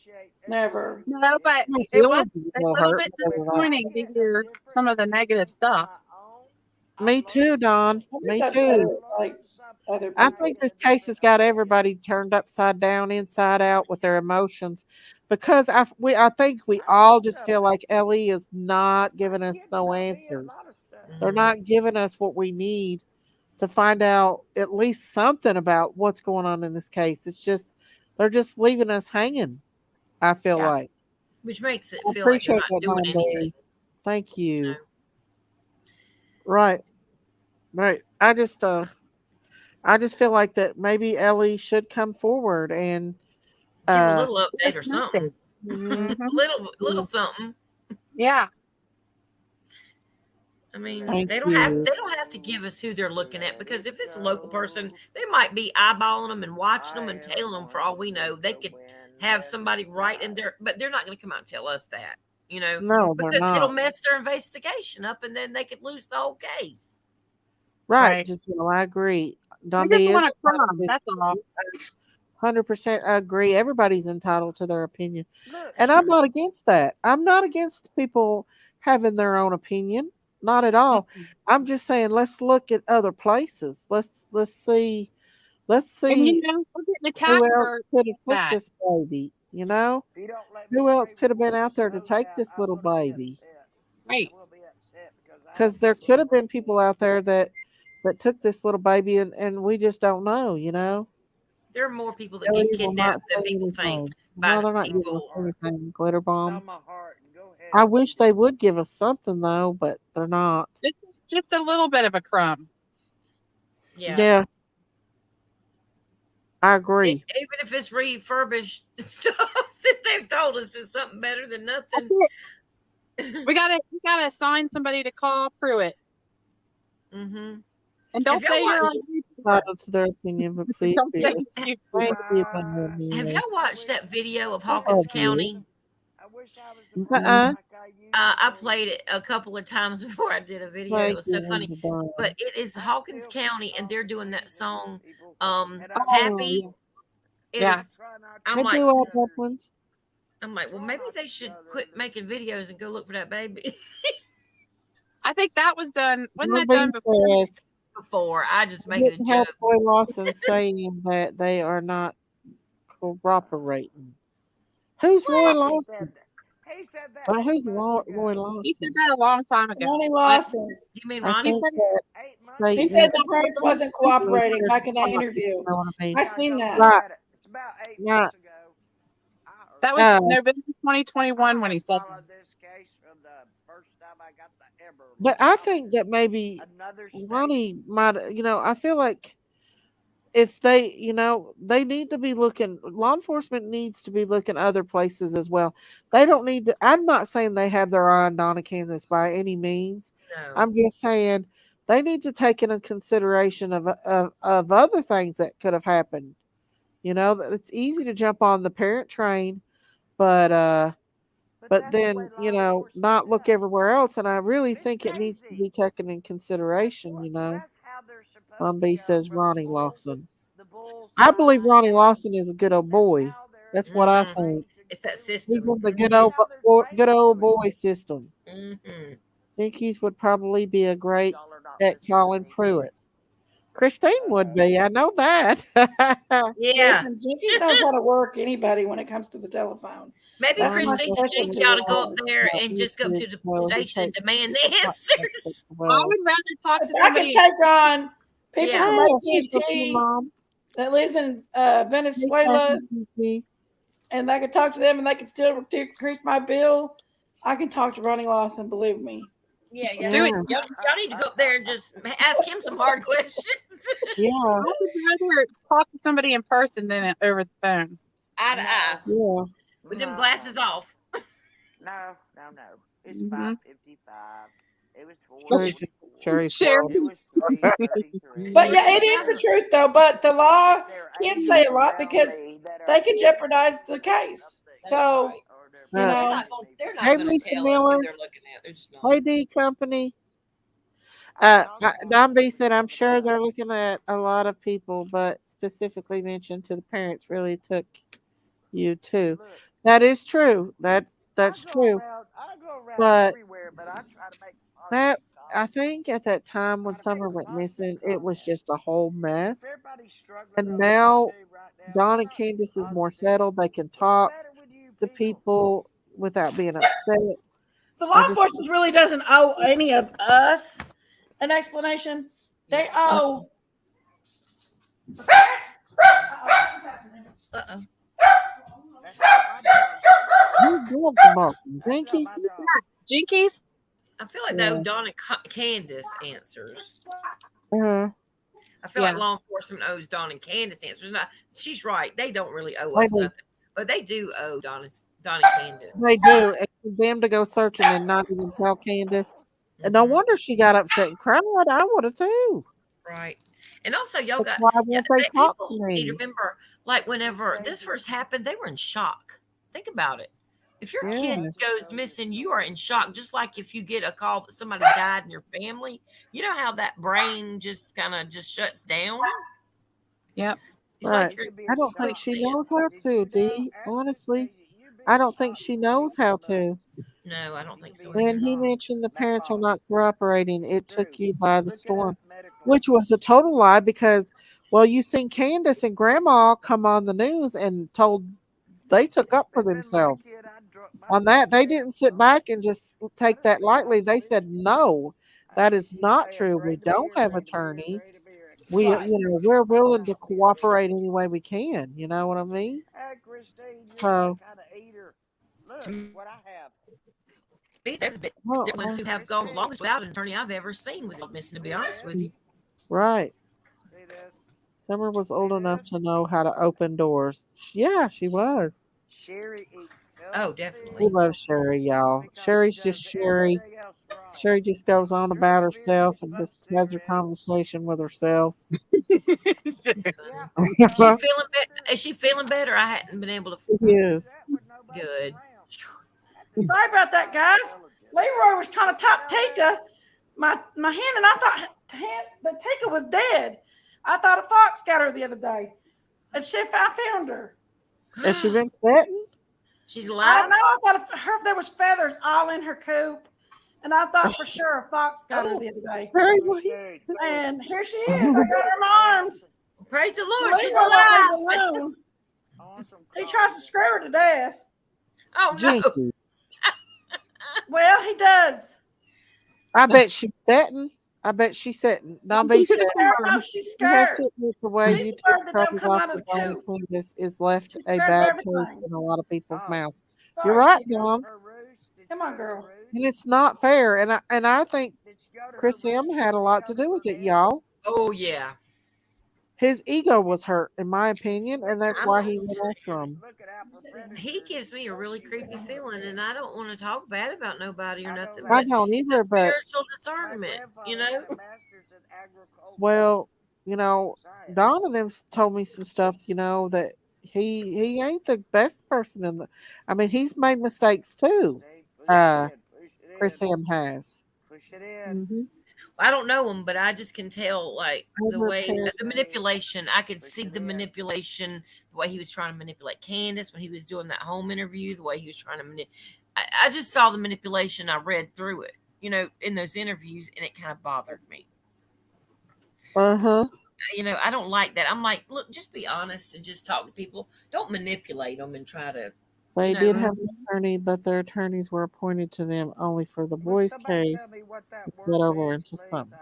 Never. No, but My it was feelings is a a little little hurt bit because of that. disappointing to hear some of the negative stuff. Me too, Don. I'm Me just upset too. at like other I people. think this case has got everybody turned upside down, inside out with their emotions, because I think we all just feel like Ellie is not giving us no answers. They're not giving us what we need to find out at least something about what's going on in this case. It's just they're just leaving us hanging. I feel Yeah. like. Which makes it I feel like they're appreciate not that, doing Don anything. B. Thank you. No. Right. Right. I just feel like that maybe Ellie should come forward and Give a little update or It's something. mhm. Little something. Yeah. I mean, Thank they don't you. have to give us who they're looking at, because if it's a local person, they might be eyeballing them and watching them and tailing them. For all we know, they could have somebody right in there, but they're not going to come out and tell us that, No, they're because it'll not. mess their investigation up, and then they could lose the whole case. Right. Right. Just I agree. We Don just B is want to entitled crumb. to That's all. 100% agree. Everybody's entitled to their opinion. Look, And I'm not against that. I'm not against people having their own opinion. Not at all. I'm just saying let's look at other places. Let's see And see we're getting who attacked else for could have took that. this baby, if you don't let me Who else pray could have before been out the there to sun take down, this I'm little gonna be baby? upset. Right. I will be upset because I Because have there this could little have been people out there that took this little baby and we just don't know, There are more people that Ellie get will not kidnapped than say people think anything. No, by they're not giving us people. anything, Glitter It's Bomb. on my heart. And go ahead. I wish they would give us something though, but they're not. Just a little bit of a crumb. Yeah. I agree. Even if it's refurbished stuff that they've told us is something better than nothing. We gotta assign somebody to call Pruitt. Mm-hmm. And don't say you're on Entitled to their opinion, but please Don't be say respectful. you. Thank you, by letting me Have know. y'all watched that video of I Hawkins love you. County? I wish I was the Uh-uh. like I used to I be. played it a couple of times before I did a video. It Thank was you, so funny. Linda Dawn. But it is Hawkins County, and they're doing that song, Oh, Happy. It yeah. is- I'm They like, do all Uplands. well, maybe they should quit making videos and go look for that baby. I think that was done. Wasn't that Nobody done before? says Before I just make it a didn't have joke. Roy Lawson saying that they are not cooperating. Who's Roy Lawson? He said that. Who's Roy Lawson? He said that a long time ago. Ronnie Lawson. You mean I Ronnie? think that He said the parents wasn't cooperating back in that interview. You know what I mean? I seen that. Right. It's about 8 Right. months ago. That was November 2021 when he said that. Followed this case from the first time I got the Ember. But I think that maybe Ronnie might, I feel like if they, they need to be looking, law enforcement needs to be looking other places as well. They don't need to, I'm not saying they have their eye on Donna Kansas by any means. No. I'm just saying they need to take into consideration of other things that could have happened. It's easy to jump on the parent train, but then, not look everywhere else. And I really think it needs to be taken in consideration, B says Ronnie Lawson. I believe Ronnie Lawson is a good old boy. That's what I think. It's that He's system. in the good old boy system. Mm-hmm. I think he would probably be a great at calling Pruitt. Christine would be. I know that. Yeah. Listen, Jenkins knows how to work anybody when it comes to the telephone. Maybe That's my Christine specialty. Jenkins ought to go up there and just go up to the station and demand the answers. I would rather talk to If I could somebody. take on people Yeah. from Hey, AT&T Mom. that lives in Venezuela, and I could talk to them and they could still decrease my bill, I can talk to Ronnie Lawson, believe me. Yeah, Do it. y'all need to go up there and just ask him some hard questions. Yeah. I would rather talk to somebody in person than over the phone. eye to eye Yeah. with them glasses off. No. It's Mhm. 5:55. It was Sherry's 4:44. Sherry. It was 3:33. But yeah, it is the truth though. But the law They're can't angels say a lot around because me that are they could keeping jeopardize the me case. That's So right. or they're you Uh, They're know, not going. They're not hey, going to Lisa tell us Miller. who they're looking at. They're just not. Hey, D Company. I'm talking about Don B what said, you're I'm talking sure about. they're looking at a lot of people, but specifically mentioned to the parents really took you too. Look, That is true. That's I true. go around But everywhere, but I try to make that positive I comments. think at that time when Try to make Summer a went positive missing, it was comment. just a whole If mess. everybody's struggling And on now YouTube right now, Dawn why and not be Candace is more positive? settled. They can It's talk better when you to people without being upset. the I law just enforcement really doesn't owe any of us an explanation. They owe. Uh-oh. That's not my dog. Whose dogs are barking? That's not Jinkies? my dog. Jinkies? I feel like Yeah. though Donna Candace answers. Uh, I feel like Yeah. law enforcement owes Dawn and Candace answers. Not, she's right. They don't really owe they us do. nothing, but they do owe Dawn and Candace. They do. And for them to go searching and not even tell Candace. And no Mhm. wonder she got upset and cried. I would have too. Right. And also, y'all That's got why won't they talk to people need to me? remember, like whenever this first happened, they were in shock. Think about it. If your Yeah. kid goes missing, you are in shock. Just like if you get a call that somebody died in your family, you know how that brain just kind of just shuts down. Yep. It's Right. like you're I don't think she knows how to, D. Honestly, You'd I be don't think shocked she when you knows how to. No, I don't think so When either. he mentioned the parents are not cooperating, it took True. you by the Look it storm, up medically. which was a total lie because, well, you seen Candace and Grandma come on the news and told they took up for If it'd been my themselves. kid, I'd my On that, they kid, didn't sit back and just take that lightly. They said, no, that I'd is keep not saying, true. We bring the don't beer, have bring the beer, attorneys. bring the beer. We, Right. we're willing to cooperate any way we can. You know what I mean? Hey, Christine, you're So, that kind of eater. Look To what I have. me, they're the well, ones who have gone the longest without an attorney I've ever seen with missing, to be honest with you. right. See this? Summer was old enough to know how to open doors. Yeah, she was. Sherry eats Oh, We definitely. love Sherry, y'all. because she Sherry's does just Sherry. everything else wrong. Sherry just goes on about Drink beer, herself and smoke just has her cigarettes. conversation with herself. Funny. Yeah, Is she feeling Is she feeling better? I hadn't been able to. She is. Good. sorry about that, guys. Leroy was trying to top Tika, my hand, and I thought that Tika was dead. I thought a fox got her the other day, and I found her. Has she been sitting? She's I alive. don't know. I thought there was feathers all in her coop, and I thought for sure a fox got her the other day. Sherry, what are you- And here she is. I got her in my arms. Praise the Lord. She's Leroy alive. won't leave her alone. He tries to screw her to death. Oh no. Jinky. Well, he does. I bet she's sitting. I bet she's sitting. Don't be She's scared. scared. No, she's You have scared. to admit the way She's you scared took that they'll troubles come off out of of the Donnie coop. Candace is left She's a scared of bad everything. taste in a lot of people's mouth. Sorry, You're right, Tika. Dawn. Come on, girl. And it's not fair. And I think Chris M had a lot to do with it, y'all. Oh yeah. His ego was hurt, in my opinion, and that's why he went after him. He gives me a really creepy feeling, and I don't want to talk bad about nobody or nothing. I But don't it's either, a but spiritual discernment, you know. well, Don and them told me some stuff, that he ain't the best person in the. I mean, he's made mistakes too. Chris M has. Push it in. Mm-hmm. I don't know him, but I just can tell, like the Over way parent- the manipulation. I could see the manipulation, the way he was trying to manipulate Candace when he was doing that home interview, the way he was trying to manipulate. I just saw the manipulation. I read through it, in those interviews, and it kind of bothered me. Uh-huh. I don't like that. I'm like, look, just be honest and just talk to people. Don't manipulate them and try to. They did have an attorney, but their attorneys were appointed to them only for the boys' case. Get over into something.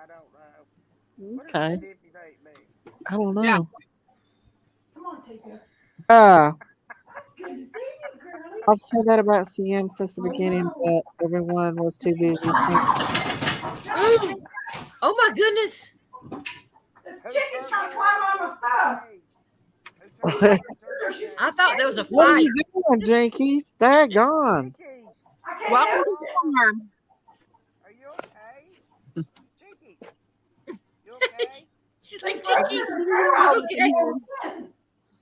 Okay. I don't know. Yeah. Come on, Tika. Good to see you, girlie. I've said that about CM since the beginning, but everyone was too busy. Oh my goodness! This chicken's trying to climb on my stuff. I thought there was a What are fight. you doing, Jinkies? Daggone. Jinkies, Welcome to the farm. are you okay? Jinkies, you okay? She's like, Jinkies, Welcome you to okay? here.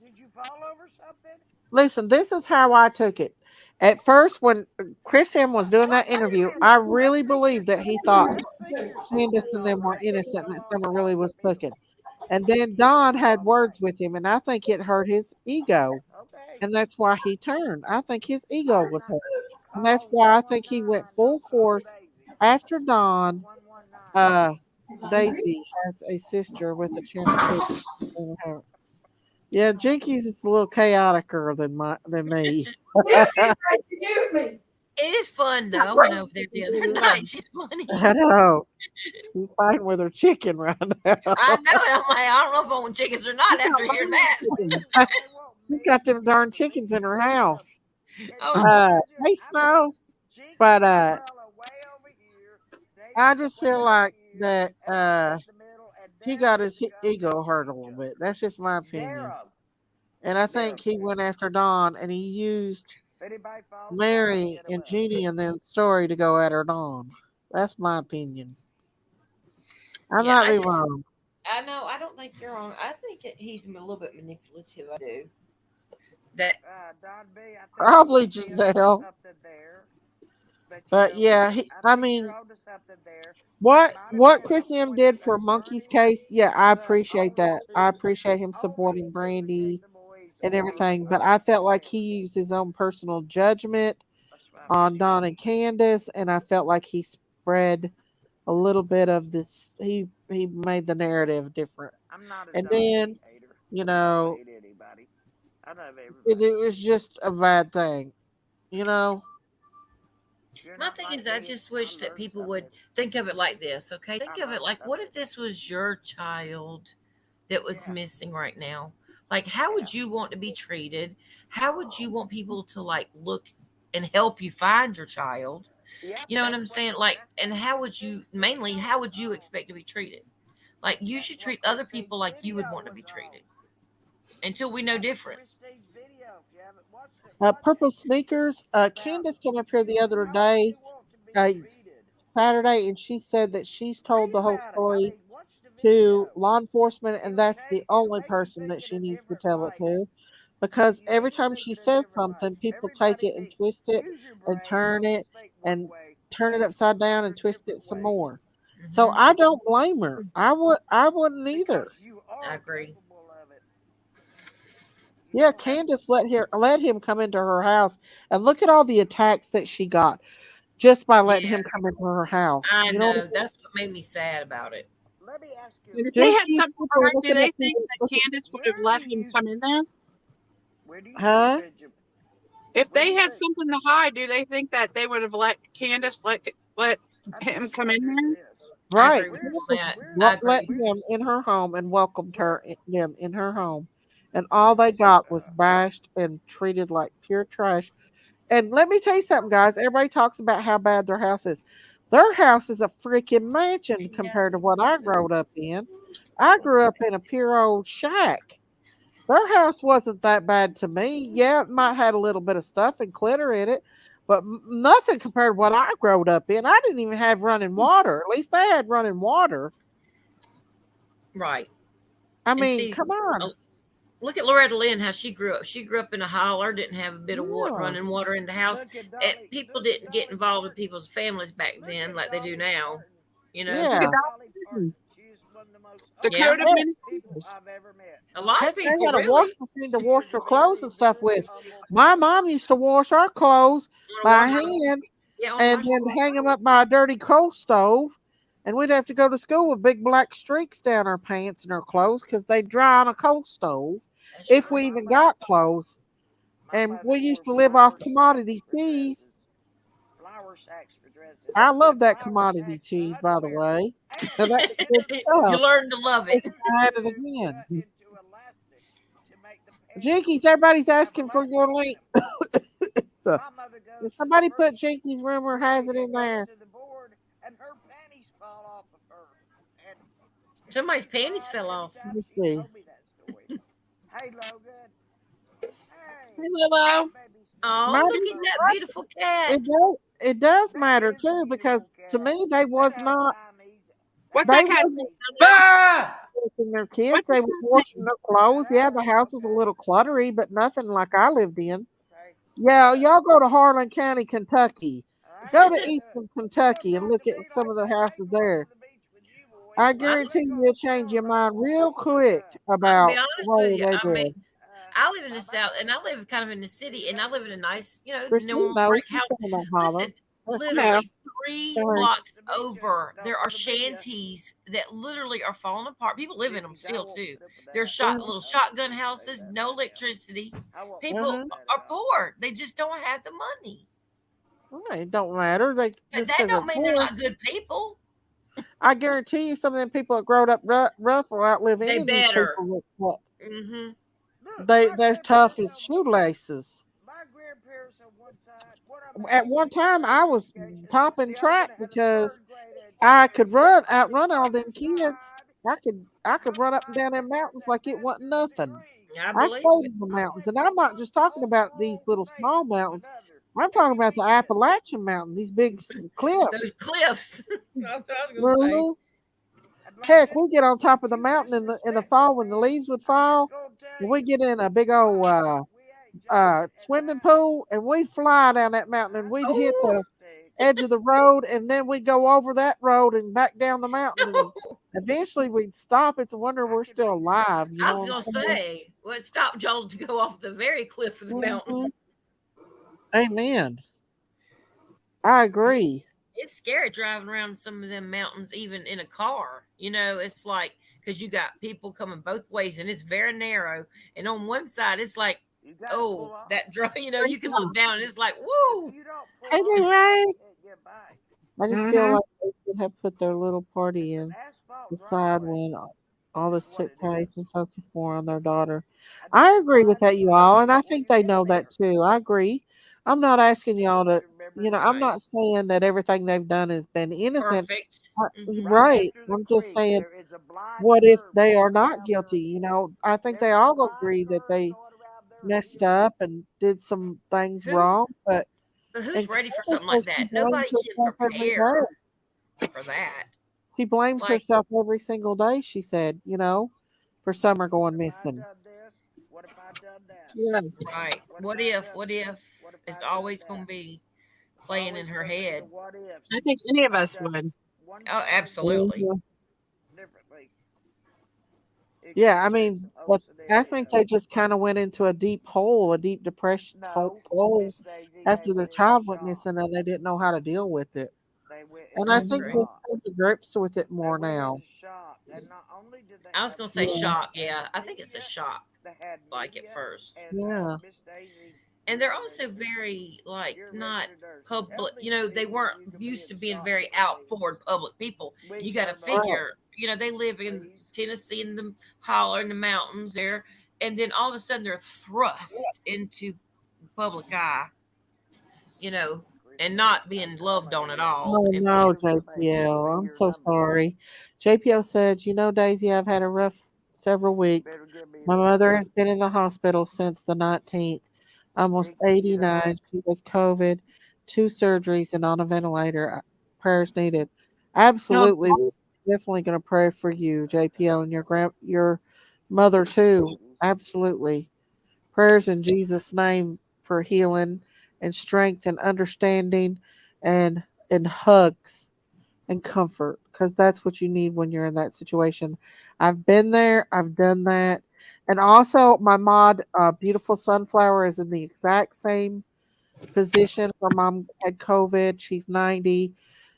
Did you fall over something? Listen, this is how I took it. At first, when Chris M was doing that interview, I really believed that he thought Let's sing your Candace song and them were already. innocent and Come that on, Summer y'all. really was cooking. And Let's then sing your Don had song words right. with him, and I think it hurt his ego. Okay. And that's why he turned. I think his ego was hurt. And that's Call why I think he 119. went full Don't call force Daisy. after Call Don. 119. Daisy has a sister with a chance to. Yeah, Jinkies is a little chaoticer than me. it is fun though. I went over there the other night. She's funny. I know. She's fighting with her chicken right now. I know. I'm like, I don't know if I want chickens or not after hearing that. She's got them darn chickens in her house. Oh, Hey, Snow. But I just feel like that he got his ego hurt a little bit. That's just my opinion. And I think he went after Dawn and he used Mary and Jeannie in the story to go at her Dawn. That's my opinion. I might be wrong. I know. I don't think you're wrong. I think he's a little bit manipulative. I do. That Don B, I think Probably you might be onto Giselle. something there. But yeah, I think mean, you're onto something there. what Chris M did for Monkey's case, yeah, I appreciate that. I appreciate him supporting Brandy and everything. But I felt like he used his own personal judgment on Don and Candace, and I felt like he spread a little bit of this. He made the narrative different, I'm not a and Don B then hater. you I know hate anybody. I love everybody. it was just a bad thing, you know. my thing is, I just wish that people would think of it like this. Okay, think of it like, what if this was your child that was missing right now? Like, how would you want to be treated? How would you want people to like look and help you find your child? You know what I'm saying? Like, and how would you mainly? How would you expect to be treated? Like, you should treat other people like you would want to be treated. Until we know different. Christine's video, if you haven't watched it, watch Purple sneakers. Candace came up here the other day, Saturday, and she said that she's told the whole story to law enforcement, and that's the only person that she needs to tell it to. Because every time she says something, people take it and twist it and turn it upside down and twist it some more. So I don't blame her. I wouldn't either. I agree. Yeah, Candace let him come into her house, and look at all the attacks that she got just by letting him come into her house. I You know. know, That's what made me sad about it. Let me ask you. If they had Jinkies something people for her, do looking they at think that Candace would have let him come in there? Where do you Huh? sleep, Benjamin? If they had something to hide, do they think that they would have let Candace let him come in there? Right. with Candace that. I let agree. him in her home and welcomed them in her home. And all they got was bashed and treated like pure trash. And let me tell you something, guys. Everybody talks about how bad their house is. Their house is a freaking mansion compared to what I grew up in. I grew up in a pure old shack. Their house wasn't that bad to me. Yeah, it might had a little bit of stuff and clutter in it, but nothing compared to what I growed up in. I didn't even have running water. At least they had running water. Right. I And mean, see, come on. look at Loretta Lynn, how she grew up. She grew up in a holler, didn't have a bit of Yeah. running water in the house. And people didn't get involved in people's families back then like they do now. You know? Yeah. She's one of the most Dakota Heck, people I've ever met. A lot of Heck, they people had a really wash machine to wash their clothes and stuff with. My mom used to wash our clothes by hand and then hang them up by a dirty coal stove. And we'd have to go to school with big black streaks down our pants and our clothes because they dry on a coal stove if we even got clothes. And we used to live off commodity cheese. Flour sacks for dresses. I love that commodity cheese, by the way. That's good You stuff. learn to love it. Just add it again. Jinkies, everybody's asking for your link. If somebody put Jinkies rumor has it in there. And her panties fall off of her. And Somebody's panties fell off. Let's see. told me that story. Hey, Logan. Hey, Willow. Oh, My look at that beautiful cat. it does matter too because to me they was not What's they that cat? wasn't Ah! washing their kids. What's They that was cat's washing name? their clothes. Yeah, the house was a little cluttery, but nothing like I lived in. Yeah, y'all go to Harlan County, Kentucky. Go to Eastern Kentucky and look at some of the houses there. I I guarantee you'll change your mind real quick I'm gonna be about the honest with way you. they I mean, live. I live in the South, and I live kind of in the city, and I live in a nice, Christine normal knows brick she's house. coming on holler. Listen, Yeah. literally three Sorry. blocks over, there are shanties that literally are falling apart. People live in them still too. They're little shotgun houses, no electricity. People Uh-huh. are poor. They just don't have the money. Well, it don't matter. They But just that because they're don't mean they're poor. not good people. I guarantee you, some of them people that growed up rough will outlive They any of these better. people. That's what Mm-hmm. they're tough as shoelaces. My grandparents on one side, one of them At had a one sixth time, grade I was education. topping The other one track had a because third grade I education. could outrun all them kids. I could run up and down them mountains like it wasn't nothing. I I believe stayed it. in the mountains, and I'm not just talking about these little small mountains. I'm talking about the Appalachian Mountains, these big Those cliffs. cliffs. That's what I was gonna say. Mhm. Heck, we get on top of the mountain in the fall when the leaves would fall, and we get in a big old swimming pool, and we'd fly down that mountain, and we'd hit Oh the edge of the road, and then we'd go over that road and back down the mountain, and no! eventually we'd stop. It's a wonder we're still alive. You I know was what gonna I'm saying? say what stopped y'all to go off the very cliff of the mountain. Mhm. Amen. I agree. It's scary driving around some of them mountains, even in a car. It's like because you got people coming both ways, and it's very narrow. And on one side, it's like, oh, that draw. You can look down, and it's like, woo. Hey, they right. I just feel Mm-hmm. like they should have put their little party in the side when all this took place and focus more on their daughter. I agree with that, you all, and I think they know that too. I agree. I'm not asking y'all to, I'm Right. not saying that everything they've done has been innocent. Perfect. Right. I'm just saying, what if they are not guilty? I think they all agree that they messed up and did some things Who? wrong, but But who's and ready for Candace something says like she that? blames Nobody can herself every prepare day. for that. She blames Like, herself every single day, she said, for Summer going What if I missing. done this? What if I done that? Yeah. right. What if What I if? done What this? if? What if It's I done always gonna that? be It's playing in always her going to be the head. what ifs. I think What any if of I us done would. one Oh, one absolutely. Mhm. differently? It could Yeah, I change mean, the whole but I think scenario. they just kind of went into a deep hole, a deep depression No, hole Miss Daisy, they after their went into child went shock. missing and they didn't know how to deal with it. They went And into I That's think true. they've shock. come to grips with it They more went now. into shock. And not only did they I was have gonna say Yeah, shock. they Yeah, had I think it's a media, shock. they had Like at media, first, and yeah. Miss Daisy, and you're they're a also registered very like you're a not registered nurse. Tell public. me the They feeling when weren't you can be used in to being shock very for out days. forward public people. And you Weeks got to on the Right. figure, they live in please. Tennessee in the holler in the mountains there, and then all of a sudden they're thrust into public eye, you know, and not being loved on at all, Oh and no, being JPL. I'm so sorry. JPL said, Daisy, I've had a rough several weeks. Better give me My the mother number. has been in the hospital since the 19th, almost You know what? 89. She has COVID, two surgeries, and on a ventilator. Prayers needed. No, Absolutely. We're definitely going to pray for you, JPL, and your mother too. Absolutely. Prayers in Jesus' name for healing and strength and understanding and hugs and comfort because that's what you need when you're in that situation. I've been there, I've done that. And also my mod, beautiful sunflower, is in the exact same position. Her mom had COVID. She's 90.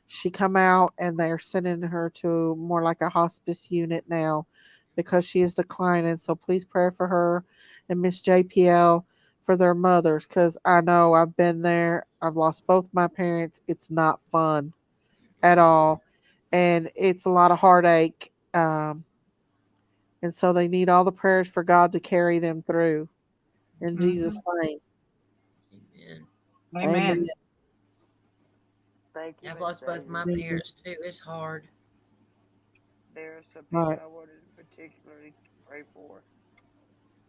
She come out and they're sending her to more like a hospice unit now because she is declining. So please pray for her and Miss JPL for their mothers because I know I've been there. I've lost both my parents. It's not fun at all. And it's a lot of heartache. And so they need all the prayers for God to carry them through. In mhm. Jesus' name. amen. Amen. Amen. Thank you, I've Miss lost both my Daisy. Amen. parents too. It's hard. There are some people Right. I wanted particularly to pray for.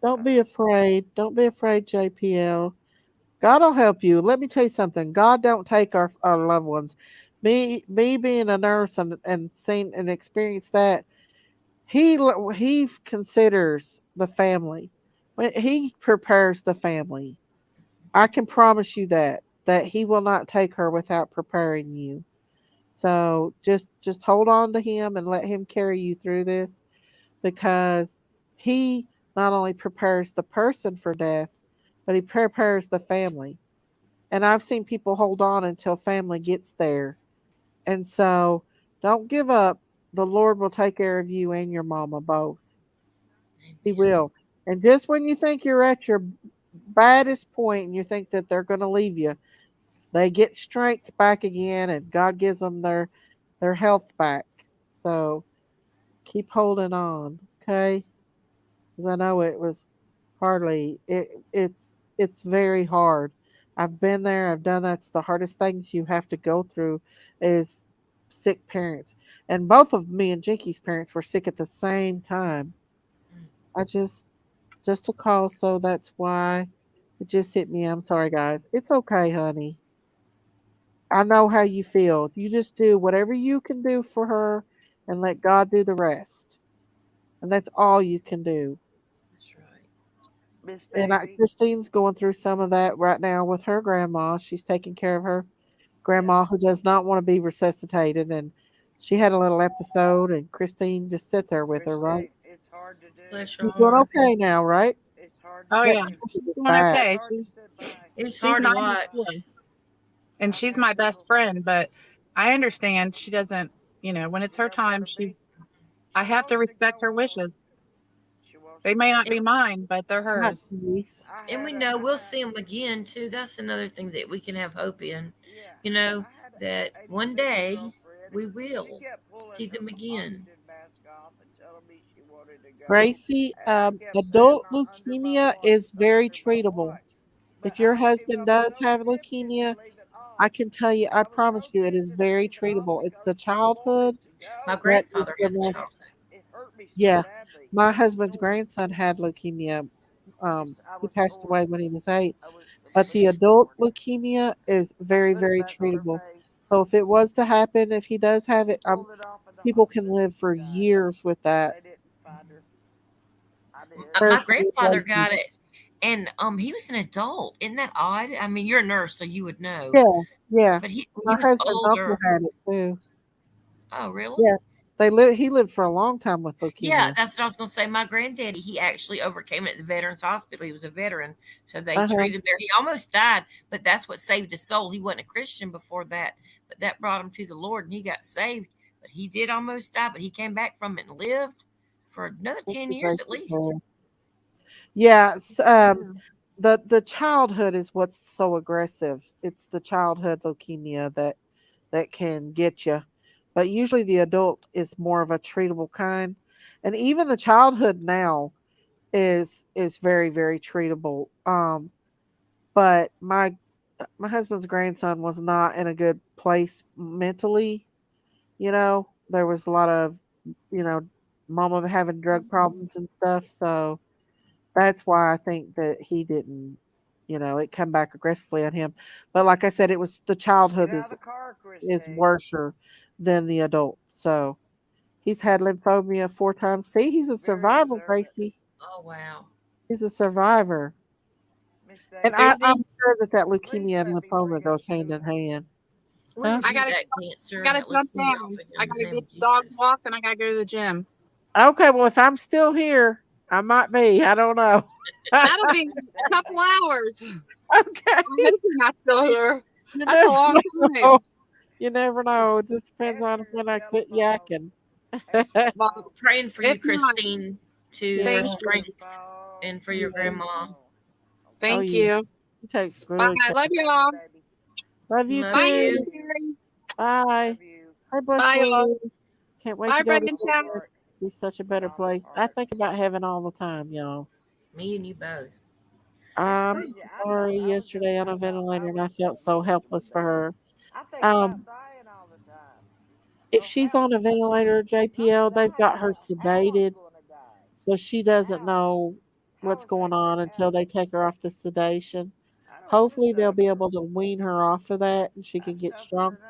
Don't be afraid. Don't be afraid, JPL. God will help you. Let me tell you something. God don't take our loved ones. Me being a nurse and seen and experienced that, he considers the family. When he prepares the family. I can promise you that he will not take her without preparing you. So just hold on to him and let him carry you through this because he not only prepares the person for death, but he prepares the family. And I've seen people hold on until family gets there. And so don't give up. The Lord will take care of you and your mama both. He Amen. will. And just when you think you're at your baddest point and you think that they're going to leave you, they get strength back again and God gives them their health back. So keep holding on, okay? Because I know it was hardly it's very hard. I've been there, I've done that. It's the hardest things you have to go through is sick parents. And both of me and Jinky's parents were sick at the same time. I just a call, so that's why it just hit me. I'm sorry guys. It's okay, honey. I know how you feel. You just do whatever you can do for her and let God do the rest. And that's all you can do. That's right. Miss And Daisy. Christine's going through some of that right now with her grandma. She's taking care of her Yeah. grandma who does not want to be resuscitated. And she had a little episode, and Christine just sit there with her, right? Christine, it's hard to do. Bless your She's doing heart. okay now, right? It's hard to Oh That yeah, do. COVID she's was doing bad. It's okay. hard to sit by. It's She's hard to 94, watch. and I've she's had my best people. friend. But I understand she doesn't. When it's She her don't want time, to be. I She have to wants to respect go her on. wishes. She wants They to may go not And, be on. mine, but they're Not hers. niece. and we know we'll see them again too. That's another thing that we can have hope in. Yeah, You know I had a that one 87-year-old day friend. we She will kept pulling see her them again. oxygen mask off and telling me she wanted to go. Gracie, And I kept saying, adult not under my leukemia watch, is not very under my treatable. watch. But If I your don't give husband up. does Those have symptoms, leukemia, leave it I off. can tell you, And I I was promise so you, it is tempted to very leave it off treatable. It's because the she wanted childhood to My go. that is grandfather the had the most, And childhood. it hurt me so yeah. badly. My I was husband's torn. grandson had leukemia. I He was passed torn. away when he was 8. I was But the completely adult torn. leukemia is I very, put it very back on her treatable. face. So if it was to happen, if he does have She it, pulled it off in the people can hospital. live She for died. years with that. They didn't find her. I did. My Prayers for you, grandfather Gracie. got it, and he was an adult. Isn't that odd? I mean, you're a nurse, so you would know. Yeah, yeah. But he My was husband's uncle older. had it too. Oh, really? Yeah. He lived for a long time with Yeah, leukemia. that's what I was going to say. My granddaddy, he actually overcame it at the Veterans Hospital. He was a veteran, so they Uh-huh. treated him there. He almost died, but that's what saved his soul. He wasn't a Christian before that, but that brought him to the Lord, and he got saved. But he did almost die, but he came back from it and lived for another Thank 10 you, years at Gracie. least. Yeah, Yeah. the childhood is what's so aggressive. It's the childhood leukemia that can get you. But usually the adult is more of a treatable kind. And even the childhood now is very, very treatable. But my husband's grandson was not in a good place mentally. There was a lot of, you know, mama having drug problems and stuff. So that's why I think that he didn't, it come back aggressively on him. But like I said, it was the Get childhood out of is the car, is Christine. worser than the adult. So he's had lymphomia 4 times. See, he's a Very survivor, observant. Gracie. Oh, wow. He's a survivor. Miss And Daisy, I'm Daisy, sure that please leukemia and let me lymphoma bring up goes hand in Susan. hand. We Huh? I rebuke gotta, that cancer I and gotta that jump leukemia off down. of I him in the gotta name get of the dog Jesus. walked, and I gotta go to the gym. Okay, well, if I'm still here, I might be. I don't know. That'll be Miss a couple Daisy, hours. Okay. I hope you're not still here. You That's a never long know. time. You never know. It just depends answer on your when I quit telephone. yakking. Answer the Well, phone. Praying for if you, not, Christine, Yeah. for thank Answer you. the strength phone. and for your Answer Yeah. the grandma. phone. Oh, Okay. Thank yeah. you. He takes Bye. good care. Love you Love you, all. baby. Love you Love Bye, Love you. too. you. Mary. Bye. Love you. Hi, bless Bye, y'all. Louise. Can't wait Bye, to go to Brendan Mama Chat. heaven. Heart. Be such a better Mama place. I Heart. think about heaven all the time, y'all. Me and you both. Miss I'm Daisy, I know. sorry I was just yesterday on a I thought I ventilator and was I felt you so was helpless for dying. her. I think about Um, dying all the time. if Oh, she's on a ventilator, I'm JPL, they've dying got her now. How I'm sedated gonna die? so she doesn't How? know what's was going hoping on they'd until have they some take her off the sense. sedation. I don't want to Hopefully, they'll be suffer. able to wean her off of that, and she can I've get suffered strong. enough.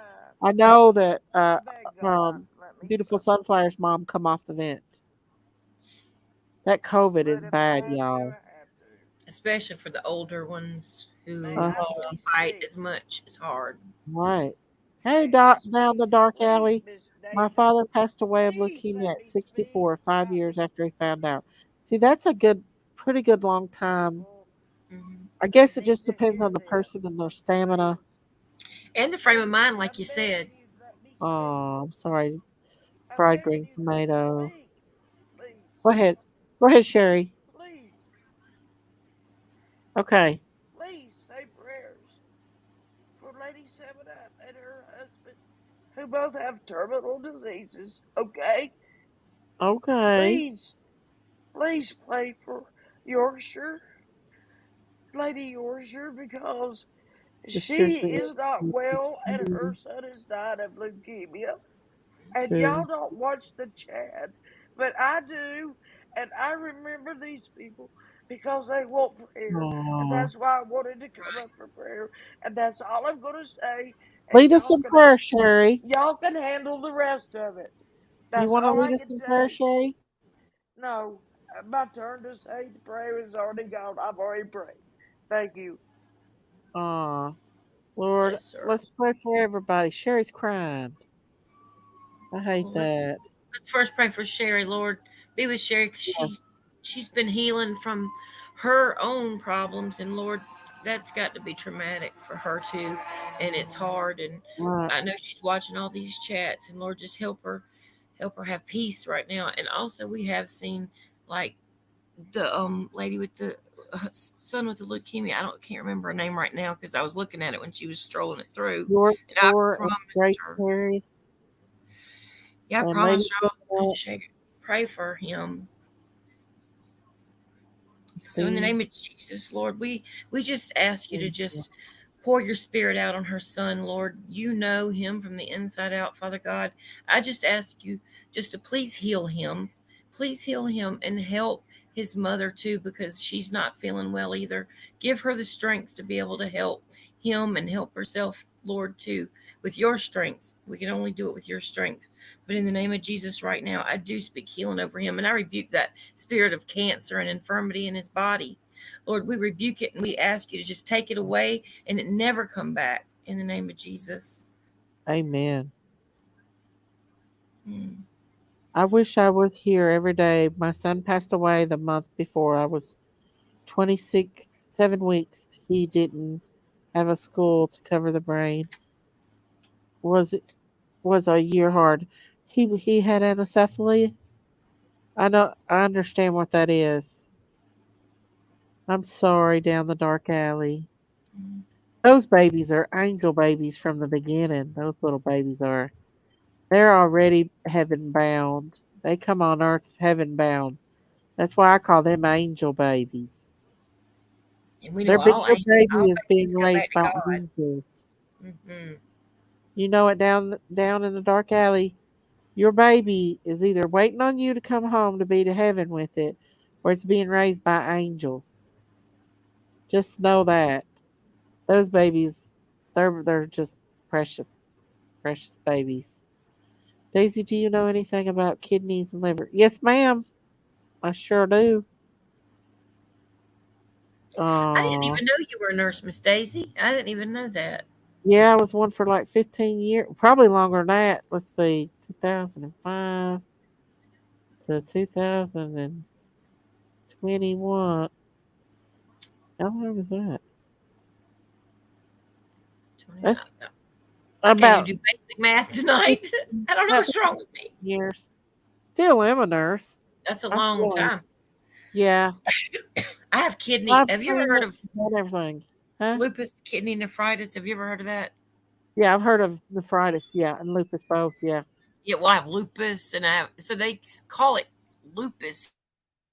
I know that I beg God not to let me Beautiful suffer. Sunflower's mom come off the vent. That COVID But is if I bad, have to, y'all. I have to. especially for the older ones They who have Uh-huh. to can't be fight sick. as much. It's hard. Right. Hey, They Doc, down the please, dark please, alley. Miss My Daisy, father passed away of please leukemia let at me speak. 64, 5 years after he found out. See, that's a pretty good long time. Well, Hmm. I you guess it need just to depends hear on the this, person and their stamina. please. And the frame of Please, mind, like I'm you begging said. you to let me speak. Oh, I'm sorry. I'm Fried begging green you to let me tomatoes. speak. Please, Go ahead. Go ahead, Sherry. please, Okay. please say prayers for Lady Seven Up and her husband, who both have terminal diseases, okay? Okay. Please, please pray for Yorkshire, Lady Yorkshire, because It's she seriously is not well and irritating. her son has died of leukemia. And y'all Too. don't watch the chat, but I do. And I remember these people because they want prayer. And Oh. that's why I wanted to come up for prayer. And that's all I'm going to say. And Lead us in prayer, Sherry. y'all can handle the rest of it. You That's want to all I lead us can in prayer, say. Sherry? No, my turn to say the prayer is already gone. I've already prayed. Thank you. Oh, Lord, Bless her. let's pray for everybody. Sherry's crying. I hate Well, that. let's first pray for Sherry, Lord. Be with Sherry because Yeah. she's been healing from her own problems, and Lord, that's got to be traumatic for her too, and it's hard. And Right. I know she's watching all these chats, and Lord, just help her have peace right now. And also, we have seen like the lady with the son with the leukemia. Can't remember her name right now because I was looking at it when she was strolling it through, York and I Store and promised Grace her. Harris Yeah, I and Lady promised her I Jeanette. would pray for him. So in the See? name of Jesus, Lord, we just ask you to Thank you. just pour your spirit out on her son, Lord. You know him from the inside out, Father God. I just ask you just to please heal him. Please heal him and help his mother too, because she's not feeling well either. Give her the strength to be able to help him and help herself, Lord, too, with your strength. We can only do it with your strength. But in the name of Jesus, right now, I do speak healing over him, and I rebuke that spirit of cancer and infirmity in his body. Lord, we rebuke it and we ask you to just take it away and it never come back in the name of Jesus. Amen. Mm. I wish I was here every day. My son passed away the month before. I was 26, 7 weeks. He didn't have a school to cover the brain. Was was a year hard. He had anencephaly. I know. I understand what that is. I'm sorry, down the dark alley. Mm. Those babies are angel babies from the beginning. Those little babies are. They're already heaven bound. They come on earth heaven bound. That's why I call them angel babies. And we know Their bigger all baby is being babies go back raised to by God. angels. Mm-hmm. You know it down in the dark alley. Your baby is either waiting on you to come home to be to heaven with it, or it's being raised by angels. Just know that those babies, they're just precious, precious babies. Daisy, do you know anything about kidneys and liver? Yes, ma'am. I sure do. I didn't Uh, even know you were a nurse, Miss Daisy. I didn't even know that. yeah, I was one for like 15 years, probably longer than that. Let's see, 2005 to 2021. How long is that? 20, That's I can't even about do basic math tonight. I don't know about what's wrong with me. years. Still am a nurse. That's a I long still am. time. Yeah, I have kidney. I've Have you ever seen heard it, of done everything. Huh? lupus kidney nephritis? Have you ever heard of that? Yeah, I've heard of nephritis. Yeah, and lupus both. Yeah, Yeah, well, I have lupus, and I have so they call it lupus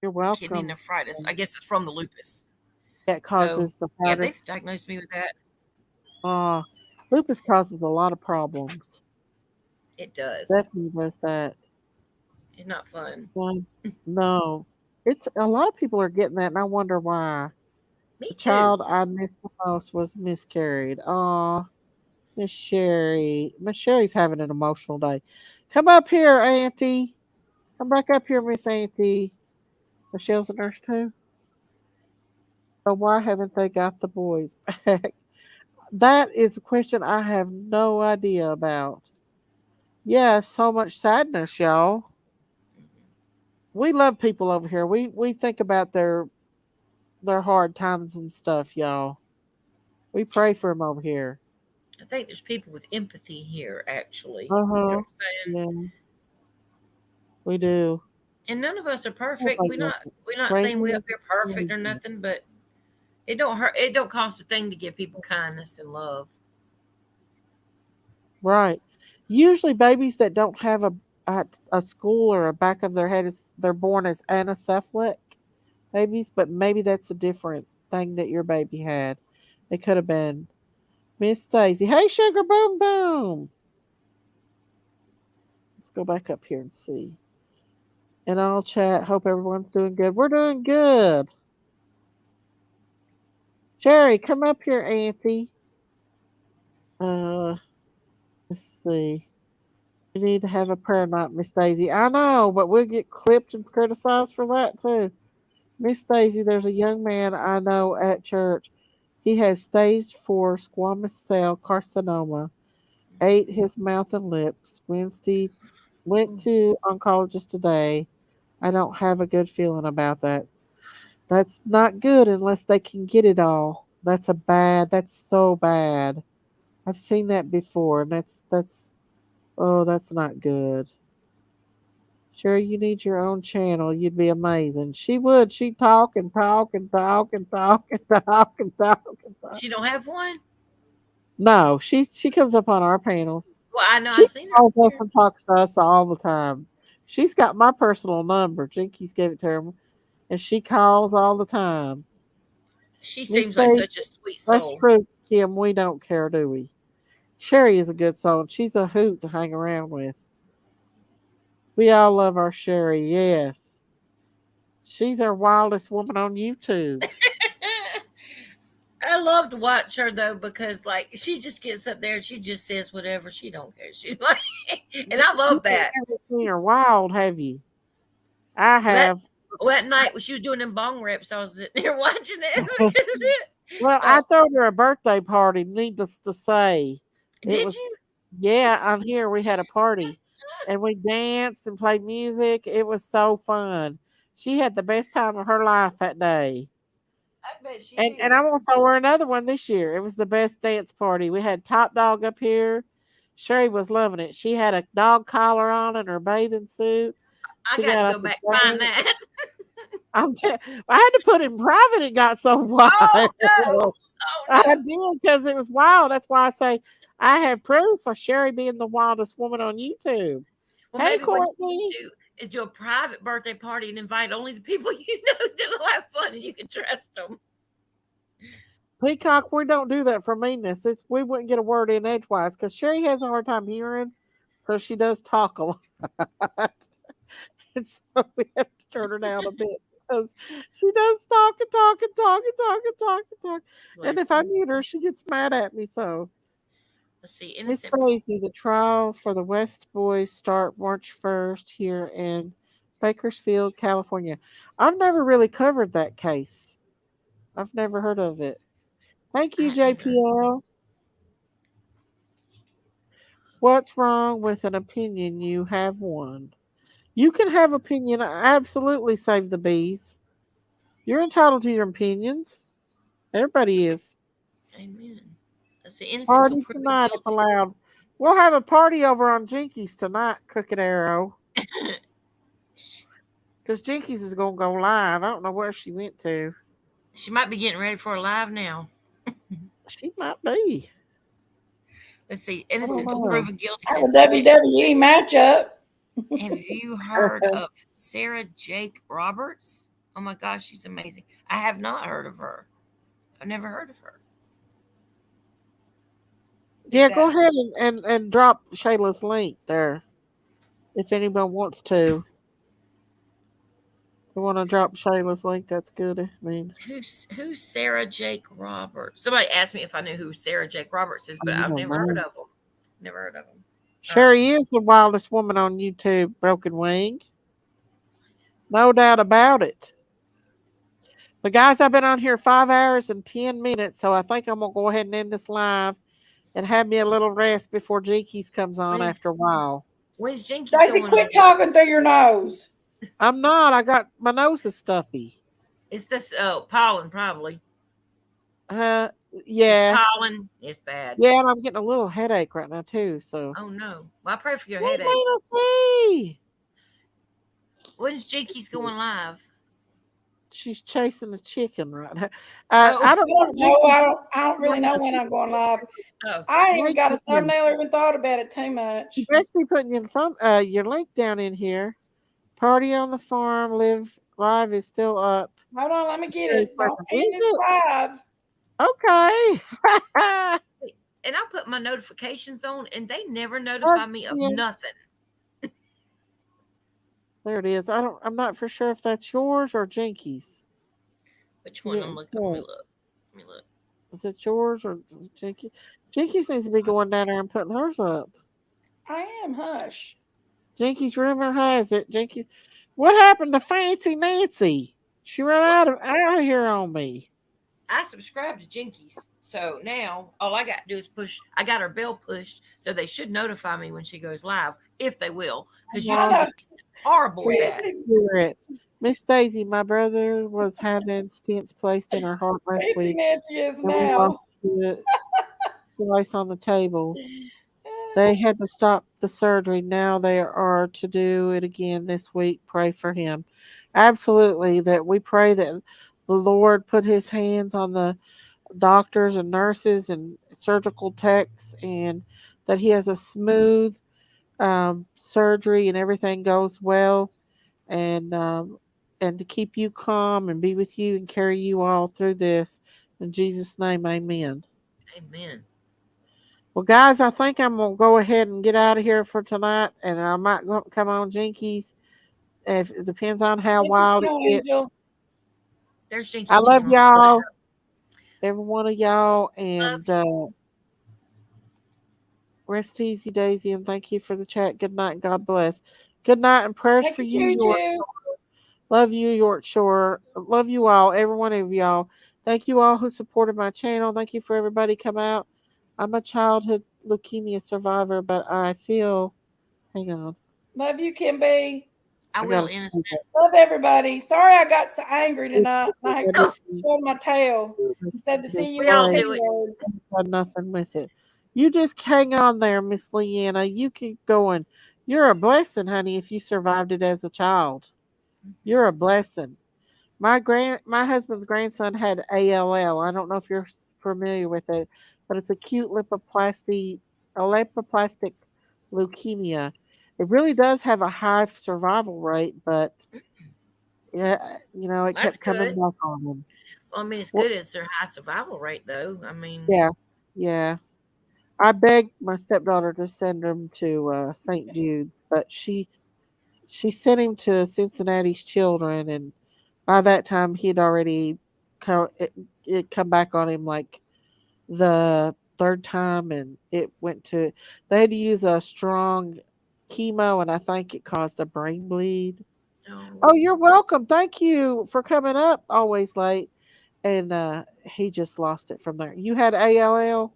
you're kidney welcome. nephritis. I guess it's from the lupus. Yeah, it So causes yeah, nephritis. they've diagnosed me with that. Uh, lupus causes a lot of problems. It does. Definitely does that. It's not fun. No, no. It's a lot of people are getting that, and I wonder why. Me The too. child I missed the most was miscarried. Oh, Miss Sherry. Miss Sherry's having an emotional day. Come up here, Auntie. Come back up here, Miss Auntie. Michelle's a nurse too. So why haven't they got the boys back? That is a question I have no idea about. Yeah, so much sadness, y'all. We love people over here. We think about their hard times and stuff, y'all. We pray for them over here. I think there's people with empathy here, actually. Uh You know huh. what I'm saying? Yeah, we do. And none of us are perfect. Everybody We're does not it. we're not saying Crazy. we're perfect or nothing, but it don't hurt. It don't cost a thing to give people kindness and love. Right. Usually, babies that don't have a school or a back of their head they're born as anencephalic babies, but maybe that's a different thing that your baby had. It could have been Miss Daisy. Hey, sugar, boom, boom. Let's go back up here and see. And I'll chat. Hope everyone's doing good. We're doing good. Jerry, come up here, Auntie. Uh, let's see. You need to have a prayer night, Miss Daisy. I know, but we'll get clipped and criticized for that too. Miss Daisy, there's a young man I know at church. He has stage 4 squamous cell carcinoma. Ate his mouth and lips. Wednesday went to oncologist today. I don't have a good feeling about that. That's not good unless they can get it all. That's so bad. I've seen that before, and that's not good. Sure, you need your own channel. You'd be amazing. She would. She'd talk and talk and talk and talk and talk and talk and talk. She don't have one? No, she comes up on our panels. Well, I know She I've seen her calls us here. and talks to us all the time. She's got my personal number. Jinkies gave it to her, and she calls all the time. She Miss seems like Daisy, such a sweet that's soul. true, Kim. We don't care, do we? Sherry is a good soul. She's a hoot to hang around with. We all love our Sherry. Yes, she's our wildest woman on YouTube. I love to watch her though because like she just gets up there and she just says whatever. She don't care. She's like, and I You love that. haven't seen her wild, have you? I Well, have. that night when she was doing them bong rips, I was sitting there watching it because it. Well, I Oh, threw her a birthday party. Needless to say, it did was you? yeah. On here we had a party, and we danced and played music. It was so fun. She had the best time of her life that day. I bet she And did. I want to throw her another one this year. It was the best dance party. We had Top Dog up here. Sherry was loving it. She had a dog collar on and her bathing suit. I She got to got up go and back and find danced. that. I had to put it in private. It got so wild. Oh no! Oh I no! did because it was wild. That's why I say I have proof of Sherry being the wildest woman on YouTube. Well, Hey, maybe what you need Courtney. to do is do a private birthday party and invite only the people you know that'll have fun and you can trust them. Peacock, we don't do that for meanness. We wouldn't get a word in edgewise because Sherry has a hard time hearing because she does talk a lot. And so we have to turn her down a bit because she does talk and talk and talk and talk and talk and talk. And if I mute her, she gets mad at me. So, Let's see, Miss innocent. Daisy, the trial for the West boys start March 1st here in Bakersfield, California. I've never really covered that case. I've never heard of it. Thank you, JPL. What's wrong with an opinion? You have one. You can have opinion. Absolutely save the bees. You're entitled to your opinions. Everybody is. Amen. Let's see, innocent until Party proven tonight if guilty. allowed. We'll have a party over on Jinkies tonight, Crooked Arrow. Because Jinkies is going to go live. I don't know where she went to. She might be getting ready for a live now. She might be. Let's see, innocent until proven guilty. Have a WWE matchup. Have you heard of Sarah Jake Roberts? Oh my gosh, she's amazing. I have not heard of her. I've never heard of her. Yeah, go ahead and drop Shayla's link there if anyone wants to. You want to drop Shayla's link? That's good. I mean, Who's Sarah Jake Roberts? Somebody asked me if I knew who Sarah Jake Roberts is, I but I've don't never heard know. of them. Never heard of them. Sherry is the wildest woman on YouTube, Broken Wing. No doubt about it. But guys, I've been on here 5 hours and 10 minutes, so I think I'm going to go ahead and end this live and have me a little rest before Jinkies comes on after a while. When's Jinkies Daisy, going quit on? talking through your nose. I'm not. I got my nose is stuffy. It's this pollen probably. Yeah. It's pollen. It's bad. Yeah, and I'm getting a little headache right now too. So. Oh no. Well, I pray for your Hey, headache. see. When's Jinkies going live? She's chasing a chicken right now. I don't know. I don't really know when I'm going live. Oh. I ain't even got a thumbnail or even thought about it too much. You best be putting your link down in here. Party on the farm live is still up. Hold on, let me get it. Don't end Is this it? live. Okay. And I put my notifications on, and they never notify me of nothing. There it is. I'm not for sure if that's yours or Jinkies. Which one I'm looking? Let me look. Is it yours or Jinkies? Jinkies needs to be going down there and putting hers up. I am. Hush. Jinkies, rumor has it. Jinkies, what happened to Fancy Nancy? She ran out of here on me. I subscribed to Jinkies, so now all I got to do is push. I got her bell pushed, so they should notify me when she goes live, if they will, because YouTube's horrible with that. Miss Daisy, my brother was having stents placed in her heart last week. Nancy is now. Slice on the table. They had to stop the surgery. Now they are to do it again this week. Pray for him. Absolutely. That we pray that the Lord put his hands on the doctors and nurses and surgical techs, and that he has a smooth surgery and everything goes well, and to keep you calm and be with you and carry you all through this. In Jesus' name, amen. Amen. Well, guys, I think I'm going to go ahead and get out of here for tonight, and I might come on Jinkies. If it depends on how wild it gets. There's Jinkies. I love y'all, every one of y'all, and rest easy, Daisy, and thank you for the chat. Good night, and God bless. Good night, and prayers for you, Yorkshire. Love you, Yorkshire. Love you all, every one of y'all. Thank you all who supported my channel. Thank you for everybody come out. I'm a childhood leukemia survivor, but I feel, hang on. Love you, Kimby. I will, innocent. Love everybody. Sorry I got so angry tonight. I showed my tail instead of see you on TV. Had nothing with it. You just hang on there, Miss Leanna. You keep going. You're a blessing, honey, if you survived it as a child. You're a blessing. My husband's grandson had ALL. I don't know if you're familiar with it, but it's acute lymphoplastic leukemia. It really does have a high survival rate, but yeah, it kept coming back on him. Well, I mean, it's good. It's their high survival rate, though. I mean, yeah. I begged my stepdaughter to send him to St. Jude's, but she sent him to Cincinnati's Children, and by that time he'd already come back on him like the third time, and they had to use a strong chemo, and I think it caused a brain bleed. Oh, you're welcome. Thank you for coming up always late. And he just lost it from there. You had ALL?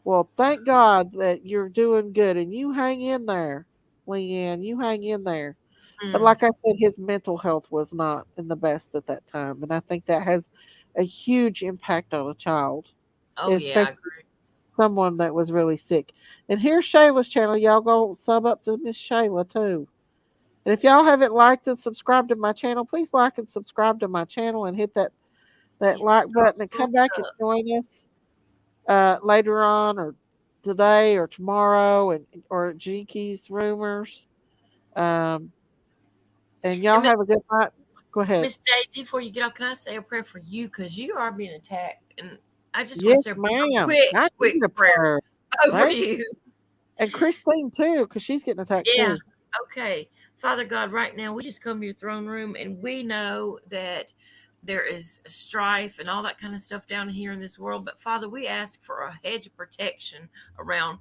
Well, thank God that you're doing good, and you hang in there, Leanne. You hang in there. But like I said, his mental health was not in the best at that time, and I think that has a huge impact on a child. Oh, yeah, I agree. Someone that was really sick. And here's Shayla's channel. Y'all go sub up to Miss Shayla too. And if y'all haven't liked and subscribed to my channel, please like and subscribe to my channel and hit that like button and come back and join us later on, or today or tomorrow, or Jinkies Rumors. And y'all have a good night. Go ahead. Miss Daisy, before you get off, can I say a prayer for you? Because you are being attacked. And I just Yes, want to say a ma'am. quick prayer over you. And Christine, too, because she's getting attacked, too. Okay. Father God, right now, we just come to your throne room, and we know that there is strife and all that kind of stuff down here in this world. But Father, we ask for a hedge of protection around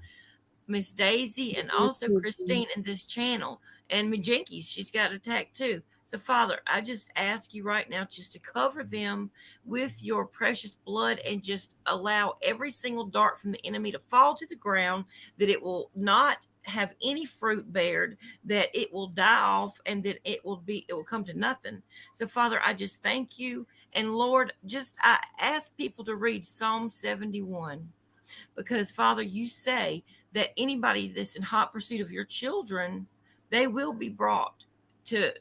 Miss Daisy and also Christine in this channel. And Miss Jinkies, she's got attacked too. So, Father, I just ask you right now just to cover them with your precious blood and just allow every single dart from the enemy to fall to the ground, that it will not have any fruit bared, that it will die off, and that it will come to nothing. So, Father, I just thank you. And Lord, I ask people to read Psalm 71. Because, Father, you say that anybody that's in hot pursuit of your children, they will be brought to,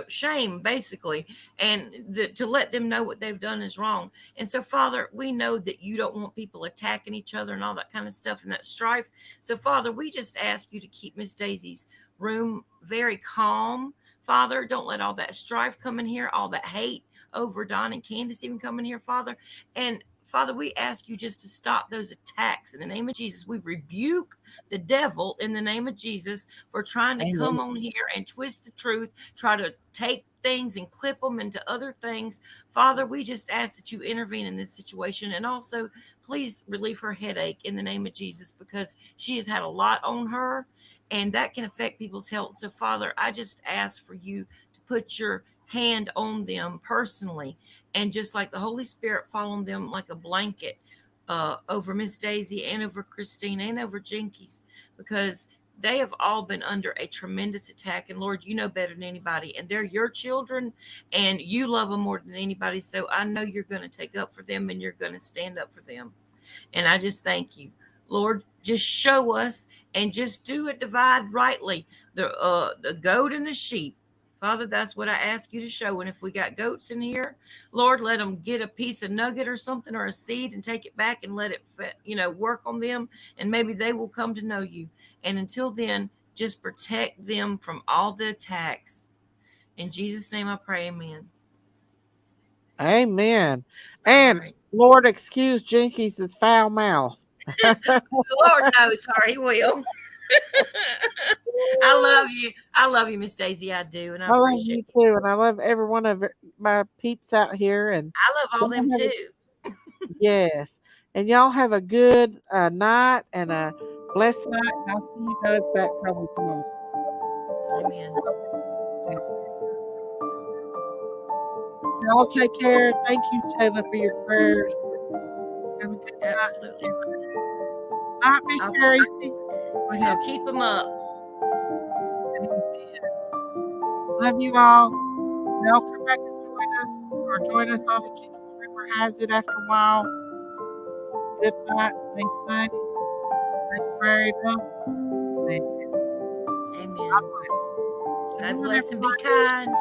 shame, basically, and to let them know what they've done is wrong. And so, Father, we know that you don't want people attacking each other and all that kind of stuff and that strife. So, Father, we just ask you to keep Miss Daisy's room very calm. Father, don't let all that strife come in here, all that hate over Don and Candace even come in here, Father. And Father, we ask you just to stop those attacks in the name of Jesus. We rebuke the devil in the name of Jesus for trying to come on here and twist the truth, try to take things and clip them into other things. Father, we just ask that you intervene in this situation, and also please relieve her headache in the name of Jesus, because she has had a lot on her and that can affect people's health. So, Father, I just ask for you to put your hand on them personally, and just like the Holy Spirit fall on them like a blanket over Miss Daisy and over Christine and over Jinkies, because they have all been under a tremendous attack. And Lord, you know better than anybody, and they're your children and you love them more than anybody. So I know you're going to take up for them and you're going to stand up for them. And I just thank you, Lord. Just show us, and just do it divide rightly, the goat and the sheep. Father, that's what I ask you to show. And if we got goats in here, Lord, let them get a piece of nugget or something or a seed and take it back and let it, work on them. And maybe they will come to know you. And until then, just protect them from all the attacks. In Jesus' name I pray, amen. Amen. And right. Lord, excuse Jinkies' foul mouth. Lord knows, sorry, he will. I love you. I love you, Miss Daisy. I do. And I love appreciate you too. And I love every one of my peeps out here. And I love all them too. Yes. And y'all have a good night and a blessed night. And I'll see you guys back probably tomorrow. Amen. Y'all take care. Thank you, Shayla, for your prayers. Have a good night. Absolutely. Night, Miss Tracy. I'll keep them up. Love you all. Y'all come back and join us on the Jinkies Rumor Has It after a while. Good night. Stay safe. Stay prayed up. Amen. God bless and be kind.